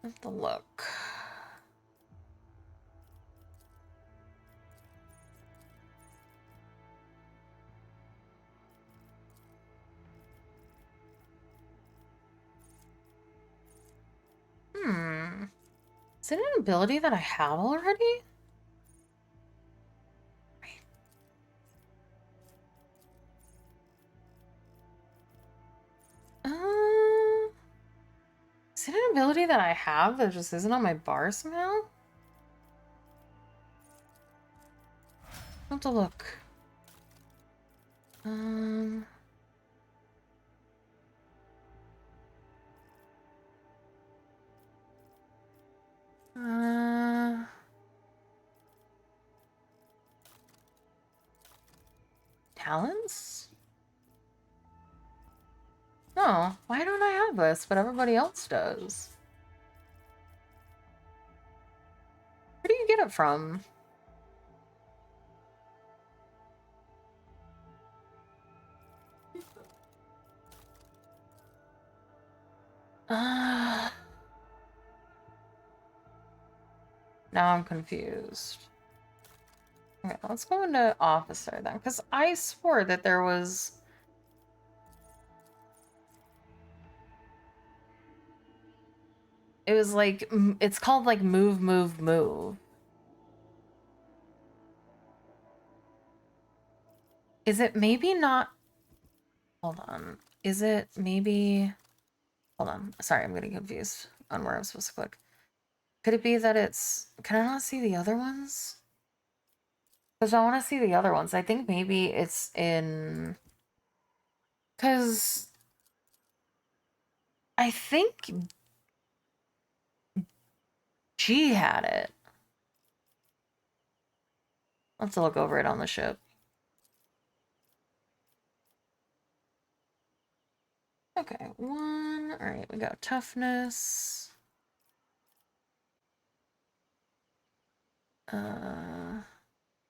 Have to look. Is it an ability that I have already? Is it an ability that I have that just isn't on my bar somehow? I'll have to look. Talents? Oh, why don't I have this, but everybody else does? Where do you get it from? Now I'm confused. Okay, let's go into officer then, because I swore that there was... It was like, it's called like move, move, move. Is it maybe not... Hold on. Is it maybe... Hold on. Sorry, I'm getting confused on where I'm supposed to click. Could it be that it's... Can I not see the other ones? Because I want to see the other ones. I think maybe it's in... Because... I think... G had it. I'll have to look over it on the ship. Okay, 1. Alright, we got toughness. And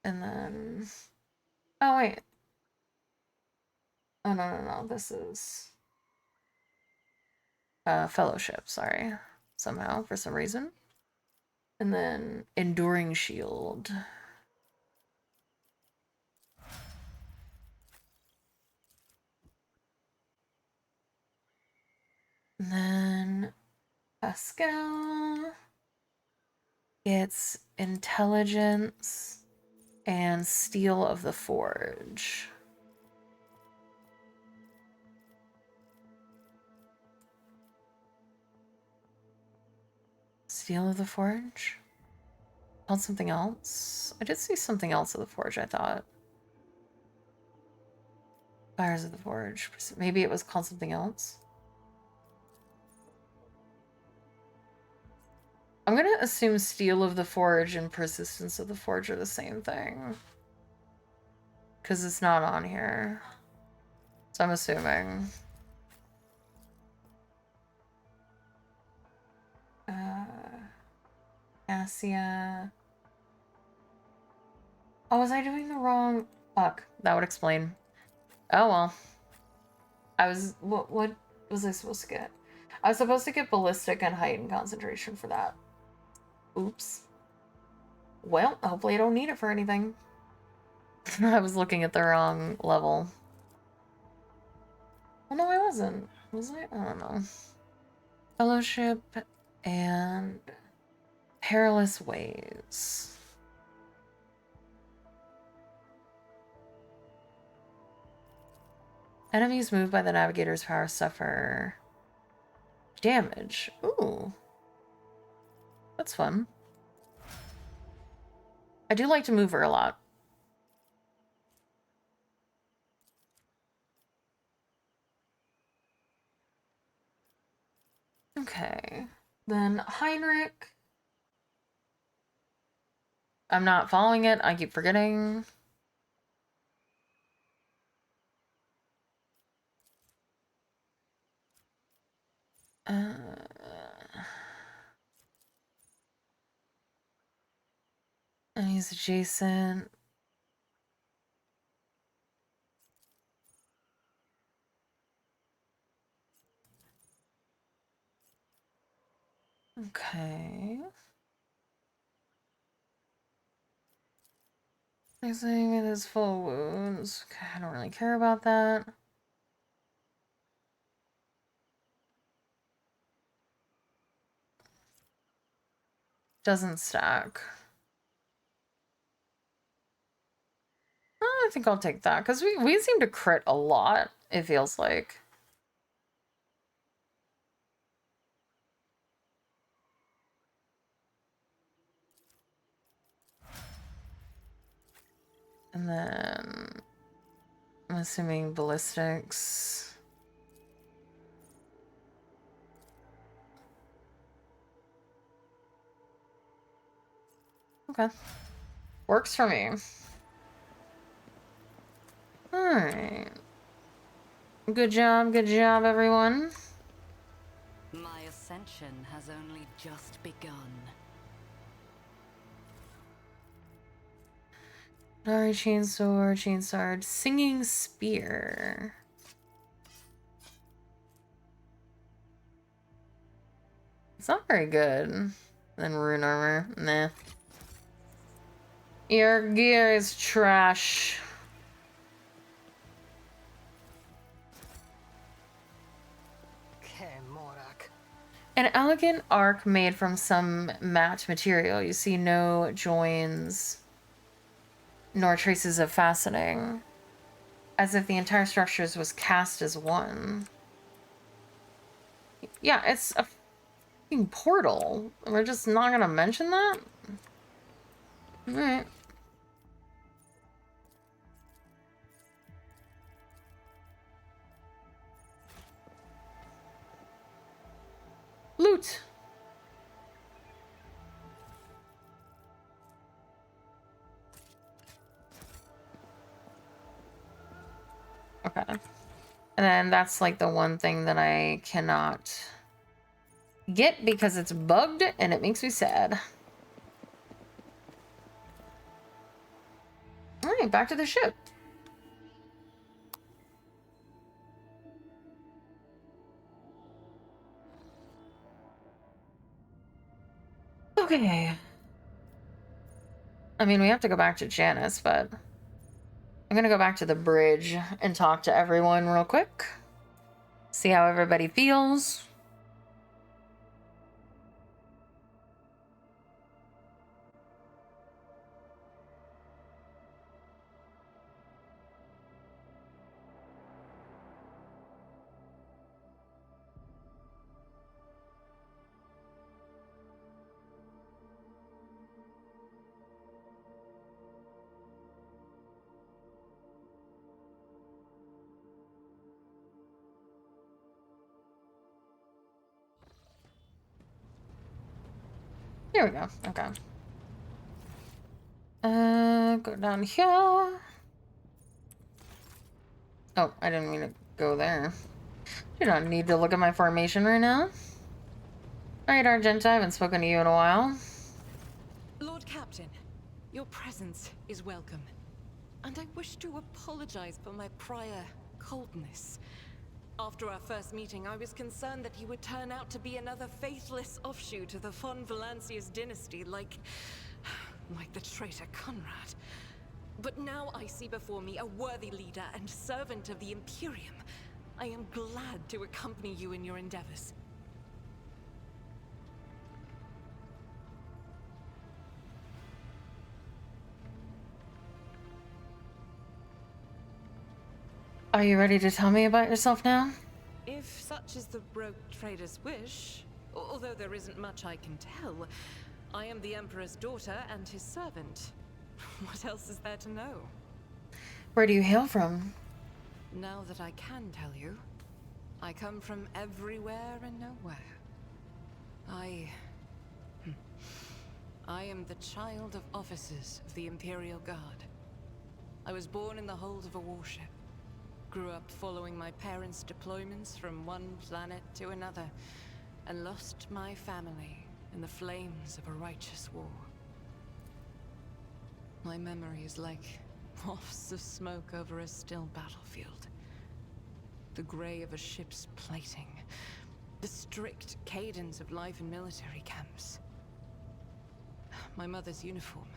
then... Oh, wait. Oh, no. This is... fellowship, sorry. Somehow, for some reason. And then enduring shield. And then Pascal gets intelligence and steel of the forge. Steel of the forge? Called something else? I did see something else of the forge, I thought. Fires of the forge. Maybe it was called something else. I'm gonna assume steel of the forge and persistence of the forge are the same thing. Because it's not on here. So I'm assuming. Cassia. Oh, was I doing the wrong? Fuck, that would explain. Oh well. I was, what was I supposed to get? I was supposed to get ballistic and height and concentration for that. Oops. Well, hopefully I don't need it for anything. I was looking at the wrong level. Well, no, I wasn't. Was I? I don't know. Fellowship and Perilous Ways. Enemies moved by the navigator's power suffer damage. Ooh. That's fun. I do like to move her a lot. Okay. Then Heinrich. I'm not following it. I keep forgetting. And he's adjacent. Okay. He's saying it is full wounds. Okay, I don't really care about that. Doesn't stack. I think I'll take that, because we seem to crit a lot, it feels like. And then I'm assuming ballistics. Okay. Works for me. Alright. Good job, everyone. My ascension has only just begun. Dari chainsword, singing spear. It's not very good. Then rune armor, nah. Your gear is trash. An elegant arc made from some matte material. You see no joins nor traces of fastening, as if the entire structure was cast as one. Yeah, it's a fucking portal. We're just not gonna mention that? Alright. Loot! Okay. And then that's like the one thing that I cannot get because it's bugged and it makes me sad. Alright, back to the ship. Okay. I mean, we have to go back to Janice, but I'm gonna go back to the bridge and talk to everyone real quick. See how everybody feels. Here we go. Okay. Go down here. Oh, I didn't mean to go there. You don't need to look at my formation right now. Alright, Argenta, I haven't spoken to you in a while. Lord Captain, your presence is welcome. And I wish to apologize for my prior coldness. After our first meeting, I was concerned that he would turn out to be another faithless offshoot of the von Valancius dynasty, like the traitor Conrad. But now I see before me a worthy leader and servant of the Imperium. I am glad to accompany you in your endeavors. Are you ready to tell me about yourself now? If such is the rogue trader's wish, although there isn't much I can tell, I am the Emperor's daughter and his servant. What else is there to know? Where do you hail from? Now that I can tell you, I come from everywhere and nowhere. I am the child of officers of the Imperial Guard. I was born in the hold of a warship. Grew up following my parents' deployments from one planet to another, and lost my family in the flames of a righteous war. My memory is like wafts of smoke over a still battlefield. The gray of a ship's plating, the strict cadence of life in military camps. My mother's uniform.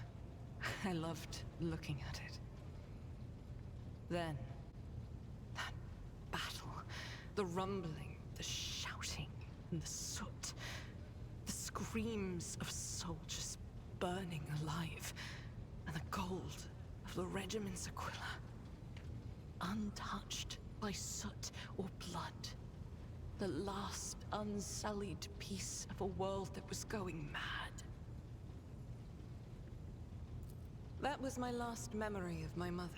I loved looking at it. Then, that battle, the rumbling, the shouting, and the soot, the screams of soldiers burning alive, and the gold of the regiment's Aquila, untouched by soot or blood, the last unsullied piece of a world that was going mad. That was my last memory of my mother,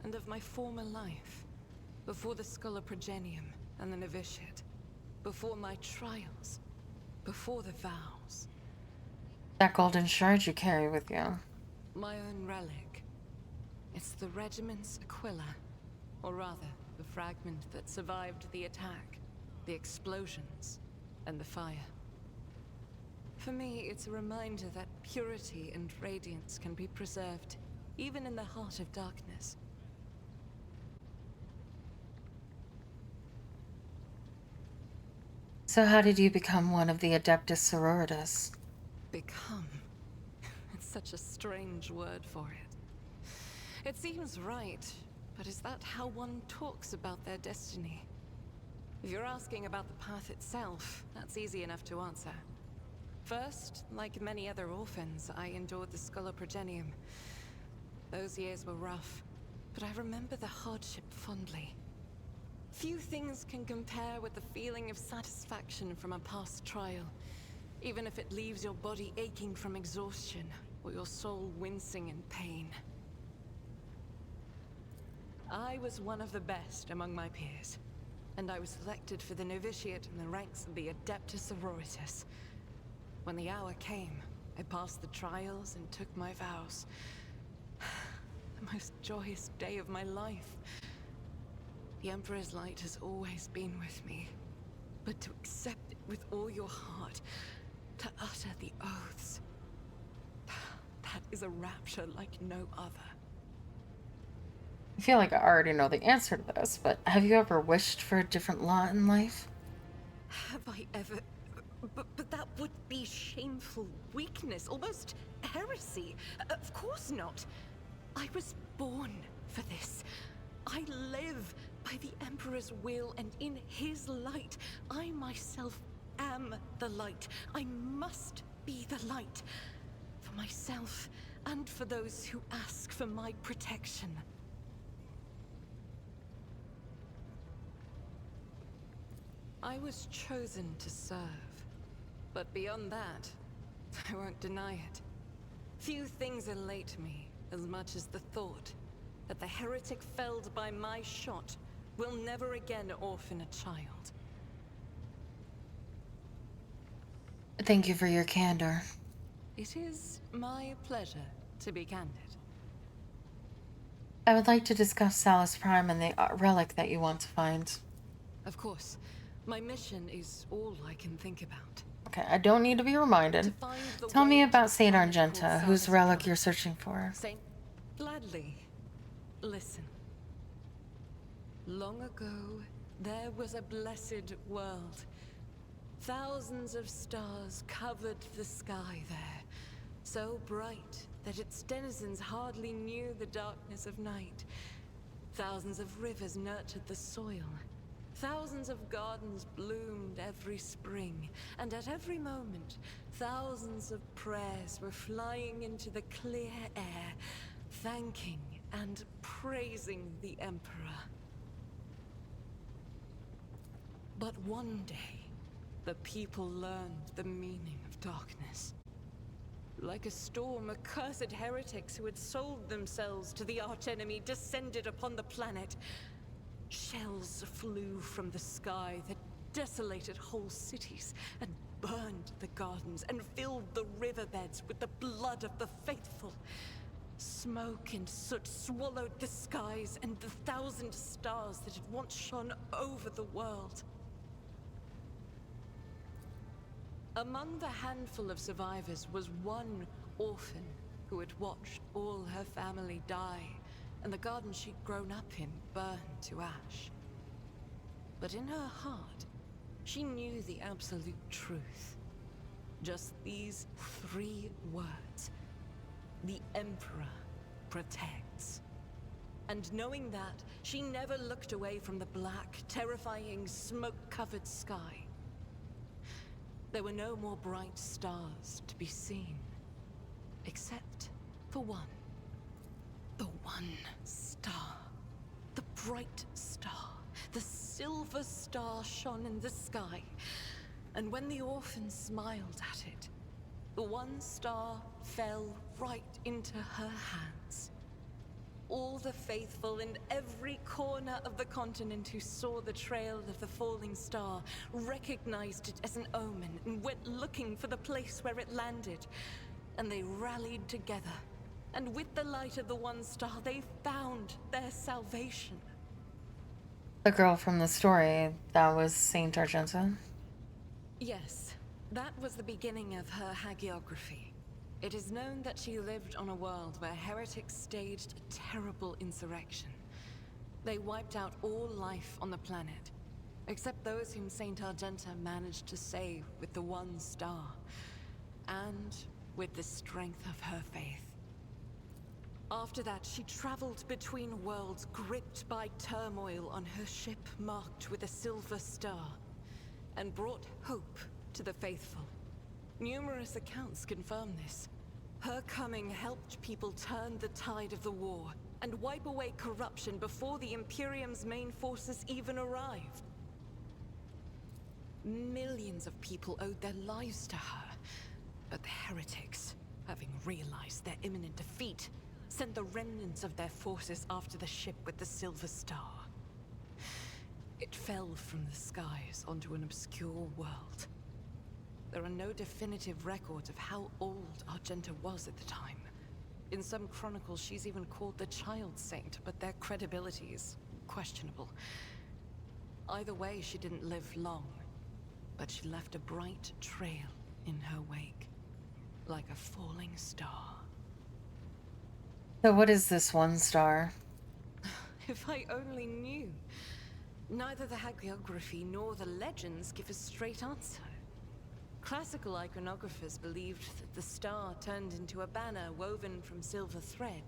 and of my former life, before the Sculoprogenium and the novitiate, before my trials, before the vows. That golden shard you carry with you. My own relic. It's the regiment's Aquila, or rather, the fragment that survived the attack, the explosions, and the fire. For me, it's a reminder that purity and radiance can be preserved, even in the heart of darkness. So how did you become one of the Adeptus Sororitas? Become? It's such a strange word for it. It seems right, but is that how one talks about their destiny? If you're asking about the path itself, that's easy enough to answer. First, like many other orphans, I endured the Sculoprogenium. Those years were rough, but I remember the hardship fondly. Few things can compare with the feeling of satisfaction from a past trial, even if it leaves your body aching from exhaustion, or your soul wincing in pain. I was one of the best among my peers, and I was selected for the novitiate in the ranks of the Adeptus Sororitas. When the hour came, I passed the trials and took my vows. The most joyous day of my life. The Emperor's light has always been with me, but to accept it with all your heart, to utter the oaths, that is a rapture like no other. I feel like I already know the answer to this, but have you ever wished for a different lot in life? Have I ever But that would be shameful weakness, almost heresy. Of course not. I was born for this. I live by the Emperor's will, and in his light, I myself am the light. I must be the light. For myself, and for those who ask for my protection. I was chosen to serve. But beyond that, I won't deny it. Few things elate me as much as the thought that the heretic felled by my shot will never again orphan a child. Thank you for your candor. It is my pleasure to be candid. I would like to discuss Salus Prime and the relic that you want to find. Of course, my mission is all I can think about. Okay, I don't need to be reminded. Tell me about Saint Argenta, whose relic you're searching for. Gladly. Listen. Long ago, there was a blessed world. Thousands of stars covered the sky there, so bright that its denizens hardly knew the darkness of night. Thousands of rivers nurtured the soil. Thousands of gardens bloomed every spring, and at every moment, thousands of prayers were flying into the clear air, thanking and praising the Emperor. But one day, the people learned the meaning of darkness. Like a storm, accursed heretics who had sold themselves to the archenemy descended upon the planet. Shells flew from the sky that desolated whole cities and burned the gardens and filled the riverbeds with the blood of the faithful. Smoke and soot swallowed the skies and the 1,000 stars that had once shone over the world. Among the handful of survivors was one orphan who had watched all her family die, and the garden she'd grown up in burned to ash. But in her heart, she knew the absolute truth. Just these 3 words. The Emperor protects. And knowing that, she never looked away from the black, terrifying, smoke-covered sky. There were no more bright stars to be seen, except for one. The one star. The bright star. The silver star shone in the sky. And when the orphan smiled at it, the one star fell right into her hands. All the faithful in every corner of the continent who saw the trail of the falling star recognized it as an omen and went looking for the place where it landed. And they rallied together. And with the light of the one star, they found their salvation. The girl from the story, that was Saint Argenta? Yes, that was the beginning of her hagiography. It is known that she lived on a world where heretics staged a terrible insurrection. They wiped out all life on the planet, except those whom Saint Argenta managed to save with the one star, and with the strength of her faith. After that, she traveled between worlds, gripped by turmoil on her ship marked with a silver star, and brought hope to the faithful. Numerous accounts confirm this. Her coming helped people turn the tide of the war and wipe away corruption before the Imperium's main forces even arrived. Millions of people owed their lives to her, but the heretics, having realized their imminent defeat, sent the remnants of their forces after the ship with the silver star. It fell from the skies onto an obscure world. There are no definitive records of how old Argenta was at the time. In some chronicles, she's even called the Child Saint, but their credibility is questionable. Either way, she didn't live long, but she left a bright trail in her wake, like a falling star. So what is this one star? If I only knew. Neither the hagiography nor the legends give a straight answer. Classical iconographers believed that the star turned into a banner woven from silver thread,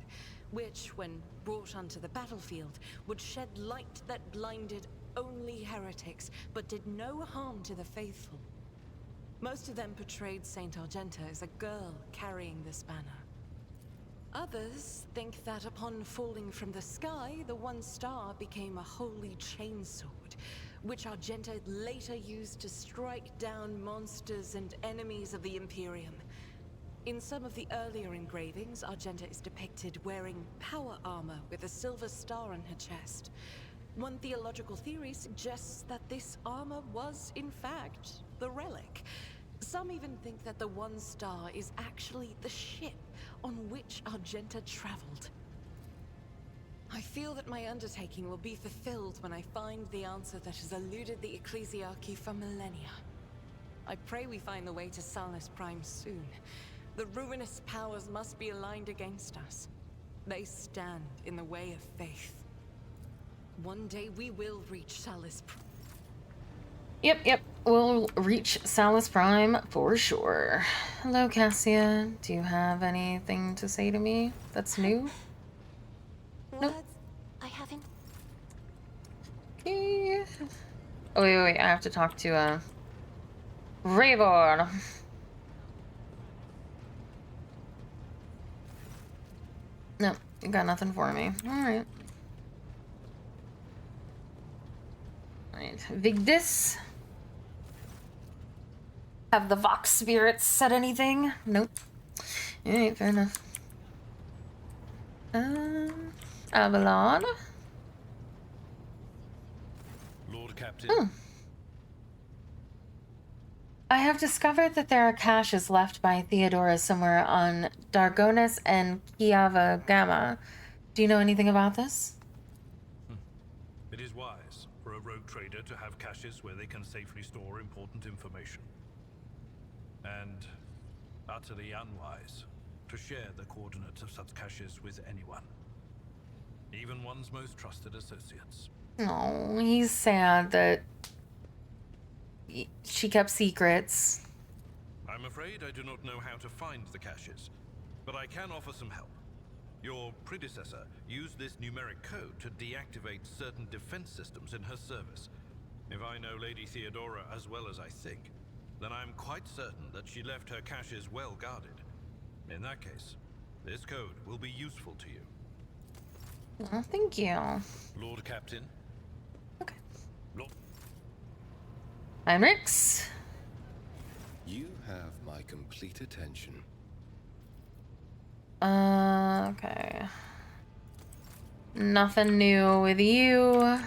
which, when brought onto the battlefield, would shed light that blinded only heretics, but did no harm to the faithful. Most of them portrayed Saint Argenta as a girl carrying this banner. Others think that upon falling from the sky, the one star became a holy chainsword, which Argenta later used to strike down monsters and enemies of the Imperium. In some of the earlier engravings, Argenta is depicted wearing power armor with a silver star on her chest. One theological theory suggests that this armor was, in fact, the relic. Some even think that the one star is actually the ship on which Argenta traveled. I feel that my undertaking will be fulfilled when I find the answer that has eluded the Ecclesiarchy for millennia. I pray we find the way to Salus Prime soon. The ruinous powers must be aligned against us. They stand in the way of faith. One day we will reach Salus Prime. Yep. We'll reach Salus Prime for sure. Hello, Cassia. Do you have anything to say to me that's new? Words I haven't. Okay. Oh, wait. I have to talk to, Rayborn. No, you got nothing for me. Alright. Alright. Vigdis. Have the Vox spirits said anything? Nope. Alright, fair enough. Avalon? Lord Captain. I have discovered that there are caches left by Theodora somewhere on Dargonis and Kiava Gamma. Do you know anything about this? It is wise for a rogue trader to have caches where they can safely store important information. And utterly unwise to share the coordinates of such caches with anyone. Even one's most trusted associates. Oh, he's sad that she kept secrets. I'm afraid I do not know how to find the caches, but I can offer some help. Your predecessor used this numeric code to deactivate certain defense systems in her service. If I know Lady Theodora as well as I think, then I'm quite certain that she left her caches well guarded. In that case, this code will be useful to you. Oh, thank you. Lord Captain. Okay. Lord. Heinrichs. You have my complete attention. Okay. Nothing new with you. Oh,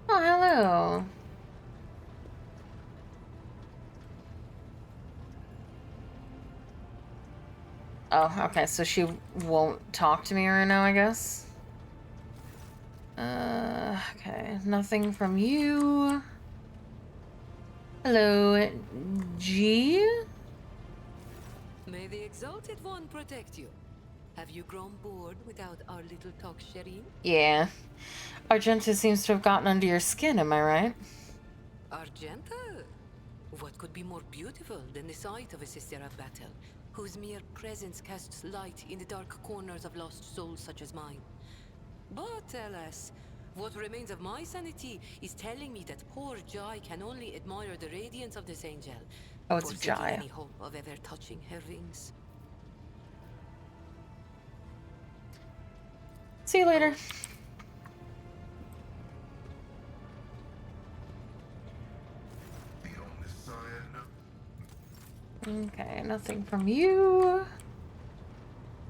hello. Oh, okay, so she won't talk to me right now, I guess. Okay, nothing from you. Hello, G? May the Exalted One protect you. Have you grown bored without our little talk, Shireen? Yeah. Argenta seems to have gotten under your skin, am I right? Argenta? What could be more beautiful than the sight of a sister of battle, whose mere presence casts light in the dark corners of lost souls such as mine? But alas, what remains of my sanity is telling me that poor Jai can only admire the radiance of this angel, Oh, it's forsaking Jai. any hope of ever touching her wings. See you later. Okay, nothing from you.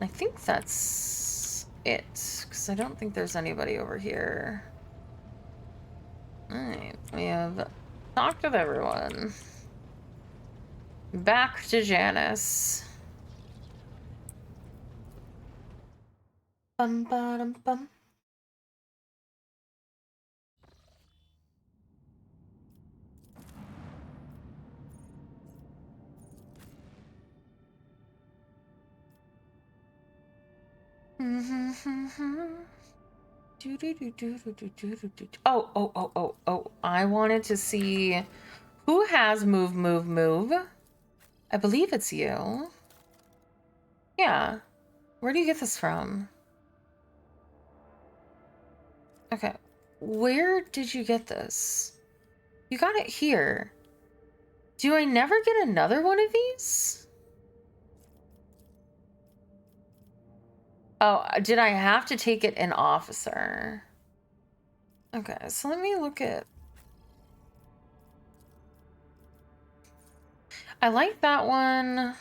I think that's it, because I don't think there's anybody over here. Alright, we have talked with everyone. Back to Janice. Bum ba dum bum. Oh, I wanted to see Who has move, move, move? I believe it's you. Yeah. Where do you get this from? Okay. Where did you get this? You got it here. Do I never get another one of these? Oh, did I have to take it in officer? Okay, so let me look at... I like that one.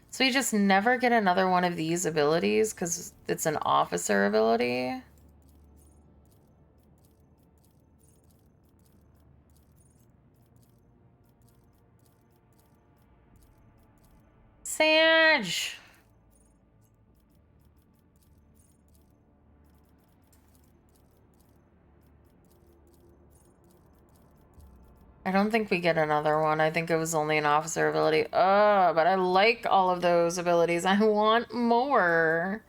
So you just never get another one of these abilities because it's an officer ability. Sage! I don't think we get another one. I think it was only an officer ability. Oh, but I like all of those abilities. I want more.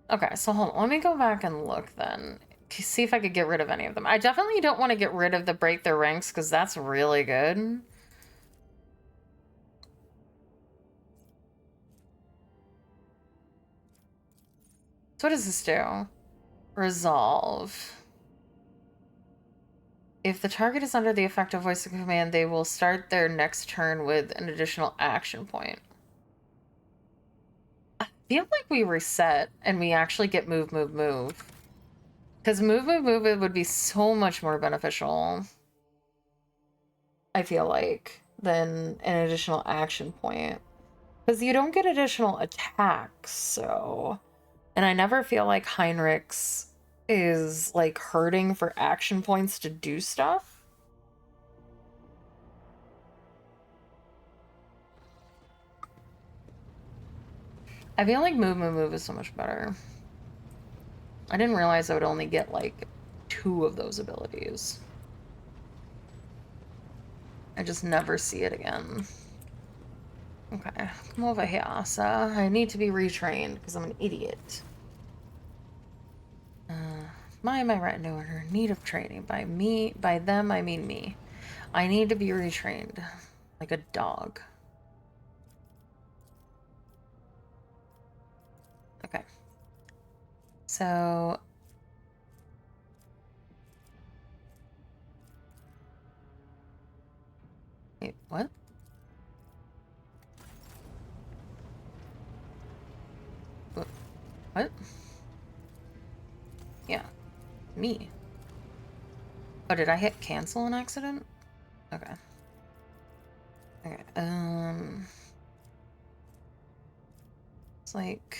Okay, so hold on. Let me go back and look then. See if I could get rid of any of them. I definitely don't want to get rid of the break their ranks because that's really good. So what does this do? Resolve. If the target is under the effect of voice of command, they will start their next turn with an additional action point. I feel like we reset and we actually get move, move, move. Because move, move, move, it would be so much more beneficial, I feel like, than an additional action point. Because you don't get additional attacks, so... And I never feel like Heinrich's is, like, hurting for action points to do stuff. I feel like move, move, move is so much better. I didn't realize I would only get, like, 2 of those abilities. I just never see it again. Okay, come over here, Asa. I need to be retrained because I'm an idiot. My retinue are in need of training. By them, I mean me. I need to be retrained. Like a dog. Okay. So... Wait, what? What? Yeah. Me. Oh, did I hit cancel an accident? Okay. Okay, it's like...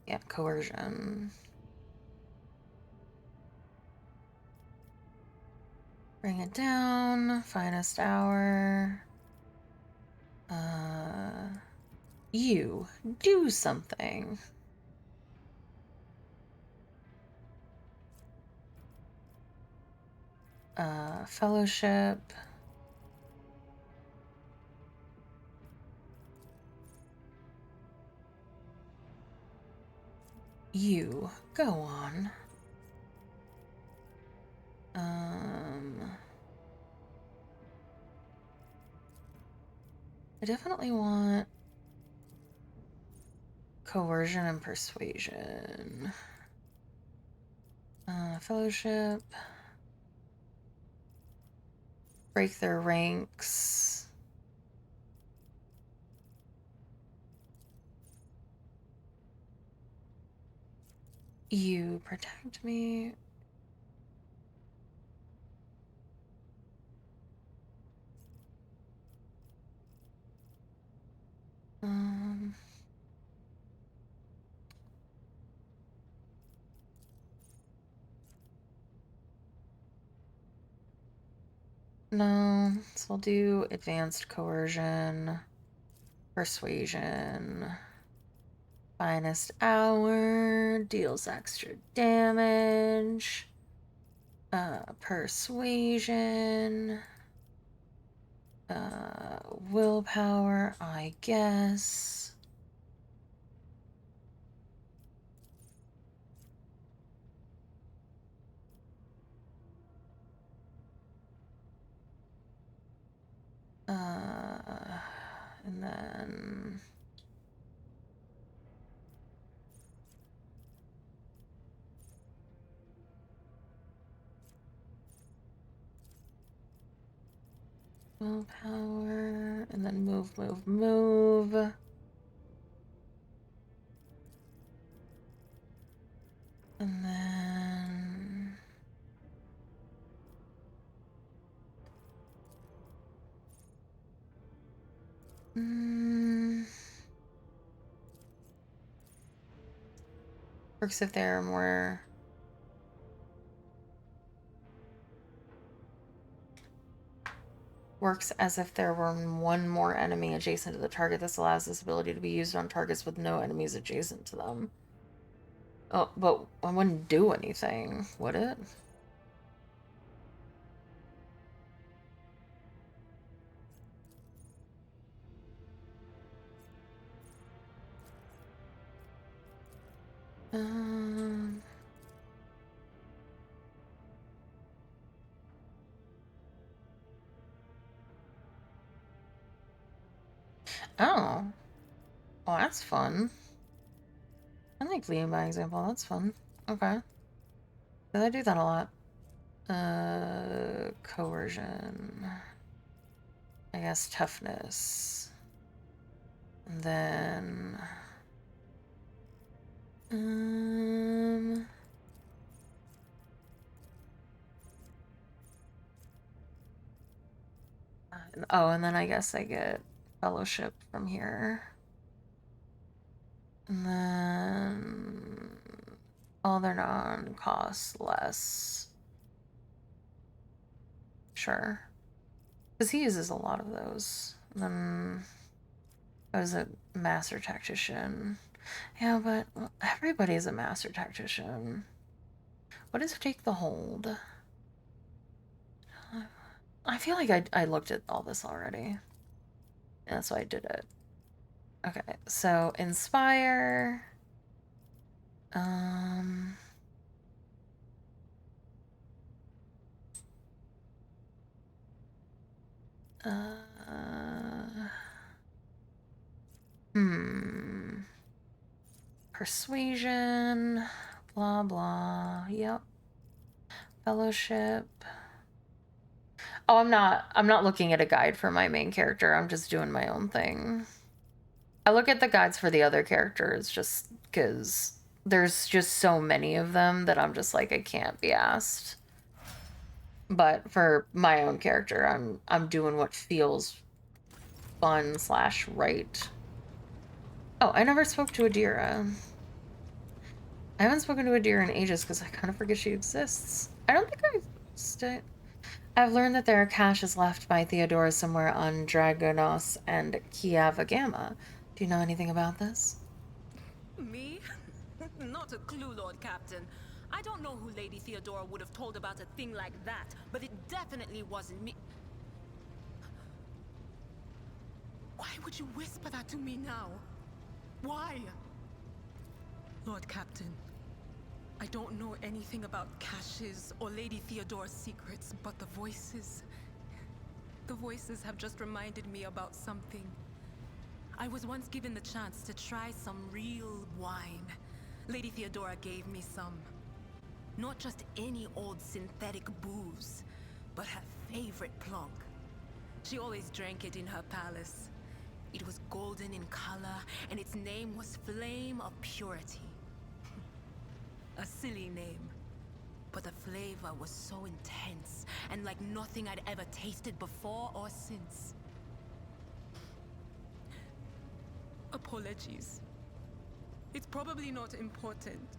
Yeah, coercion. Bring it down. Finest hour. You. Do something. Fellowship. You. Go on. I definitely want coercion and persuasion. Fellowship. Break their ranks. You protect me. No, so we'll do advanced coercion, persuasion, finest hour, deals extra damage, persuasion, willpower, I guess. And then... willpower, and then move, move, move. And then... works if there are more... works as if there were one more enemy adjacent to the target. This allows this ability to be used on targets with no enemies adjacent to them. Oh, but I wouldn't do anything, would it? Oh. Oh, that's fun. I like leading by example. That's fun. Okay. I do that a lot. Coercion. I guess toughness. And then... oh, and then I guess I get fellowship from here. And then... all their non costs less. Sure. Because he uses a lot of those. And then... I was a master tactician. Yeah, but everybody's a master tactician. What does take the hold? I feel like I looked at all this already. And that's why I did it. Okay, so inspire. Persuasion. Blah blah. Yep. Fellowship. Oh, I'm not looking at a guide for my main character. I'm just doing my own thing. I look at the guides for the other characters just because there's just so many of them that I'm just like, I can't be asked. But for my own character, I'm doing what feels fun / right. Oh, I never spoke to Adira. I haven't spoken to Adira in ages because I kind of forget she exists. I don't think I've learned that there are caches left by Theodora somewhere on Dragonos and Kiavagama. Do you know anything about this? Me? Not a clue, Lord Captain. I don't know who Lady Theodora would have told about a thing like that, but it definitely wasn't me. Why would you whisper that to me now? Why? Lord Captain, I don't know anything about caches or Lady Theodora's secrets, but the voices have just reminded me about something. I was once given the chance to try some real wine. Lady Theodora gave me some. Not just any old synthetic booze, but her favorite plonk. She always drank it in her palace. It was golden in color, and its name was Flame of Purity. A silly name, but the flavor was so intense, and like nothing I'd ever tasted before or since. Apologies. It's probably not important,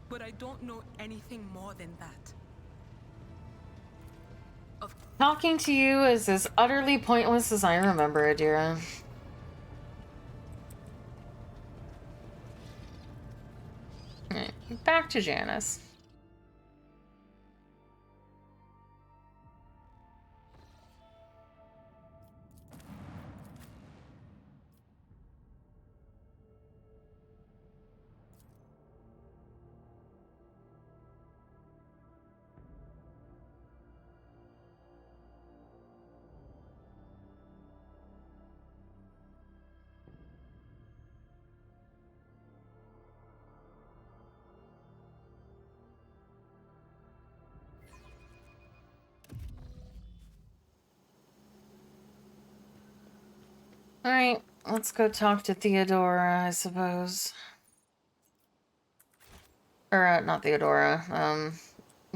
but I don't know anything more than that. Talking to you is as utterly pointless as I remember, Adira. Alright, back to Janice. Alright, let's go talk to Theodora, I suppose. Or, not Theodora,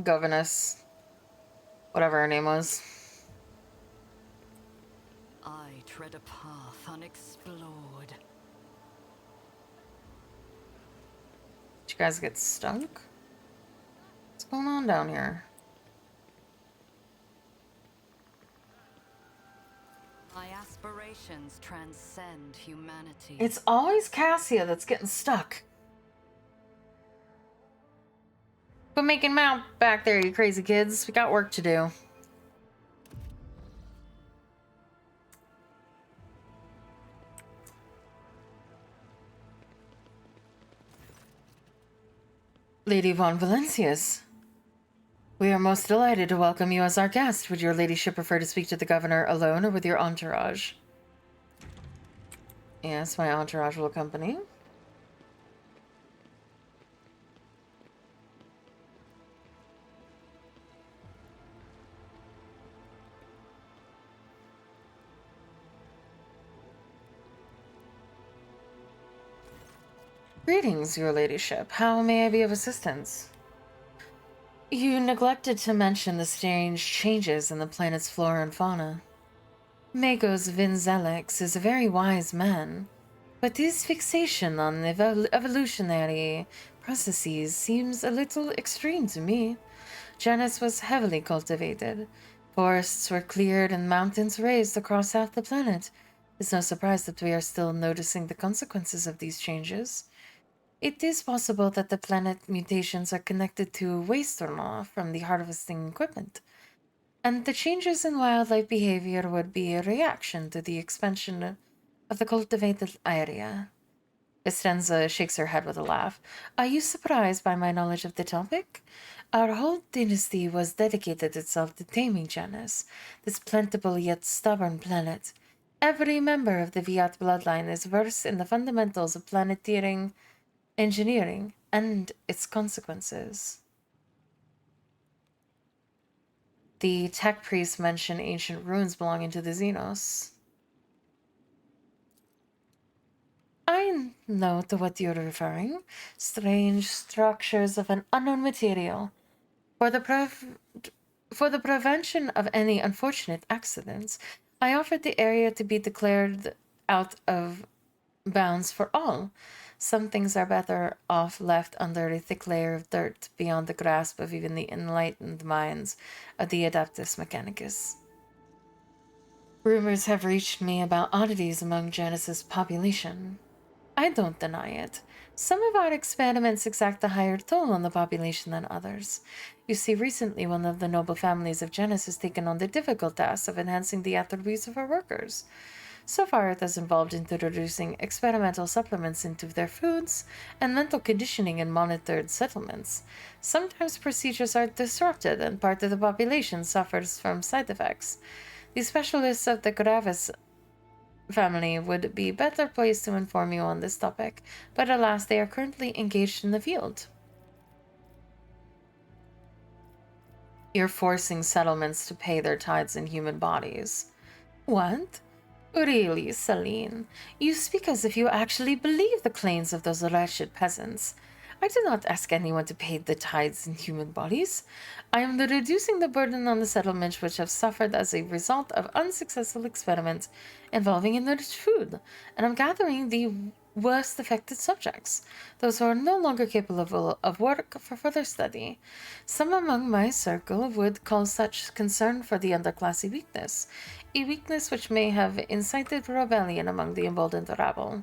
Governess. Whatever her name was. I tread a path unexplored. Did you guys get stunk? What's going on down here? My aspirations transcend humanity. It's always Cassia that's getting stuck. Quit making mouth back there, you crazy kids. We got work to do. Lady von Valencius. We are most delighted to welcome you as our guest. Would your ladyship prefer to speak to the governor alone or with your entourage? Yes, my entourage will accompany. Greetings, your ladyship. How may I be of assistance? You neglected to mention the strange changes in the planet's flora and fauna. Magos Vinzelix is a very wise man, but his fixation on evolutionary processes seems a little extreme to me. Janus was heavily cultivated. Forests were cleared and mountains raised across half the planet. It's no surprise that we are still noticing the consequences of these changes. It is possible that the planet mutations are connected to waste runoff from the harvesting equipment, and the changes in wildlife behavior would be a reaction to the expansion of the cultivated area. Estenza shakes her head with a laugh. Are you surprised by my knowledge of the topic? Our whole dynasty was dedicated itself to taming Janus, this plentiful yet stubborn planet. Every member of the Viat bloodline is versed in the fundamentals of planeteering engineering and its consequences. The tech priests mention ancient ruins belonging to the Xenos. I know to what you're referring. Strange structures of an unknown material. For the prevention of any unfortunate accidents, I offered the area to be declared out of bounds for all. Some things are better off left under a thick layer of dirt beyond the grasp of even the enlightened minds of the Adeptus Mechanicus. Rumors have reached me about oddities among Janus's population. I don't deny it. Some of our experiments exact a higher toll on the population than others. You see, recently one of the noble families of Janus has taken on the difficult task of enhancing the attributes of her workers. So far, it has involved introducing experimental supplements into their foods and mental conditioning in monitored settlements. Sometimes procedures are disrupted and part of the population suffers from side effects. The specialists of the Gravis family would be better placed to inform you on this topic, but alas, they are currently engaged in the field. You're forcing settlements to pay their tithes in human bodies. What? Really, Celine, you speak as if you actually believe the claims of those wretched peasants. I did not ask anyone to pay the tithes in human bodies. I am reducing the burden on the settlements which have suffered as a result of unsuccessful experiments involving enriched food, and I'm gathering the worst affected subjects, those who are no longer capable of work for further study. Some among my circle would call such concern for the underclass a weakness which may have incited rebellion among the emboldened rabble.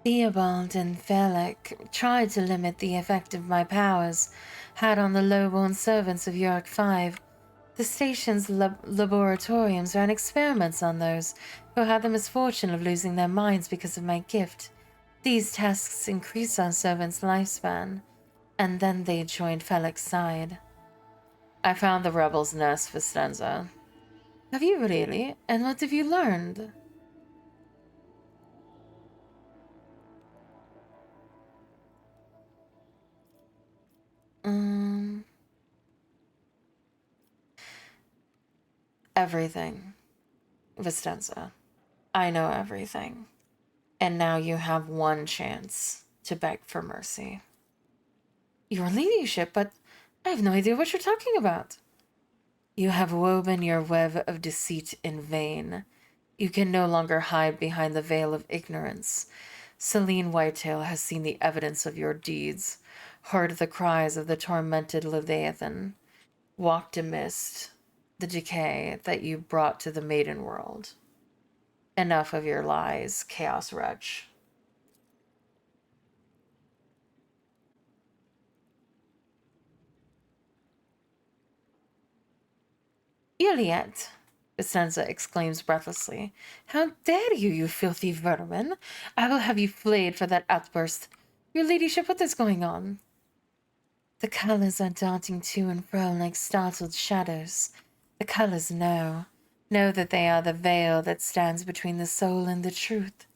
Theobald and Felix tried to limit the effect of my powers had on the low-born servants of York 5. The station's laboratoriums ran experiments on those who had the misfortune of losing their minds because of my gift. These tests increased our servants' lifespan, and then they joined Felix's side. I found the rebels' nest for Stenza. Have you really? And what have you learned? Everything. Vistenza. I know everything. And now you have one chance to beg for mercy. Your ladyship, but I have no idea what you're talking about. You have woven your web of deceit in vain. You can no longer hide behind the veil of ignorance. Celine Whitetail has seen the evidence of your deeds, heard the cries of the tormented Leviathan, walked amidst the decay that you brought to the maiden world. Enough of your lies, Chaos Wretch. Iliad, Vicenza exclaims breathlessly. How dare you, you filthy vermin! I will have you flayed for that outburst. Your ladyship, what is going on? The colors are darting to and fro like startled shadows. The colors know that they are the veil that stands between the soul and the truth.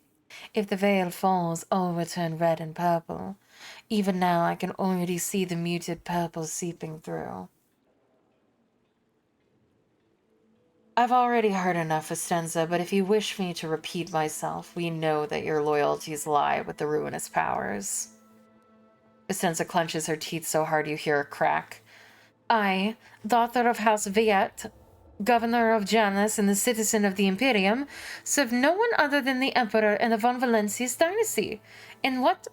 If the veil falls, all will turn red and purple. Even now I can already see the muted purple seeping through. I've already heard enough, Vicenza, but if you wish me to repeat myself, we know that your loyalties lie with the ruinous powers. Vicenza clenches her teeth so hard you hear a crack. I, daughter of House Viet, governor of Janus and the citizen of the Imperium, serve no one other than the Emperor and the von Valencius dynasty. And what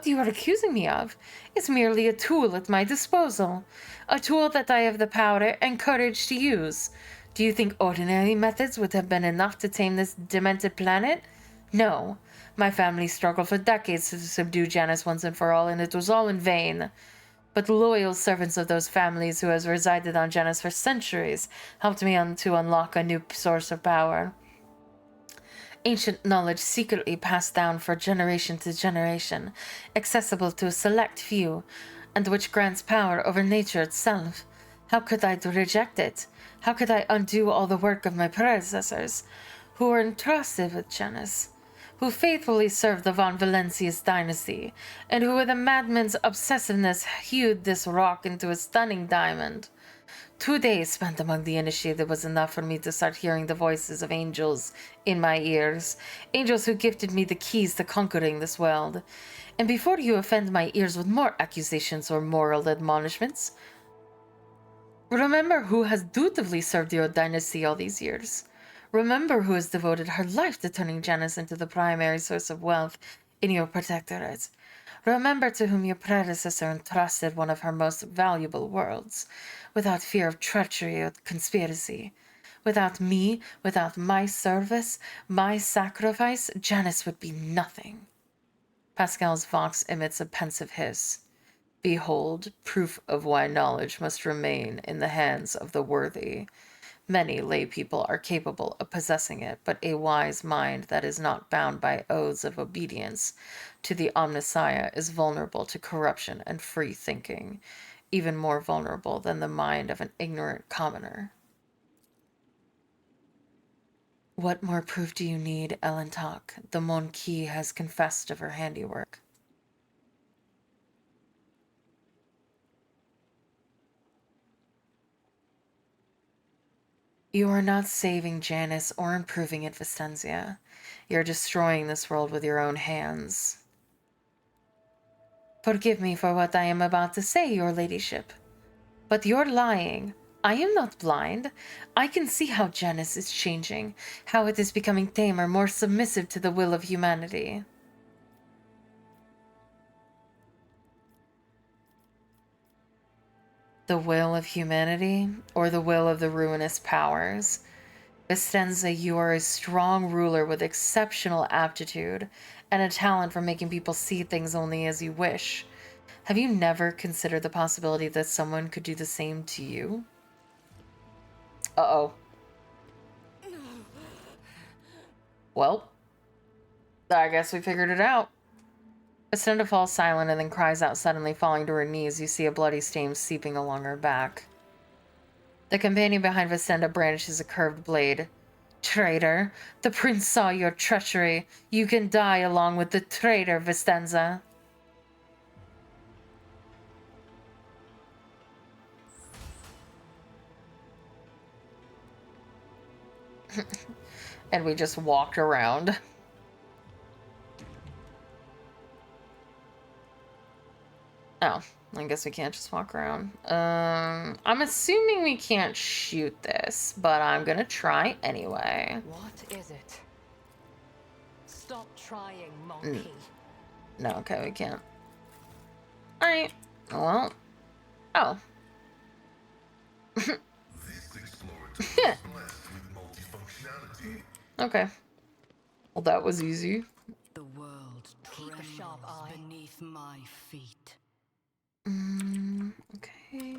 you are accusing me of is merely a tool at my disposal. A tool that I have the power and courage to use. Do you think ordinary methods would have been enough to tame this demented planet? No. My family struggled for decades to subdue Janus once and for all, and it was all in vain. But loyal servants of those families who has resided on Janus for centuries helped me to unlock a new source of power. Ancient knowledge secretly passed down for generation to generation, accessible to a select few, and which grants power over nature itself. How could I reject it? How could I undo all the work of my predecessors, who were entrusted with Janus, who faithfully served the von Valencius dynasty, and who with a madman's obsessiveness hewed this rock into a stunning diamond? 2 days spent among the initiated was enough for me to start hearing the voices of angels in my ears, angels who gifted me the keys to conquering this world. And before you offend my ears with more accusations or moral admonishments, remember who has dutifully served your dynasty all these years. Remember who has devoted her life to turning Janus into the primary source of wealth in your protectorate. Remember to whom your predecessor entrusted one of her most valuable worlds, without fear of treachery or conspiracy. Without me, without my service, my sacrifice, Janus would be nothing. Pascal's vox emits a pensive hiss. Behold, proof of why knowledge must remain in the hands of the worthy. Many lay people are capable of possessing it, but a wise mind that is not bound by oaths of obedience to the Omnissiah is vulnerable to corruption and free thinking, even more vulnerable than the mind of an ignorant commoner. What more proof do you need, Elentok? The Monquis has confessed of her handiwork. You are not saving Janus or improving it, Vicenza. You're destroying this world with your own hands. Forgive me for what I am about to say, your ladyship. But you're lying. I am not blind. I can see how Janus is changing, how it is becoming tamer, more submissive to the will of humanity. The will of humanity, or the will of the ruinous powers? Vicenza, you are a strong ruler with exceptional aptitude and a talent for making people see things only as you wish. Have you never considered the possibility that someone could do the same to you? Uh-oh. Well, I guess we figured it out. Vicenza falls silent and then cries out suddenly, falling to her knees. You see a bloody stain seeping along her back. The companion behind Vicenza brandishes a curved blade. Traitor! The prince saw your treachery. You can die along with the traitor, Vicenza. And we just walked around. Oh, I guess we can't just walk around. I'm assuming we can't shoot this, but I'm gonna try anyway. What is it? Stop trying, monkey. No, okay, we can't. Alright, well. Oh. This explorator is blessed with multifunctionality. Okay. Well, that was easy. The world trembles beneath my feet. Okay.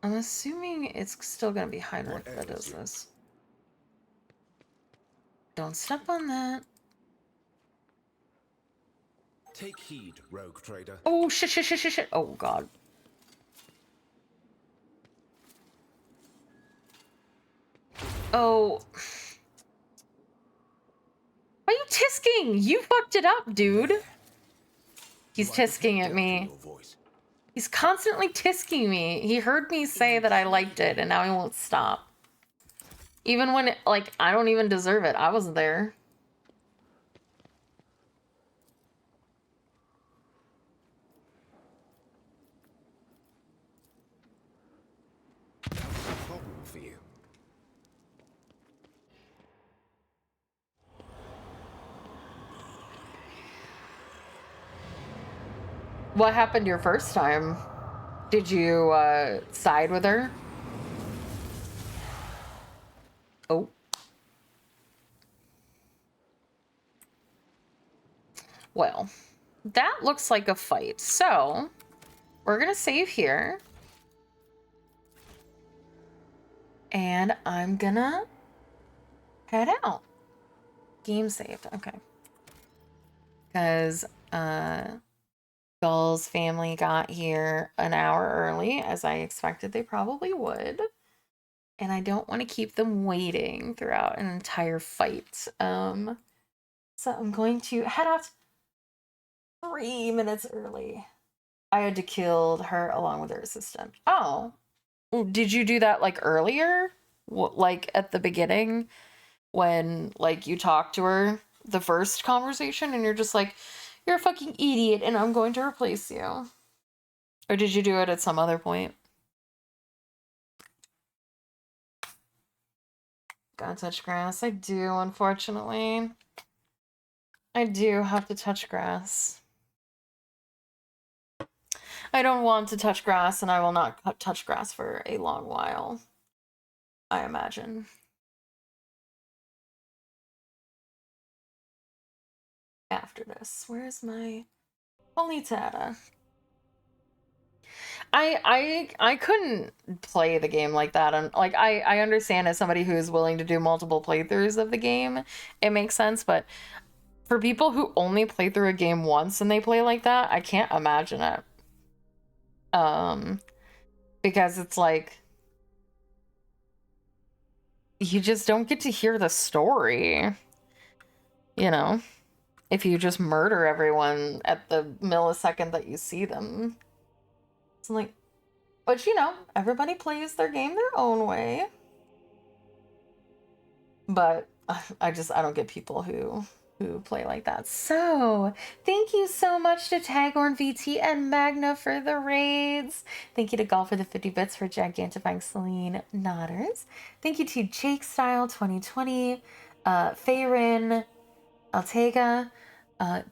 I'm assuming it's still gonna be Heinrich that does this. Don't step on that. Take heed, rogue trader. Oh, shit. Oh, God. Oh. Why are you tisking? You fucked it up, dude. He's tisking at me. He's constantly tisking me. He heard me say that I liked it, and now he won't stop. Even when, like, I don't even deserve it. I was there. For you. What happened your first time? Did you side with her? Oh. Well, that looks like a fight. So, we're gonna save here. And I'm gonna head out. Game saved. Okay. Because, Gull's family got here an hour early, as I expected they probably would. And I don't want to keep them waiting throughout an entire fight. So I'm going to head out 3 minutes early. I had to kill her along with her assistant. Oh, did you do that like earlier? Like at the beginning when like you talked to her the first conversation and you're just like, you're a fucking idiot and I'm going to replace you. Or did you do it at some other point? Gotta touch grass. I do, unfortunately. I do have to touch grass. I don't want to touch grass, and I will not touch grass for a long while, I imagine. After this, where's my Politata? I couldn't play the game like that, and like I understand as somebody who's willing to do multiple playthroughs of the game, it makes sense, but for people who only play through a game once and they play like that, I can't imagine it. Because it's like you just don't get to hear the story, you know, if you just murder everyone at the millisecond that you see them. It's like, but you know, everybody plays their game their own way. But I don't get people who play like that. So, thank you so much to Tagorn VT and Magna for the raids. Thank you to Gall for the 50 bits for gigantifying Celine Nodders. Thank you to Jake Style 2020, Feyrin, Altega,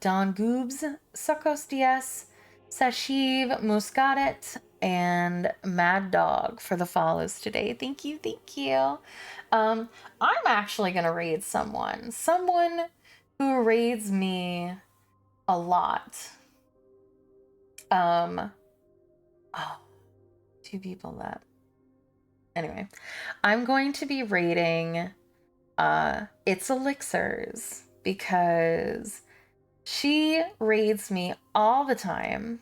Don Goobs, Sokos DS, Sashiv Muscadet, and Mad Dog for the follows today. Thank you, thank you. I'm actually gonna raid someone who raids me a lot. Oh, 2 people that. Anyway, I'm going to be raiding It's Elixirs because she raids me all the time.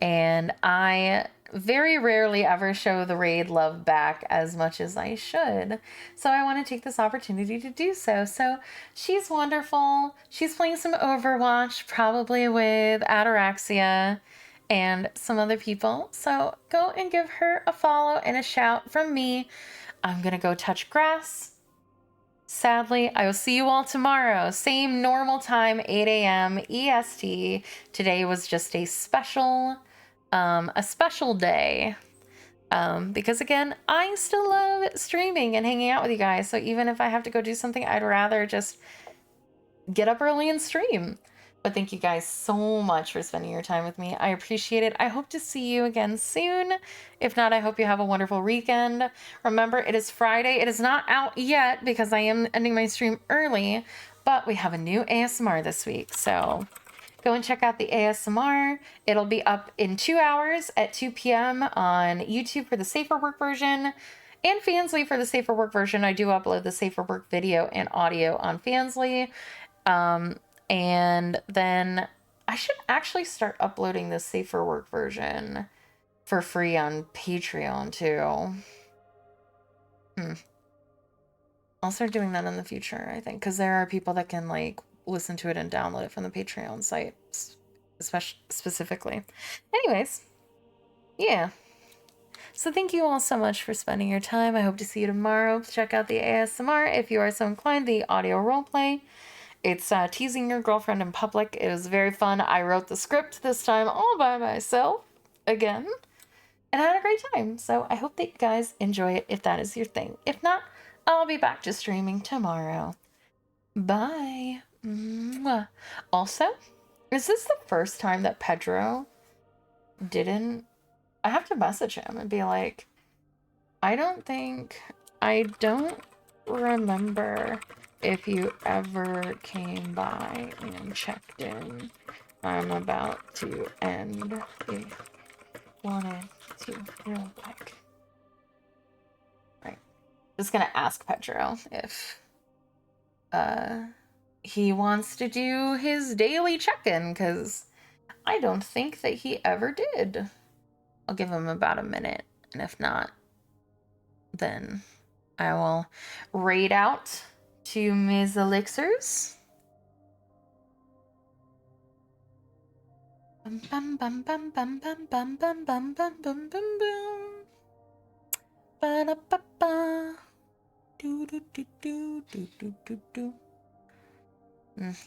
And I very rarely ever show the raid love back as much as I should. So I want to take this opportunity to do so. So she's wonderful. She's playing some Overwatch, probably with Ataraxia. and some other people. So go and give her a follow and a shout from me. I'm going to go touch grass. Sadly, I will see you all tomorrow. Same normal time, 8 a.m. EST. Today was just a special day. Because again, I still love streaming and hanging out with you guys. So even if I have to go do something, I'd rather just get up early and stream. But thank you guys so much for spending your time with me. I appreciate it. I hope to see you again soon. If not, I hope you have a wonderful weekend. Remember, it is Friday. It is not out yet because I am ending my stream early, but we have a new ASMR this week. So go and check out the ASMR. It'll be up in 2 hours at 2 p.m. on YouTube for the Safer Work version and Fansly for the Safer Work version. I do upload the Safer Work video and audio on Fansly. And then I should actually start uploading the Safer Work version for free on Patreon too. I'll start doing that in the future, I think, because there are people that can like listen to it and download it from the Patreon site, specifically. Anyways, yeah. So thank you all so much for spending your time. I hope to see you tomorrow. Check out the ASMR if you are so inclined, the audio roleplay. It's teasing your girlfriend in public. It was very fun. I wrote the script this time all by myself again, and I had a great time. So I hope that you guys enjoy it if that is your thing. If not, I'll be back to streaming tomorrow. Bye. Mwah. Also, is this the first time that Pedro didn't... I have to message him and be like, I don't remember if you ever came by and checked in. I'm about to end if wanted to real quick. Right. Just gonna ask Pedro if he wants to do his daily check-in, because I don't think that he ever did. I'll give him about a minute, and if not, then I will raid out to Ms. Elixirs. Bum bum bum bum bum bum bum bum bum bum bum bum bum. Ba da ba ba. Do do do do do do do do.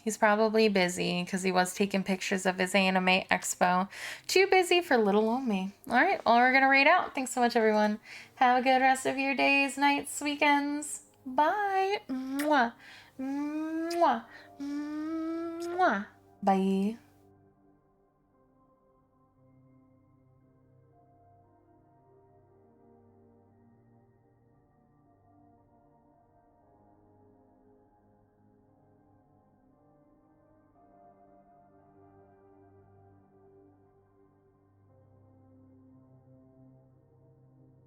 He's probably busy because he was taking pictures of his anime expo. Too busy for little old me. Alright, well, we're gonna raid out. Thanks so much, everyone. Have a good rest of your days, nights, weekends. Bye. Mwah. Mwah. Mwah. Bye.